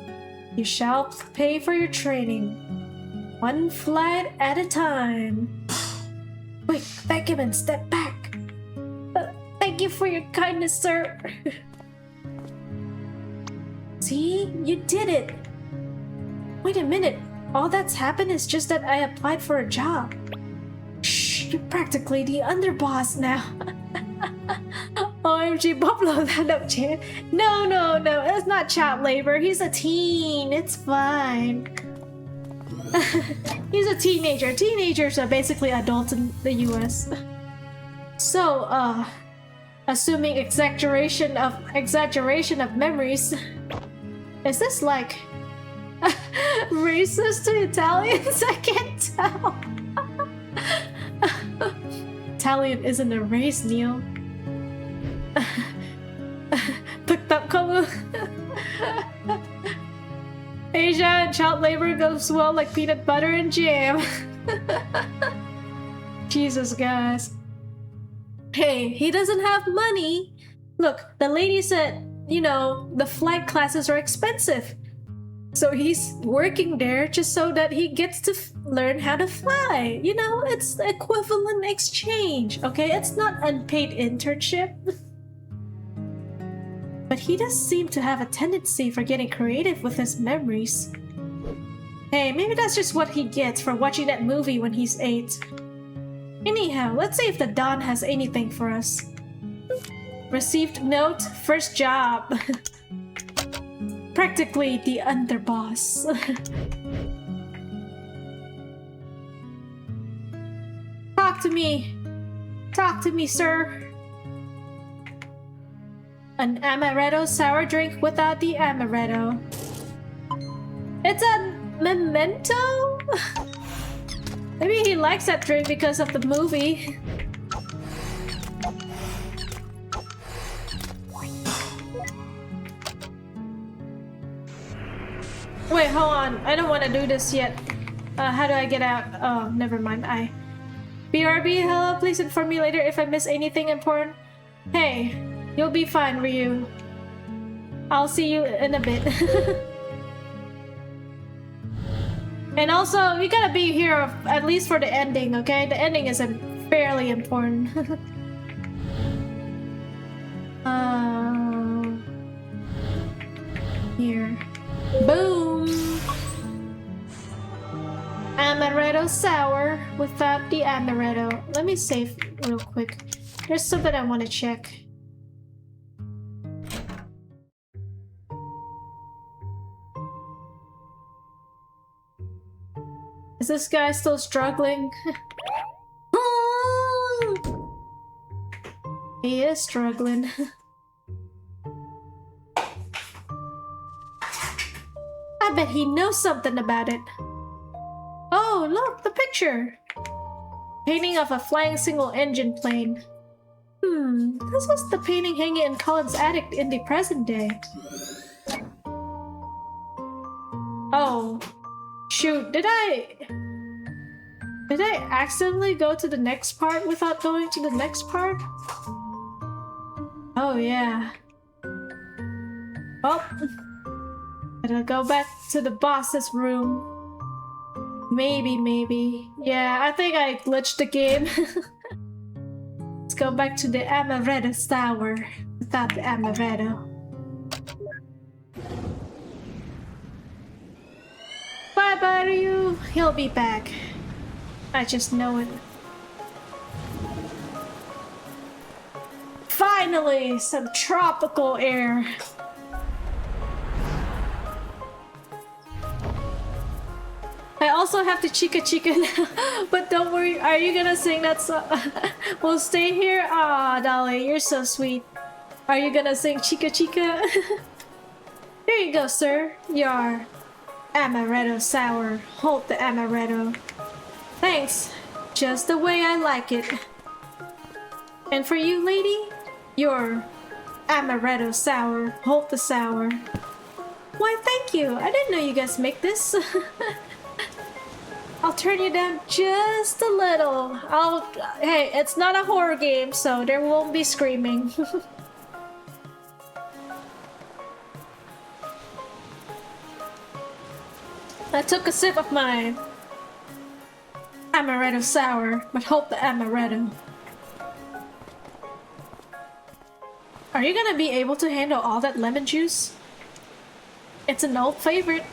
you shall pay for your training. One flight at a time. Wait, thank him and step back. Thank you for your kindness, sir. See? You did it. Wait a minute. All that's happened is just that I applied for a job. Shh, you're practically the underboss now. OMG, Pablo, that up, Chan. No, it's not child labor. He's a teen. It's fine. He's a teenager. Teenagers are basically adults in the US. So, assuming exaggeration of memories, is this like racist to Italians? I can't tell. Italian isn't a race, Neil. Picked up Kamu. Asia and child labor goes well like peanut butter and jam. Jesus, guys. Hey, he doesn't have money. Look, the lady said, you know, the flight classes are expensive. So he's working there just so that he gets to learn how to fly. You know, it's equivalent exchange, okay? It's not unpaid internship. But he does seem to have a tendency for getting creative with his memories. Hey, maybe that's just what he gets for watching that movie when he's 8. Anyhow, let's see if the Don has anything for us. Received note, first job. Practically the underboss. Talk to me, sir. An amaretto sour drink without the amaretto. It's a memento? Maybe he likes that drink because of the movie. Wait, hold on. I don't want to do this yet. How do I get out? Oh, never mind. BRB, hello. Please inform me later if I miss anything important. Hey, you'll be fine, Ryu. I'll see you in a bit. And also, you gotta be here at least for the ending, okay? The ending is fairly important. Here. Boom! Amaretto sour without the amaretto. Let me save real quick. There's something I want to check. Is this guy still struggling? He is struggling. I bet he knows something about it. Oh, look, the picture! Painting of a flying single-engine plane. This was the painting hanging in Colin's attic in the present day. Oh, shoot, did I accidentally go to the next part without going to the next part? Oh, yeah. Well, gotta go back to the boss's room. Maybe. Yeah, I think I glitched the game. Let's go back to the Amaretto Tower without the Amaretto. Bye-bye to you. He'll be back. I just know it. Finally, some tropical air. I also have to Chica Chica now, but don't worry, are you gonna sing that song? We'll stay here? Aw, Dolly, you're so sweet. Are you gonna sing Chica Chica? Here you go, sir. Your Amaretto sour. Hold the Amaretto. Thanks. Just the way I like it. And for you, lady, your Amaretto sour. Hold the sour. Why, thank you. I didn't know you guys make this. I'll turn you down just a little. Hey, it's not a horror game, so there won't be screaming. I took a sip of my Amaretto sour, but hope the Amaretto. Are you gonna be able to handle all that lemon juice? It's an old favorite.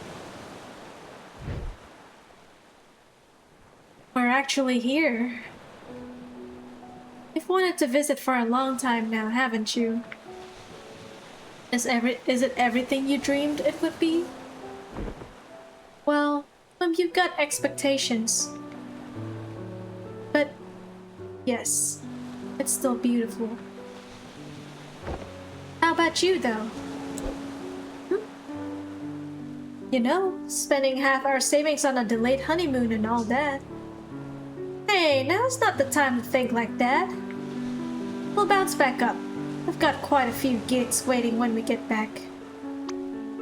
We're actually here. You've wanted to visit for a long time now, haven't you? Is it everything you dreamed it would be? Well, you've got expectations. But yes, it's still beautiful. How about you, though? You know, spending half our savings on a delayed honeymoon and all that. Hey, now's not the time to think like that. We'll bounce back up. I've got quite a few gigs waiting when we get back.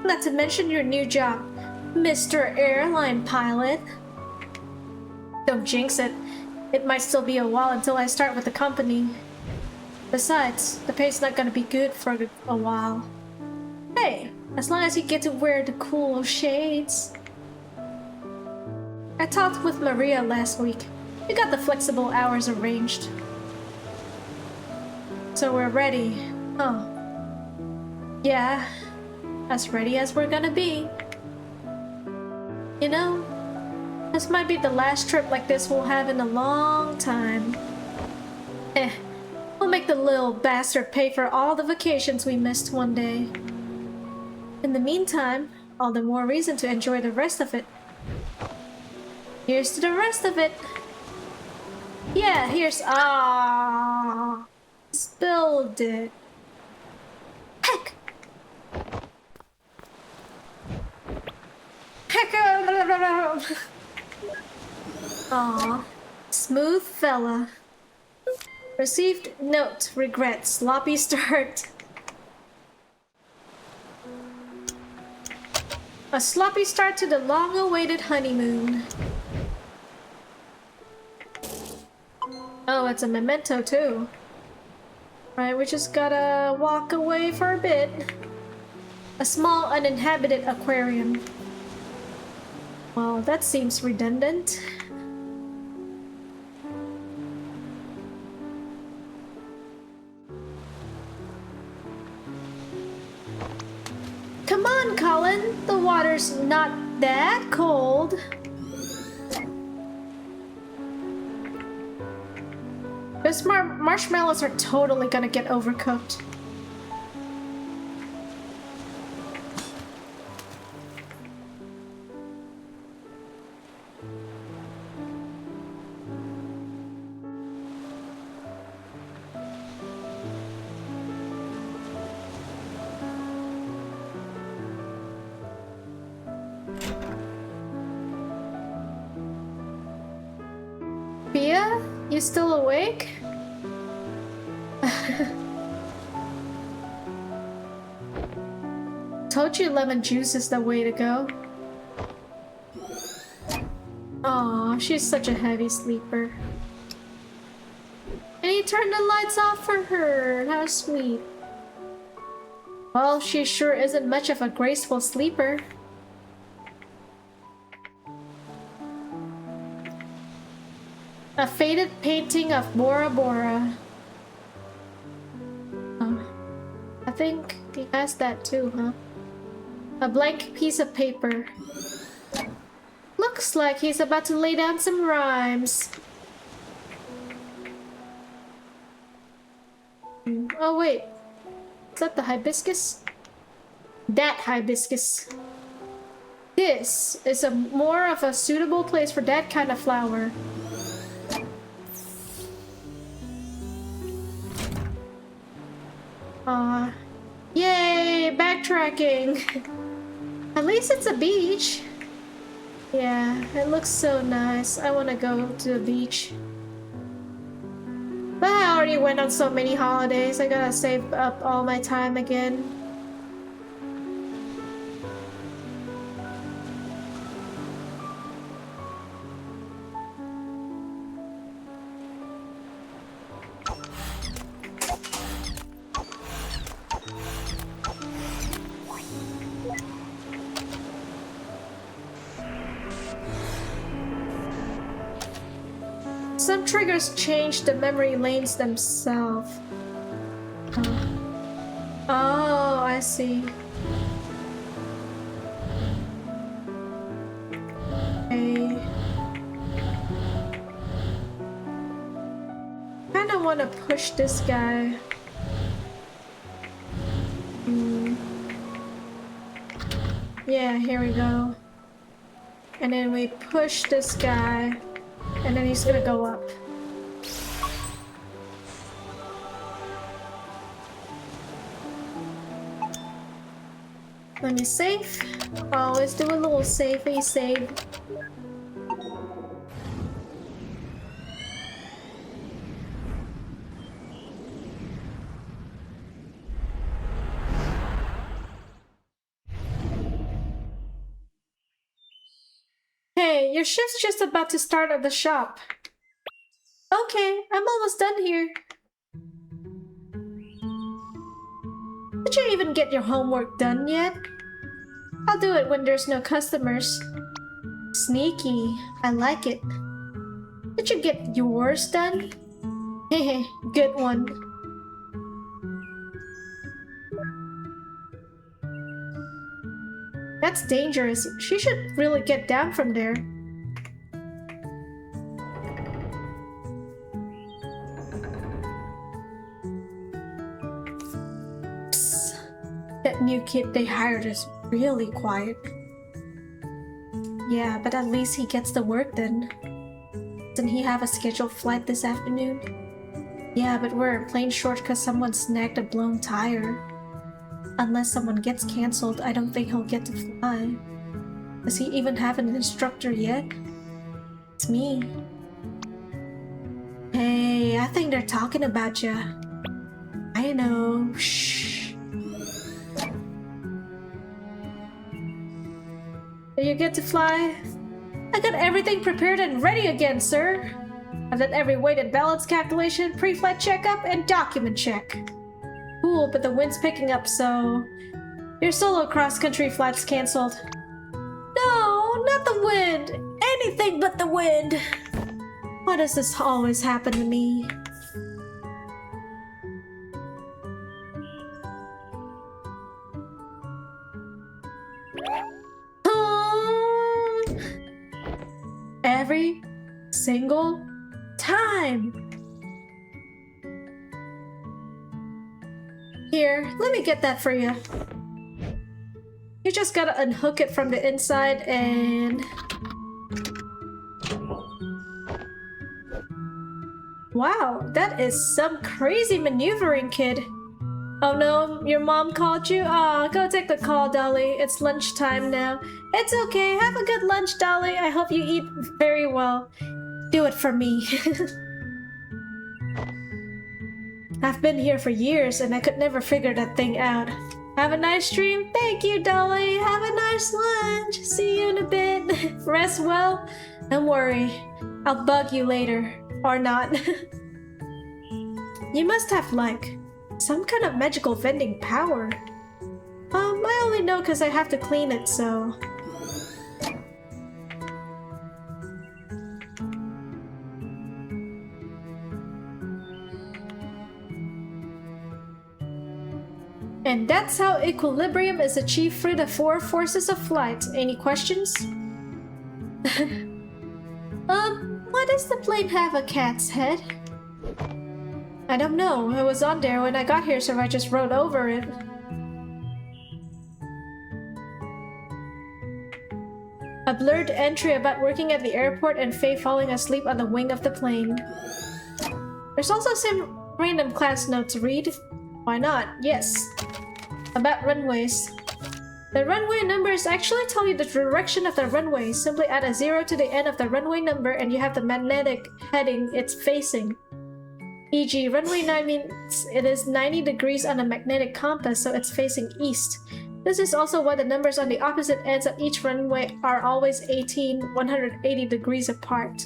Not to mention your new job, Mr. Airline Pilot. Don't jinx it. It might still be a while until I start with the company. Besides, the pay's not gonna be good for a while. Hey, as long as you get to wear the cool shades. I talked with Maria last week. We got the flexible hours arranged. So we're ready. Oh. Yeah, as ready as we're gonna be. You know, this might be the last trip like this we'll have in a long time. We'll make the little bastard pay for all the vacations we missed one day. In the meantime, all the more reason to enjoy the rest of it. Here's to the rest of it. Yeah, here's... Ah, spilled it. Heck! Aw, smooth fella. Received note, regret, sloppy start. A sloppy start to the long-awaited honeymoon. Oh, it's a memento too. Right, we just gotta walk away for a bit. A small uninhabited aquarium. Well, that seems redundant. Come on, Colin! The water's not that cold. Those marshmallows are totally gonna get overcooked. You still awake? Told you lemon juice is the way to go. Aw, she's such a heavy sleeper. And he turned the lights off for her. How sweet. Well, she sure isn't much of a graceful sleeper. A faded painting of Bora Bora. I think he has that too, huh? A blank piece of paper. Looks like he's about to lay down some rhymes. Oh wait, is that the hibiscus? That hibiscus. This is more of a suitable place for that kind of flower. Yay, backtracking. At least it's a beach. Yeah, it looks so nice. I want to go to the beach. But I already went on so many holidays. I gotta save up all my time again. Some triggers change the memory lanes themselves. Oh, I see. Okay. Kinda wanna push this guy. Yeah, here we go. And then we push this guy. And then he's gonna go up. Let me save. Always do a little savey save. Hey, your shift's just about to start at the shop. Okay, I'm almost done here. Did you even get your homework done yet? I'll do it when there's no customers. Sneaky, I like it. Did you get yours done? Hehe, good one. That's dangerous. She should really get down from there. Psst. That new kid they hired is really quiet. Yeah, but at least he gets the work done. Doesn't he have a scheduled flight this afternoon? Yeah, but we're plane short because someone snagged a blown tire. Unless someone gets cancelled, I don't think he'll get to fly. Does he even have an instructor yet? It's me. Hey, I think they're talking about you. I know. Shh. Do you get to fly? I got everything prepared and ready again, sir. I've done every weight and balance calculation, pre-flight checkup, and document check. Cool, but the wind's picking up, so your solo cross-country flight's cancelled. No, not the wind! Anything but the wind! Why does this always happen to me? Every single time! Here, let me get that for you. You just gotta unhook it from the inside and... Wow, that is some crazy maneuvering, kid. Oh no, your mom called you? Aw, go take the call, Dolly. It's lunchtime now. It's okay, have a good lunch, Dolly. I hope you eat very well. Do it for me. I've been here for years and I could never figure that thing out. Have a nice dream. Thank you, Dolly. Have a nice lunch. See you in a bit. Rest well. Don't worry. I'll bug you later. Or not. You must have, like, some kind of magical vending power. I only know because I have to clean it, so... And that's how equilibrium is achieved through the 4 forces of flight. Any questions? Why does the plane have a cat's head? I don't know. It was on there when I got here, so I just rode over it. A blurred entry about working at the airport and Faye falling asleep on the wing of the plane. There's also some random class notes to read. Why not? Yes. About runways. The runway numbers actually tell you the direction of the runway. Simply add a 0 to the end of the runway number and you have the magnetic heading it's facing. E.g., runway 9 means it is 90 degrees on a magnetic compass, so it's facing east. This is also why the numbers on the opposite ends of each runway are always 180 degrees apart.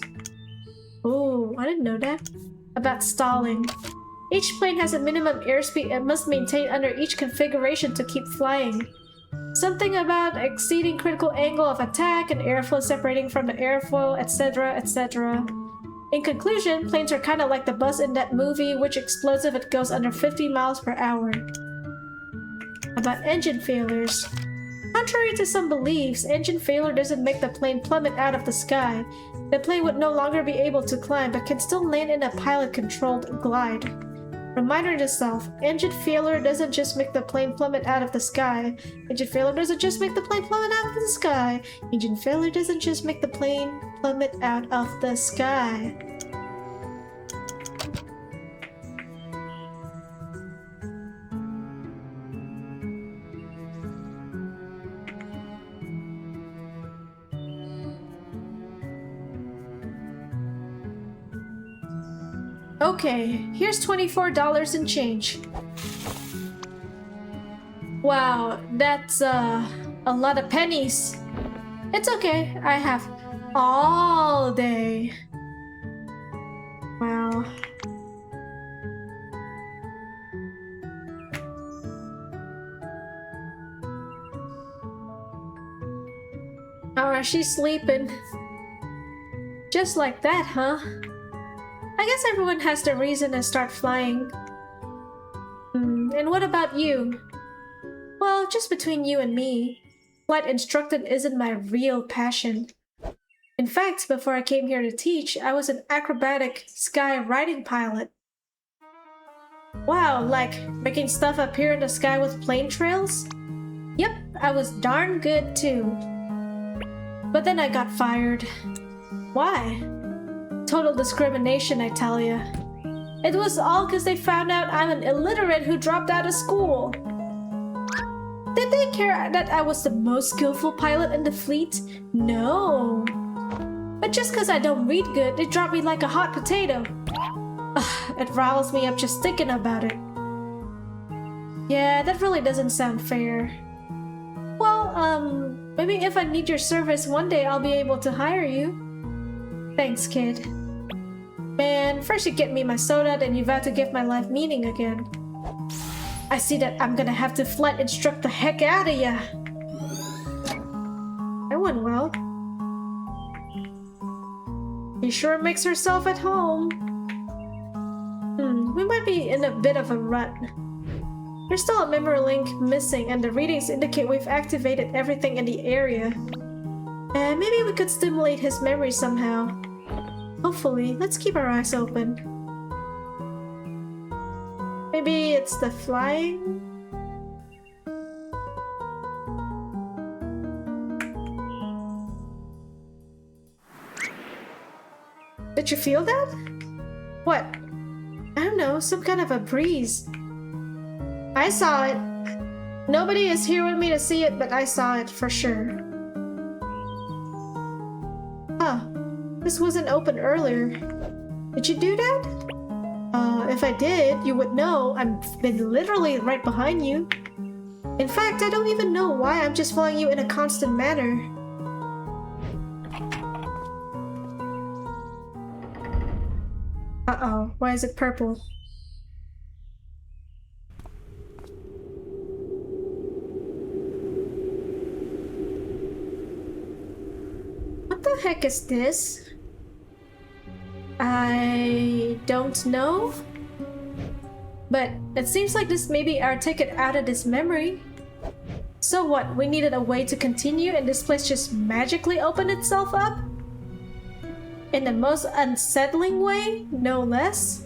Ooh, I didn't know that. About stalling. Each plane has a minimum airspeed it must maintain under each configuration to keep flying. Something about exceeding critical angle of attack and airflow separating from the airfoil, etc., etc. In conclusion, planes are kinda like the bus in that movie, which explodes if it goes under 50 miles per hour. About engine failures. Contrary to some beliefs, engine failure doesn't make the plane plummet out of the sky. The plane would no longer be able to climb, but can still land in a pilot-controlled glide. Reminder to self, engine failure doesn't just make the plane plummet out of the sky. Engine failure doesn't just make the plane plummet out of the sky. Engine failure doesn't just make the plane plummet out of the sky. Okay, here's $24 in change. Wow, that's a lot of pennies. It's okay, I have all day. Wow. Oh, she's sleeping. Just like that, huh? I guess everyone has the reason to start flying. And what about you? Well, just between you and me, flight instructing isn't my real passion. In fact, before I came here to teach, I was an acrobatic sky riding pilot. Wow, like making stuff appear in the sky with plane trails? Yep, I was darn good too. But then I got fired. Why? Total discrimination, I tell ya. It was all because they found out I'm an illiterate who dropped out of school. Did they care that I was the most skillful pilot in the fleet? No. But just because I don't read good, they dropped me like a hot potato. Ugh, it riles me up just thinking about it. Yeah, that really doesn't sound fair. Well, maybe if I need your service one day, I'll be able to hire you. Thanks, kid. Man, first you get me my soda, then you vow to give my life meaning again. I see that I'm gonna have to flight instruct the heck out of ya. That went well. She sure makes herself at home. We might be in a bit of a rut. There's still a memory link missing, and the readings indicate we've activated everything in the area. And maybe we could stimulate his memory somehow. Hopefully, let's keep our eyes open. Maybe it's the flying? Did you feel that? What? I don't know, some kind of a breeze. I saw it. Nobody is here with me to see it, but I saw it for sure. Huh. This wasn't open earlier. Did you do that? If I did, you would know I've been literally right behind you. In fact, I don't even know why I'm just following you in a constant manner. Uh-oh, why is it purple? What the heck is this? I don't know. But it seems like this may be our ticket out of this memory. So what, we needed a way to continue and this place just magically opened itself up? In the most unsettling way, no less?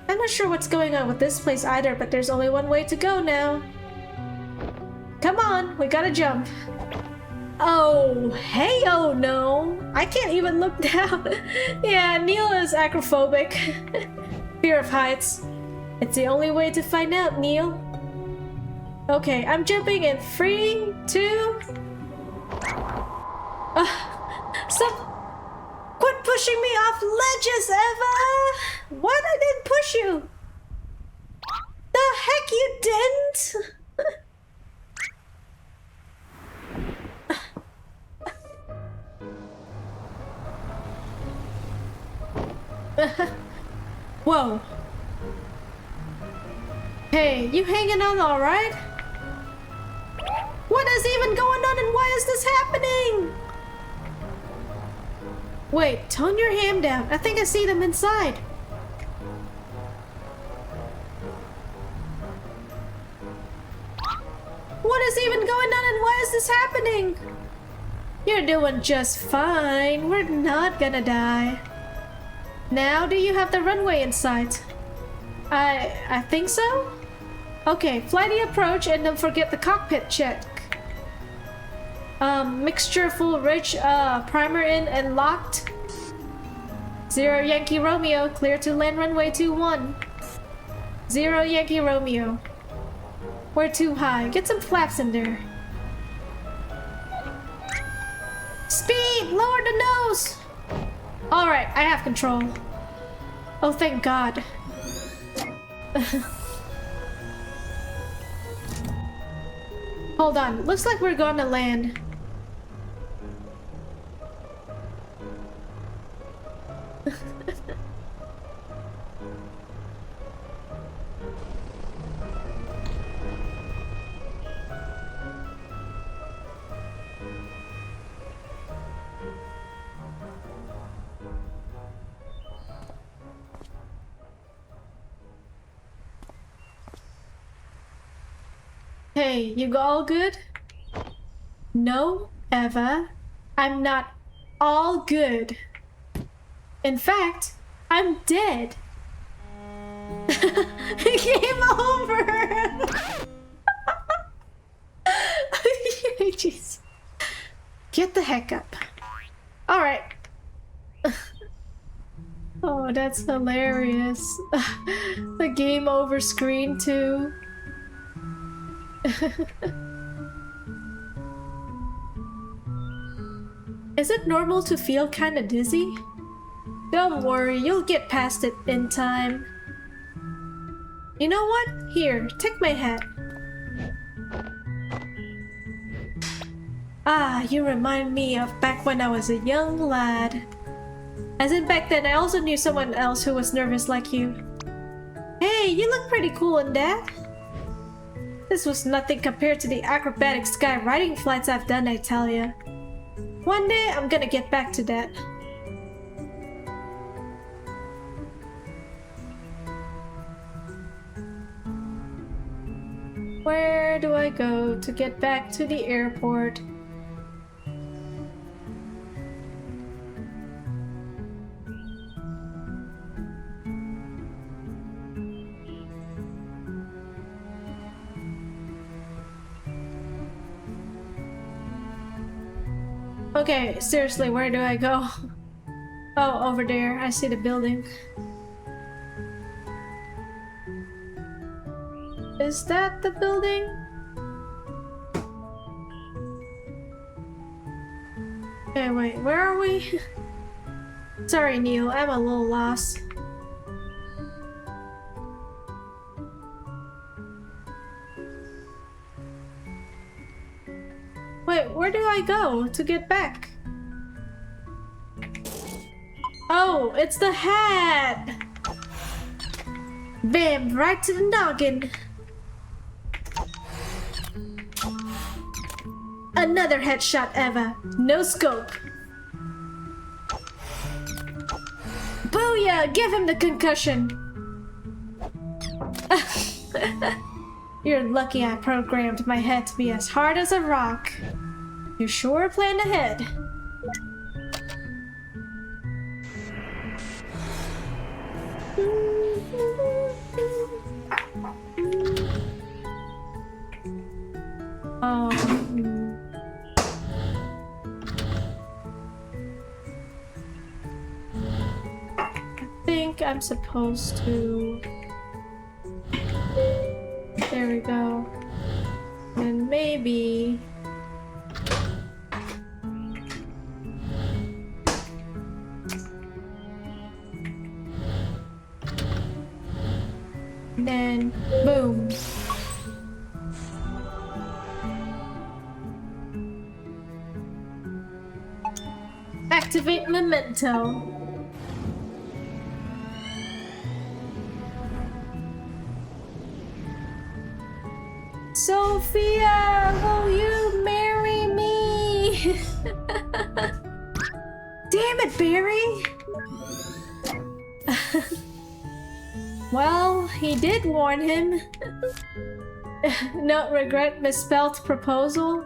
I'm not sure what's going on with this place either, but there's only one way to go now. Come on, we gotta jump. Oh, hey, oh no. I can't even look down. Yeah, Neil is acrophobic. Fear of heights. It's the only way to find out, Neil. Okay, I'm jumping in 3, 2... Quit pushing me off ledges, Eva! What? I didn't push you! The heck you didn't? Whoa. Hey, you hanging on all right? What is even going on and why is this happening? Wait, tone your ham down. I think I see them inside. What is even going on and why is this happening? You're doing just fine. We're not gonna die. Now, do you have the runway in sight? I think so? Okay, flighty approach and don't forget the cockpit check. Mixture full rich, primer in and locked. 0 Yankee Romeo, clear to land runway 21. 0 Yankee Romeo. We're too high, get some flaps in there. Speed, lower the nose. Alright, I have control. Oh, thank God. Hold on, looks like we're gonna land. Hey, you all good? No, Eva. I'm not all good. In fact, I'm dead. Game over! Jeez. Get the heck up. Alright. Oh, that's hilarious. The game over screen too. Is it normal to feel kinda dizzy? Don't worry, you'll get past it in time. You know what? Here, take my hat. Ah, you remind me of back when I was a young lad. As in back then, I also knew someone else who was nervous like you. Hey, you look pretty cool in that. This was nothing compared to the acrobatic sky riding flights I've done, I tell ya. One day, I'm gonna get back to that. Where do I go to get back to the airport? Okay, seriously, where do I go? Oh, over there. I see the building. Is that the building? Okay, wait, where are we? Sorry, Neil, I'm a little lost. I go to get back? Oh, it's the hat! Bam, right to the noggin. Another headshot ever. No scope. Booyah! Give him the concussion. You're lucky I programmed my head to be as hard as a rock. You sure planned ahead. I think I'm supposed to... There we go. And maybe... Then, boom. Activate memento. Sophia, will you marry me? Damn it, Barry! Well, he did warn him. No regret, misspelled proposal.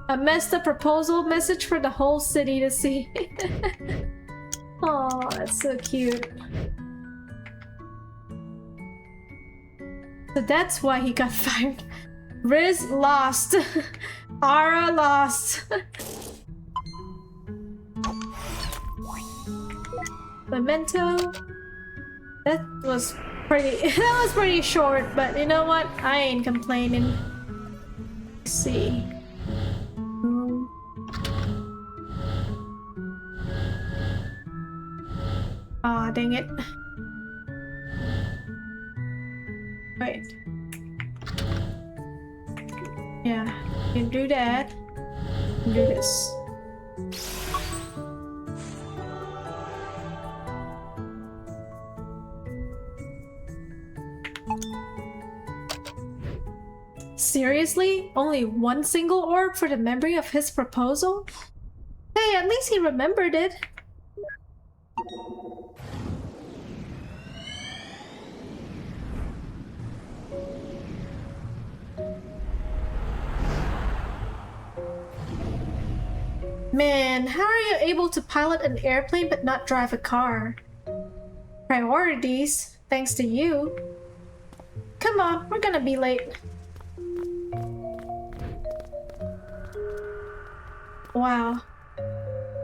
A messed up proposal message for the whole city to see. Oh, that's so cute. So that's why he got fired. Riz lost. Ara lost. Memento. That was pretty. That was pretty short, but you know what? I ain't complaining. Let's see. Aw, dang it. Wait. Yeah, you can do that. Do this. Seriously? Only one single orb for the memory of his proposal? Hey, at least he remembered it. Man, how are you able to pilot an airplane but not drive a car? Priorities, thanks to you. Come on, we're gonna be late. Wow.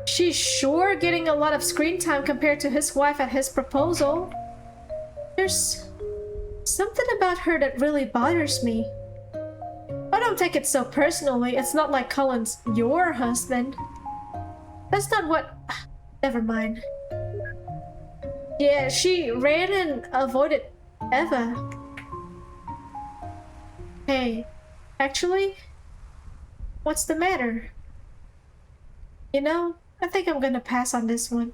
She's sure getting a lot of screen time compared to his wife at his proposal. There's something about her that really bothers me. I don't take it so personally. It's not like Cullen's your husband. That's not what... Never mind. Yeah, she ran and avoided Eva. Hey, actually, what's the matter? You know, I think I'm gonna pass on this one.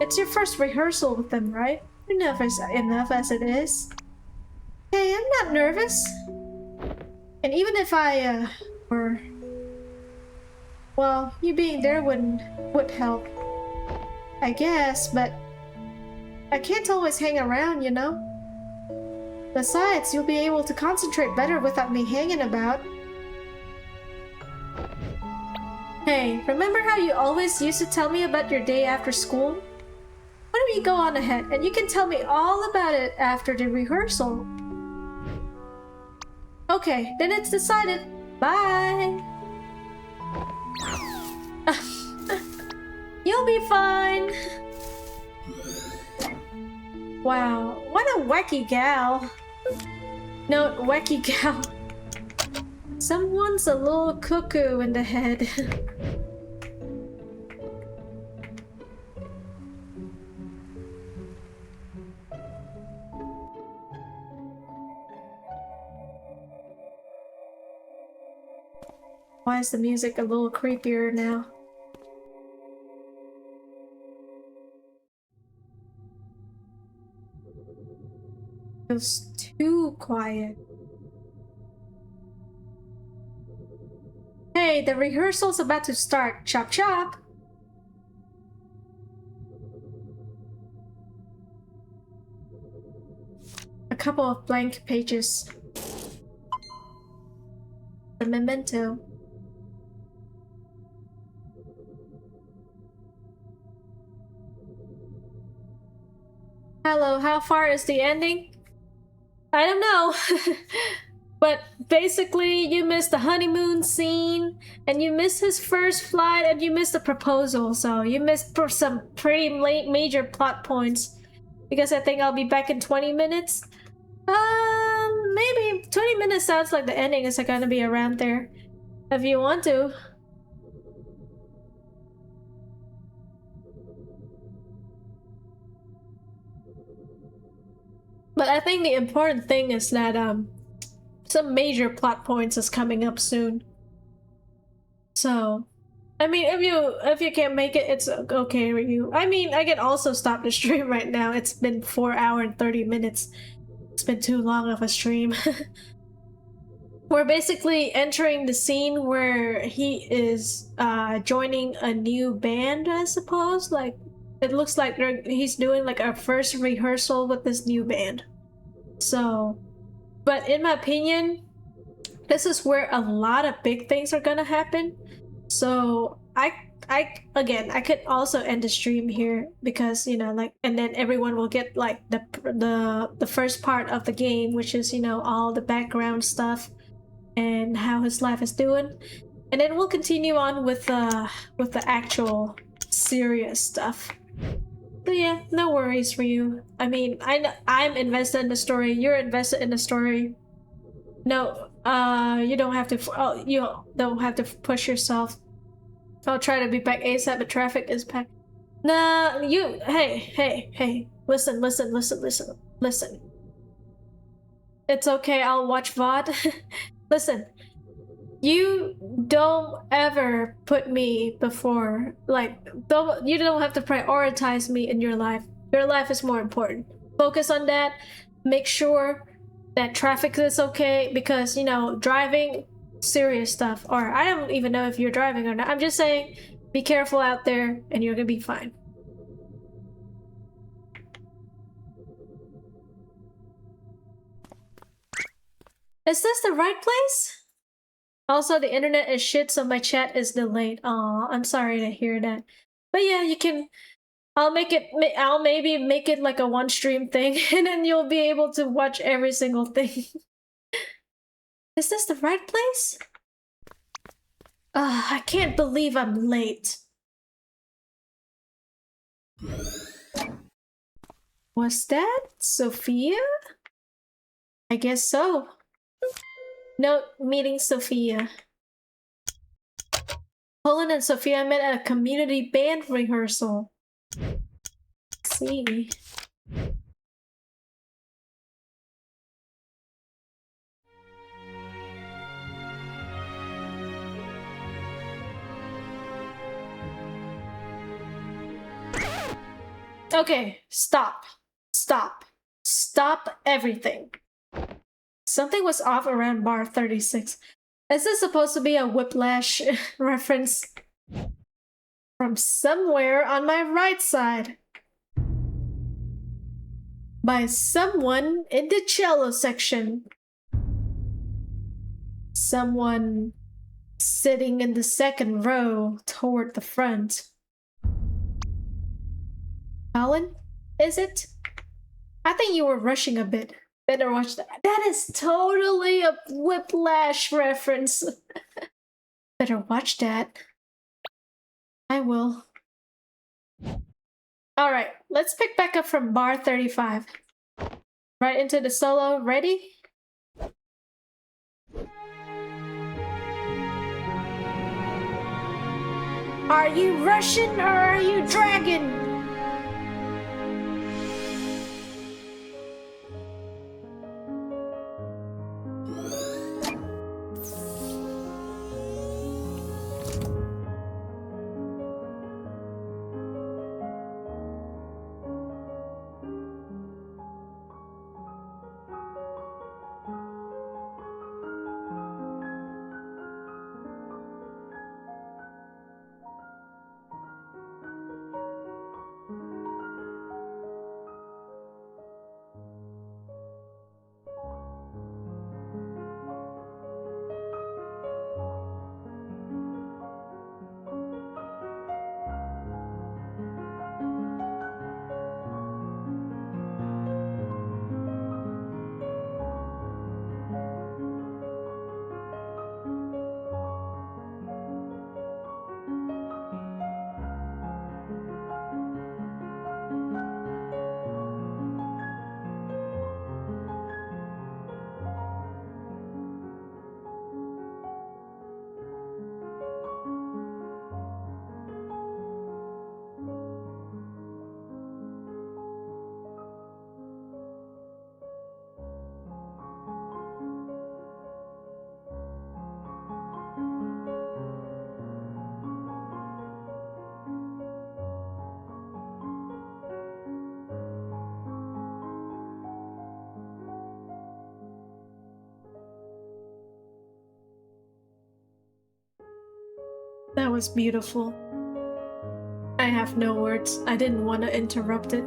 It's your first rehearsal with them, right? You're nervous enough as it is. Hey, I'm not nervous. And even if I, were... Well, you being there would help. I guess, but... I can't always hang around, you know? Besides, you'll be able to concentrate better without me hanging about. Hey, remember how you always used to tell me about your day after school? Why don't you go on ahead and you can tell me all about it after the rehearsal? Okay, then it's decided. Bye! You'll be fine! Wow, what a wacky gal. No, wacky gal. Someone's a little cuckoo in the head. Why is the music a little creepier now? Feels too quiet. Hey, the rehearsal's about to start. Chop chop! A couple of blank pages. The memento. Hello, how far is the ending? I don't know. But basically, you missed the honeymoon scene, and you missed his first flight, and you missed the proposal, so you missed some pretty major plot points. Because I think I'll be back in 20 minutes. Maybe 20 minutes sounds like the ending is gonna be around there. If you want to. But I think the important thing is that some major plot points is coming up soon. So, I mean, if you can't make it, it's okay with you. I mean, I can also stop the stream right now. It's been 4 hours and 30 minutes. It's been too long of a stream. We're basically entering the scene where he is joining a new band, I suppose. Like, it looks like he's doing like a first rehearsal with this new band. So, but in my opinion, this is where a lot of big things are gonna happen. So again, I could also end the stream here because, you know, like, and then everyone will get like the first part of the game, which is, you know, all the background stuff and how his life is doing, and then we'll continue on with the actual serious stuff. So yeah, no worries for you. I mean, I'm invested in the story. You're invested in the story. No, you don't have to. Oh, you don't have to push yourself. I'll try to be back ASAP, but traffic is packed. Nah, you. Hey. Listen. It's okay. I'll watch VOD. Listen. You don't ever put me before, like, you don't have to prioritize me in your life. Your life is more important. Focus on that. Make sure that traffic is okay, because, you know, driving, serious stuff. Or I don't even know if you're driving or not. I'm just saying, be careful out there and you're gonna be fine. Is this the right place? Also, the internet is shit, so my chat is delayed. Aw, I'm sorry to hear that. But yeah, you can. I'll maybe make it like a one stream thing, and then you'll be able to watch every single thing. Is this the right place? I can't believe I'm late. Was that Sophia? I guess so. Note, meeting Sophia. Poland and Sophia met at a community band rehearsal. Let's see. Okay, stop everything. Something was off around bar 36. Is this supposed to be a Whiplash reference? From somewhere on my right side. By someone in the cello section. Someone sitting in the second row toward the front. Colin, is it? I think you were rushing a bit. Better watch that. That is totally a Whiplash reference. Better watch that. I will. Alright, let's pick back up from bar 35. Right into the solo. Ready? Are you Russian or are you dragon? That was beautiful. I have no words. I didn't want to interrupt it.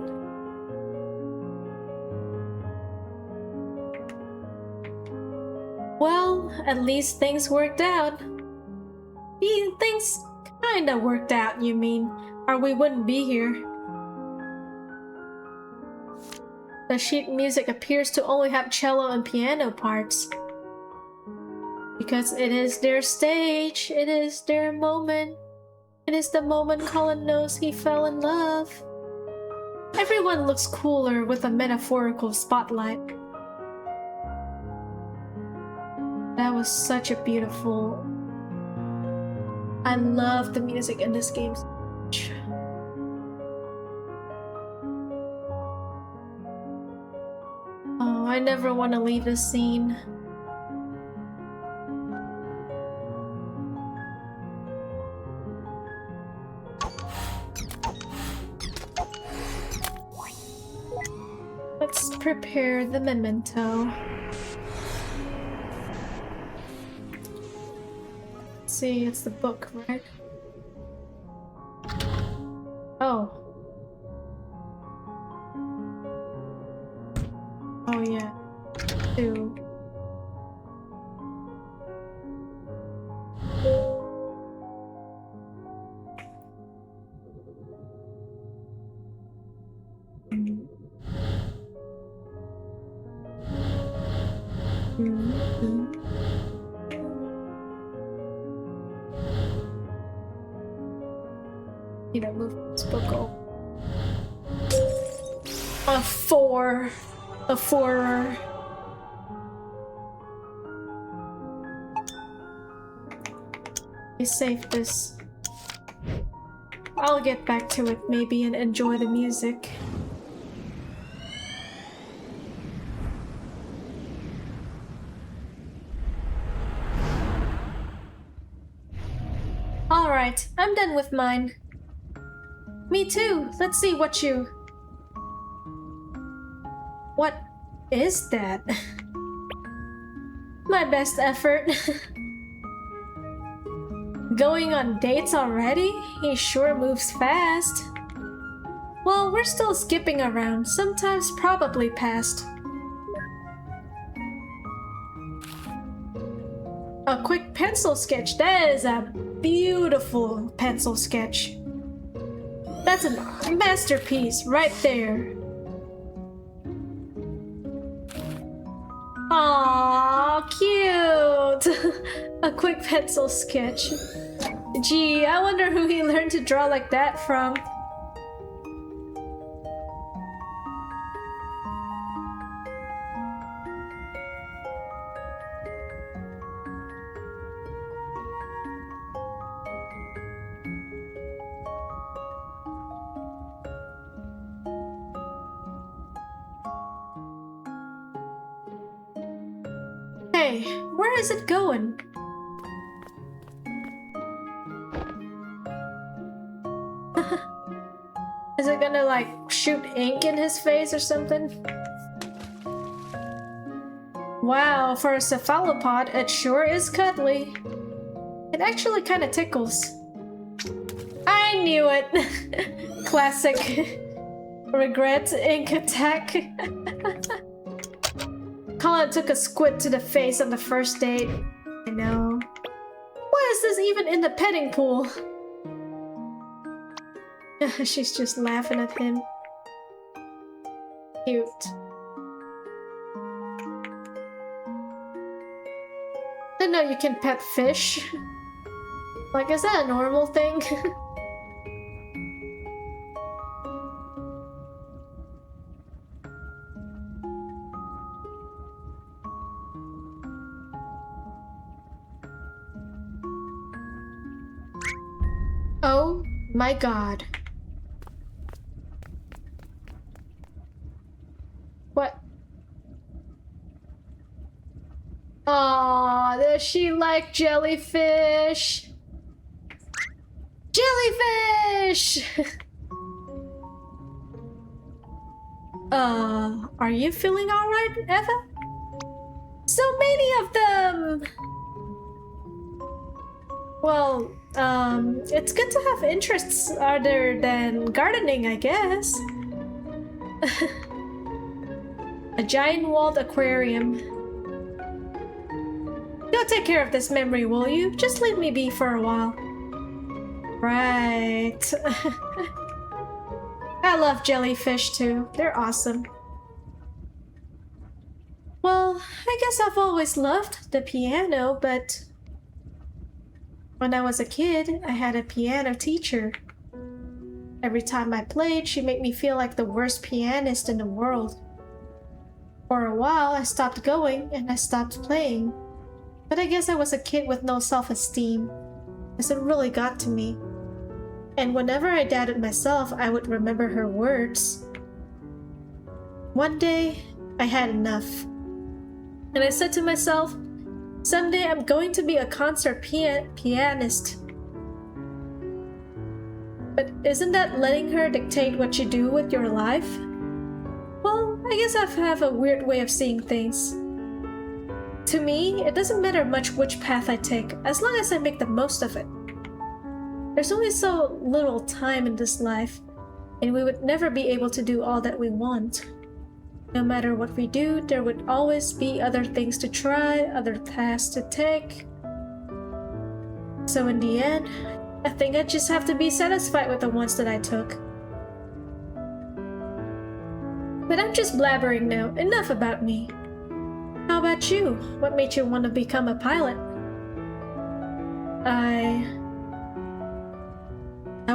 Well, at least things worked out. Things kinda worked out, you mean, or we wouldn't be here. The sheet music appears to only have cello and piano parts. Because it is their stage, it is their moment. It is the moment Colin knows he fell in love. Everyone looks cooler with a metaphorical spotlight. That was such a beautiful... I love the music in this game so much. Oh, I never want to leave this scene. Let's prepare the memento. Let's see, it's the book, right? Oh. Oh yeah. 2. Need to move this book over. A 4. A 4-er. I save this. I'll get back to it maybe and enjoy the music. Alright, I'm done with mine. Me too. Let's see what you... What is that? My best effort. Going on dates already? He sure moves fast. Well, we're still skipping around, sometimes probably past. A quick pencil sketch. That is a beautiful pencil sketch. That's a masterpiece right there. Aww, cute! A quick pencil sketch. Gee, I wonder who he learned to draw like that from. Hey, where is it going? Is it gonna like shoot ink in his face or something? Wow, for a cephalopod, it sure is cuddly. It actually kind of tickles. I knew it! Classic regret ink attack. Colin took a squid to the face on the first date. I know. Why is this even in the petting pool? She's just laughing at him. Cute. Didn't know you can pet fish. Like, is that a normal thing? Oh my god. What? Aw, does she like jellyfish? Jellyfish! Are you feeling alright, Eva? So many of them! Well, it's good to have interests other than gardening, I guess. A giant walled aquarium. Go take care of this memory, will you? Just leave me be for a while. Right. I love jellyfish too. They're awesome. Well, I guess I've always loved the piano, but when I was a kid, I had a piano teacher. Every time I played, she made me feel like the worst pianist in the world. For a while, I stopped going and I stopped playing. But I guess I was a kid with no self-esteem, as it really got to me. And whenever I doubted myself, I would remember her words. One day, I had enough. And I said to myself, someday I'm going to be a concert pianist. But isn't that letting her dictate what you do with your life? Well, I guess I have a weird way of seeing things. To me, it doesn't matter much which path I take, as long as I make the most of it. There's only so little time in this life, and we would never be able to do all that we want. No matter what we do, there would always be other things to try, other paths to take. So in the end, I think I just have to be satisfied with the ones that I took. But I'm just blabbering now. Enough about me. How about you? What made you want to become a pilot? I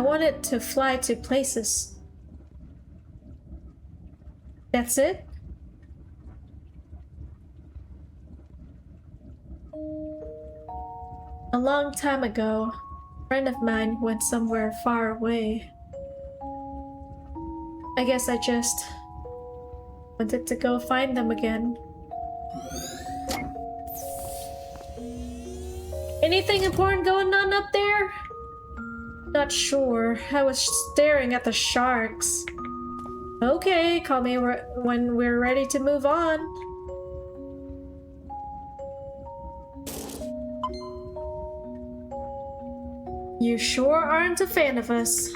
wanted to fly to places. That's it? A long time ago, a friend of mine went somewhere far away. I guess I just wanted to go find them again. Anything important going on up there? Not sure. I was staring at the sharks. Okay, call me when we're ready to move on. You sure aren't a fan of us.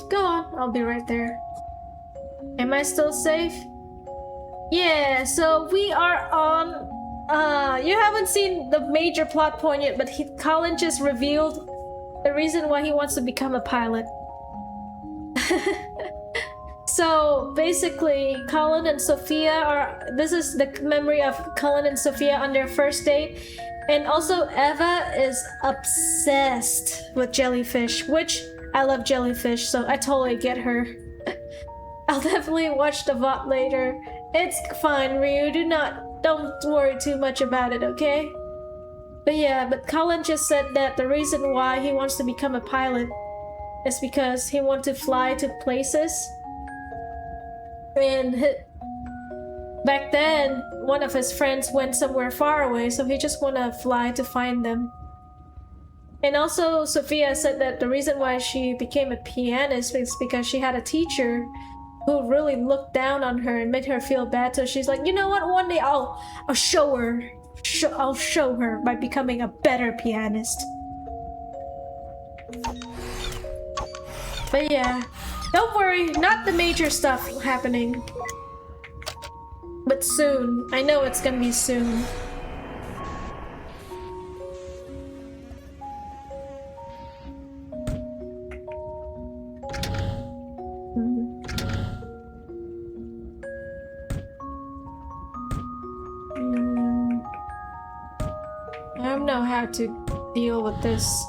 Go on, I'll be right there. Am I still safe? Yeah, so we are on... you haven't seen the major plot point yet, but Colin just revealed the reason why he wants to become a pilot. So basically, Colin and Sophia are... This is the memory of Colin and Sophia on their first date. And also, Eva is obsessed with jellyfish, which I love jellyfish, so I totally get her. I'll definitely watch the VOD later. It's fine, Ryu. Don't worry too much about it, okay? But yeah, but Colin just said that the reason why he wants to become a pilot is because he wants to fly to places. And back then, one of his friends went somewhere far away, so he just want to fly to find them. And also, Sophia said that the reason why she became a pianist is because she had a teacher who really looked down on her and made her feel bad. So she's like, you know what? One day I'll show her. I'll show her by becoming a better pianist. But yeah, don't worry, not the major stuff happening. But soon. I know it's gonna be soon. I don't know how to deal with this.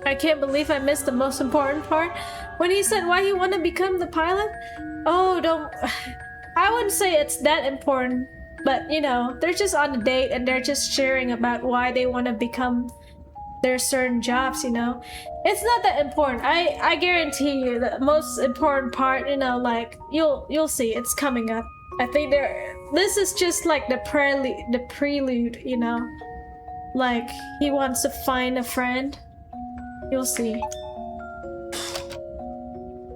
I can't believe I missed the most important part. When he said why he want to become the pilot? Oh, don't... I wouldn't say it's that important. But, you know, they're just on a date and they're just sharing about why they want to become their certain jobs, you know? It's not that important. I guarantee you the most important part, you know, like, you'll see, it's coming up. I think this is just like the prelude, you know? Like, he wants to find a friend. You'll see.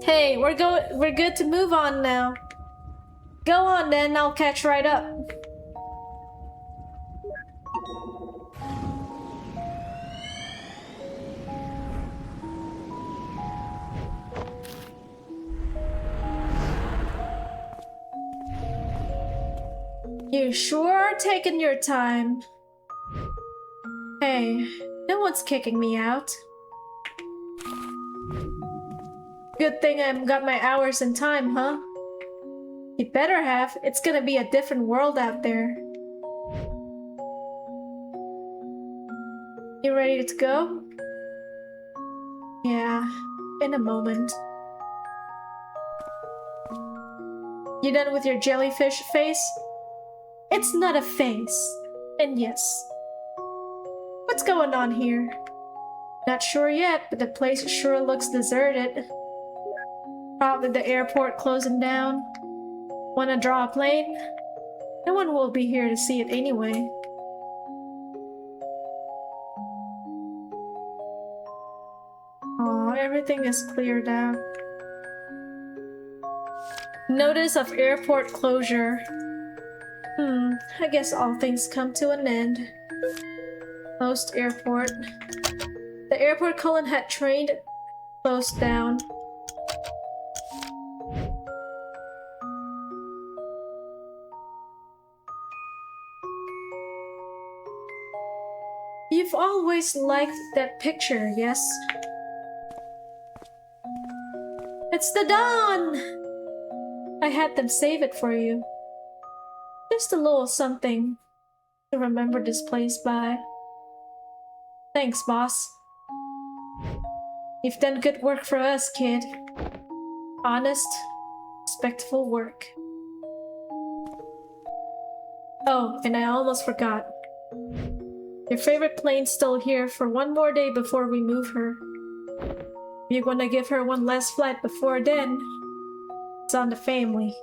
Hey, we're good to move on now. Go on then, I'll catch right up. You sure are taking your time. Hey, no one's kicking me out. Good thing I've got my hours in time, huh? You better have. It's gonna be a different world out there. You ready to go? Yeah, in a moment. You done with your jellyfish face? It's not a face. And yes. What's going on here? Not sure yet, but the place sure looks deserted. Probably the airport closing down. Wanna draw a plane? No one will be here to see it anyway. Aw, everything is cleared out. Notice of airport closure. I guess all things come to an end. Closed airport. The airport Cullen had trained closed down. You've always liked that picture, yes? It's the dawn! I had them save it for you. Just a little something to remember this place by. Thanks, boss. You've done good work for us, kid. Honest, respectful work. Oh, and I almost forgot. Your favorite plane's still here for one more day before we move her. You're gonna give her one last flight before then. It's on the family.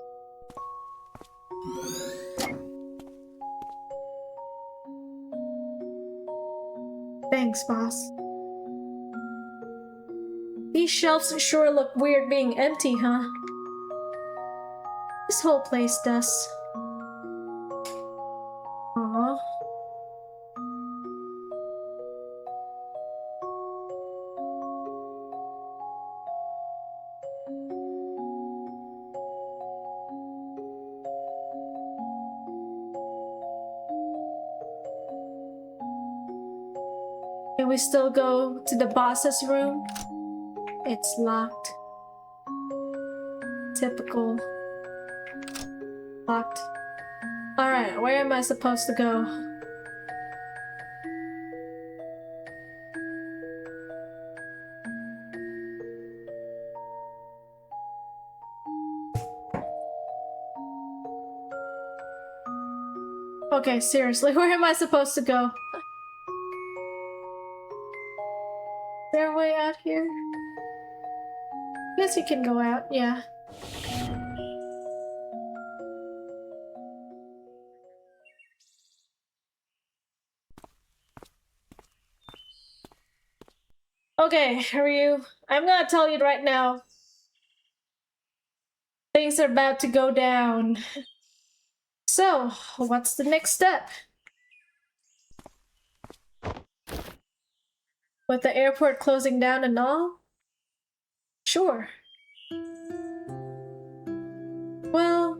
Thanks, boss. These shelves sure look weird being empty, huh? This whole place does. Aww. Can we still go to the boss's room? It's locked. Typical. Locked. Alright, where am I supposed to go? Okay, seriously, where am I supposed to go? Is there a way out here? I guess you can go out, yeah. Okay, Ryu, I'm gonna tell you right now. Things are about to go down. So, what's the next step? With the airport closing down and all? Sure. Well,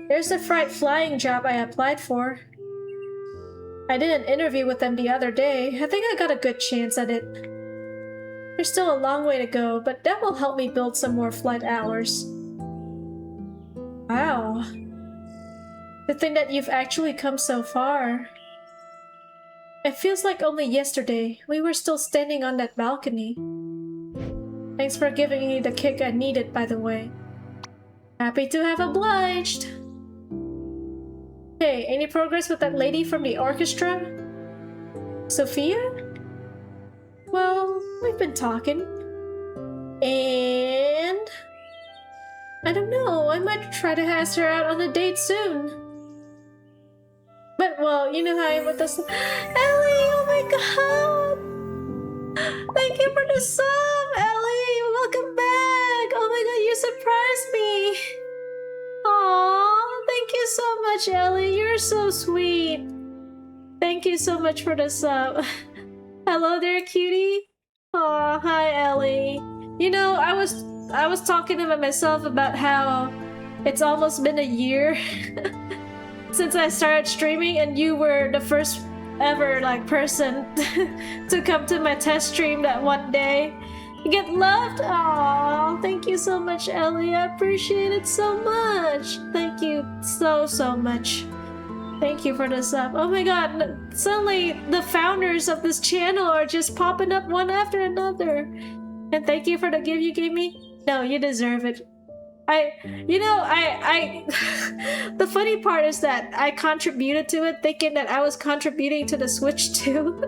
there's a freight flying job I applied for. I did an interview with them the other day. I think I got a good chance at it. There's still a long way to go, but that will help me build some more flight hours. Wow. To think that you've actually come so far. It feels like only yesterday we were still standing on that balcony. Thanks for giving me the kick I needed, by the way. Happy to have obliged. Hey, any progress with that lady from the orchestra? Sophia? Well, we've been talking. And... I don't know, I might try to ask her out on a date soon. But, well, you know how I am with this. Ellie, oh my god! Thank you for the sub, Ellie! Welcome back! Oh my god, you surprised me! Aww, thank you so much, Ellie. You're so sweet. Thank you so much for the sub. Hello there, cutie. Aw, hi, Ellie. You know, I was talking to myself about how it's almost been a year since I started streaming, and you were the first ever like person to come to my test stream that one day. You get loved? Aww, thank you so much, Ellie. I appreciate it so much. Thank you so much. Thank you for the sub. Oh my god, suddenly the founders of this channel are just popping up one after another. And thank you for the gift you gave me. No, you deserve it. The funny part is that I contributed to it thinking that I was contributing to the Switch too.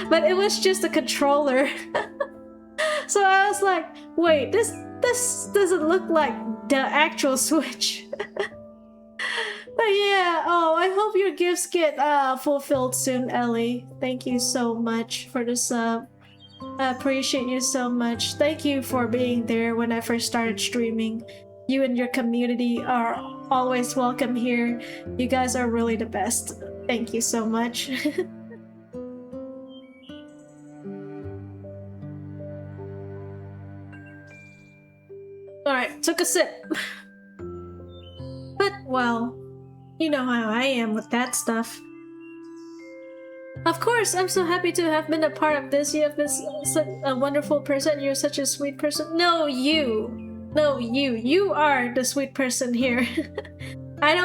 But it was just a controller. So I was like, wait, this doesn't look like the actual Switch. But yeah, oh, I hope your gifts get fulfilled soon, Ellie. Thank you so much for the sub. I appreciate you so much. Thank you for being there when I first started streaming. You and your community are always welcome here. You guys are really the best. Thank you so much. Alright, took a sip. But, well, you know how I am with that stuff. Of course, I'm so happy to have been a part of this. You have been such a wonderful person. You're such a sweet person. No, you. No, you. You are the sweet person here. I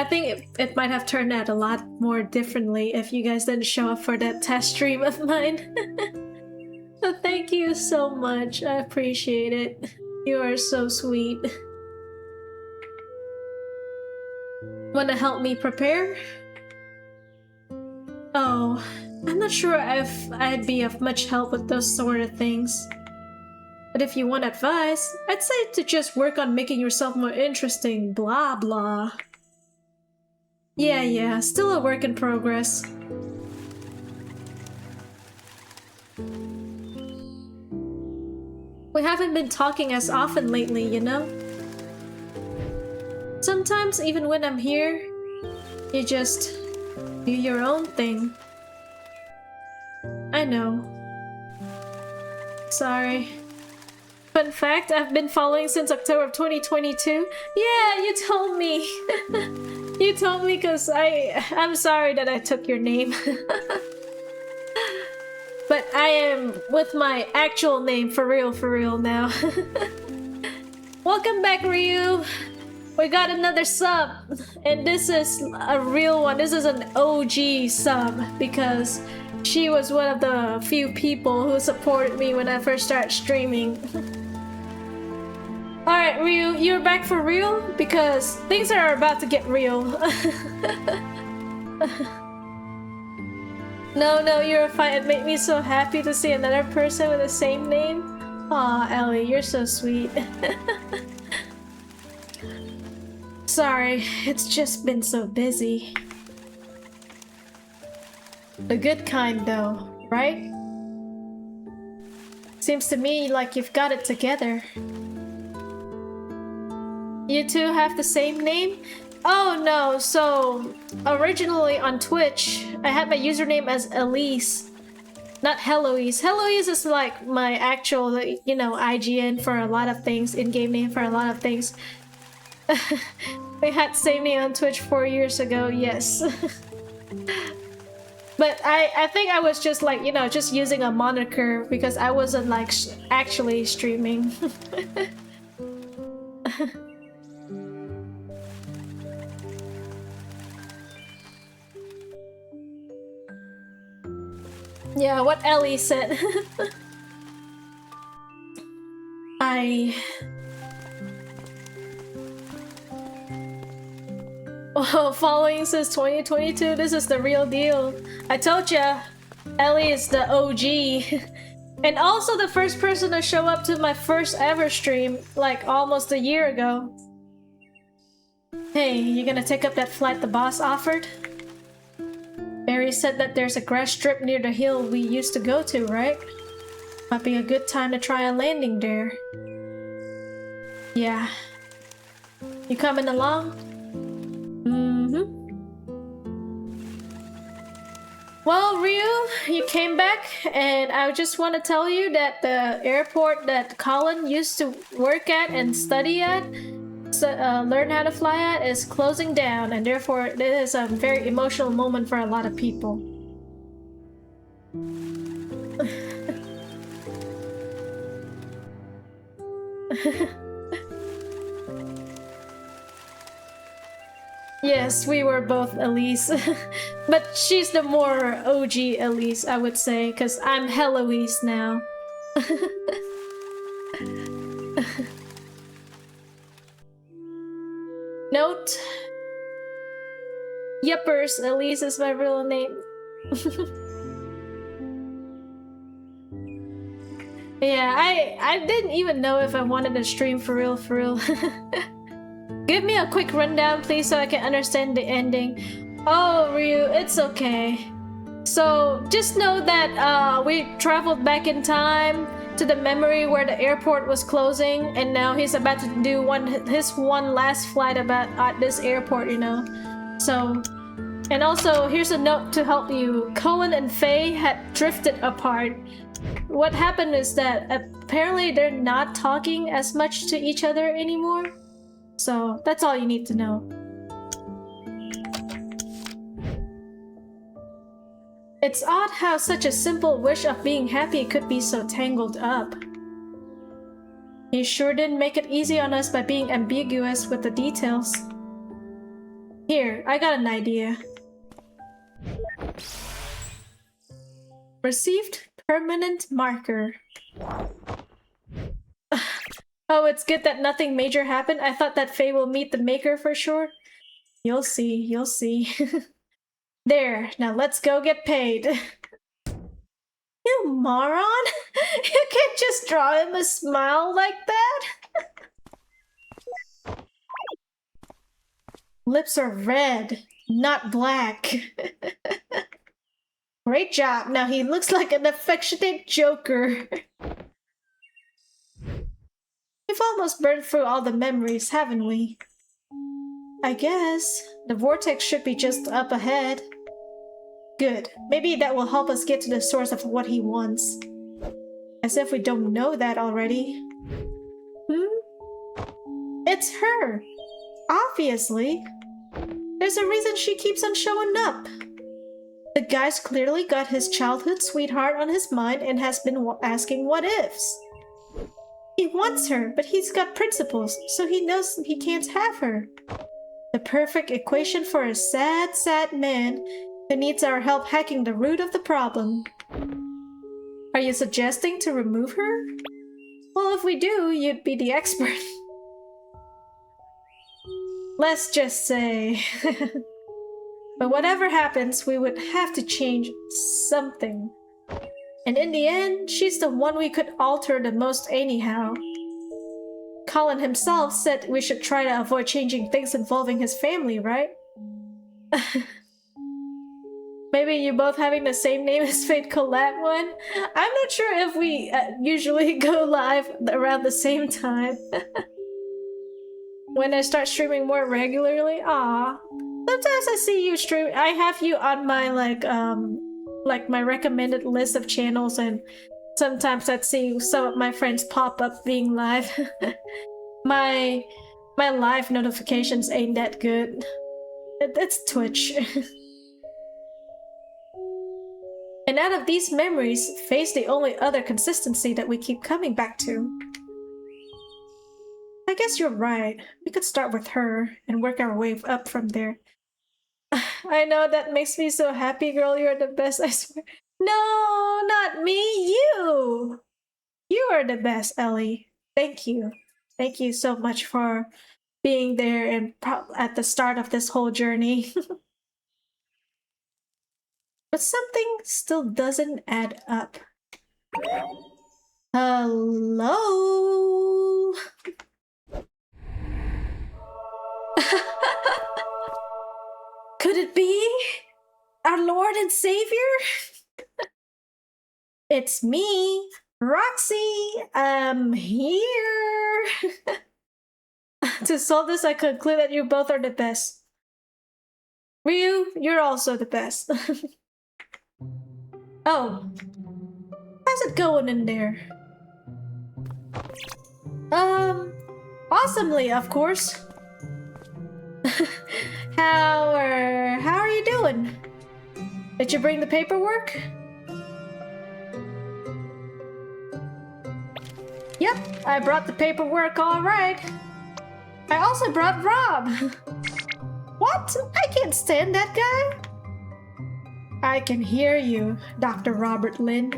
think it might have turned out a lot more differently if you guys didn't show up for that test stream of mine. But thank you so much. I appreciate it. You are so sweet. Wanna help me prepare? Oh, I'm not sure if I'd be of much help with those sort of things. But if you want advice, I'd say to just work on making yourself more interesting, blah blah. Yeah, still a work in progress. We haven't been talking as often lately, you know? Sometimes, even when I'm here, you just do your own thing. I know. Sorry. Fun fact, I've been following since October of 2022. Yeah, you told me. You told me because I'm sorry that I took your name. But I am with my actual name for real now. Welcome back, Ryu. We got another sub, and this is a real one. This is an OG sub because she was one of the few people who supported me when I first started streaming. Alright, Ryu, you're back for real? Because things are about to get real. No, you're fine. It made me so happy to see another person with the same name. Aw, Ellie, you're so sweet. Sorry, it's just been so busy. The good kind though, right? Seems to me like you've got it together. You two have the same name? Oh no, so originally on Twitch, I had my username as Elise, not Heloise. Heloise is like my actual, you know, IGN for a lot of things, in-game name for a lot of things. We had the same name on Twitch 4 years ago, yes. But I think I was just like, you know, just using a moniker because I wasn't like actually streaming. Yeah, what Ellie said. Oh, following since 2022, this is the real deal. I told ya, Ellie is the OG. And also the first person to show up to my first ever stream, like almost a year ago. Hey, you gonna take up that flight the boss offered? Barry said that there's a grass strip near the hill we used to go to, right? Might be a good time to try a landing there. Yeah. You coming along? Mm-hmm. Well, Ryu, you came back, and I just want to tell you that the airport that Colin used to work at and study at, learn how to fly at, is closing down, and therefore it is a very emotional moment for a lot of people. Yes, we were both Elise. But she's the more OG Elise, I would say, because I'm Heloise now. Note. Yuppers, Elise is my real name. Yeah, I didn't even know if I wanted to stream for real, for real. Give me a quick rundown, please, so I can understand the ending. Oh, Ryu, it's okay. So, just know that we traveled back in time to the memory where the airport was closing, and now he's about to do his one last flight at this airport, you know. So, and also, here's a note to help you. Cohen and Faye had drifted apart. What happened is that apparently they're not talking as much to each other anymore. So that's all you need to know. It's odd how such a simple wish of being happy could be so tangled up. He sure didn't make it easy on us by being ambiguous with the details. Here, I got an idea. Received permanent marker. Oh, it's good that nothing major happened. I thought that Faye will meet the maker for sure. You'll see, you'll see. There, now let's go get paid. You moron! You can't just draw him a smile like that! Lips are red, not black. Great job, now he looks like an affectionate joker. We've almost burned through all the memories, haven't we? I guess. The vortex should be just up ahead. Good. Maybe that will help us get to the source of what he wants. As if we don't know that already. It's her! Obviously. There's a reason she keeps on showing up. The guy's clearly got his childhood sweetheart on his mind and has been asking what ifs. He wants her, but he's got principles, so he knows he can't have her. The perfect equation for a sad, sad man who needs our help hacking the root of the problem. Are you suggesting to remove her? Well, if we do, you'd be the expert. Let's just say... But whatever happens, we would have to change something. And in the end, she's the one we could alter the most anyhow. Colin himself said we should try to avoid changing things involving his family, right? Maybe you both having the same name as Fate collab one? I'm not sure if we usually go live around the same time. When I start streaming more regularly, ah. Sometimes I see you stream. I have you on my like my recommended list of channels, and sometimes I'd see some of my friends pop up being live. my live notifications ain't that good. It's Twitch. And out of these memories, Faye's the only other consistency that we keep coming back to. I guess you're right. We could start with her and work our way up from there. I know that makes me so happy, girl. You're the best, I swear. No, not me, you! You are the best, Ellie. Thank you. Thank you so much for being there and at the start of this whole journey. But something still doesn't add up. Hello? Could it be our Lord and Savior? It's me, Roxy. I'm here. To solve this, I conclude that you both are the best. Ryu, you're also the best. Oh, how's it going in there? Awesomely, of course. How are you doing? Did you bring the paperwork? Yep, I brought the paperwork, all right. I also brought Rob. What? I can't stand that guy. I can hear you, Dr. Robert Lynn.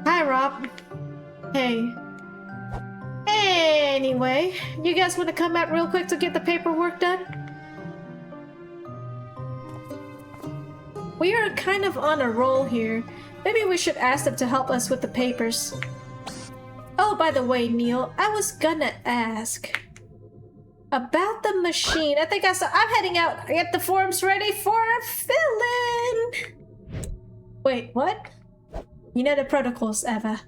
Hi, Rob. Hey. Anyway, you guys want to come out real quick to get the paperwork done? We are kind of on a roll here. Maybe we should ask them to help us with the papers. Oh, by the way, Neil, I was gonna ask about the machine. I think I'm heading out. Get the forms ready for fill-in. Wait, what? You know the protocols, Eva.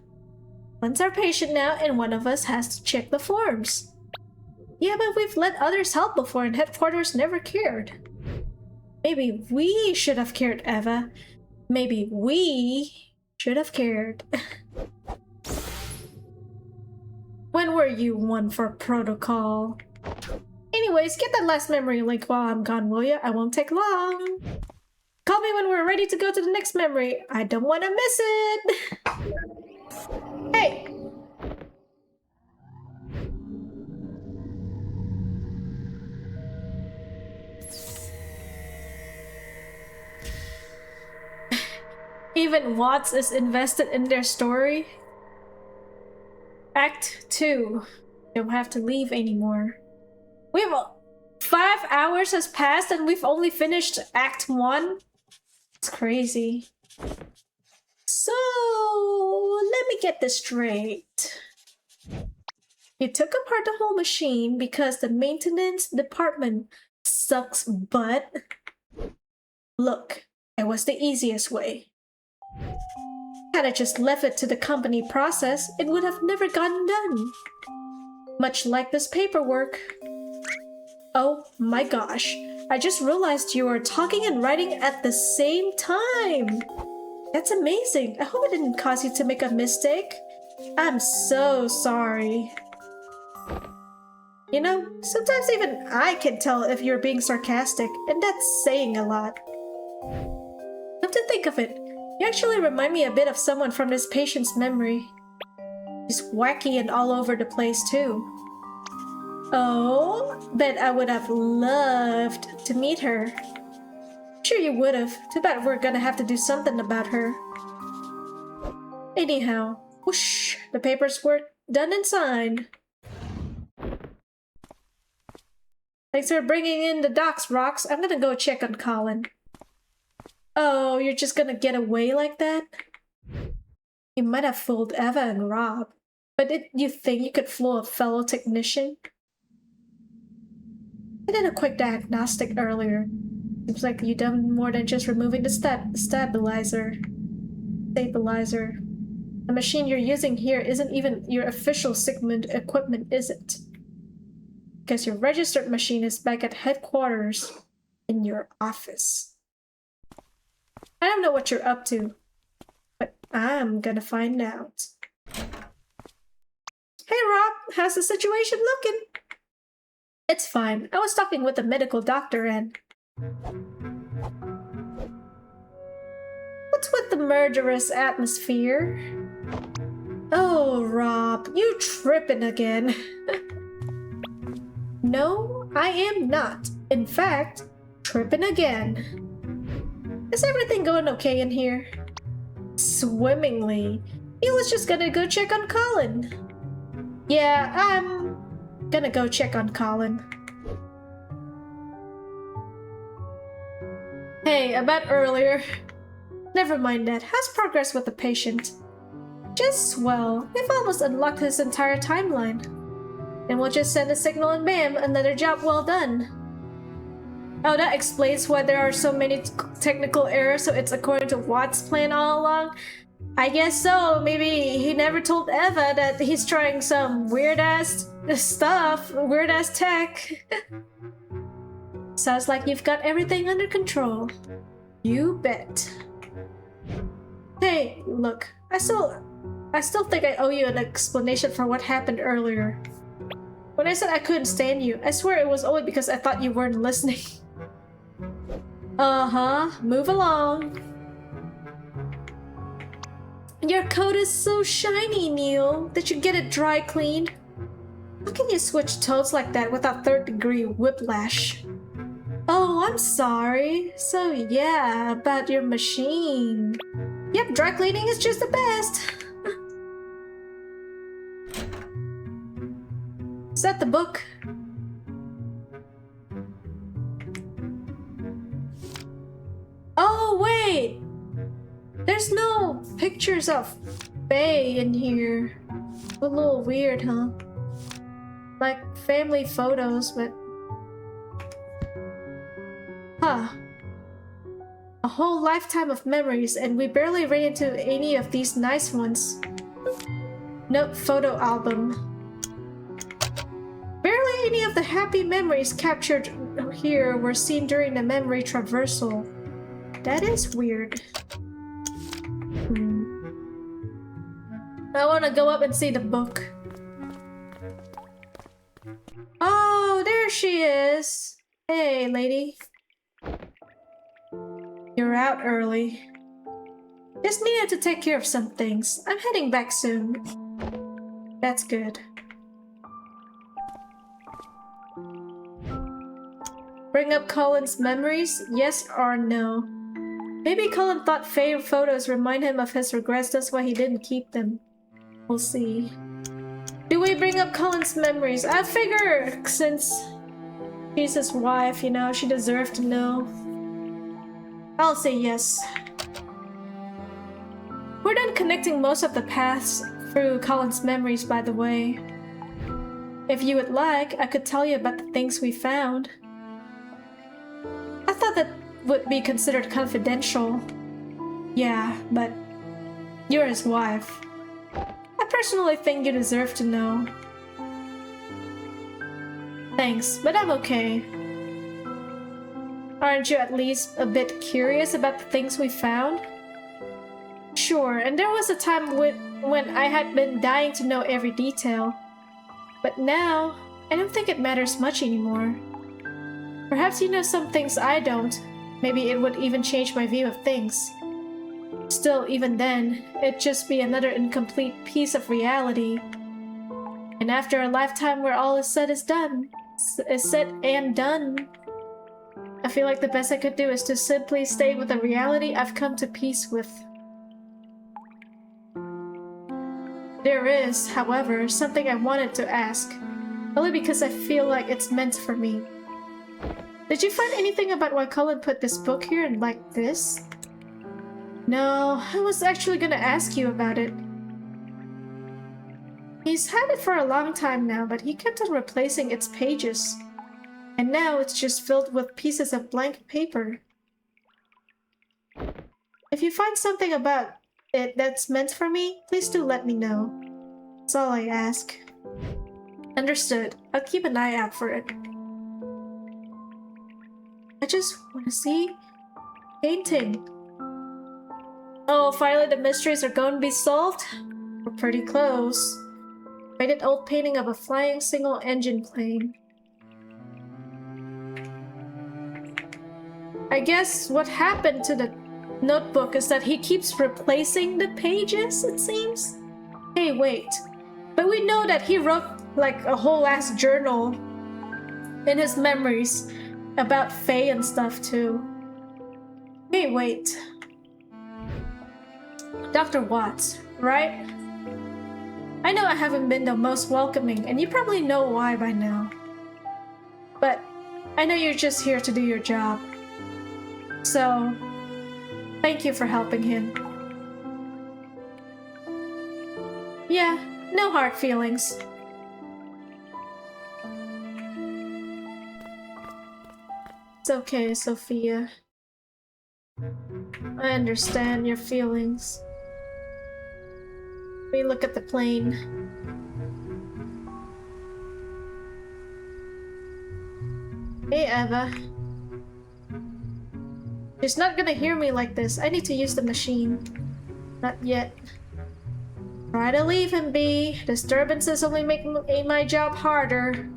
One's our patient now, and one of us has to check the forms. Yeah, but we've let others help before, and headquarters never cared. Maybe we should have cared, Eva. Maybe we should have cared. When were you one for protocol? Anyways, get that last memory link while I'm gone, will ya? I won't take long. Call me when we're ready to go to the next memory. I don't want to miss it. Hey! Even Watts is invested in their story. Act 2. Don't have to leave anymore. We've 5 hours has passed and we've only finished Act 1. It's crazy. So let me get this straight. You took apart the whole machine because the maintenance department sucks butt. Look, it was the easiest way. Had I just left it to the company process, it would have never gotten done. Much like this paperwork. Oh my gosh, I just realized you were talking and writing at the same time. That's amazing. I hope it didn't cause you to make a mistake. I'm so sorry. You know, sometimes even I can tell if you're being sarcastic, and that's saying a lot. Come to think of it, you actually remind me a bit of someone from this patient's memory. She's wacky and all over the place too. Oh, bet I would have loved to meet her. Sure you would have. Too bad we're gonna have to do something about her. Anyhow, whoosh, the papers were done and signed. Thanks for bringing in the docs, Rox. I'm gonna go check on Colin. Oh, you're just gonna get away like that? You might have fooled Eva and Rob, but did you think you could fool a fellow technician? I did a quick diagnostic earlier. Seems like you've done more than just removing the stabilizer. The machine you're using here isn't even your official Sigmund equipment, is it? Because your registered machine is back at headquarters in your office. I don't know what you're up to, but I'm gonna find out. Hey Rob, how's the situation looking? It's fine. I was talking with the medical doctor and... What's with the murderous atmosphere? Oh, Rob, you tripping again. No, I am not. In fact, tripping again. Is everything going okay in here? Swimmingly. He was just gonna go check on Colin. Yeah, I'm gonna go check on Colin. Hey, about earlier. Never mind that. How's progress with the patient? Just swell. We've almost unlocked his entire timeline. Then we'll just send a signal and bam, another job well done. Oh, that explains why there are so many technical errors, so it's according to Watt's plan all along? I guess so. Maybe he never told Eva that he's trying some weird-ass stuff, weird-ass tech. Sounds like you've got everything under control. You bet. Hey, look, I still think I owe you an explanation for what happened earlier. When I said I couldn't stand you, I swear it was only because I thought you weren't listening. Uh-huh, move along. Your coat is so shiny, Neil. Did you get it dry cleaned? How can you switch tones like that without third-degree whiplash? Oh, I'm sorry. So yeah, about your machine. Yep, dry cleaning is just the best. Is that the book? Oh, wait! There's no pictures of Faye in here. A little weird, huh? Like family photos, but... Huh. A whole lifetime of memories, and we barely ran into any of these nice ones. Note photo album. Barely any of the happy memories captured here were seen during the memory traversal. That is weird. I want to go up and see the book. Oh, there she is. Hey, lady. You're out early. Just needed to take care of some things. I'm heading back soon. That's good. Bring up Colin's memories? Yes or no? Maybe Colin thought Faye photos remind him of his regrets, that's why he didn't keep them. We'll see. Do we bring up Colin's memories? I figure since she's his wife, you know, she deserved to know. I'll say yes. We're done connecting most of the paths through Colin's memories, by the way. If you would like, I could tell you about the things we found. I thought that would be considered confidential. Yeah, but you're his wife. I personally think you deserve to know. Thanks, but I'm okay. Aren't you at least a bit curious about the things we found? Sure, and there was a time when I had been dying to know every detail. But now, I don't think it matters much anymore. Perhaps you know some things I don't. Maybe it would even change my view of things. Still, even then, it'd just be another incomplete piece of reality. And after a lifetime where all is said and done, I feel like the best I could do is to simply stay with the reality I've come to peace with. There is, however, something I wanted to ask, only because I feel like it's meant for me. Did you find anything about why Colin put this book here and like this? No, I was actually gonna ask you about it. He's had it for a long time now, but he kept on replacing its pages. And now it's just filled with pieces of blank paper. If you find something about it that's meant for me, please do let me know. That's all I ask. Understood. I'll keep an eye out for it. I just want to see painting. Oh, finally the mysteries are going to be solved? We're pretty close. Faded old painting of a flying single-engine plane. I guess what happened to the notebook is that he keeps replacing the pages, it seems? Hey, wait. But we know that he wrote like a whole ass journal in his memories about Faye and stuff too. Hey, wait. Dr. Watts, right? I know I haven't been the most welcoming, and you probably know why by now. But I know you're just here to do your job. So, thank you for helping him. Yeah, no hard feelings. It's okay, Sophia. I understand your feelings. We look at the plane. Hey, Eva. She's not gonna hear me like this. I need to use the machine. Not yet. Try to leave him be. Disturbances only make my job harder.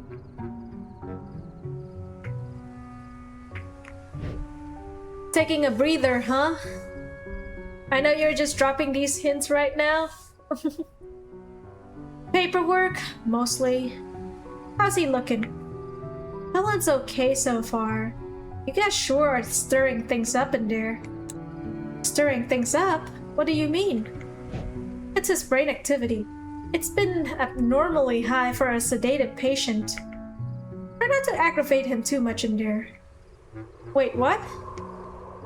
Taking a breather, huh? I know you're just dropping these hints right now. Paperwork, mostly. How's he looking? Helen's okay so far. You guys sure are stirring things up in there. Stirring things up? What do you mean? It's his brain activity. It's been abnormally high for a sedated patient. Try not to aggravate him too much in there. Wait, what?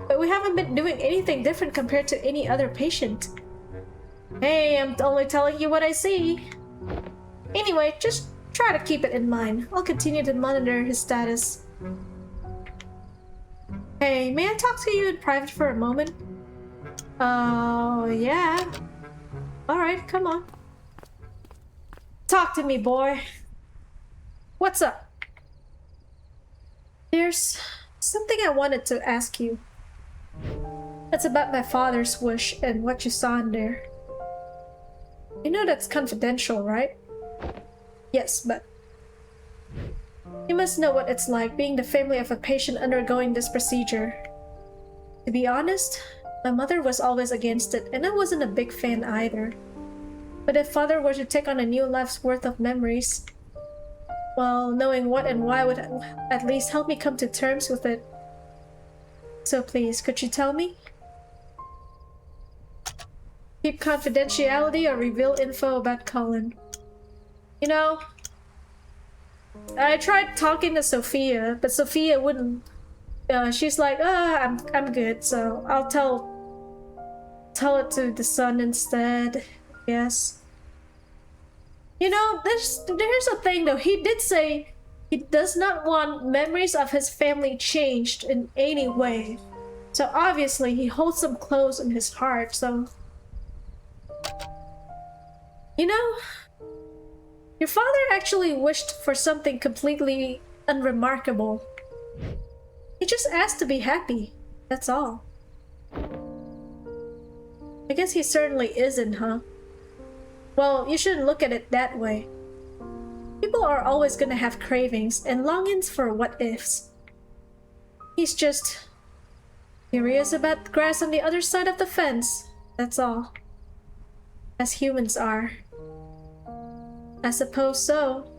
But we haven't been doing anything different compared to any other patient. Hey, I'm only telling you what I see. Anyway, just try to keep it in mind. I'll continue to monitor his status. Hey, may I talk to you in private for a moment? Oh, yeah. Alright, come on. Talk to me, boy. What's up? There's something I wanted to ask you. It's about my father's wish and what you saw in there. You know that's confidential, right? Yes, but you must know what it's like being the family of a patient undergoing this procedure. To be honest, my mother was always against it, and I wasn't a big fan either. But if father were to take on a new life's worth of memories, well, knowing what and why would at least help me come to terms with it. So please, could you tell me? Keep confidentiality or reveal info about Colin. You know, I tried talking to Sophia, but Sophia wouldn't. She's like, I'm good, so I'll tell it to the son instead. Yes. You know, there's a thing though. He did say he does not want memories of his family changed in any way. So obviously he holds them close in his heart, so... You know, your father actually wished for something completely unremarkable. He just asked to be happy, that's all. I guess he certainly isn't, huh? Well, you shouldn't look at it that way. People are always gonna have cravings and longings for what-ifs. He's just curious about the grass on the other side of the fence, that's all. As humans are. I suppose so.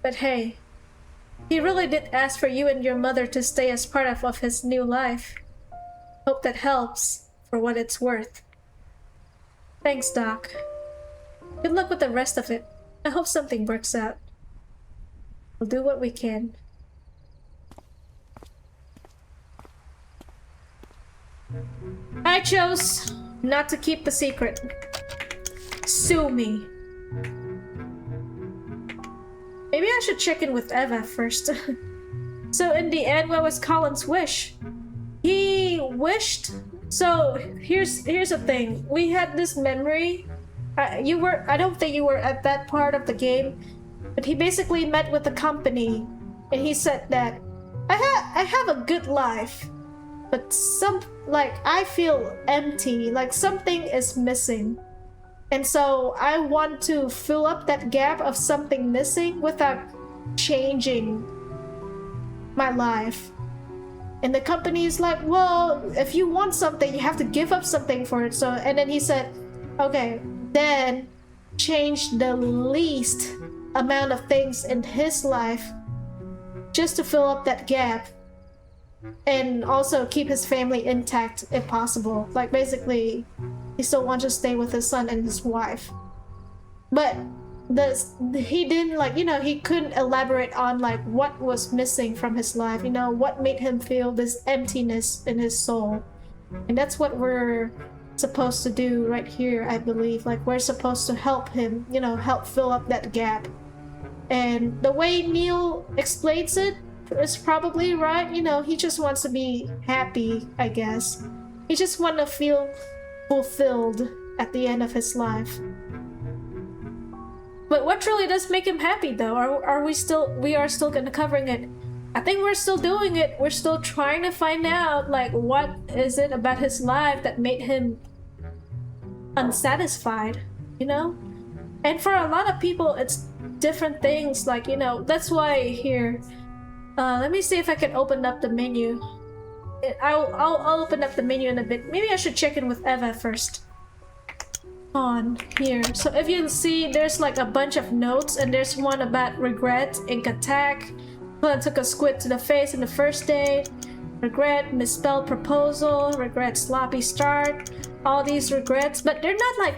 But hey, he really did ask for you and your mother to stay as part of his new life. Hope that helps, for what it's worth. Thanks, Doc. Good luck with the rest of it. I hope something works out. We'll do what we can. I chose not to keep the secret. Sue me. Maybe I should check in with Eva first. So in the end, what was Colin's wish? He wished... So here's the thing. We had this memory. I don't think you were at that part of the game, but he basically met with the company and he said that I have a good life, but I feel empty, like something is missing. And so I want to fill up that gap of something missing without changing my life. And the company is like, well, if you want something, you have to give up something for it. So, and then he said, okay, then change the least amount of things in his life just to fill up that gap. and also keep his family intact if possible. Like basically, he still wants to stay with his son and his wife. But he didn't like, you know, he couldn't elaborate on like what was missing from his life, you know, what made him feel this emptiness in his soul. And that's what we're supposed to do right here, I believe. Like we're supposed to help him, you know, help fill up that gap. And the way Neil explains it is probably right. You know, he just wants to be happy, I guess. He just wants to feel fulfilled at the end of his life. But what truly does make him happy, though? We are still gonna covering it. I think we're still doing it. We're still trying to find out, like, what is it about his life that made him unsatisfied, you know? And for a lot of people, it's different things, like, you know, that's why here, let me see if I can open up the menu. I'll open up the menu in a bit. Maybe I should check in with Eva first. On here. So if you see, there's like a bunch of notes, and there's one about regret, ink attack, Glenn took a squid to the face in the first day, regret, misspelled proposal, regret, sloppy start, all these regrets, but they're not like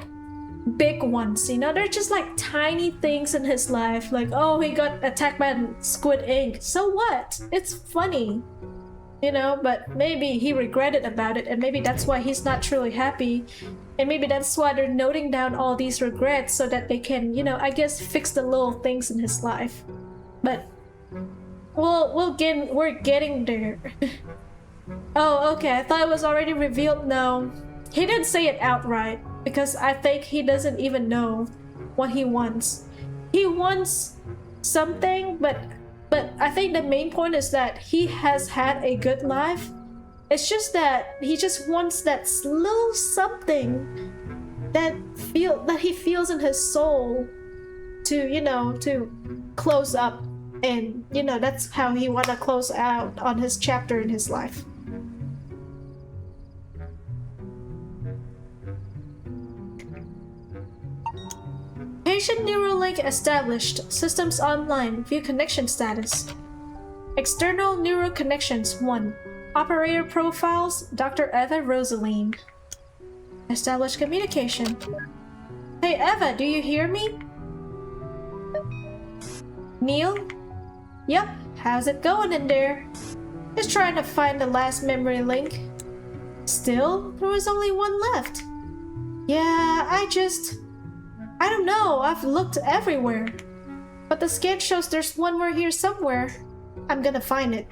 big ones, you know, they're just like tiny things in his life, like, oh, he got attacked by squid ink, so what? It's funny, you know, but maybe he regretted about it, and maybe that's why he's not truly happy. And maybe that's why they're noting down all these regrets, so that they can, you know, I guess fix the little things in his life. But we're getting there. Oh, okay, I thought it was already revealed. No, he didn't say it outright, because I think he doesn't even know what he wants. He wants something, but I think the main point is that he has had a good life. It's just that he just wants that little something that he feels in his soul to, you know, to close up, and, you know, that's how he want to close out on his chapter in his life. Patient neural link established. Systems online. View connection status. External neural connections 1. Operator profiles, Dr. Eva Rosaline. Establish communication. Hey Eva, do you hear me? Neil? Yep, how's it going in there? Just trying to find the last memory link. Still, there was only one left. Yeah, I don't know, I've looked everywhere. But the scan shows there's one more here somewhere. I'm gonna find it.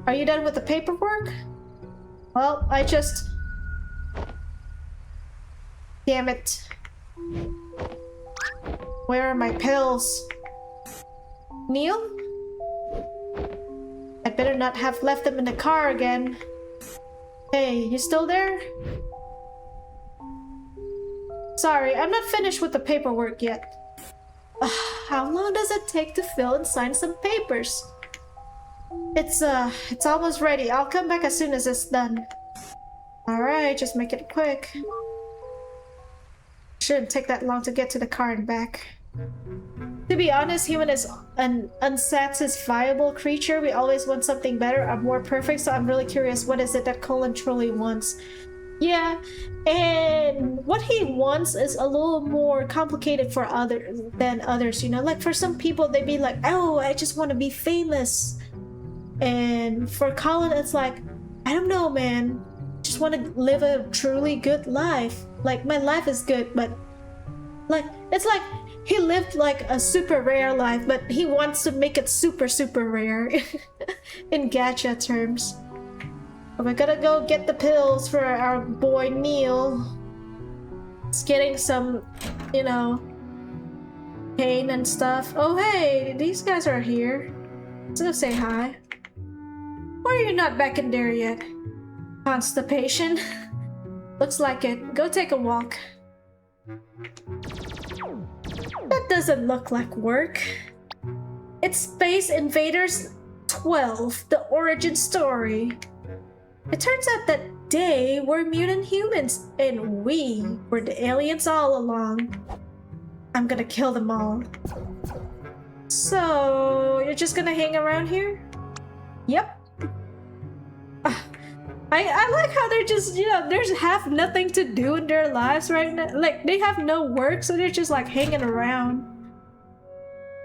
Are you done with the paperwork? Well, damn it. Where are my pills? Neil? I'd better not have left them in the car again. Hey, you still there? Sorry, I'm not finished with the paperwork yet. How long does it take to fill and sign some papers? It's almost ready. I'll come back as soon as it's done. Alright, just make it quick. Shouldn't take that long to get to the car and back. To be honest, human is an unsatisfiable creature. We always want something better or more perfect, so I'm really curious, what is it that Colin truly wants? Yeah, and what he wants is a little more complicated for others, you know? Like for some people, they'd be like, oh, I just want to be famous. And for Colin, it's like, I don't know, man. Just want to live a truly good life. Like, my life is good, but like, it's like he lived like a super rare life, but he wants to make it super, super rare in gacha terms. But we gotta go get the pills for our boy Neil. It's getting some, you know, pain and stuff. Oh, hey, these guys are here. Let's go say hi. Why are you not back in there yet? Constipation? Looks like it. Go take a walk. That doesn't look like work. It's Space Invaders 12, the origin story. It turns out that they were mutant humans, and we were the aliens all along. I'm gonna kill them all. So, you're just gonna hang around here? Yep. I like how they're just, you know, there's have nothing to do in their lives right now. Like, they have no work, so they're just like hanging around.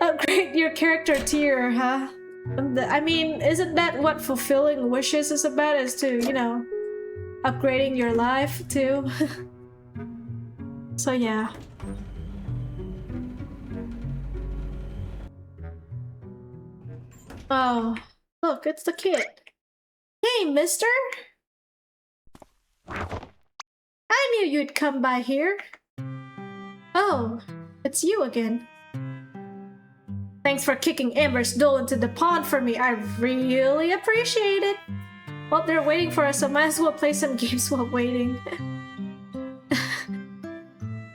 Upgrade your character tier, huh? I mean, isn't that what fulfilling wishes is about? Is to, you know, upgrading your life too? So yeah. Oh, look, it's the kid. Hey, mister! I knew you'd come by here. Oh, it's you again. Thanks for kicking Amber's doll into the pond for me. I really appreciate it. Well, they're waiting for us, so might as well play some games while waiting.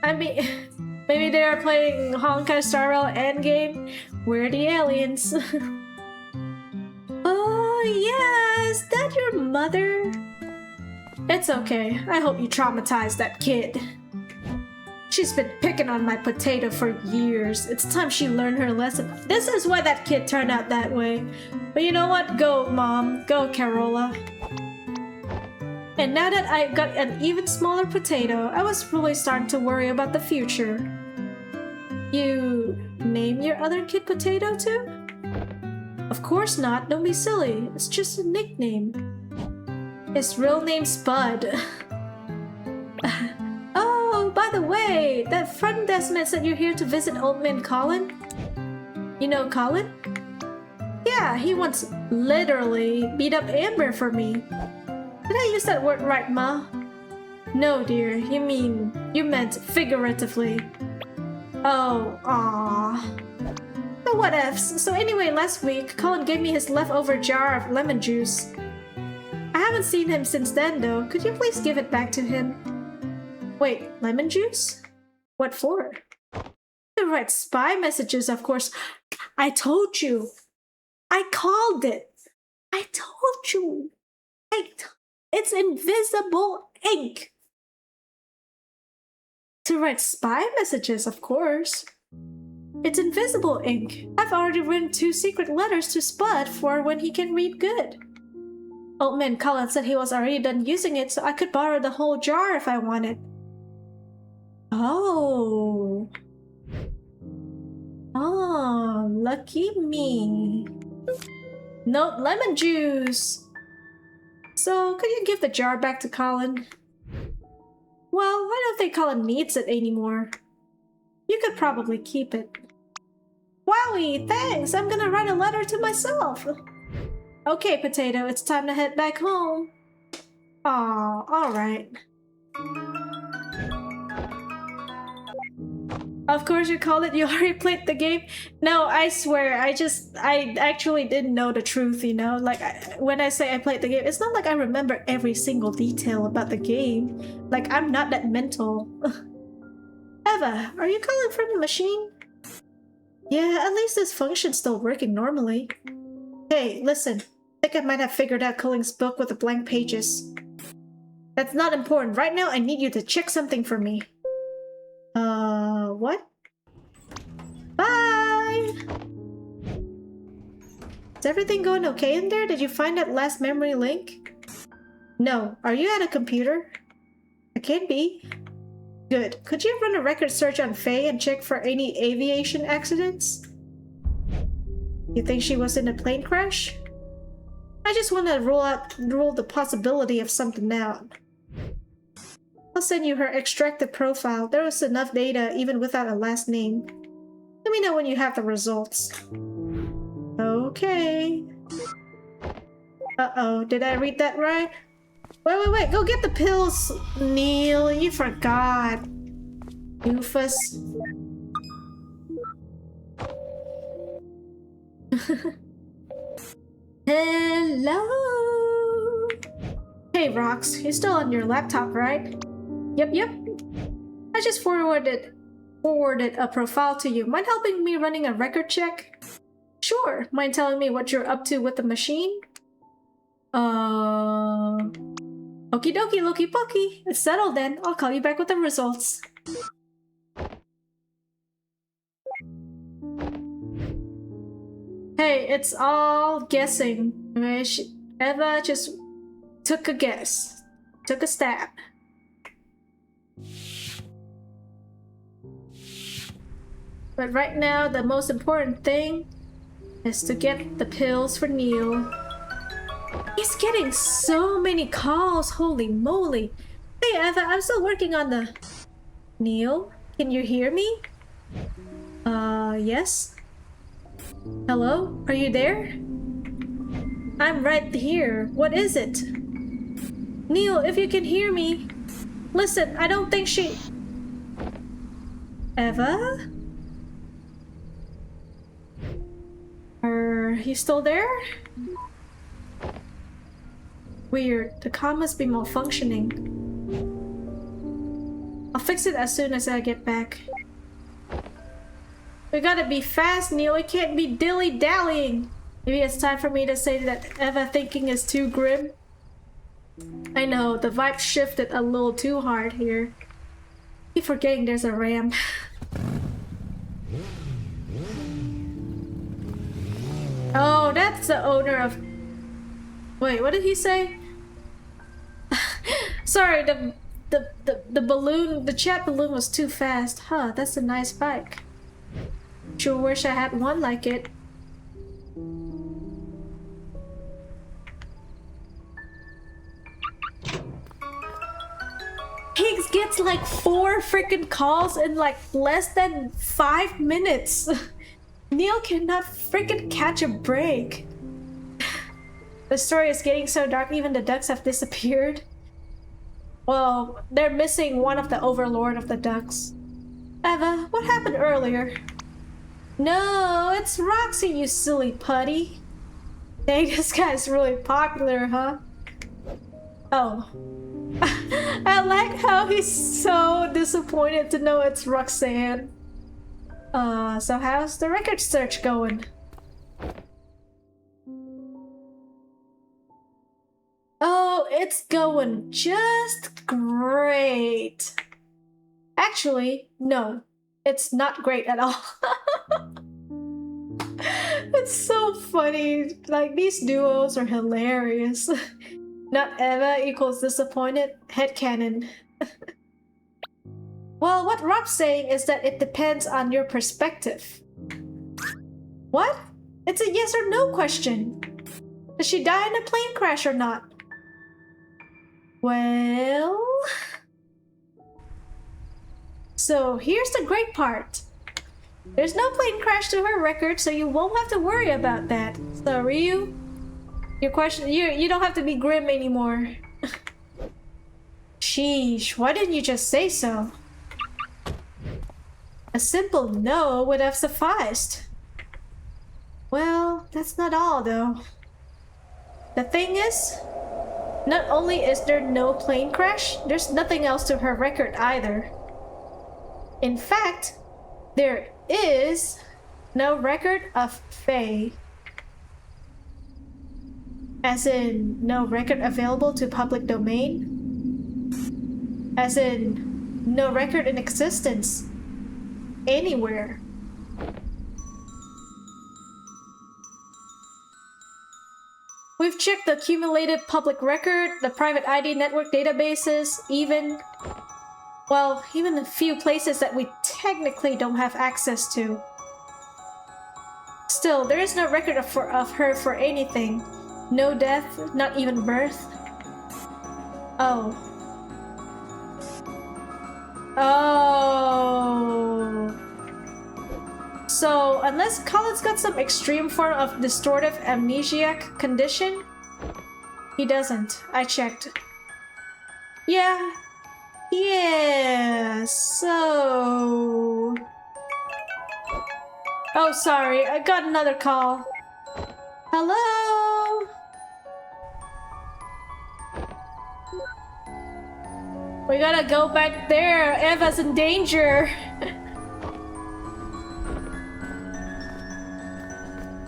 I mean, maybe they are playing Honkai Star Rail Endgame. We're the aliens. Oh, yeah, is that your mother? It's okay. I hope you traumatized that kid. She's been picking on my potato for years. It's time she learned her lesson. This is why that kid turned out that way. But you know what? Go, Mom. Go, Carola. And now that I got an even smaller potato, I was really starting to worry about the future. You name your other kid Potato too? Of course not. Don't be silly. It's just a nickname. His real name's Bud. Oh, by the way, that front desk man said you're here to visit old man Colin. You know Colin? Yeah, he once literally beat up Amber for me. Did I use that word right, Ma? No, dear. You meant figuratively. Oh, aw. So what ifs? So anyway, last week, Colin gave me his leftover jar of lemon juice. I haven't seen him since then, though. Could you please give it back to him? Wait, lemon juice? What for? To write spy messages, of course. I told you. I called it. I told you. It's invisible ink. To write spy messages, of course. It's invisible ink. I've already written 2 secret letters to Spud for when he can read good. Old man Colin said he was already done using it, so I could borrow the whole jar if I wanted. Oh. Oh, lucky me. No lemon juice. So, could you give the jar back to Colin? Well, I don't think Colin needs it anymore. You could probably keep it. Wowie, thanks! I'm gonna write a letter to myself. Okay, Potato, it's time to head back home. Aw, alright. Of course you called it, you already played the game? No, I swear, I actually didn't know the truth, you know? Like, when I say I played the game, it's not like I remember every single detail about the game. Like, I'm not that mental. Eva, are you calling from the machine? Yeah, at least this function's still working normally. Hey, listen. I think I might have figured out Colling's book with the blank pages. That's not important. Right now, I need you to check something for me. What? Bye! Is everything going okay in there? Did you find that last memory link? No. Are you at a computer? I can't be. Good. Could you run a record search on Faye and check for any aviation accidents? You think she was in a plane crash? I just want to rule the possibility of something out. I'll send you her extracted profile. There was enough data even without a last name. Let me know when you have the results. Okay. Uh-oh, did I read that right? Wait, go get the pills, Neil. You forgot. Doofus. Hello? Hey, Rox, you're still on your laptop, right? Yep. I just forwarded a profile to you. Mind helping me running a record check? Sure. Mind telling me what you're up to with the machine? Okie dokie, Loki Pokey. It's settled then. I'll call you back with the results. Hey, it's all guessing. Eva just took a guess. Took a stab. But right now, the most important thing is to get the pills for Neil. He's getting so many calls, holy moly. Hey Eva, I'm still working on the... Neil, can you hear me? Yes? Hello? Are you there? I'm right here. What is it? Neil, if you can hear me. Listen, I don't think she... Eva? You still there? Weird. The comm must be malfunctioning. I'll fix it as soon as I get back. We gotta be fast, Neil. We can't be dilly-dallying. Maybe it's time for me to say that Eva thinking is too grim. I know, the vibe shifted a little too hard here. Keep forgetting there's a ramp. Oh, that's the owner of... Wait, what did he say? Sorry, the balloon, the jet balloon was too fast. Huh, that's a nice bike. Sure wish I had one like it. Higgs gets like 4 freaking calls in like less than 5 minutes. Neil cannot freaking catch a break. The story is getting so dark, even the ducks have disappeared. Well, they're missing one of the overlord of the ducks. Eva, what happened earlier? No, it's Roxy, you silly putty. Dang, this guy's really popular, huh? Oh. I like how he's so disappointed to know it's Roxanne. So how's the record search going? Oh, it's going just great. Actually, no, it's not great at all. It's so funny. Like, these duos are hilarious. Not Eva equals disappointed. Headcanon. Well, what Rob's saying is that it depends on your perspective. What? It's a yes or no question. Did she die in a plane crash or not? Well... So here's the great part. There's no plane crash to her record, so you won't have to worry about that. So Ryu, your question, you don't have to be grim anymore. Sheesh, why didn't you just say so? A simple no would have sufficed. Well, that's not all though. The thing is, not only is there no plane crash, there's nothing else to her record either. In fact, there is no record of Faye. As in, no record available to public domain? As in, no record in existence anywhere. We've checked the accumulated public record, the private ID network databases, even a few places that we technically don't have access to. Still, there is no record of her for anything. No death, not even birth. Oh. Oh. So, unless Colin's got some extreme form of distortive amnesiac condition, he doesn't. I checked. Yeah. Yeah, so... Oh, sorry, I got another call. Hello? We gotta go back there. Eva's in danger.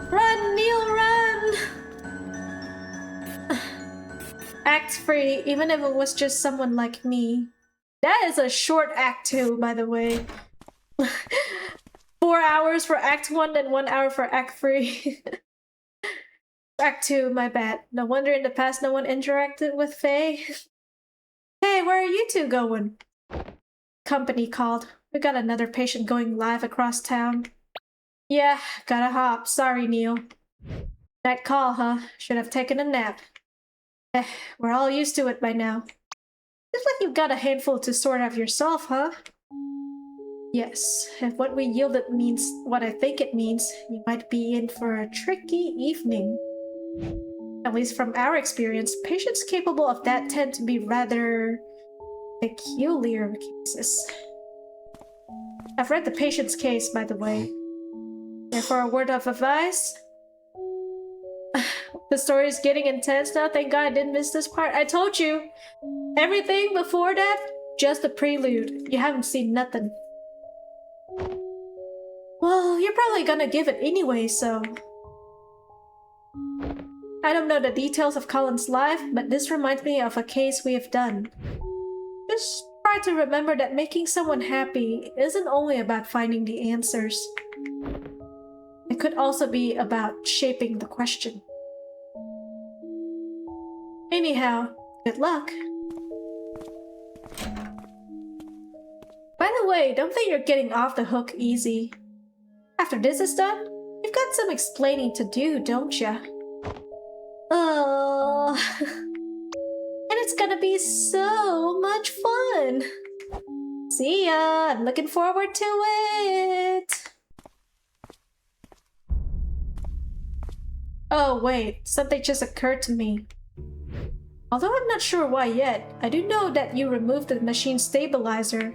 Run, Neil, run! Act free, even if it was just someone like me. That is a short act 2, by the way. 4 hours for act 1 and 1 hour for act 3. Back to my bed. No wonder in the past no one interacted with Faye. Hey, where are you two going? Company called. We got another patient going live across town. Yeah, gotta hop. Sorry, Neil. That call, huh? Should have taken a nap. We're all used to it by now. Looks like you've got a handful to sort out yourself, huh? Yes, if what we yielded means what I think it means, you might be in for a tricky evening. At least from our experience, patients capable of that tend to be rather peculiar cases. I've read the patient's case, by the way. Therefore, a word of advice? The story is getting intense now. Thank God I didn't miss this part. I told you! Everything before that, just a prelude. You haven't seen nothing. Well, you're probably gonna give it anyway, so... I don't know the details of Colin's life, but this reminds me of a case we have done. Just try to remember that making someone happy isn't only about finding the answers. It could also be about shaping the question. Anyhow, good luck. By the way, don't think you're getting off the hook easy. After this is done, you've got some explaining to do, don't ya? Oh, and it's gonna be so much fun! See ya! I'm looking forward to it! Oh wait, something just occurred to me. Although I'm not sure why yet, I do know that you removed the machine stabilizer.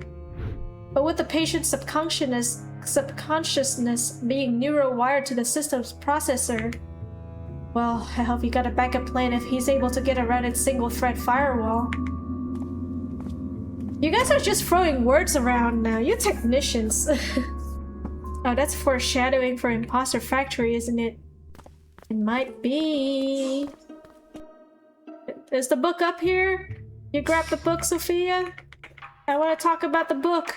But with the patient's subconsciousness being neurowired to the system's processor, well, I hope you got a backup plan if he's able to get around its single-thread firewall. You guys are just throwing words around now, you technicians. Oh, that's foreshadowing for Imposter Factory, isn't it? It might be... Is the book up here? You grab the book, Sophia? I want to talk about the book.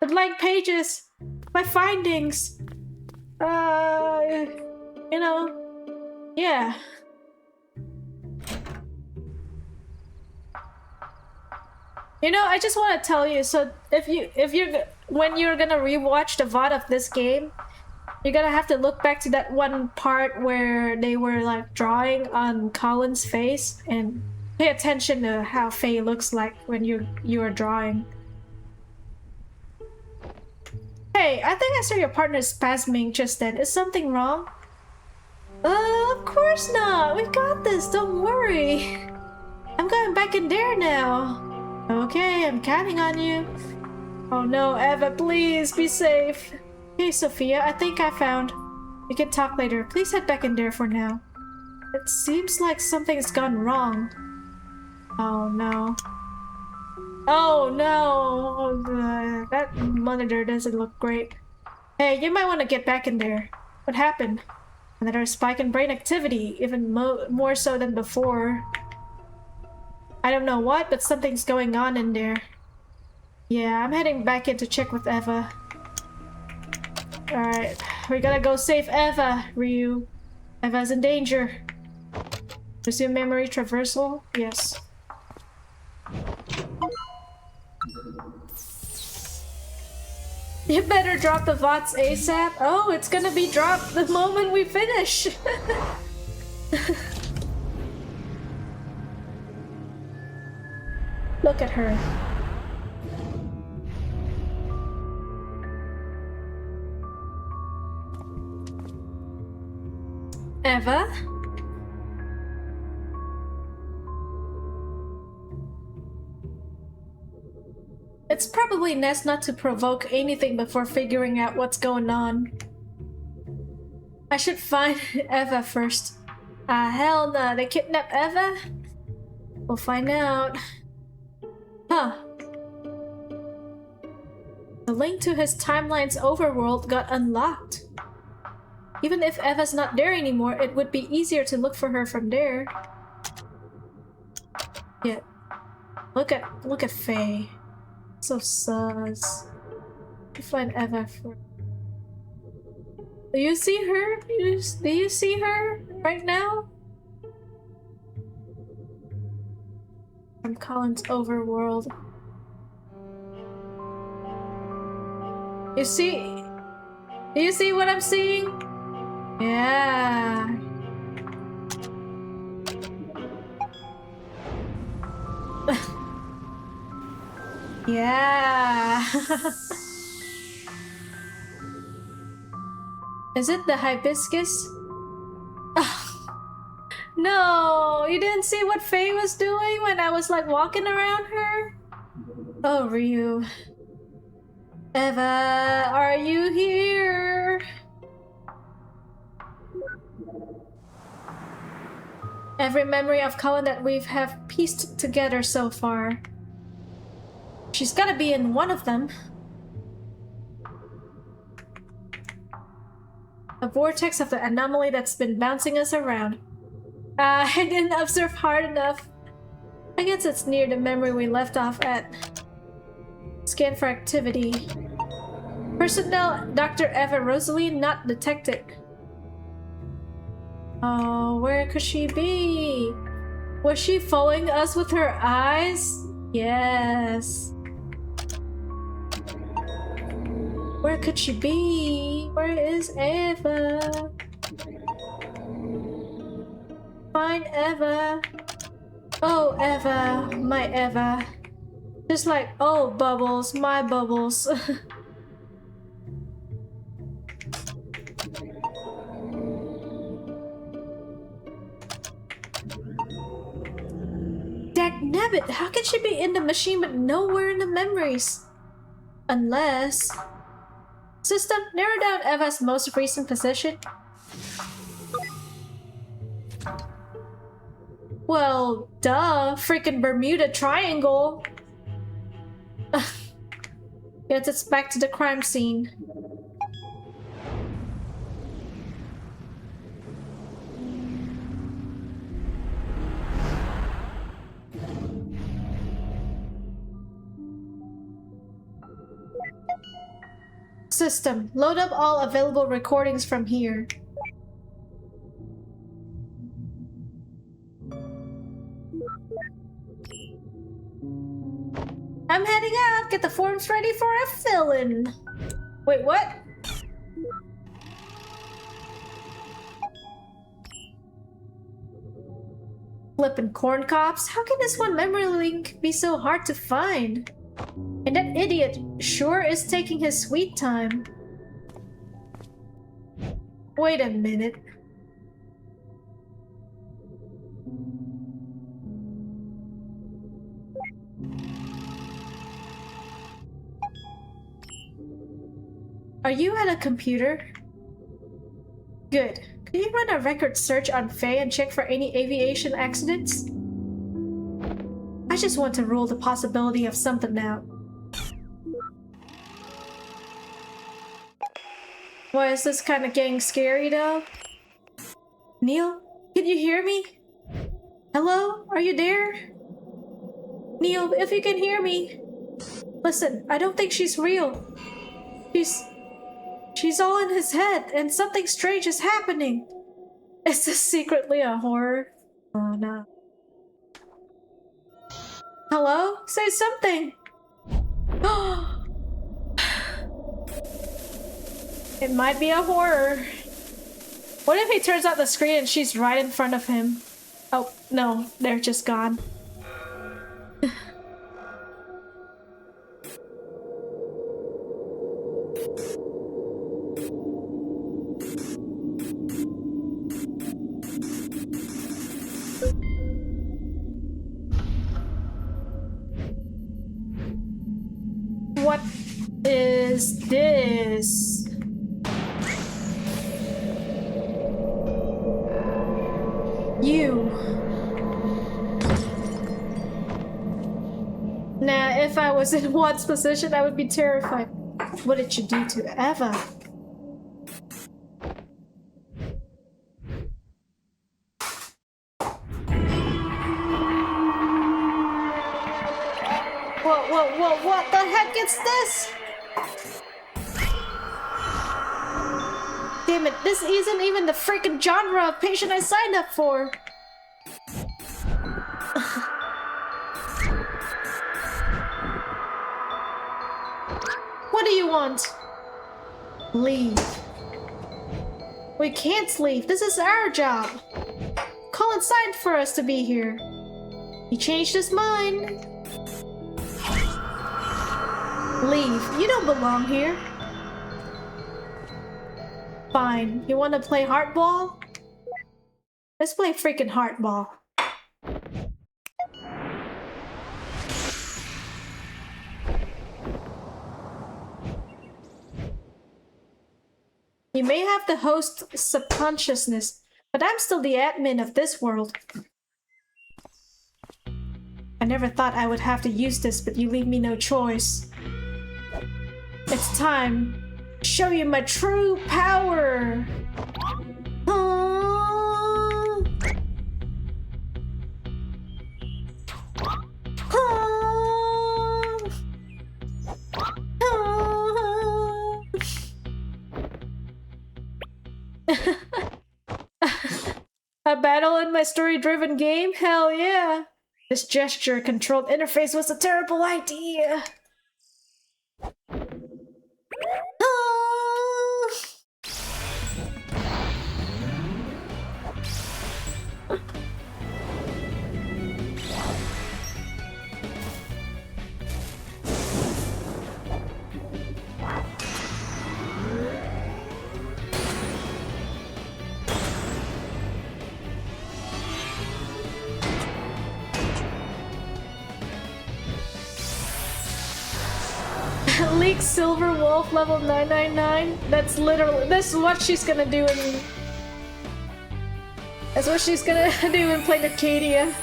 The blank pages. My findings. You know... Yeah. You know, I just want to tell you, so when you're gonna rewatch the VOD of this game, you're gonna have to look back to that one part where they were like drawing on Colin's face and pay attention to how Faye looks like when you are drawing. Hey, I think I saw your partner spasming just then. Is something wrong? Of course not! We got this, don't worry! I'm going back in there now! Okay, I'm counting on you. Oh no, Eva, please, be safe! Hey, Sophia, I think I found... We can talk later. Please head back in there for now. It seems like something's gone wrong. Oh no. Oh no! That monitor doesn't look great. Hey, you might want to get back in there. What happened? Another spike in brain activity, even more so than before. I don't know what, but something's going on in there. Yeah, I'm heading back in to check with Eva. Alright, we gotta go save Eva, Ryu. Eva's in danger. Resume memory traversal? Yes. You better drop the VODs ASAP. Oh, it's gonna be dropped the moment we finish. Look at her. Eva? It's probably best not to provoke anything before figuring out what's going on. I should find Eva first. Hell no, they kidnapped Eva? We'll find out. Huh. The link to his timeline's overworld got unlocked. Even if Eva's not there anymore, it would be easier to look for her from there. Yeah. Look at Faye. So sus. To find Eva for... Do you see her? Do you see her? right now? From Colin's overworld. You see? Do you see what I'm seeing? Yeah. Yeah. Is it the hibiscus? No, you didn't see what Faye was doing when I was like walking around her? Oh, Ryu. Eva, are you here? Every memory of Colin that we have pieced together so far. She's gotta be in one of them. A vortex of the anomaly that's been bouncing us around. I didn't observe hard enough. I guess it's near the memory we left off at. Scan for activity. Personnel Dr. Eva Rosalie not detected. Oh, where could she be? Was she following us with her eyes? Yes. Where could she be? Where is Eva? Find Eva. Oh, Eva, my Eva. Just like, oh, Bubbles, my Bubbles. Dagnabbit, how can she be in the machine but nowhere in the memories? Unless... System, narrow down Eva's most recent position. Well, duh, freaking Bermuda Triangle. Gets us back to the crime scene. System, load up all available recordings from here. I'm heading out. Get the forms ready for a fill-in. Wait, what? Flippin' corn cobs? How can this one memory link be so hard to find? And that idiot sure is taking his sweet time. Wait a minute. Are you at a computer? Good. Could you run a record search on Faye and check for any aviation accidents? I just want to rule the possibility of something out. Why is this kind of getting scary though? Neil, can you hear me? Hello? Are you there? Neil, if you can hear me. Listen, I don't think she's real. She's all in his head and something strange is happening. Is this secretly a horror? Oh no. Hello? Say something! It might be a horror. What if he turns out the screen and she's right in front of him? Oh, no, they're just gone. What is this? You. Nah, if I was in Watt's position, I would be terrified. What did you do to Eva? What the heck is this? damn it, this isn't even the freaking genre of patient I signed up for. What do you want? Leave. We can't leave. This is our job. Colin signed for us to be here. He changed his mind. Leave. You don't belong here. Fine. You want to play hardball? Let's play freaking hardball. You may have the host subconsciousness, but I'm still the admin of this world. I never thought I would have to use this, but you leave me no choice. It's time to show you my true power! A battle in my story-driven game? Hell yeah! This gesture-controlled interface was a terrible idea! Leak Silver Wolf level 999. That's literally, this is what she's gonna do in... That's what she's gonna do in Plain Arcadia.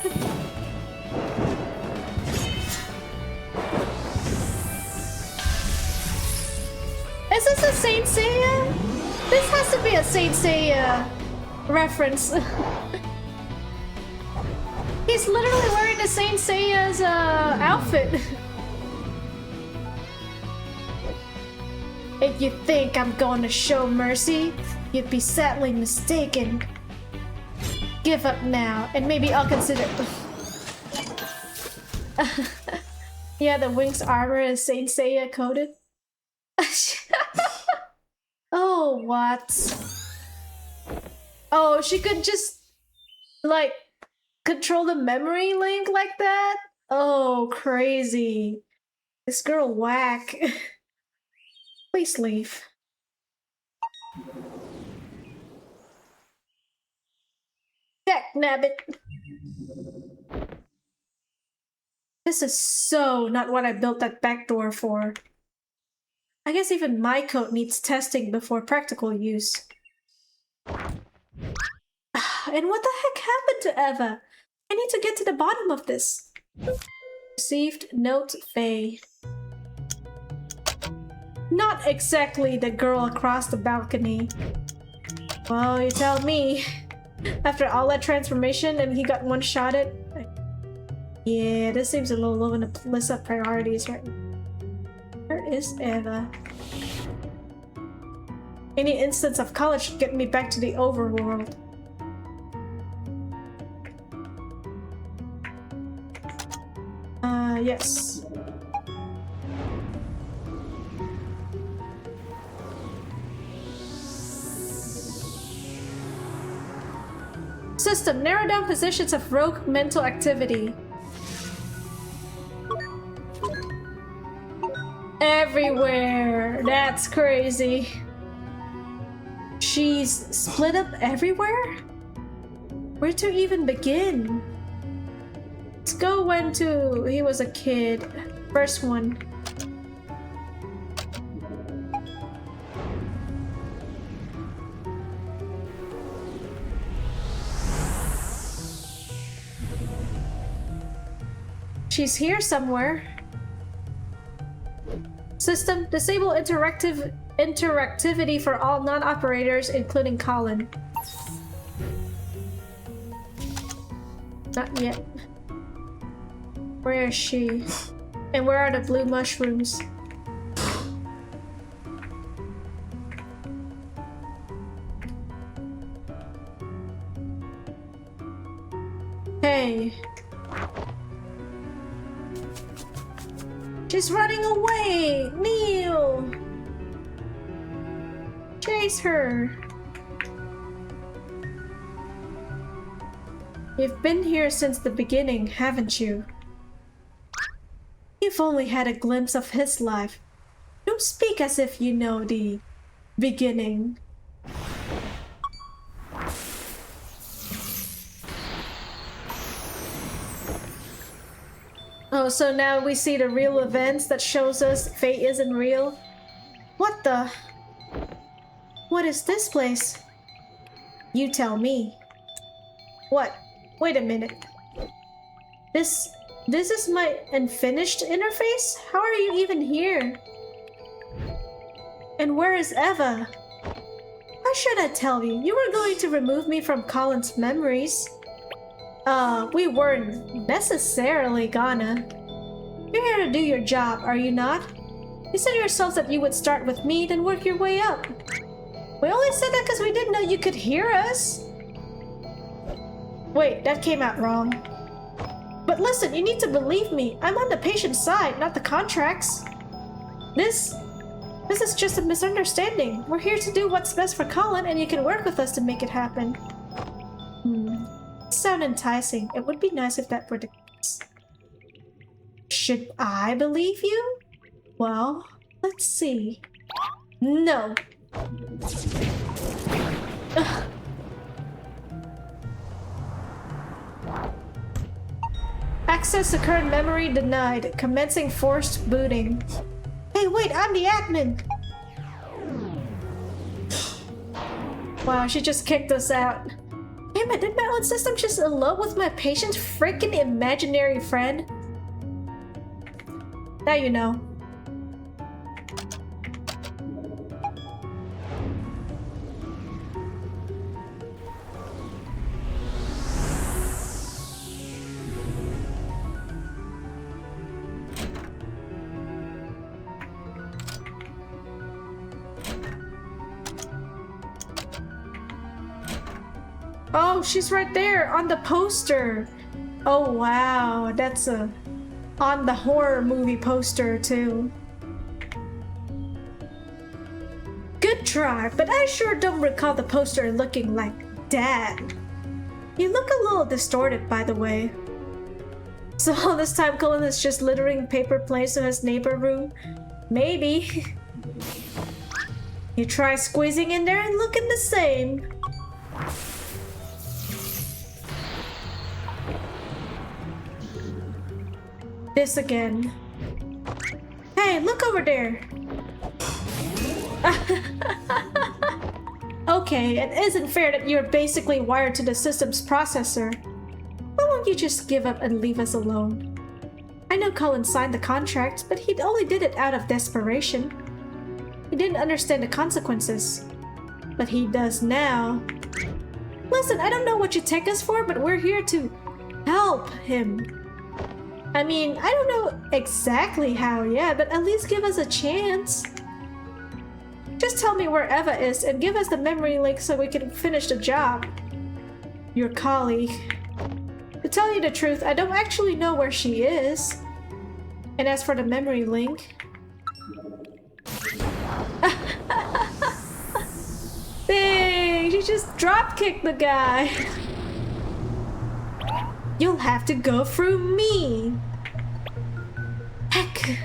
Is this a Saint Seiya? This has to be a Saint Seiya reference. He's literally wearing the Saint Seiya's outfit. If you think I'm going to show mercy, you'd be sadly mistaken. Give up now, and maybe I'll consider... Yeah, the Wings armor is Saint Seiya coded. Oh, what? Oh, she could just, like, control the memory link like that? Oh, crazy. This girl whack. Please leave. Heck, nabbit. This is so not what I built that back door for. I guess even my code needs testing before practical use. And what the heck happened to Eva? I need to get to the bottom of this. Received note Faye. Not exactly the girl across the balcony. Well, you tell me. After all that transformation and he got one-shotted. Yeah, this seems a little low in the list of priorities right now. Where is Eva? Any instance of college should get me back to the overworld. Yes. System, narrow down positions of rogue mental activity. Everywhere! That's crazy. She's split up everywhere? Where to even begin? Let's go when he was a kid. First one. She's here somewhere. System, disable interactivity for all non-operators, including Colin. Not yet. Where is she? And where are the blue mushrooms? Hey. She's running away! Neil! Chase her! You've been here since the beginning, haven't you? You've only had a glimpse of his life. Don't speak as if you know the beginning. Oh, so now we see the real events that shows us fate isn't real? What the? What is this place? You tell me. What? Wait a minute. This is my unfinished interface? How are you even here? And where is Eva? Why should I tell you? You were going to remove me from Colin's memories. We weren't necessarily gonna. You're here to do your job, are you not? You said yourself that you would start with me, then work your way up. We only said that because we didn't know you could hear us. Wait, that came out wrong. But listen, you need to believe me. I'm on the patient's side, not the contract's. This is just a misunderstanding. We're here to do what's best for Colin, and you can work with us to make it happen. Sound enticing. It would be nice if that were the case. Should I believe you? Well, let's see. No. Ugh. Access to current memory denied. Commencing forced booting. Hey, wait, I'm the admin! Wow, she just kicked us out. Damn it, did my own system just elope with my patient's freaking imaginary friend? Now you know. Oh, she's right there on the poster. Oh wow, that's on the horror movie poster too. Good try, but I sure don't recall the poster looking like that. You look a little distorted, by the way. So all this time Colin is just littering paper plates in his neighbor room? Maybe. You try squeezing in there and looking the same. This again. Hey, look over there. Okay, it isn't fair that you're basically wired to the system's processor. Why won't you just give up and leave us alone? I know Colin signed the contract, but he only did it out of desperation. He didn't understand the consequences. But he does now. Listen, I don't know what you take us for, but we're here to help him. I mean, I don't know exactly how yet, but at least give us a chance. Just tell me where Eva is and give us the memory link so we can finish the job. Your colleague. To tell you the truth, I don't actually know where she is. And as for the memory link... Dang, she just drop-kicked the guy. You'll have to go through me. Heck.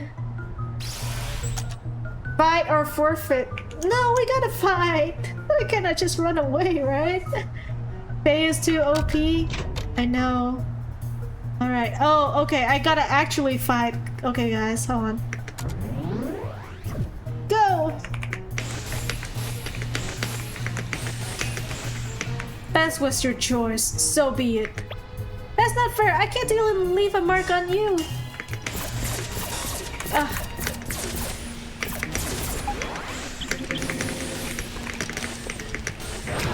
Fight or forfeit. No, we gotta fight. We cannot just run away, right? Faye is too OP. I know. Alright. Oh, okay. I gotta actually fight. Okay, guys. Hold on. Go! That was your choice. So be it. That's not fair. I can't even leave a mark on you.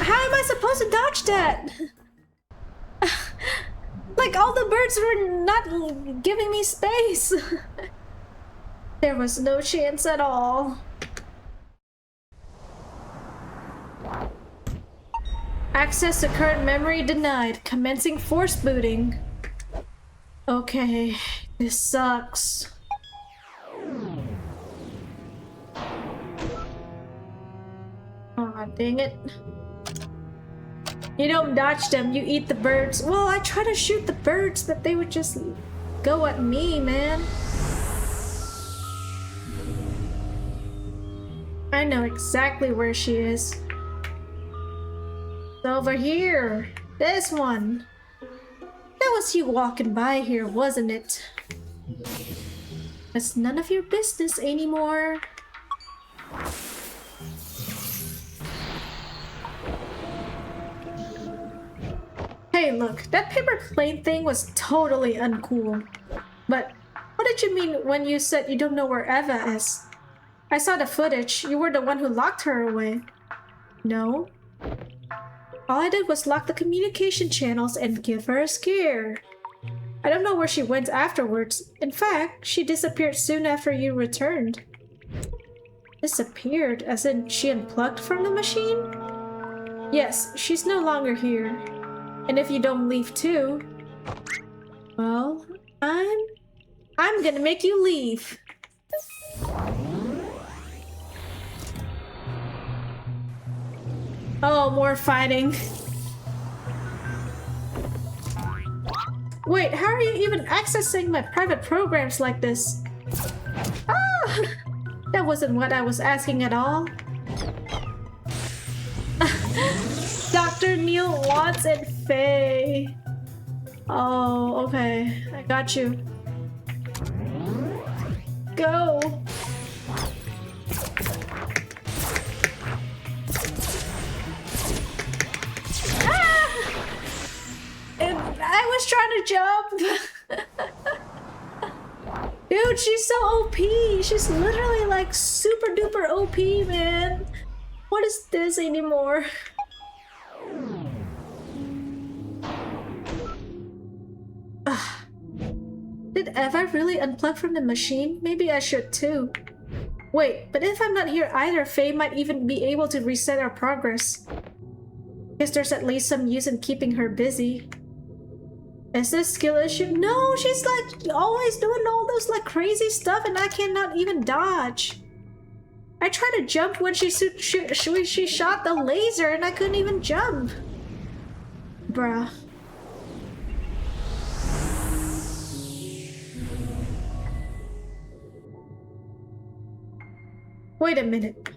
How am I supposed to dodge that? Like all the birds were not giving me space. There was no chance at all. Access to current memory denied. Commencing force booting. Okay, this sucks. Aw, dang it. You don't dodge them, you eat the birds. Well, I try to shoot the birds, but they would just go at me, man. I know exactly where she is. It's over here. This one. That was you walking by here, wasn't it? It's none of your business anymore. Hey, look, that paper plane thing was totally uncool. But what did you mean when you said you don't know where Eva is? I saw the footage. You were the one who locked her away. No. All I did was lock the communication channels and give her a scare. I don't know where she went afterwards. In fact, she disappeared soon after you returned. Disappeared? As in she unplugged from the machine? Yes, she's no longer here. And if you don't leave too, well, I'm gonna make you leave. Oh, more fighting. Wait, how are you even accessing my private programs like this? Ah! That wasn't what I was asking at all. Dr. Neil Watts and Faye. Oh, okay. I got you. Go. I was trying to jump. Dude, she's so OP. She's literally like super duper OP, man. What is this anymore? Did Eva really unplug from the machine? Maybe I should too. Wait, but if I'm not here either, Faye might even be able to reset our progress. Guess there's at least some use in keeping her busy. Is this skill issue? No, she's like always doing all those like crazy stuff and I cannot even dodge. I tried to jump when she shot the laser and I couldn't even jump. Bruh. Wait a minute.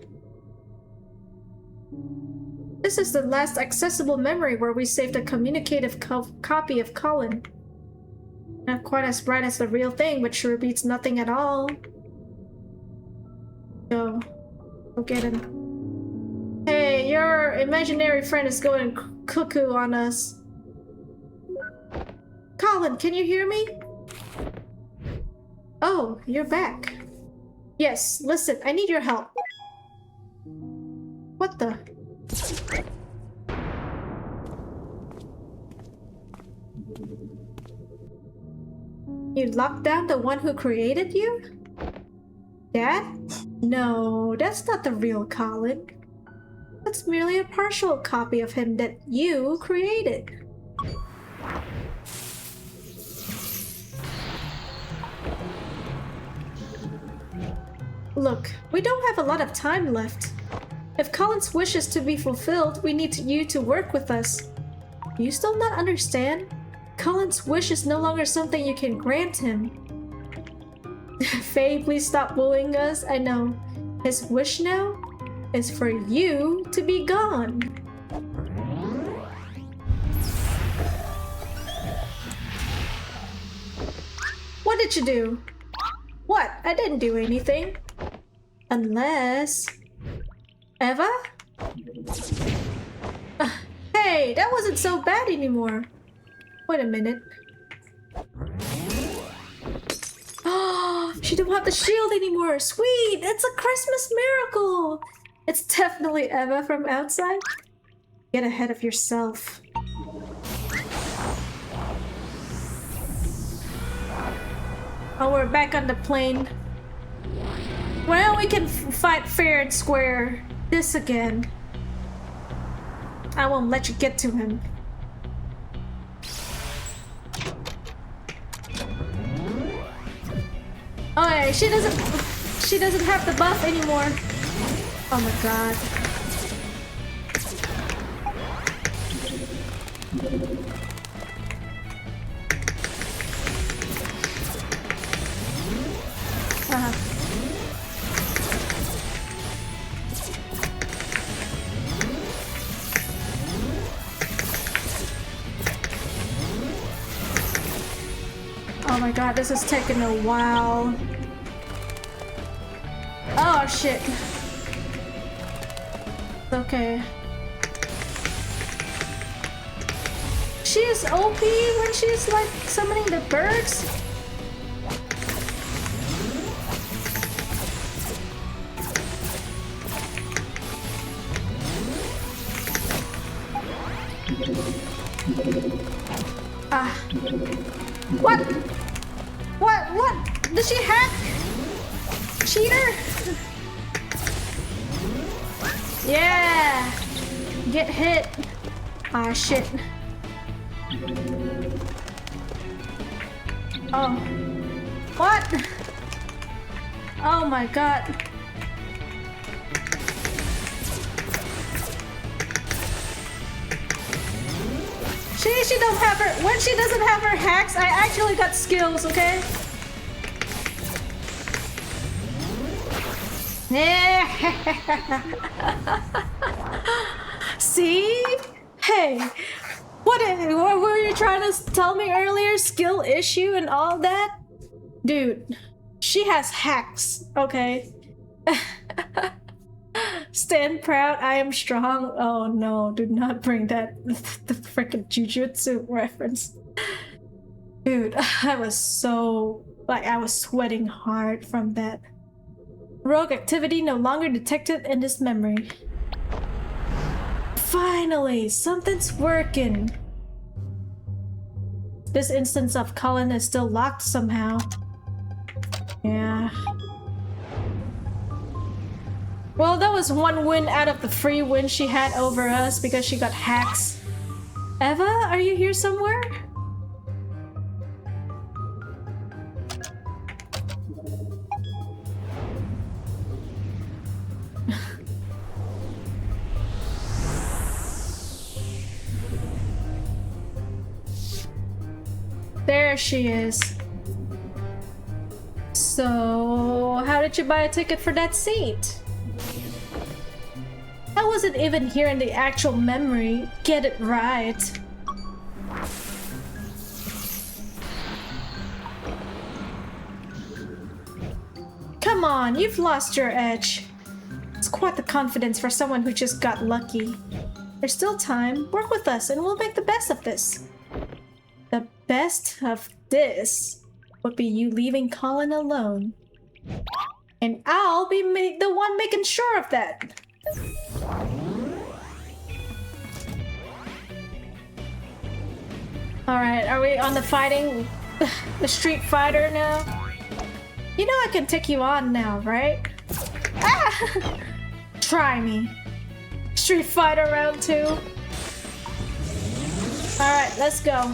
This is the last accessible memory where we saved a communicative copy of Colin. Not quite as bright as the real thing, but sure beats nothing at all. Go get him. Hey, your imaginary friend is going cuckoo on us. Colin, can you hear me? Oh, you're back. Yes, listen, I need your help. What the? You locked down the one who created you? Dad? No, that's not the real Colin. That's merely a partial copy of him that you created. Look, we don't have a lot of time left. If Colin's wish is to be fulfilled, we need you to work with us. Do you still not understand? Colin's wish is no longer something you can grant him. Faye, please stop bullying us. I know. His wish now is for you to be gone. What did you do? What? I didn't do anything. Unless... Eva? Hey, that wasn't so bad anymore. Wait a minute. Oh, she don't have the shield anymore. Sweet, it's a Christmas miracle. It's definitely Eva from outside. Get ahead of yourself. Oh, we're back on the plane. Well, we can fight fair and square. This again. I won't let you get to him. Oh, yeah, she doesn't have the buff anymore. Oh my god. Oh my god, this is taking a while. Oh shit. Okay. She is OP when she's like summoning the birds. Ah. What? What? Did she hack? Cheater? Yeah! Get hit. Ah, shit. Oh. What? Oh my god. She don't have her. When she doesn't have her hacks, I actually got skills, okay? See? Hey, what were you trying to tell me earlier? Skill issue and all that? Dude, she has hacks, okay? Stand proud, I am strong. Oh no, do not bring that the freaking jujutsu reference. Dude, I was so like I was sweating hard from that. Rogue activity no longer detected in this memory. Finally, something's working. This instance of Cullen is still locked somehow. Yeah. Well, that was one win out of the 3 wins she had over us because she got hacks. Eva, are you here somewhere? There she is. So, how did you buy a ticket for that seat? I wasn't even here in the actual memory. Get it right. Come on, you've lost your edge. It's quite the confidence for someone who just got lucky. There's still time. Work with us and we'll make the best of this. The best of this would be you leaving Colin alone. And I'll be the one making sure of that. Alright, are we on the fighting? The Street Fighter now? You know I can take you on now, right? Ah! Try me. Street Fighter round 2. Alright, let's go.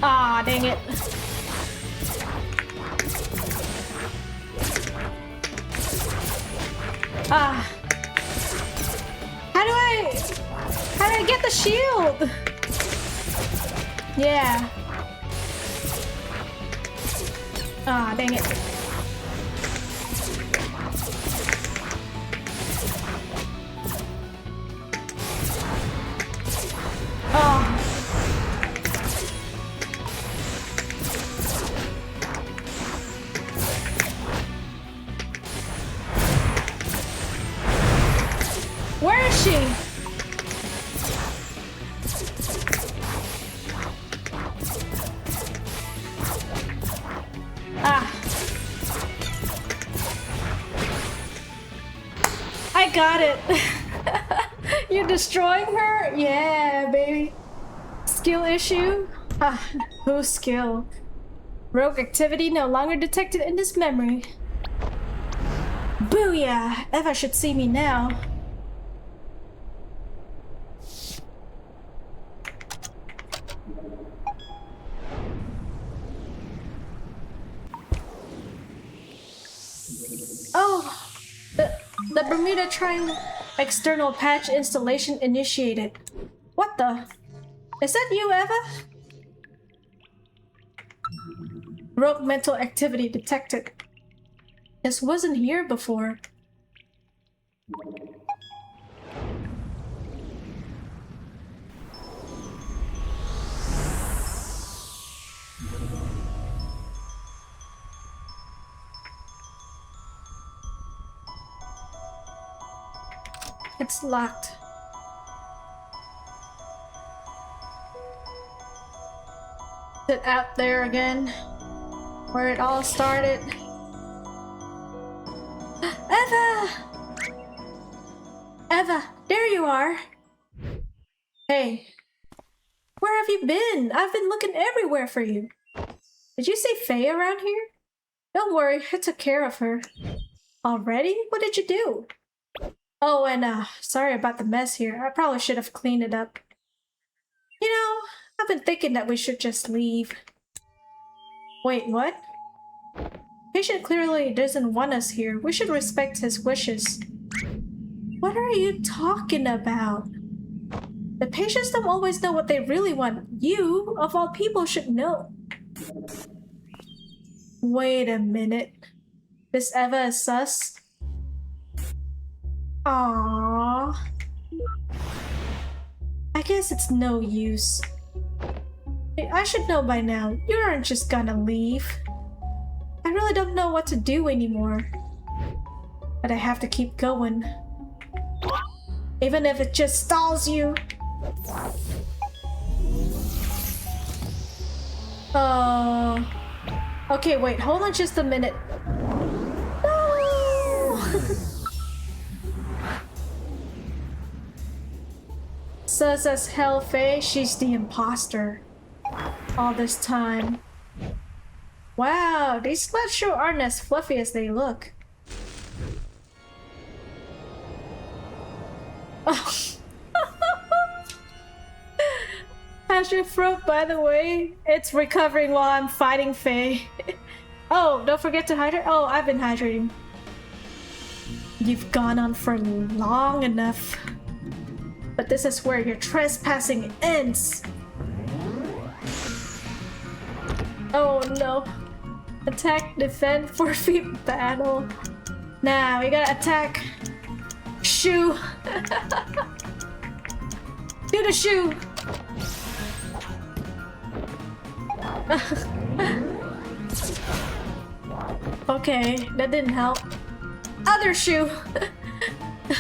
Ah, dang it. Ah. How do I get the shield? Yeah. Ah, dang it. Oh. Where is she? Ah. I got it. You're destroying her? Yeah, baby. Skill issue? Ah, whose skill? Rogue activity no longer detected in this memory. Booyah! Eva should see me now. Oh! The Bermuda Triangle external patch installation initiated. What the? Is that you, Eva? Rogue mental activity detected. This wasn't here before. It's locked. Is it out there again? Where it all started? Eva! Eva, there you are! Hey. Where have you been? I've been looking everywhere for you. Did you see Faye around here? Don't worry, I took care of her. Already? What did you do? Oh, and sorry about the mess here. I probably should have cleaned it up. You know, I've been thinking that we should just leave. Wait, what? Patient clearly doesn't want us here. We should respect his wishes. What are you talking about? The patients don't always know what they really want. You, of all people, should know. Wait a minute. This Eva is sus? Aww. I guess it's no use. I should know by now. You aren't just gonna leave. I really don't know what to do anymore. But I have to keep going. Even if it just stalls you. Oh. Okay, wait, hold on just a minute. No! Sus as hell, Faye, she's the imposter. All this time. Wow, these sluts sure aren't as fluffy as they look. Oh. How's your throat, by the way? It's recovering while I'm fighting Faye. Oh, don't forget to hydrate. Oh, I've been hydrating. You've gone on for long enough. But this is where your trespassing ends. Oh no. Attack, defend, forfeit, battle. Now we gotta attack. Shoe. Do the shoe. Okay, that didn't help. Other shoe.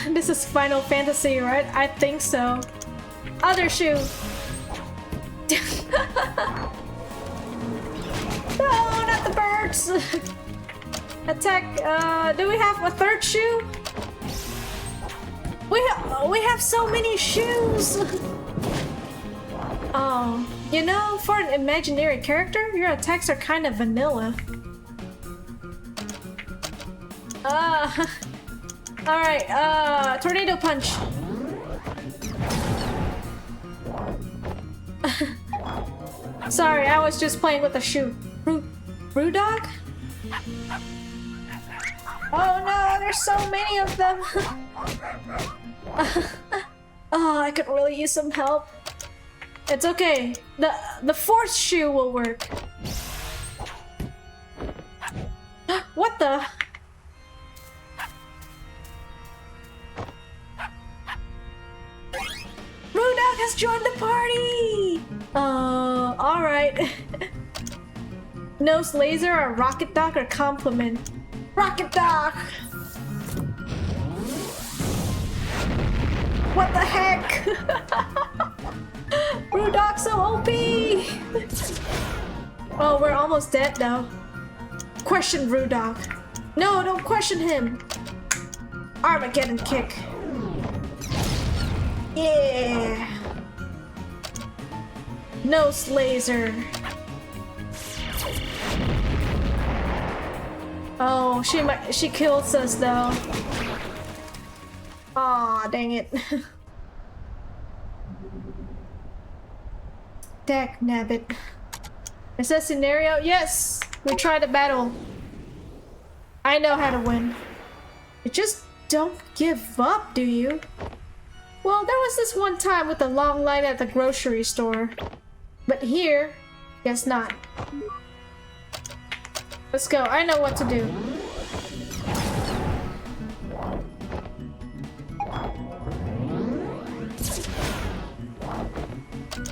This is Final Fantasy, right? I think so. Other shoe. No, not the birds. Attack. Do we have a third shoe? We have so many shoes. Oh, you know, for an imaginary character, your attacks are kind of vanilla. Alright, tornado punch. Sorry, I was just playing with a shoe. Brew dog? Oh no, there's so many of them. Oh, I could really use some help. It's okay. The fourth shoe will work. What the? Rudok has joined the party! Alright. Nose laser or rocket dog or compliment? Rocket dog! What the heck? Rudok so OP! Oh, we're almost dead now. Question Rudok. No, don't question him. Armageddon kick. Yeah. Nose laser. Oh, she kills us though. Aw, dang it. Dag nabbit. Is that scenario? Yes! We tried the battle. I know how to win. You just don't give up, do you? Well, there was this one time with a long line at the grocery store. But here, guess not. Let's go. I know what to do.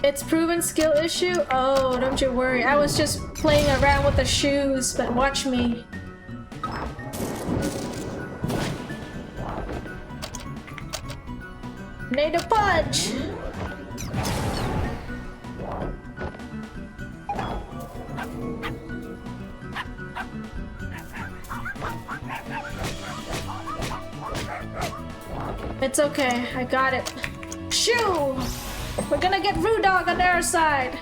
It's proven skill issue? Oh, don't you worry. I was just playing around with the shoes, but watch me. Need a punch! It's okay, I got it. Shoo! We're gonna get Rude Dog on our side!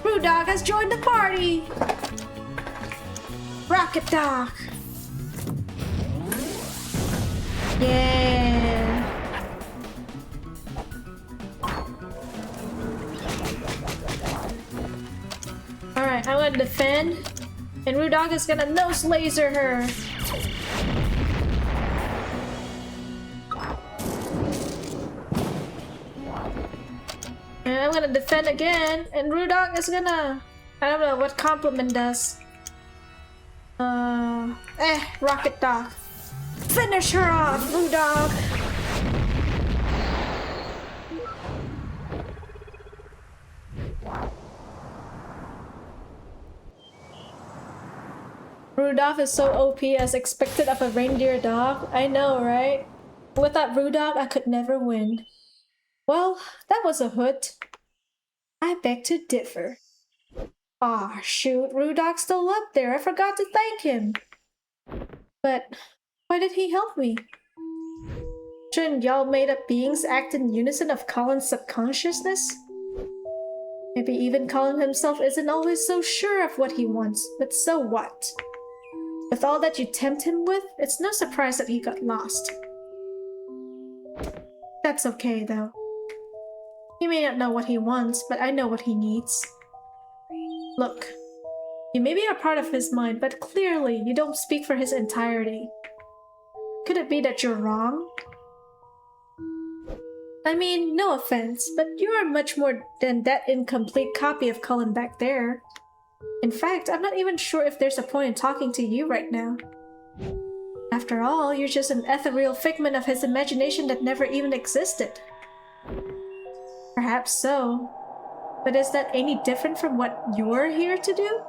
Rude Dog has joined the party! Rocket Dog! Yeah! Alright, I'm gonna defend. And Rude Dog is gonna nose laser her! And I'm gonna defend again, and Rude Dog is gonna... I don't know what compliment does. Rocket Dog. Finish her off, Rude Dog! Rudolph is so OP as expected of a reindeer dog. I know, right? Without Rudolph, I could never win. Well, that was a hoot. I beg to differ. Aw, shoot, Rudolph's still up there. I forgot to thank him. But why did he help me? Shouldn't y'all made-up beings act in unison of Colin's subconsciousness? Maybe even Colin himself isn't always so sure of what he wants, but so what? With all that you tempt him with, it's no surprise that he got lost. That's okay, though. He may not know what he wants, but I know what he needs. Look, you may be a part of his mind, but clearly you don't speak for his entirety. Could it be that you're wrong? I mean, no offense, but you are much more than that incomplete copy of Cullen back there. In fact, I'm not even sure if there's a point in talking to you right now. After all, you're just an ethereal figment of his imagination that never even existed. Perhaps so. But is that any different from what you're here to do?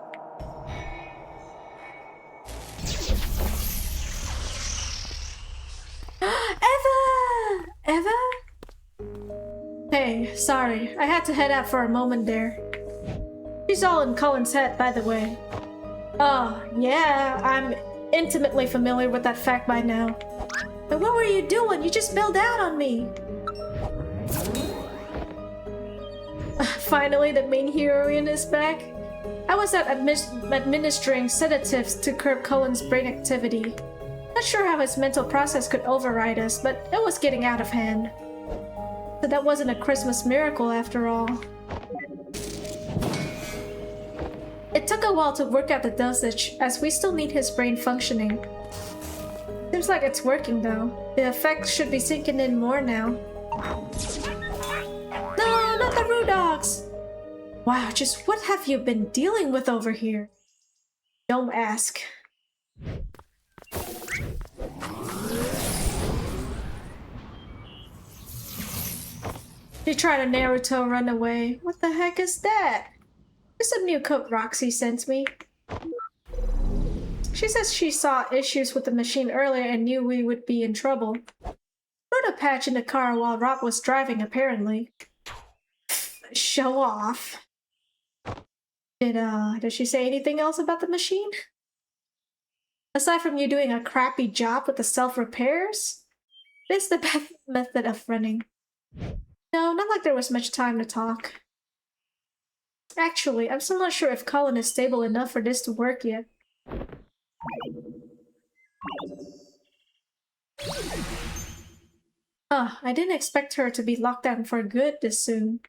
Eva! Eva? Hey, sorry. I had to head out for a moment there. She's all in Cullen's head, by the way. Oh, yeah, I'm intimately familiar with that fact by now. But what were you doing? You just bailed out on me. Finally, the main heroine is back. I was out administering sedatives to curb Cullen's brain activity. Not sure how his mental process could override us, but it was getting out of hand. So that wasn't a Christmas miracle after all. It took a while to work out the dosage, as we still need his brain functioning. Seems like it's working though. The effects should be sinking in more now. No, not the Rude Dogs! Wow, just what have you been dealing with over here? Don't ask. She tried a Naruto run away. What the heck is that? It's a new coat Roxy sent me. She says she saw issues with the machine earlier and knew we would be in trouble. Wrote a patch in the car while Rob was driving, apparently. Show off. Did she say anything else about the machine? Aside from you doing a crappy job with the self-repairs? This is the best method of running. No, not like there was much time to talk. Actually, I'm still not sure if Colin is stable enough for this to work yet. I didn't expect her to be locked down for good this soon.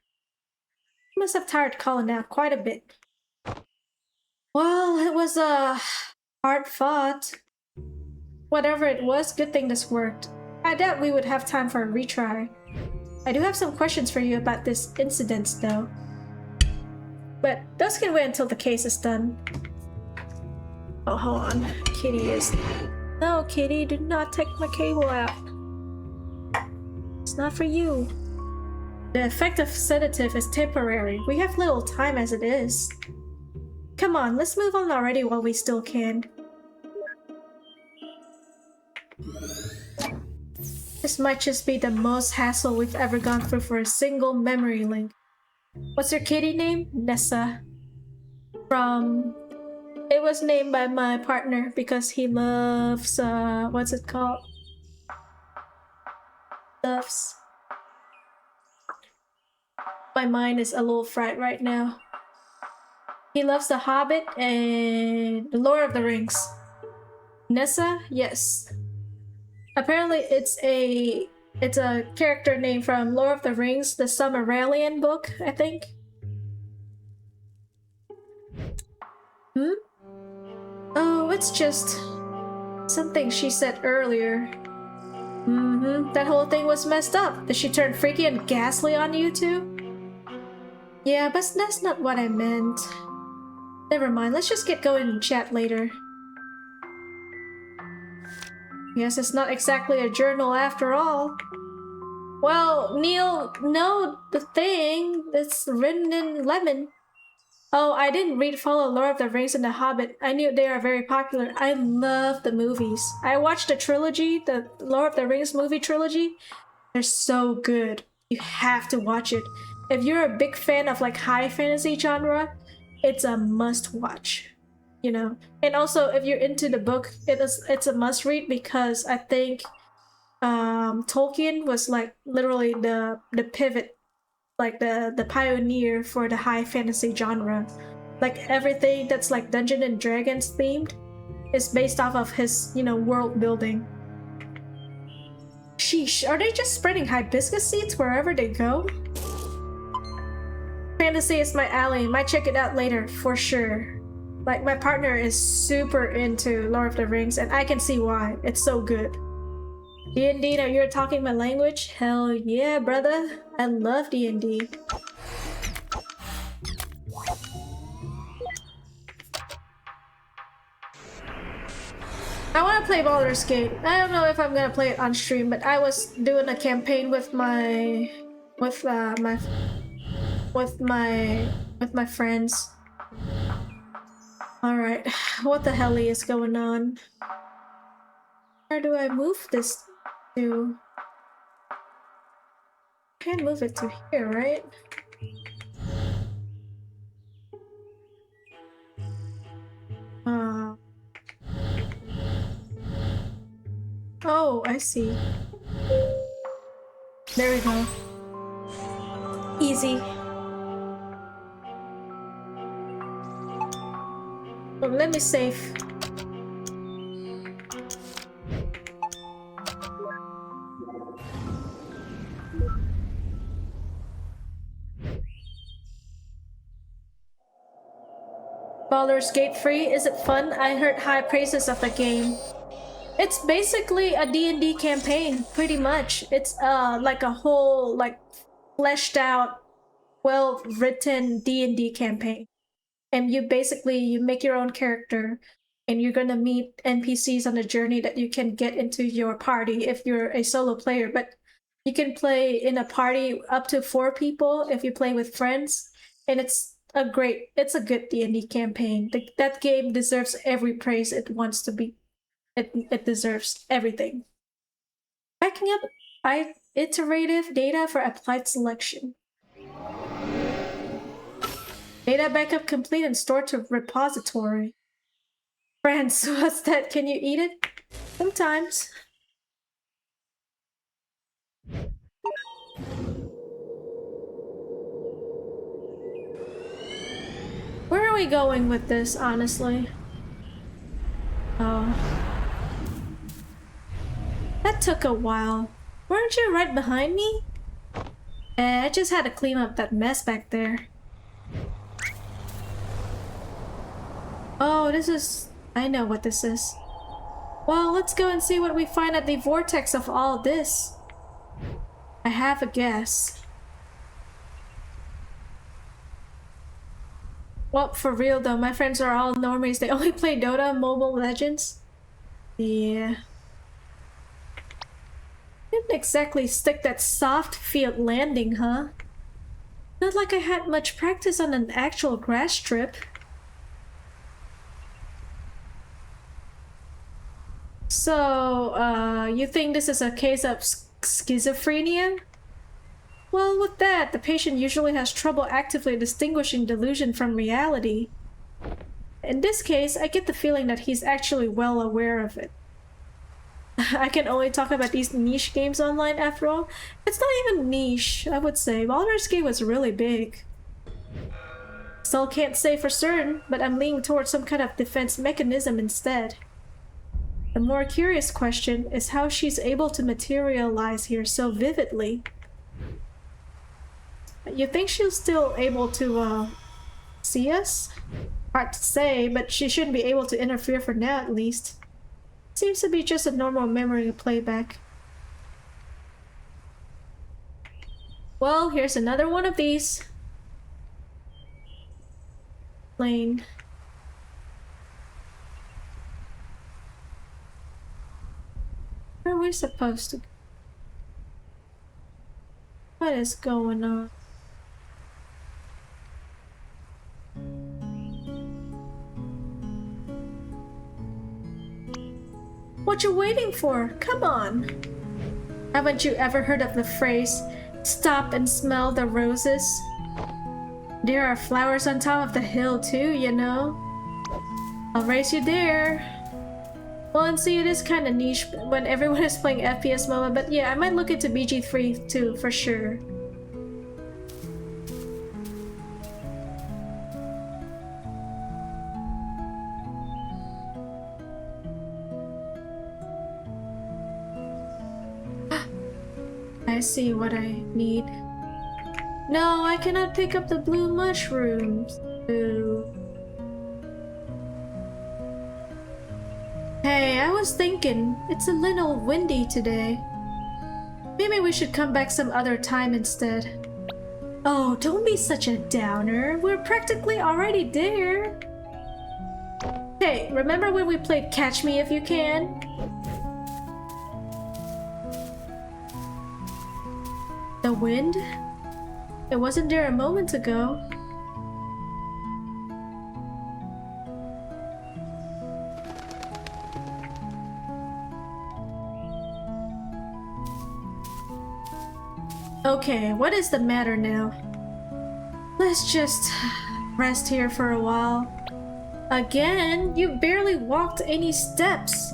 She must have tired Colin out quite a bit. Well, it was hard fought. Whatever it was, good thing this worked. I doubt we would have time for a retry. I do have some questions for you about this incident, though. But those can wait until the case is done. Oh, hold on. Kitty is... No, Kitty, do not take my cable out. It's not for you. The effect of sedative is temporary. We have little time as it is. Come on, let's move on already while we still can. This might just be the most hassle we've ever gone through for a single memory link. What's your kitty name? Nessa. It was named by my partner because he loves, what's it called? Loves. My mind is a little fried right now. He loves The Hobbit and The Lord of the Rings. Nessa? Yes. Apparently it's a character name from Lord of the Rings, the Silmarillion book, I think. Oh, it's just something she said earlier. That whole thing was messed up. Did she turn freaky and ghastly on you too? Yeah, but that's not what I meant. Never mind, let's just get going and chat later. Yes, it's not exactly a journal after all. Well, Neil, no, the thing that's written in lemon. Oh, I didn't follow Lord of the Rings and The Hobbit. I knew they are very popular. I love the movies. I watched the trilogy, the Lord of the Rings movie trilogy. They're so good. You have to watch it. If you're a big fan of like high fantasy genre, it's a must watch. You know, and also if you're into the book, it's a must read because I think Tolkien was like literally the pivot, like the pioneer for the high fantasy genre. Like everything that's like Dungeons and Dragons themed is based off of his, you know, world building. Sheesh, are they just spreading hibiscus seeds wherever they go? Fantasy is my alley. Might check it out later for sure. Like my partner is super into Lord of the Rings and I can see why. It's so good. D&D, now you're talking my language? Hell yeah, brother. I love D&D. I want to play Baldur's Gate. I don't know if I'm gonna play it on stream, but I was doing a campaign with my friends. Alright, what the hell is going on? Where do I move this to? Can't move it to here, right? Oh, I see. There we go. Easy. Oh, let me save. Baldur's Gate free? Is it fun? I heard high praises of the game. It's basically a D&D campaign, pretty much. It's like a whole like fleshed out, well-written D&D campaign. And you make your own character and you're gonna meet NPCs on the journey that you can get into your party if you're a solo player. But you can play in a party up to 4 people if you play with friends. And it's a good D&D campaign. That game deserves every praise it wants to be. It deserves everything. Backing up iterative data for applied selection. Data backup complete and stored to repository. Friends, what's that? Can you eat it? Sometimes. 'Cause we going with this, honestly? Oh. That took a while. Weren't you right behind me? I just had to clean up that mess back there. Oh, this is... I know what this is. Well, let's go and see what we find at the vortex of all this. I have a guess. Well, for real though, my friends are all normies. They only play Dota and Mobile Legends. Yeah. Didn't exactly stick that soft field landing, huh? Not like I had much practice on an actual grass strip. So, you think this is a case of schizophrenia? Well, with that, the patient usually has trouble actively distinguishing delusion from reality. In this case, I get the feeling that he's actually well aware of it. I can only talk about these niche games online after all. It's not even niche, I would say. Baldur's Gate was really big. Still can't say for certain, but I'm leaning towards some kind of defense mechanism instead. The more curious question is how she's able to materialize here so vividly. You think she's still able to, see us? Hard to say, but she shouldn't be able to interfere for now at least. Seems to be just a normal memory playback. Well, here's another one of these. Plane. Where are we supposed to go? What is going on? What you waiting for? Come on! Haven't you ever heard of the phrase, stop and smell the roses? There are flowers on top of the hill too, you know? I'll race you there. Well, and see, it is kind of niche when everyone is playing FPS MOBA, but yeah, I might look into BG3 too, for sure. I see what I need. No, I cannot pick up the blue mushrooms. Ooh. Hey, I was thinking, it's a little windy today. Maybe we should come back some other time instead. Oh, don't be such a downer. We're practically already there. Hey, remember when we played Catch Me If You Can? The wind? It wasn't there a moment ago. Okay, what is the matter now? Let's just rest here for a while. Again? You barely walked any steps.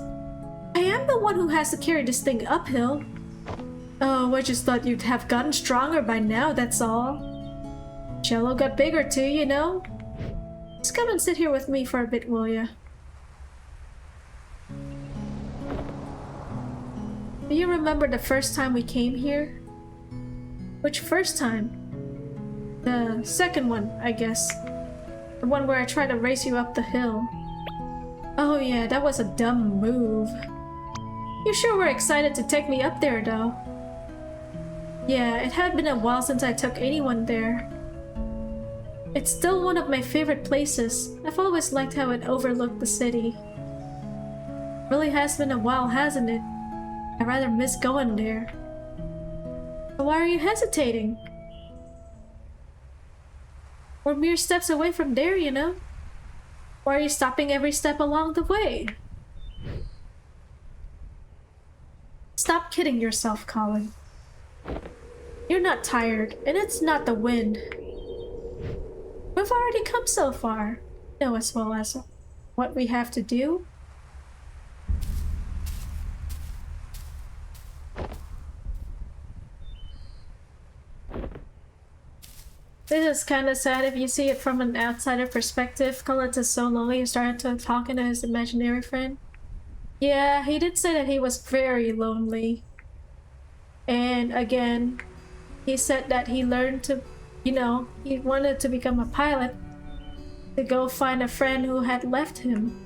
I am the one who has to carry this thing uphill. Oh, I just thought you'd have gotten stronger by now, that's all. Cello got bigger too, you know? Just come and sit here with me for a bit, will ya? Do you remember the first time we came here? Which first time? The second one, I guess. The one where I tried to race you up the hill. Oh yeah, that was a dumb move. You sure were excited to take me up there, though. Yeah, it had been a while since I took anyone there. It's still one of my favorite places. I've always liked how it overlooked the city. Really has been a while, hasn't it? I rather miss going there. But why are you hesitating? We're mere steps away from there, you know? Why are you stopping every step along the way? Stop kidding yourself, Colin. You're not tired, and it's not the wind. We've already come so far. Know as well as what we have to do. This is kind of sad if you see it from an outsider perspective. Collins is so lonely, he started to talking to his imaginary friend. Yeah, he did say that he was very lonely. And again, he said that he learned to, you know, he wanted to become a pilot to go find a friend who had left him.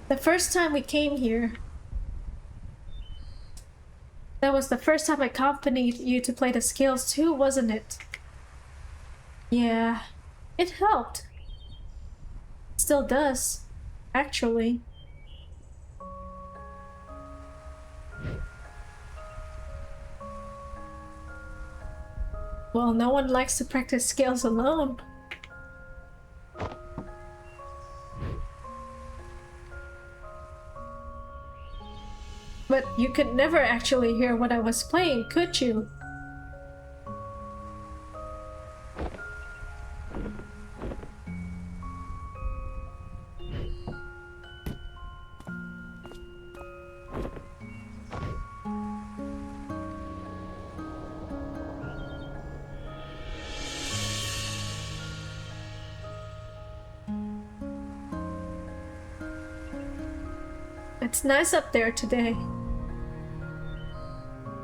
The first time we came here, that was the first time I accompanied you to play the scales too, wasn't it? Yeah, it helped. Still does, actually. Well, no one likes to practice scales alone. But you could never actually hear what I was playing, could you? It's nice up there today.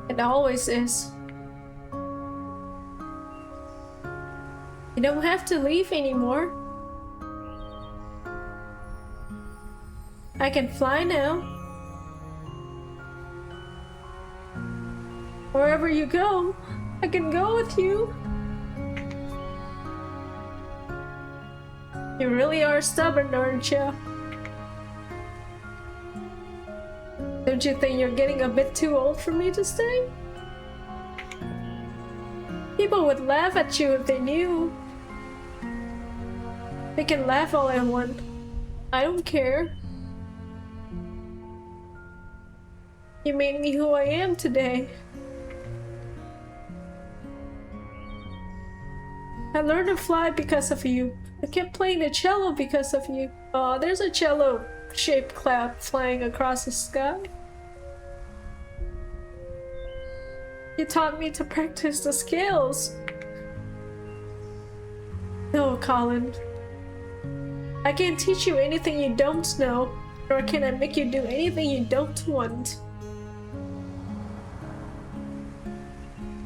It always is. You don't have to leave anymore. I can fly now. Wherever you go, I can go with you. You really are stubborn, aren't you? Don't you think you're getting a bit too old for me to stay? People would laugh at you if they knew. They can laugh all they want. I don't care. You made me who I am today. I learned to fly because of you. I kept playing the cello because of you. Oh, there's a cello-shaped cloud flying across the sky. You taught me to practice the scales. No, Colin. I can't teach you anything you don't know, nor can I make you do anything you don't want.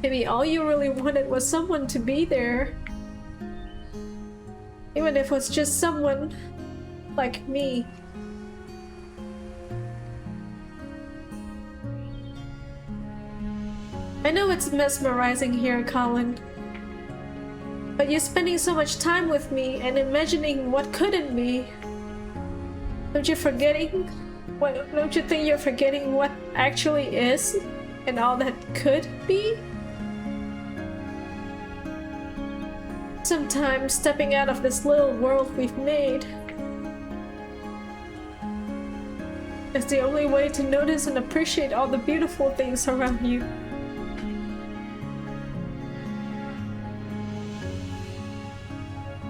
Maybe all you really wanted was someone to be there. Even if it was just someone like me. I know it's mesmerizing here, Colin. But you're spending so much time with me and imagining what couldn't be. Don't you think you're forgetting what actually is and all that could be? Sometimes stepping out of this little world we've made is the only way to notice and appreciate all the beautiful things around you.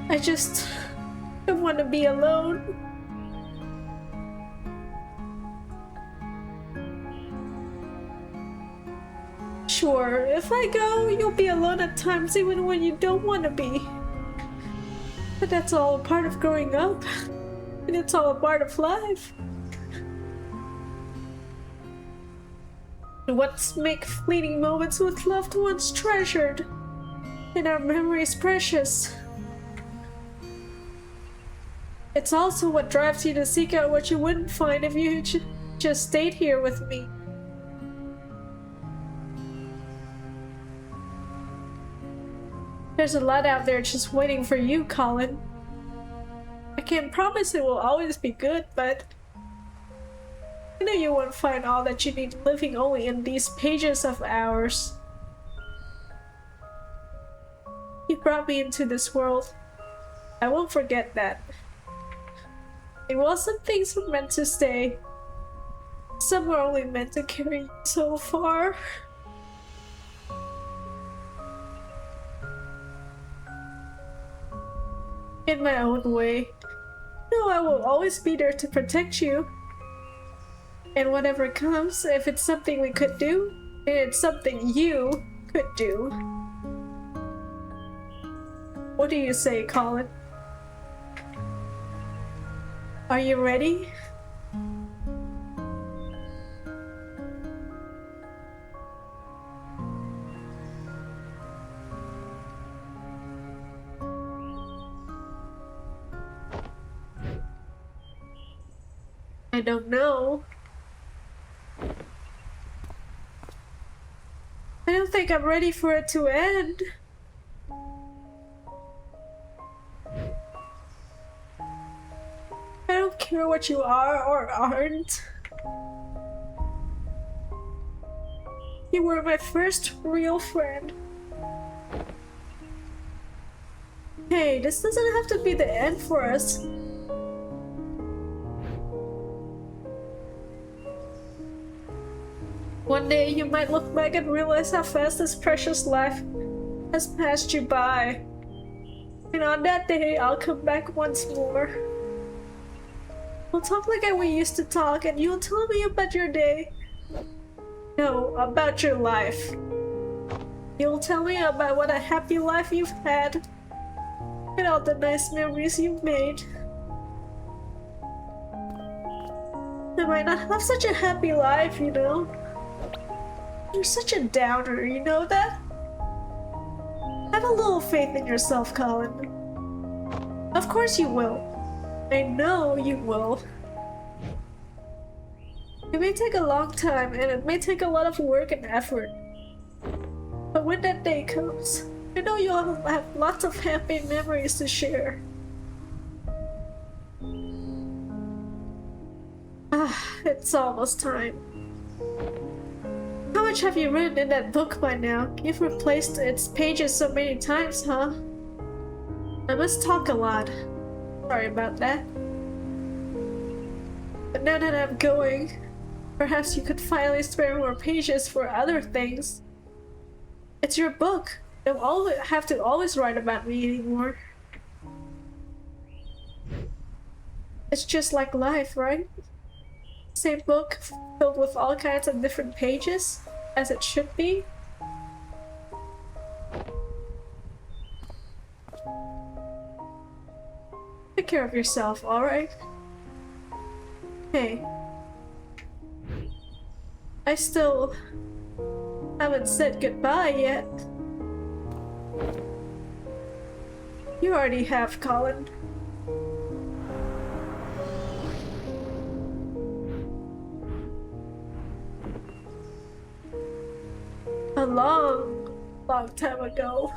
I just don't want to be alone. Sure, if I go, you'll be alone at times even when you don't want to be. But that's all a part of growing up. And it's all a part of life. What's make fleeting moments with loved ones treasured? And our memories precious. It's also what drives you to seek out what you wouldn't find if you just stayed here with me. There's a lot out there just waiting for you, Colin. I can't promise it will always be good, but I know you won't find all that you need living only in these pages of ours. You brought me into this world. I won't forget that. And while some things were meant to stay, some were only meant to carry you so far. in my own way. No, I will always be there to protect you. And whatever comes, if it's something we could do, and it's something you could do. What do you say, Colin? Are you ready? I don't know. I don't think I'm ready for it to end. I don't care what you are or aren't. You were my first real friend. Hey, this doesn't have to be the end for us. One day you might look back and realize how fast this precious life has passed you by. And on that day, I'll come back once more. We'll talk like we used to talk, and you'll tell me about your day. No, about your life. You'll tell me about what a happy life you've had, and all the nice memories you've made. I might not have such a happy life, you know. You're such a downer, you know that? Have a little faith in yourself, Colin. Of course you will. I know you will. It may take a long time, and it may take a lot of work and effort. But when that day comes, I know you'll have lots of happy memories to share. It's almost time. How much have you written in that book by now? You've replaced its pages so many times, huh? I must talk a lot. Sorry about that. But now that I'm going, perhaps you could finally spare more pages for other things. It's your book. You don't have to always write about me anymore. It's just like life, right? Same book, filled with all kinds of different pages, as it should be. Take care of yourself, alright? Hey. I still haven't said goodbye yet. You already have, Colin. A long, long time ago.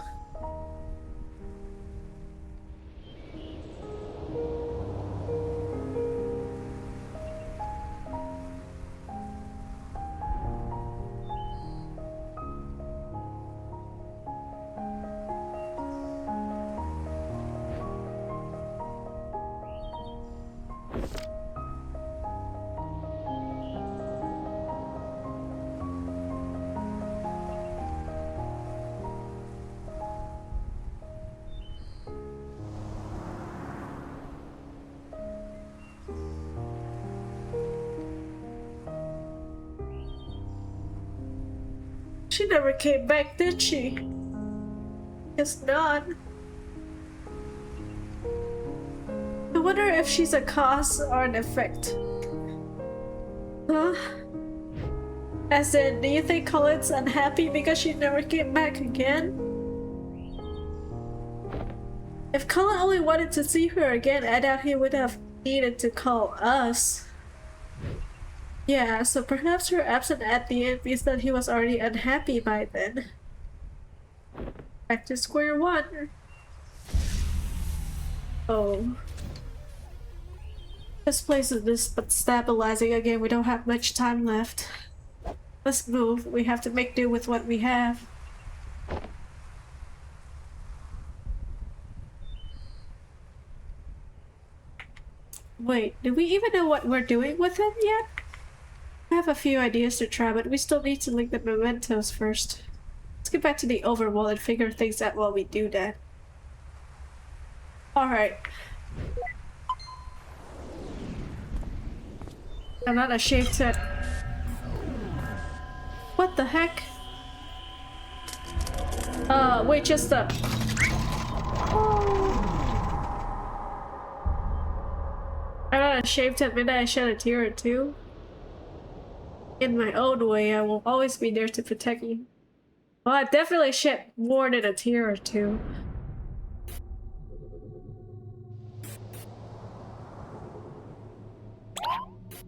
She never came back, did she? Guess not. I wonder if she's a cause or an effect. Huh? As in, do you think Colin's unhappy because she never came back again? If Colin only wanted to see her again, I doubt he would have needed to call us. Yeah, so perhaps her absence at the end means that he was already unhappy by then. Back to square one. Oh. This place is destabilizing again. We don't have much time left. Let's move. We have to make do with what we have. Wait, do we even know what we're doing with him yet? I have a few ideas to try, but we still need to link the mementos first. Let's get back to the overworld and figure things out while we do that. Alright. I'm not ashamed to. What the heck? Wait, just the. I'm not ashamed to admit that I shed a tear or two. In my own way, I will always be there to protect you. Well, I definitely shed more than a tear or two.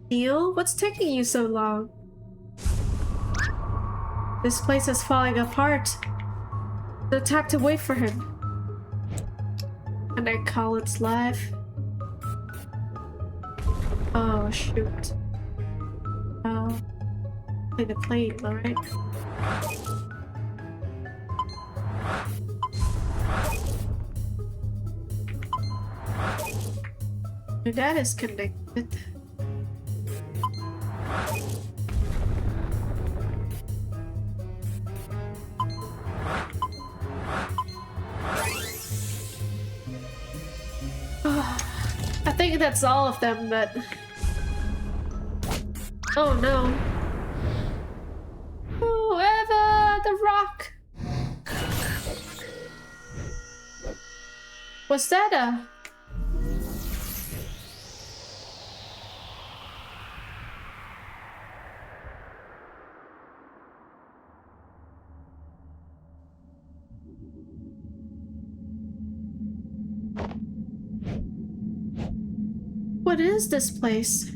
Neil, what's taking you so long? This place is falling apart. No time to wait for him. And I call it life. Oh shoot. Oh, play the plane, alright? Your dad is connected. I think that's all of them, but... Oh no. Whoever the rock! Was that a... What is this place?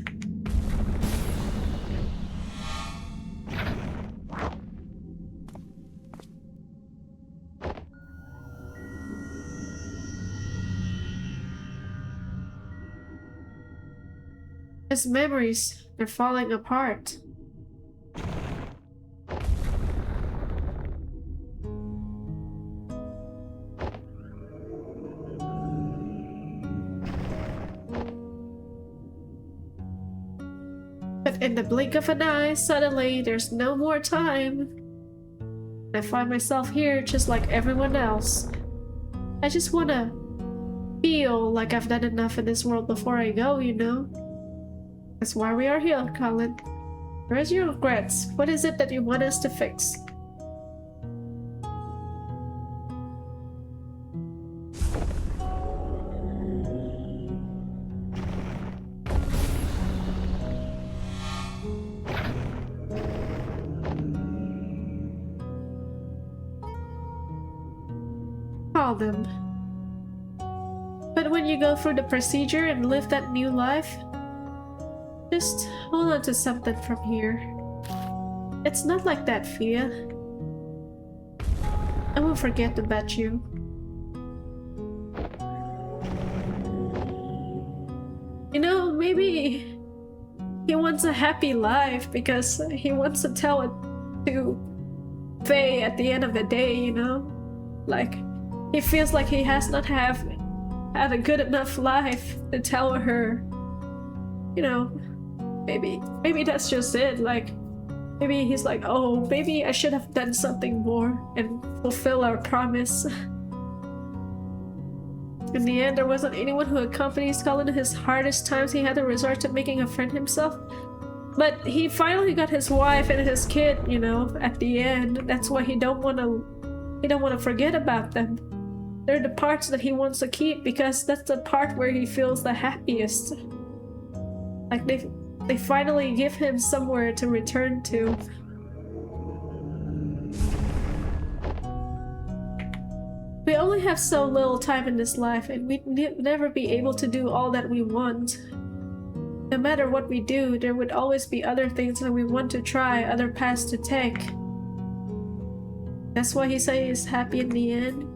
His memories, they're falling apart. But in the blink of an eye, suddenly there's no more time. I find myself here just like everyone else. I just wanna feel like I've done enough in this world before I go, you know? That's why we are here, Colin. Where's your regrets? What is it that you want us to fix? Call them. But when you go through the procedure and live that new life, just hold on to something from here. It's not like that, Fia. I won't forget about you. You know, maybe he wants a happy life because he wants to tell it to Faye at the end of the day, you know? Like, he feels like he has not had a good enough life to tell her, you know, maybe that's just it. Like, maybe he's like, oh, maybe I should have done something more and fulfill our promise. In the end, there wasn't anyone who accompanied Colin in his hardest times. He had to resort to making a friend himself. But he finally got his wife and his kid, you know, at the end. That's why he don't want to forget about them. They're the parts that he wants to keep because that's the part where he feels the happiest. Like they finally give him somewhere to return to. We only have so little time in this life, and we'd never be able to do all that we want. No matter what we do, there would always be other things that we want to try, other paths to take. That's why he says he's happy in the end.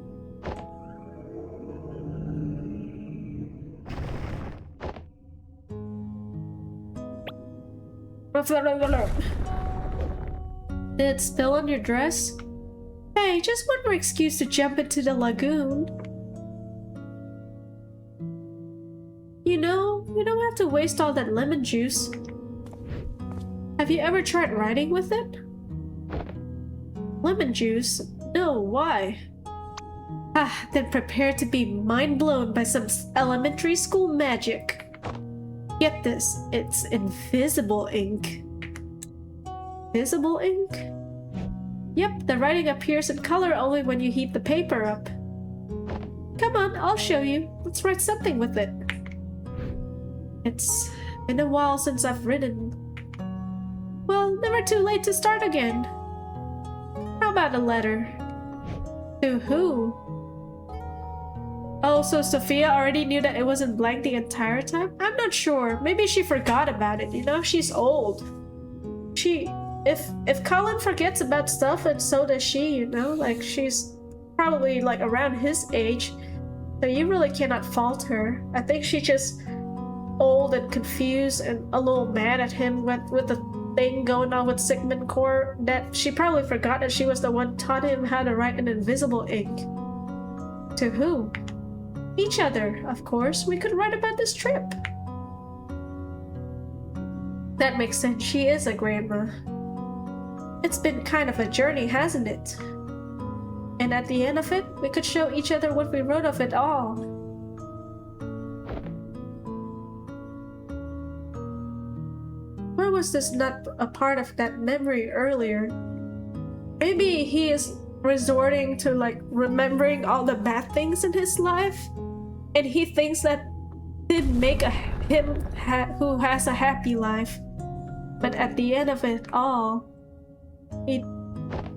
Did it spill on your dress? Hey, just one more excuse to jump into the lagoon. You know, you don't have to waste all that lemon juice. Have you ever tried riding with it? Lemon juice? No, why? Ah, then prepare to be mind blown by some elementary school magic. Get this, it's invisible ink. Visible ink? Yep, the writing appears in color only when you heat the paper up. Come on, I'll show you. Let's write something with it. It's been a while since I've written. Well, never too late to start again. How about a letter? To who? Oh, so Sophia already knew that it wasn't blank the entire time? I'm not sure. Maybe she forgot about it, you know? She's old. If Colin forgets about stuff, and so does she, you know? Like, she's probably, like, around his age. So you really cannot fault her. I think she's just old and confused and a little mad at him with the thing going on with Sigmund Core, that she probably forgot that she was the one taught him how to write in invisible ink. To who? Each other, of course. We could write about this trip. That makes sense. She is a grandma. It's been kind of a journey, hasn't it? And at the end of it, we could show each other what we wrote of it all. Why was this not a part of that memory earlier? Maybe he is resorting to like remembering all the bad things in his life, and he thinks that did make him who has a happy life. But at the end of it all, he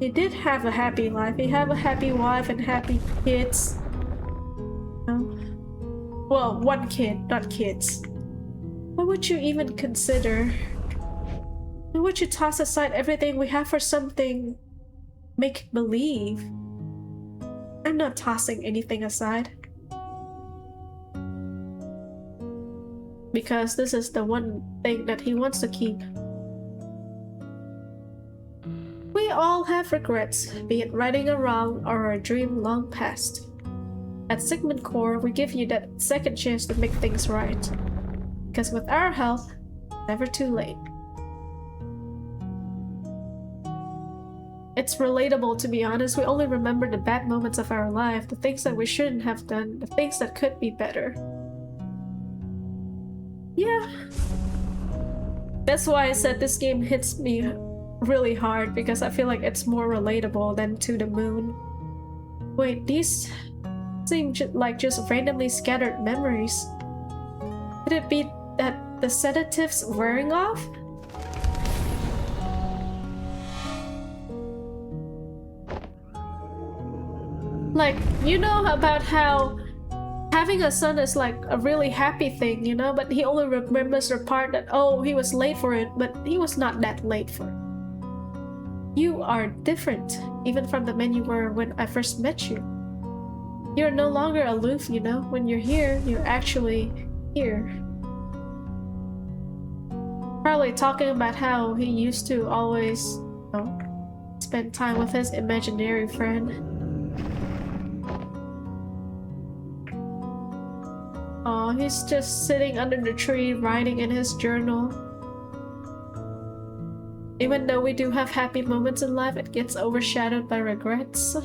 did have a happy life. He had a happy wife and happy kids. Well, one kid, not kids. Why would you even consider? Why would you toss aside everything we have for something make-believe? I'm not tossing anything aside. Because this is the one thing that he wants to keep. We all have regrets, be it righting a wrong or a dream long past. At Sigmund Core, we give you that second chance to make things right. Because with our help, never too late. It's relatable, to be honest. We only remember the bad moments of our life, the things that we shouldn't have done, the things that could be better. Yeah. That's why I said this game hits me really hard, because I feel like it's more relatable than To the Moon. Wait, these seem like just randomly scattered memories. Could it be that the sedative's wearing off? Like, you know about how having a son is like a really happy thing, you know, but he only remembers the part that, oh, he was late for it, but he was not that late for it. You are different, even from the man you were when I first met you. You're no longer aloof, you know. When you're here, you're actually here. Probably talking about how he used to always, you know, spend time with his imaginary friend. Oh, he's just sitting under the tree writing in his journal. Even though we do have happy moments in life, it gets overshadowed by regrets.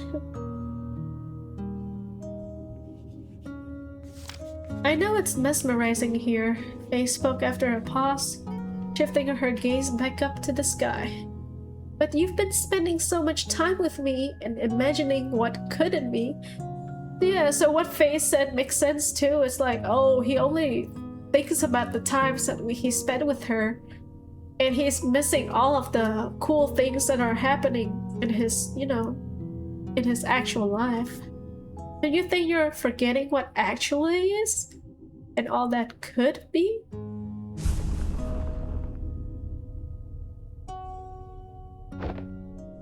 I know it's mesmerizing here, Faye spoke after a pause, shifting her gaze back up to the sky. But you've been spending so much time with me and imagining what couldn't be. Yeah, so what Faye said makes sense too. It's like, oh, he only thinks about the times that he spent with her, and he's missing all of the cool things that are happening in his, you know, in his actual life. Do you think you're forgetting what actually is? And all that could be?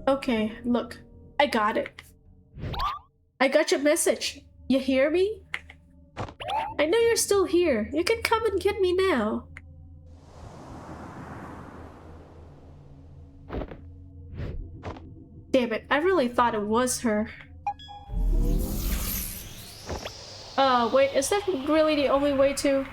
Okay, look. I got it. I got your message. You hear me? I know you're still here. You can come and get me now. Damn it, I really thought it was her. Wait, is that really the only way to...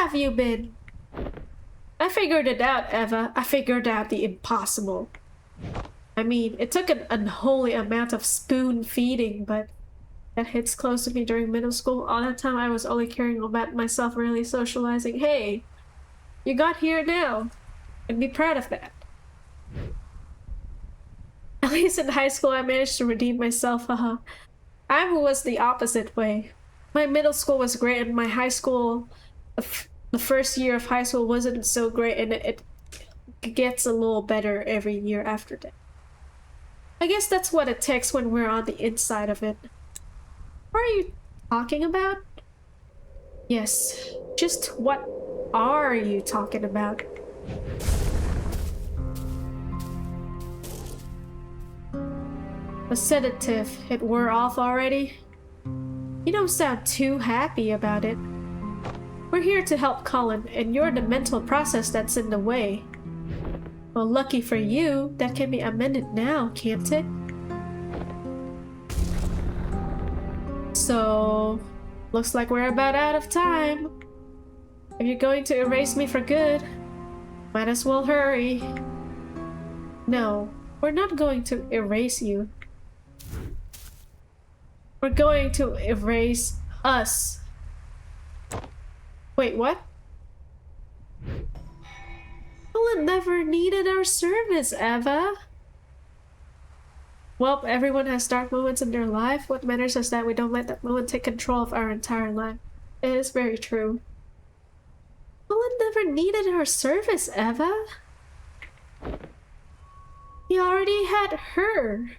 have you been? I figured it out, Eva. I figured out the impossible. I mean, it took an unholy amount of spoon feeding, but that hits close to me during middle school. All that time I was only caring about myself, really socializing. Hey, you got here now, and be proud of that. At least in high school I managed to redeem myself, haha. I was the opposite way. My middle school was great, and my high school, the first year of high school wasn't so great, and it gets a little better every year after that. I guess that's what it takes when we're on the inside of it. What are you talking about? Yes, just what are you talking about? A sedative, it wore off already? You don't sound too happy about it. We're here to help Colin, and you're the mental process that's in the way. Well, lucky for you, that can be amended now, can't it? So, looks like we're about out of time. If you're going to erase me for good, might as well hurry. No, we're not going to erase you. We're going to erase us. Wait, what? Colin never needed our service, Eva. Well, everyone has dark moments in their life. What matters is that we don't let that moment take control of our entire life. It is very true. Colin never needed our service, Eva. He already had her.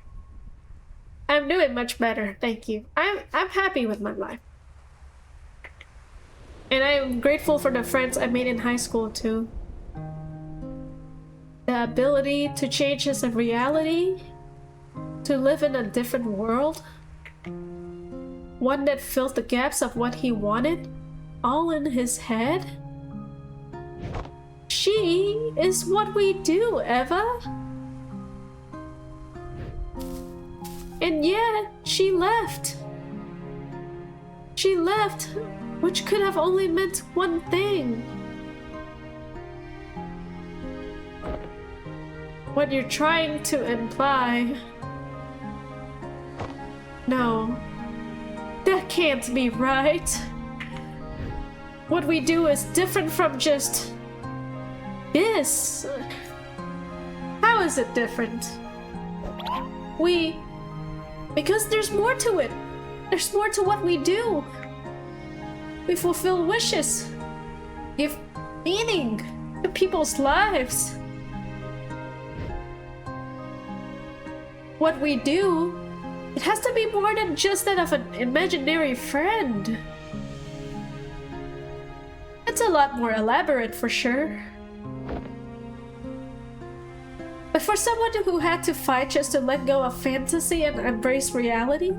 I'm doing much better, thank you. I'm happy with my life. And I'm grateful for the friends I made in high school too. The ability to change his reality, to live in a different world, one that filled the gaps of what he wanted, all in his head. She is what we do, Eva. And yet, she left. She left, which could have only meant one thing. What you're trying to imply... No, that can't be right. What we do is different from just this. How is it different? Because there's more to it. There's more to what we do. We fulfill wishes, give meaning to people's lives. What we do, it has to be more than just that of an imaginary friend. It's a lot more elaborate for sure. But for someone who had to fight just to let go of fantasy and embrace reality,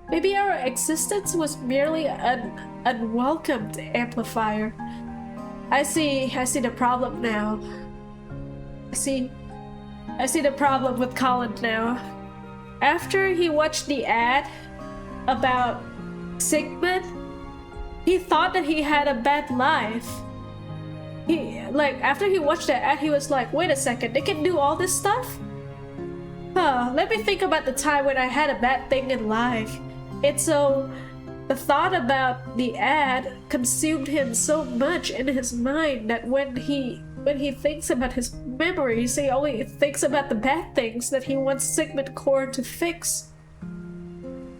maybe our existence was merely an unwelcomed amplifier. I see the problem now. I see the problem with Colin now. After he watched the ad about Sigmund, he thought that he had a bad life. After he watched that ad, he was like, wait a second, they can do all this stuff? Let me think about the time when I had a bad thing in life. And so, the thought about the ad consumed him so much in his mind that when he thinks about his memories, he only thinks about the bad things that he wants Sigmund Core to fix.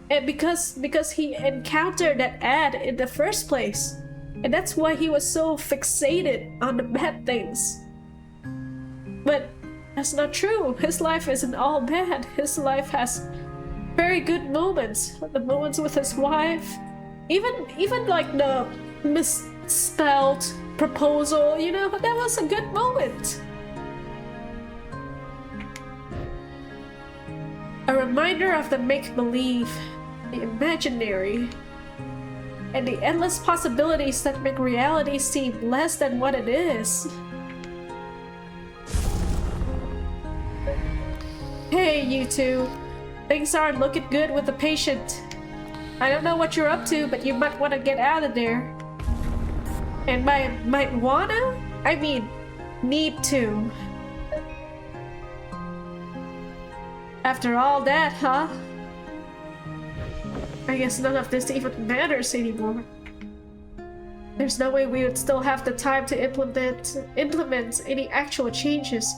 And because he encountered that ad in the first place. And that's why he was so fixated on the bad things. But that's not true. His life isn't all bad. His life has very good moments. The moments with his wife. Even like the misspelled proposal, you know, that was a good moment. A reminder of the make-believe, the imaginary, and the endless possibilities that make reality seem less than what it is. Hey, you two. Things aren't looking good with the patient. I don't know what you're up to, but you might want to get out of there. And might wanna? I mean, need to. After all that, huh? I guess none of this even matters anymore. There's no way we would still have the time to implement any actual changes.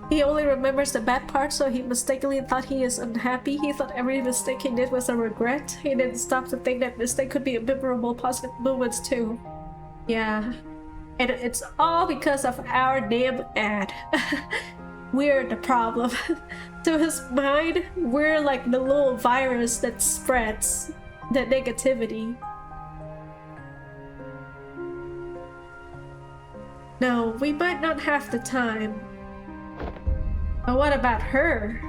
He only remembers the bad part, so he mistakenly thought he is unhappy. He thought every mistake he did was a regret. He didn't stop to think that mistake could be memorable positive moments too. Yeah. And it's all because of our damn ad. We're the problem. To his mind, we're like the little virus that spreads the negativity. No, we might not have the time. But what about her?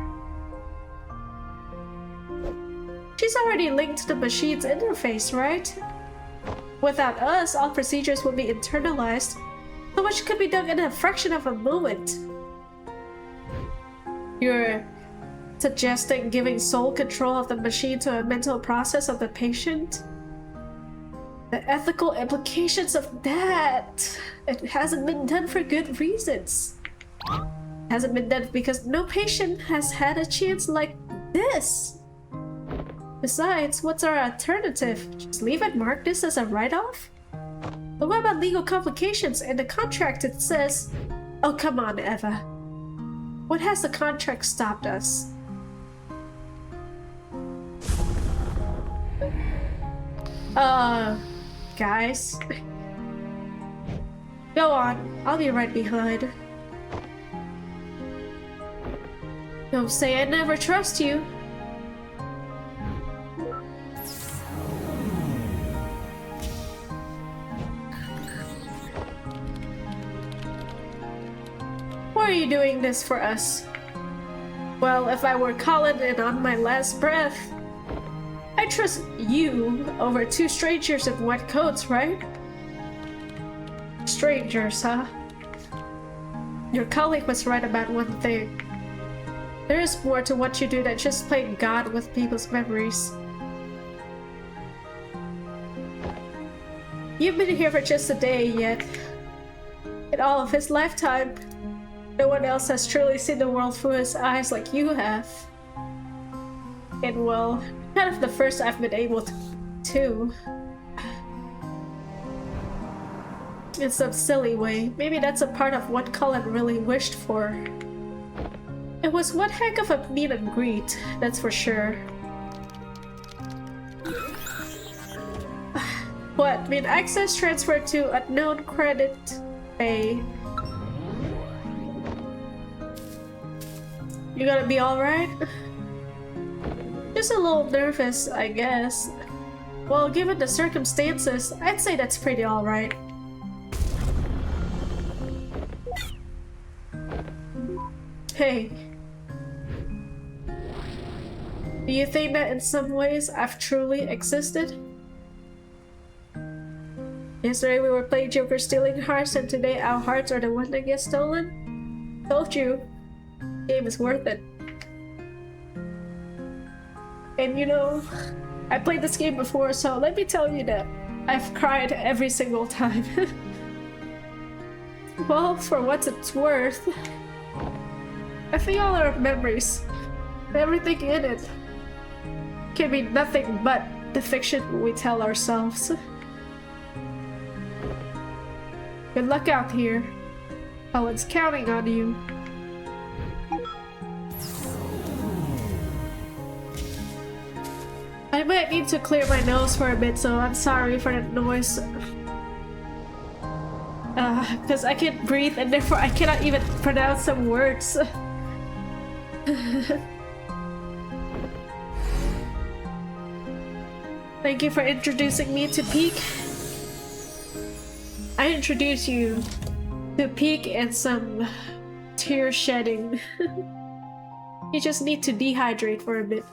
She's already linked to the machine's interface, right? Without us, all procedures will be internalized. So much could be done in a fraction of a moment. You're suggesting giving sole control of the machine to a mental process of the patient? The ethical implications of that! It hasn't been done for good reasons. It hasn't been done because no patient has had a chance like this. Besides, what's our alternative? Just leave it marked this as a write-off? But what about legal complications? In the contract it says... Oh, come on, Eva. What has the contract stopped us? Guys. Go on, I'll be right behind. Don't say I never trust you. Why are you doing this for us? Well, if I were Colin and on my last breath, I trust you over two strangers in white coats, right? Strangers, huh? Your colleague was right about one thing. There is more to what you do than just playing God with people's memories. You've been here for just a day, yet in all of his lifetime, no one else has truly seen the world through his eyes like you have. And well, kind of the first I've been able to. In some silly way. Maybe that's a part of what Colin really wished for. It was one heck of a meet and greet, that's for sure. What? Mean access transferred to unknown credit pay. You gonna be alright? Just a little nervous, I guess. Well, given the circumstances, I'd say that's pretty alright. Hey. Do you think that in some ways I've truly existed? Yesterday we were playing Joker stealing hearts, and today our hearts are the one that gets stolen? Told you. Game is worth it. And you know, I played this game before, so let me tell you that I've cried every single time. Well, for what it's worth, I think all our memories, everything in it, can be nothing but the fiction we tell ourselves. Good luck out here. Colin's counting on you. I might need to clear my nose for a bit, so I'm sorry for the noise. Because I can't breathe and therefore I cannot even pronounce some words. Thank you for introducing me to Peak. I introduce you to Peak and some tear shedding. You just need to dehydrate for a bit.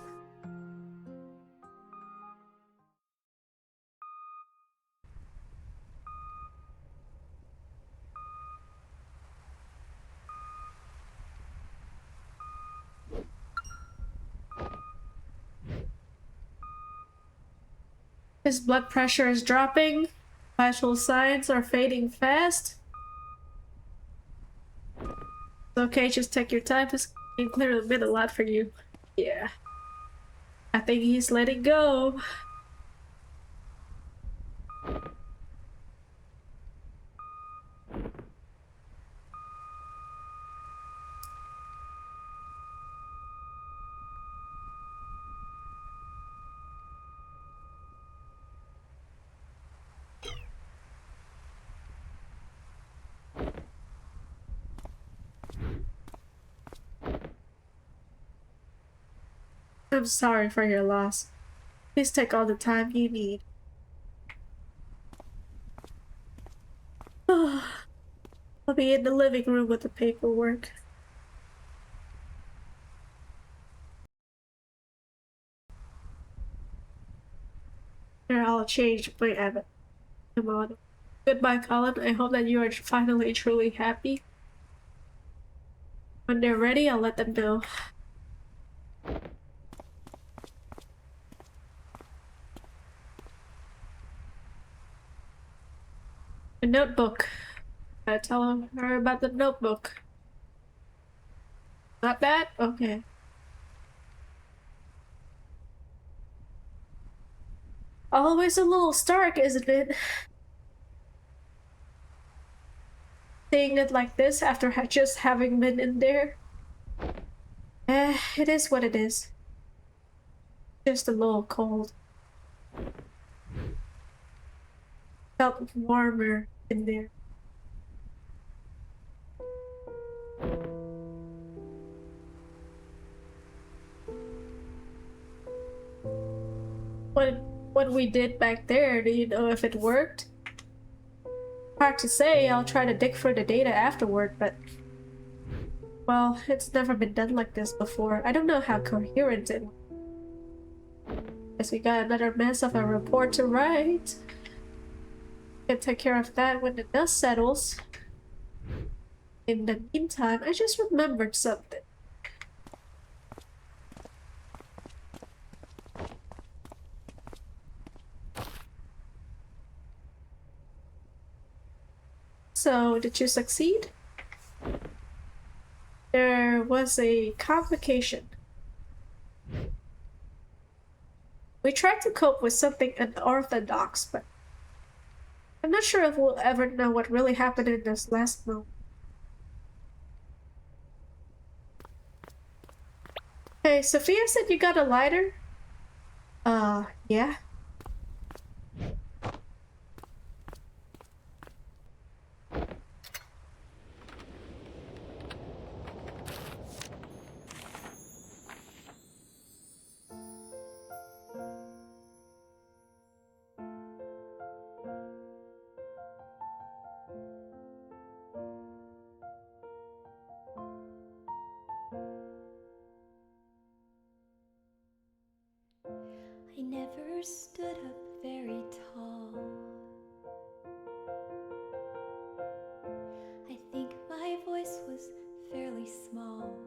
His blood pressure is dropping. Vital signs are fading fast. It's okay, just take your time. This game clearly meant a lot for you. Yeah. I think he's letting go. I'm sorry for your loss. Please take all the time you need. I'll be in the living room with the paperwork. Here, I'll change my avatar. Come on. Goodbye, Colin. I hope that you are finally truly happy. When they're ready, I'll let them know. A notebook. I tell her about the notebook. Not bad? Okay. Always a little stark, isn't it? Saying it like this after just having been in there. It is what it is. Just a little cold. Felt warmer in there. What we did back there, do you know if it worked? Hard to say. I'll try to dig for the data afterward, but well, it's never been done like this before. I don't know how coherent it was. Guess we got another mess of a report to write. Can take care of that when the dust settles. In the meantime, I just remembered something. So, did you succeed? There was a complication. We tried to cope with something unorthodox, but I'm not sure if we'll ever know what really happened in this last moment. Hey, Sophia said you got a lighter? Yeah. I never stood up very tall. I think my voice was fairly small.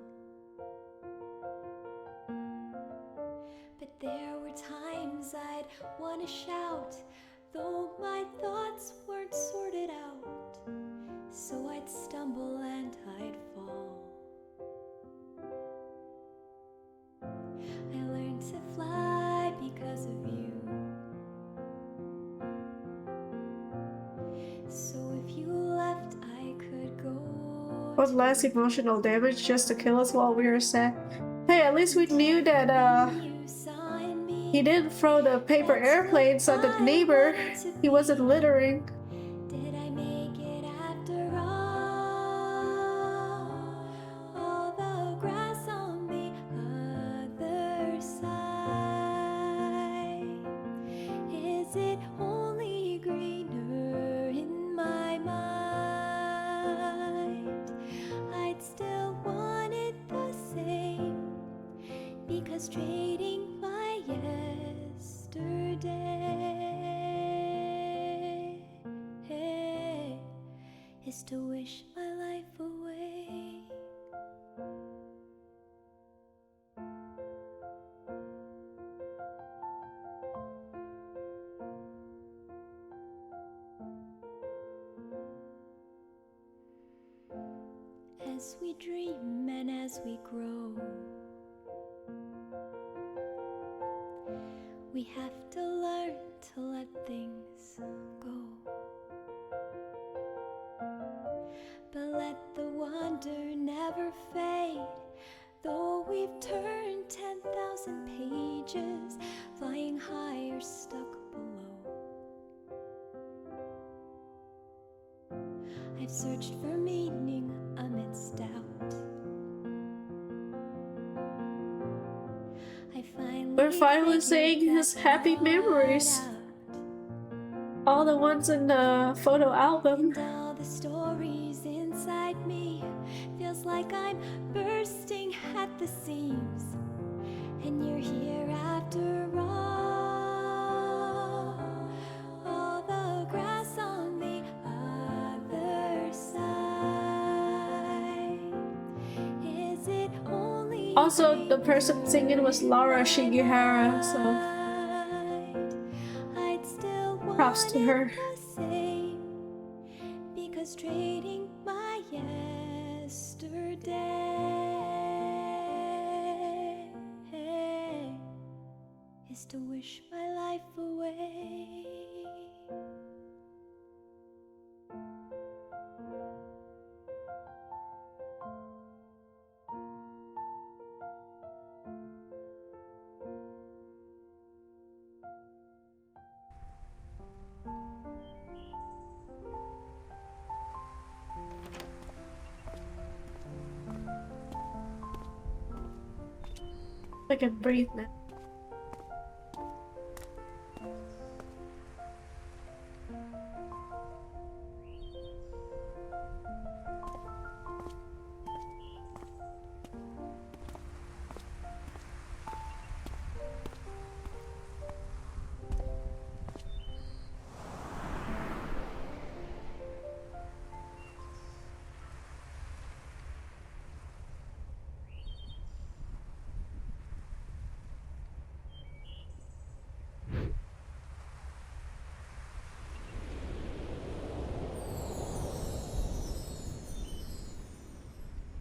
But there were times I'd want to shout, though my thoughts weren't sorted out. So I'd stumble and I'd fall. I learned to fly because of you. So if you left, I could go. One last emotional damage just to kill us while we were sad. Hey, at least we knew that, he didn't throw the paper airplanes at the neighbor. He wasn't littering. Did I make it after all? All the grass on the other side. Is it only greener in my mind? I'd still want it the same, because trading my yesterday is to wish my life away. as we dream and as we grow. We have to learn to let things go. But let the wonder never fade. Though we've turned 10,000 pages, flying high or stuck below. I've searched for meaning amidst doubt. We're finally saying his happy memories. All the ones in the photo album. And all the stories inside me, feels like I'm bursting at the seams. And you're here after all the grass on the other side. Is it only Also, the person singing was Laura Shigihara, so I'd still props to her. want it the same, because trading my yesterday is to wish my life away. I can breathe now.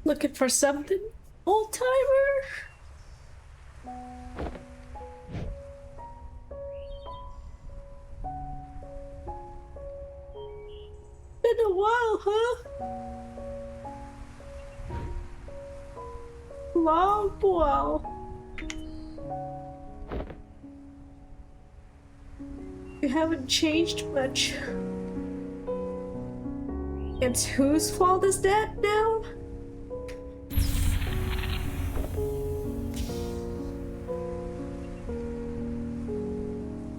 Looking for something? Old timer? Been a while, huh? Long while. You haven't changed much. It's whose fault is that now?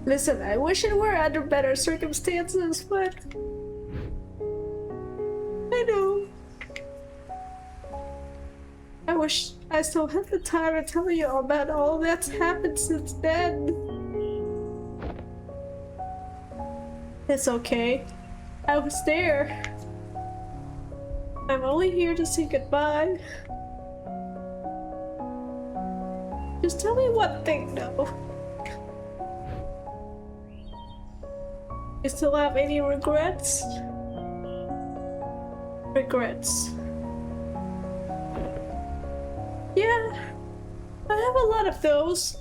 Listen, I wish it were under better circumstances, but I know. I wish I still had the time to tell you about all that's happened since then. It's okay. I was there. I'm only here to say goodbye. Just tell me one thing, though. You still have any regrets? Regrets. Yeah, I have a lot of those.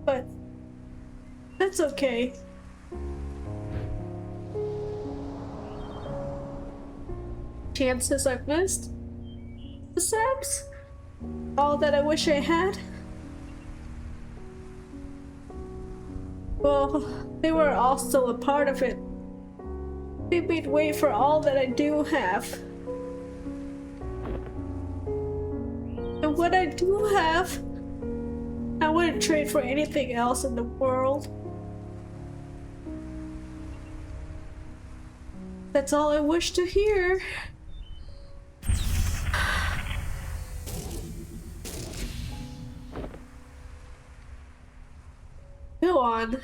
But that's okay. Chances I've missed? Perhaps? All that I wish I had? Well, they were all still a part of it. They made way for all that I do have. And what I do have, I wouldn't trade for anything else in the world. That's all I wish to hear. Go on.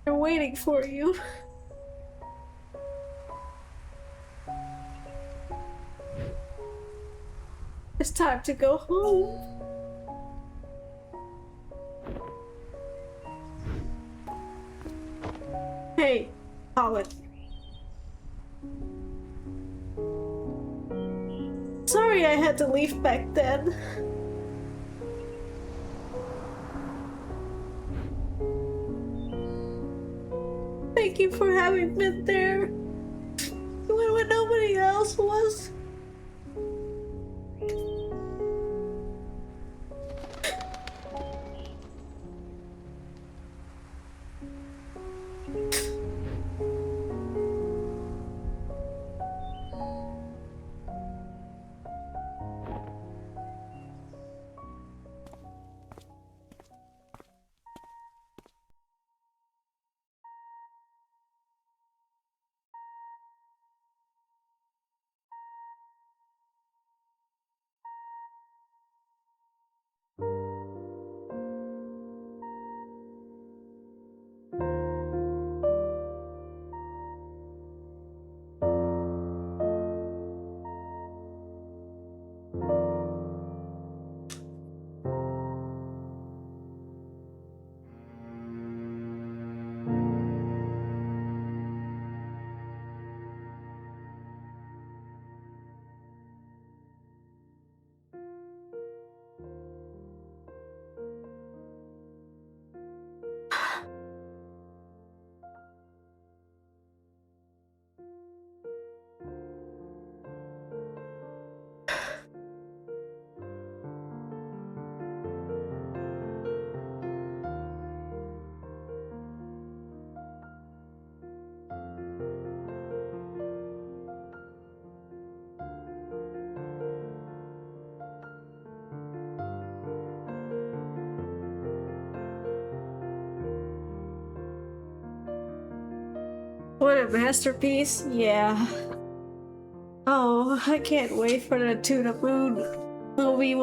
They're waiting for you. It's time to go home. Hey, Colin. had to leave back then. Thank you for having been there when nobody else was. What a masterpiece, yeah. Oh, I can't wait for the To the Moon movie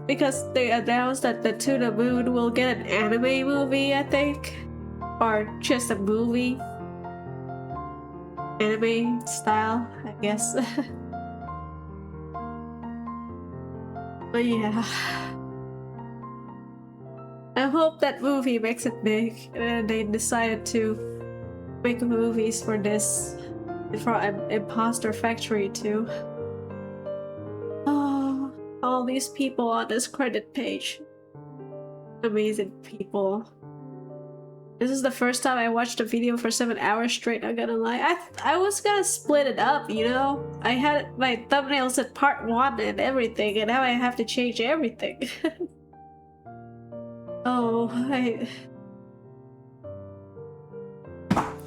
because they announced that the To the Moon will get an anime movie, I think. Or just a movie. Anime style, I guess. But yeah. I hope that movie makes it big and they decided to make movies for this, for Imposter Factory too. Oh, all these people on this credit page. Amazing people. This is the first time I watched a video for 7 hours straight, not gonna lie. I was gonna split it up, you know? I had my thumbnails at part 1 and everything, and now I have to change everything. Oh,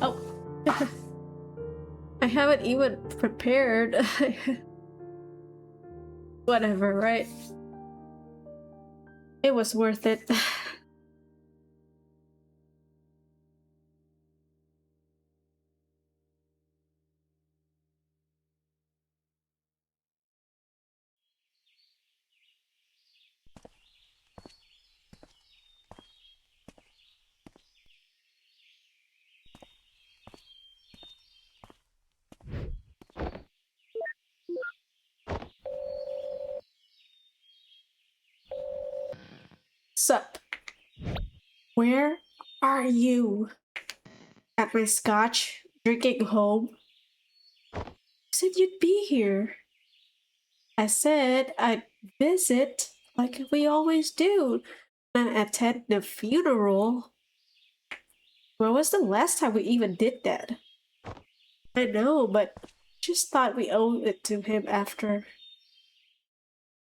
Oh. I haven't even prepared. Whatever, right? It was worth it. Sup? Where are you? At my scotch, drinking home? You said you'd be here. I said I'd visit like we always do, not attend the funeral. When was the last time we even did that? I know, but just thought we owed it to him after.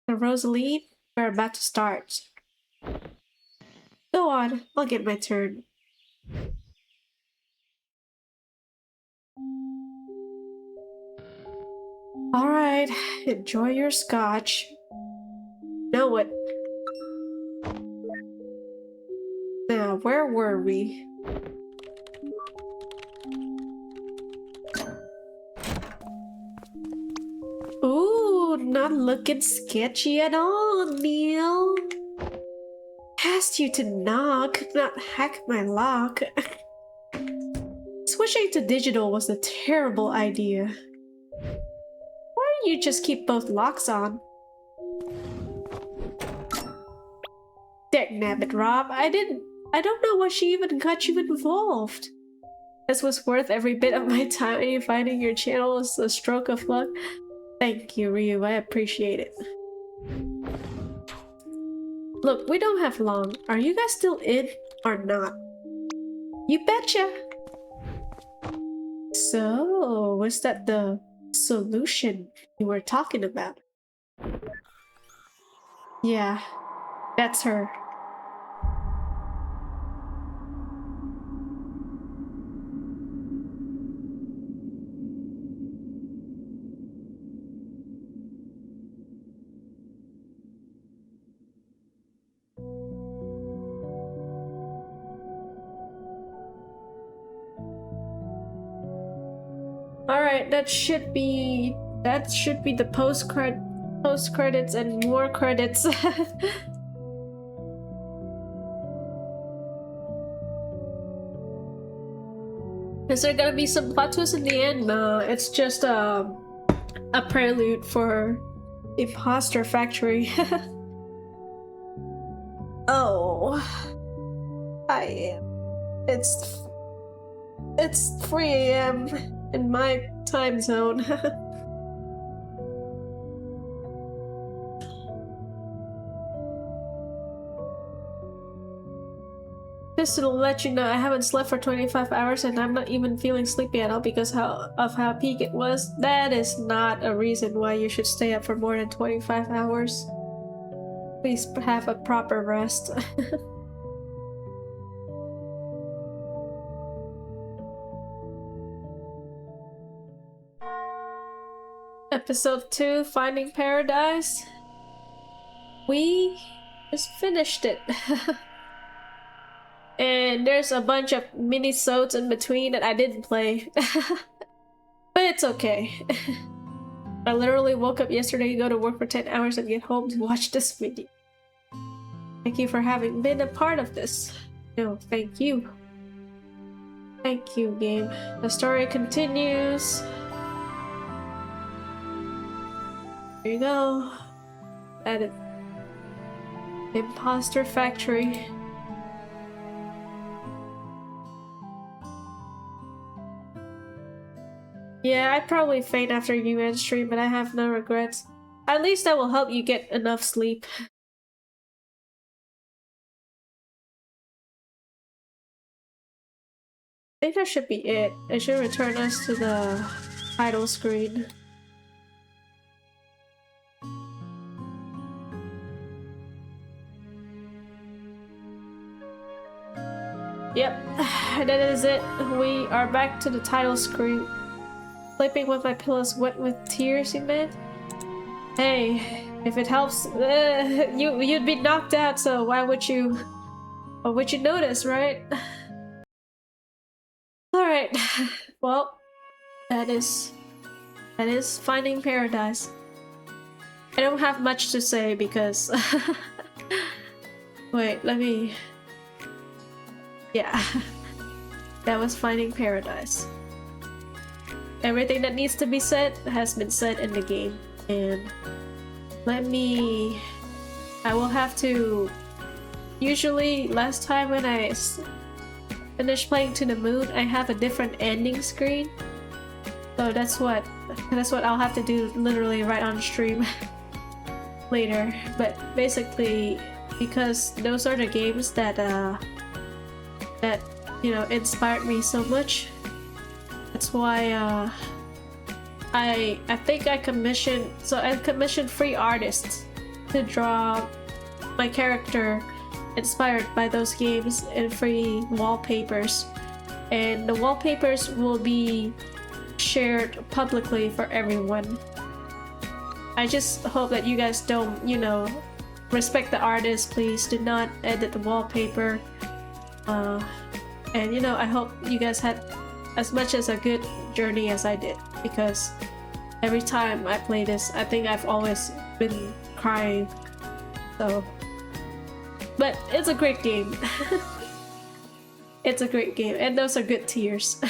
The Rosalie, we're about to start. Go on, I'll get my turn. Alright, enjoy your scotch. Now what? Now, where were we? Ooh, not looking sketchy at all, Neil. Asked you to knock, not hack my lock. Switching to digital was a terrible idea. Why don't you just keep both locks on? Dagnabbit, Rob, I don't know why she even got you involved. This was worth every bit of my time, and finding your channel was a stroke of luck. Thank you, Ryu, I appreciate it. Look, we don't have long. Are you guys still in or not? You betcha! So, was that the solution you were talking about? Yeah, that's her. Alright, that should be the post credits and more credits. Is there gonna be some plot twist in the end? No, it's just a prelude for Imposter Factory. Oh, I am. It's 3 a.m. in my time zone. Just to let you know, I haven't slept for 25 hours and I'm not even feeling sleepy at all because of how peak it was. That is not a reason why you should stay up for more than 25 hours. Please have a proper rest. Episode 2, Finding Paradise. We just finished it. And there's a bunch of mini-sodes in between that I didn't play. But it's okay. I literally woke up yesterday to go to work for 10 hours and get home to watch this video. Thank you for having been a part of this. No, thank you. Thank you, game. The story continues. There you go. Edit. Imposter Factory. Yeah, I'd probably faint after you end stream, but I have no regrets. At least that will help you get enough sleep. I think that should be it. It should return us to the title screen. Yep, that is it. We are back to the title screen. Sleeping with my pillows wet with tears, you meant? Hey, if it helps, you'd be knocked out, so why would you notice, right? Alright, well, that is Finding Paradise. I don't have much to say because... Wait, let me... Yeah, that was Finding Paradise. Everything that needs to be said has been said in the game, and I will have to... Usually, last time when I finished playing To the Moon, I have a different ending screen. So that's what I'll have to do literally right on stream later. But basically, because those are the games that you know, inspired me so much. That's why I think I commissioned free artists to draw my character inspired by those games and free wallpapers, and the wallpapers will be shared publicly for everyone. I just hope that you guys don't, you know, respect the artist. Please do not edit the wallpaper, and you know, I hope you guys had as much as a good journey as I did, because every time I play this, I think I've always been crying. So, but it's a great game. It's a great game, and those are good tears.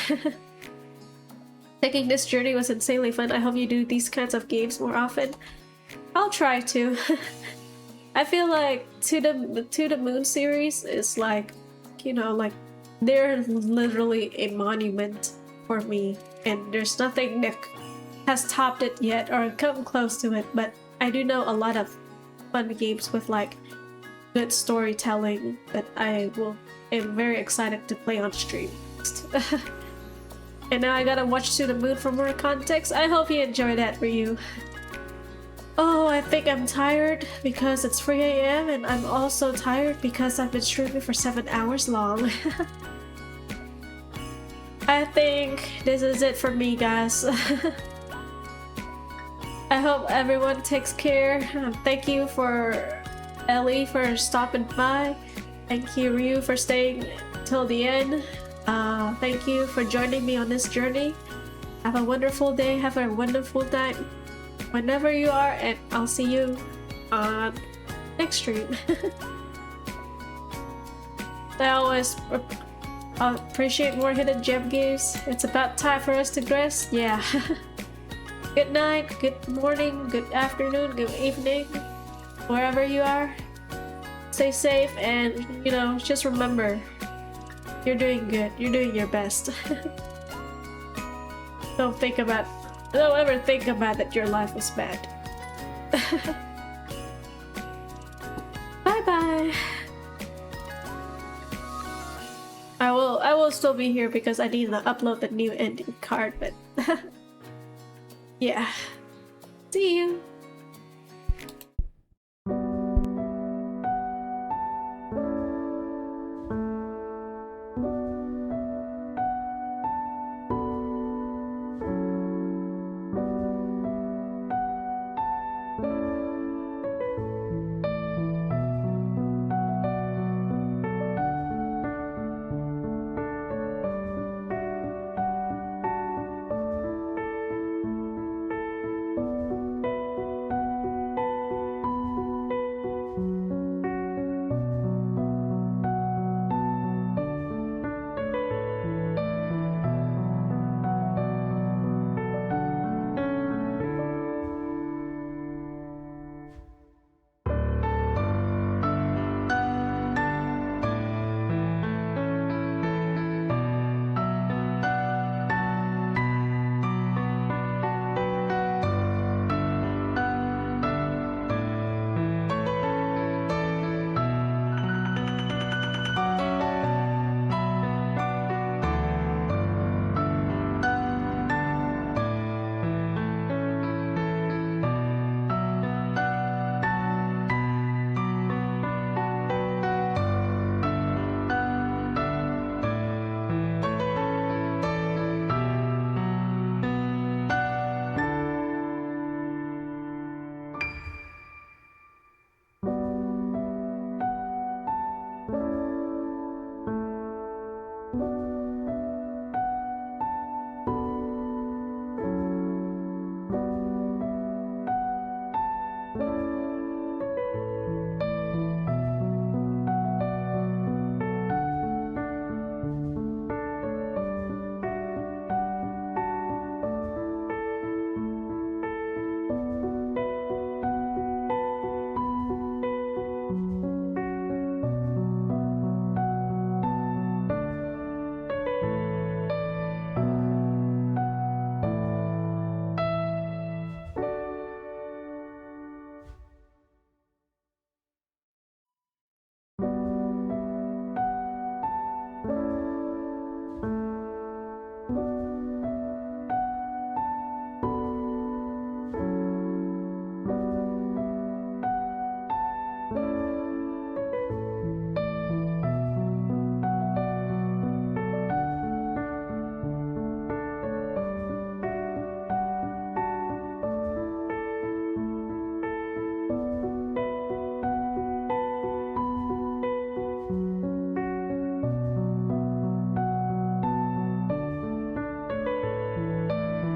Taking this journey was insanely fun. I hope you do these kinds of games more often. I'll try to. I feel like To the Moon series is like, you know, like, they're literally a monument for me, and there's nothing that has topped it yet or come close to it. But I do know a lot of fun games with like good storytelling that am very excited to play on stream. And now I gotta watch To the Moon for more context. I hope you enjoy that, Ryu. Oh, I think I'm tired because it's 3 AM and I'm also tired because I've been streaming for 7 hours long. I think this is it for me, guys. I hope everyone takes care. Thank you for Ellie for stopping by. Thank you, Ryu, for staying till the end. Thank you for joining me on this journey. Have a wonderful day. Have a wonderful night. Whenever you are, and I'll see you on next stream. I always appreciate more hidden gem games. It's about time for us to dress. Yeah. Good night, good morning, good afternoon, good evening, wherever you are. Stay safe and, you know, just remember, you're doing good. You're doing your best. Don't ever think about that your life was bad. Bye bye. I will still be here because I need to upload the new ending card, but yeah. See you.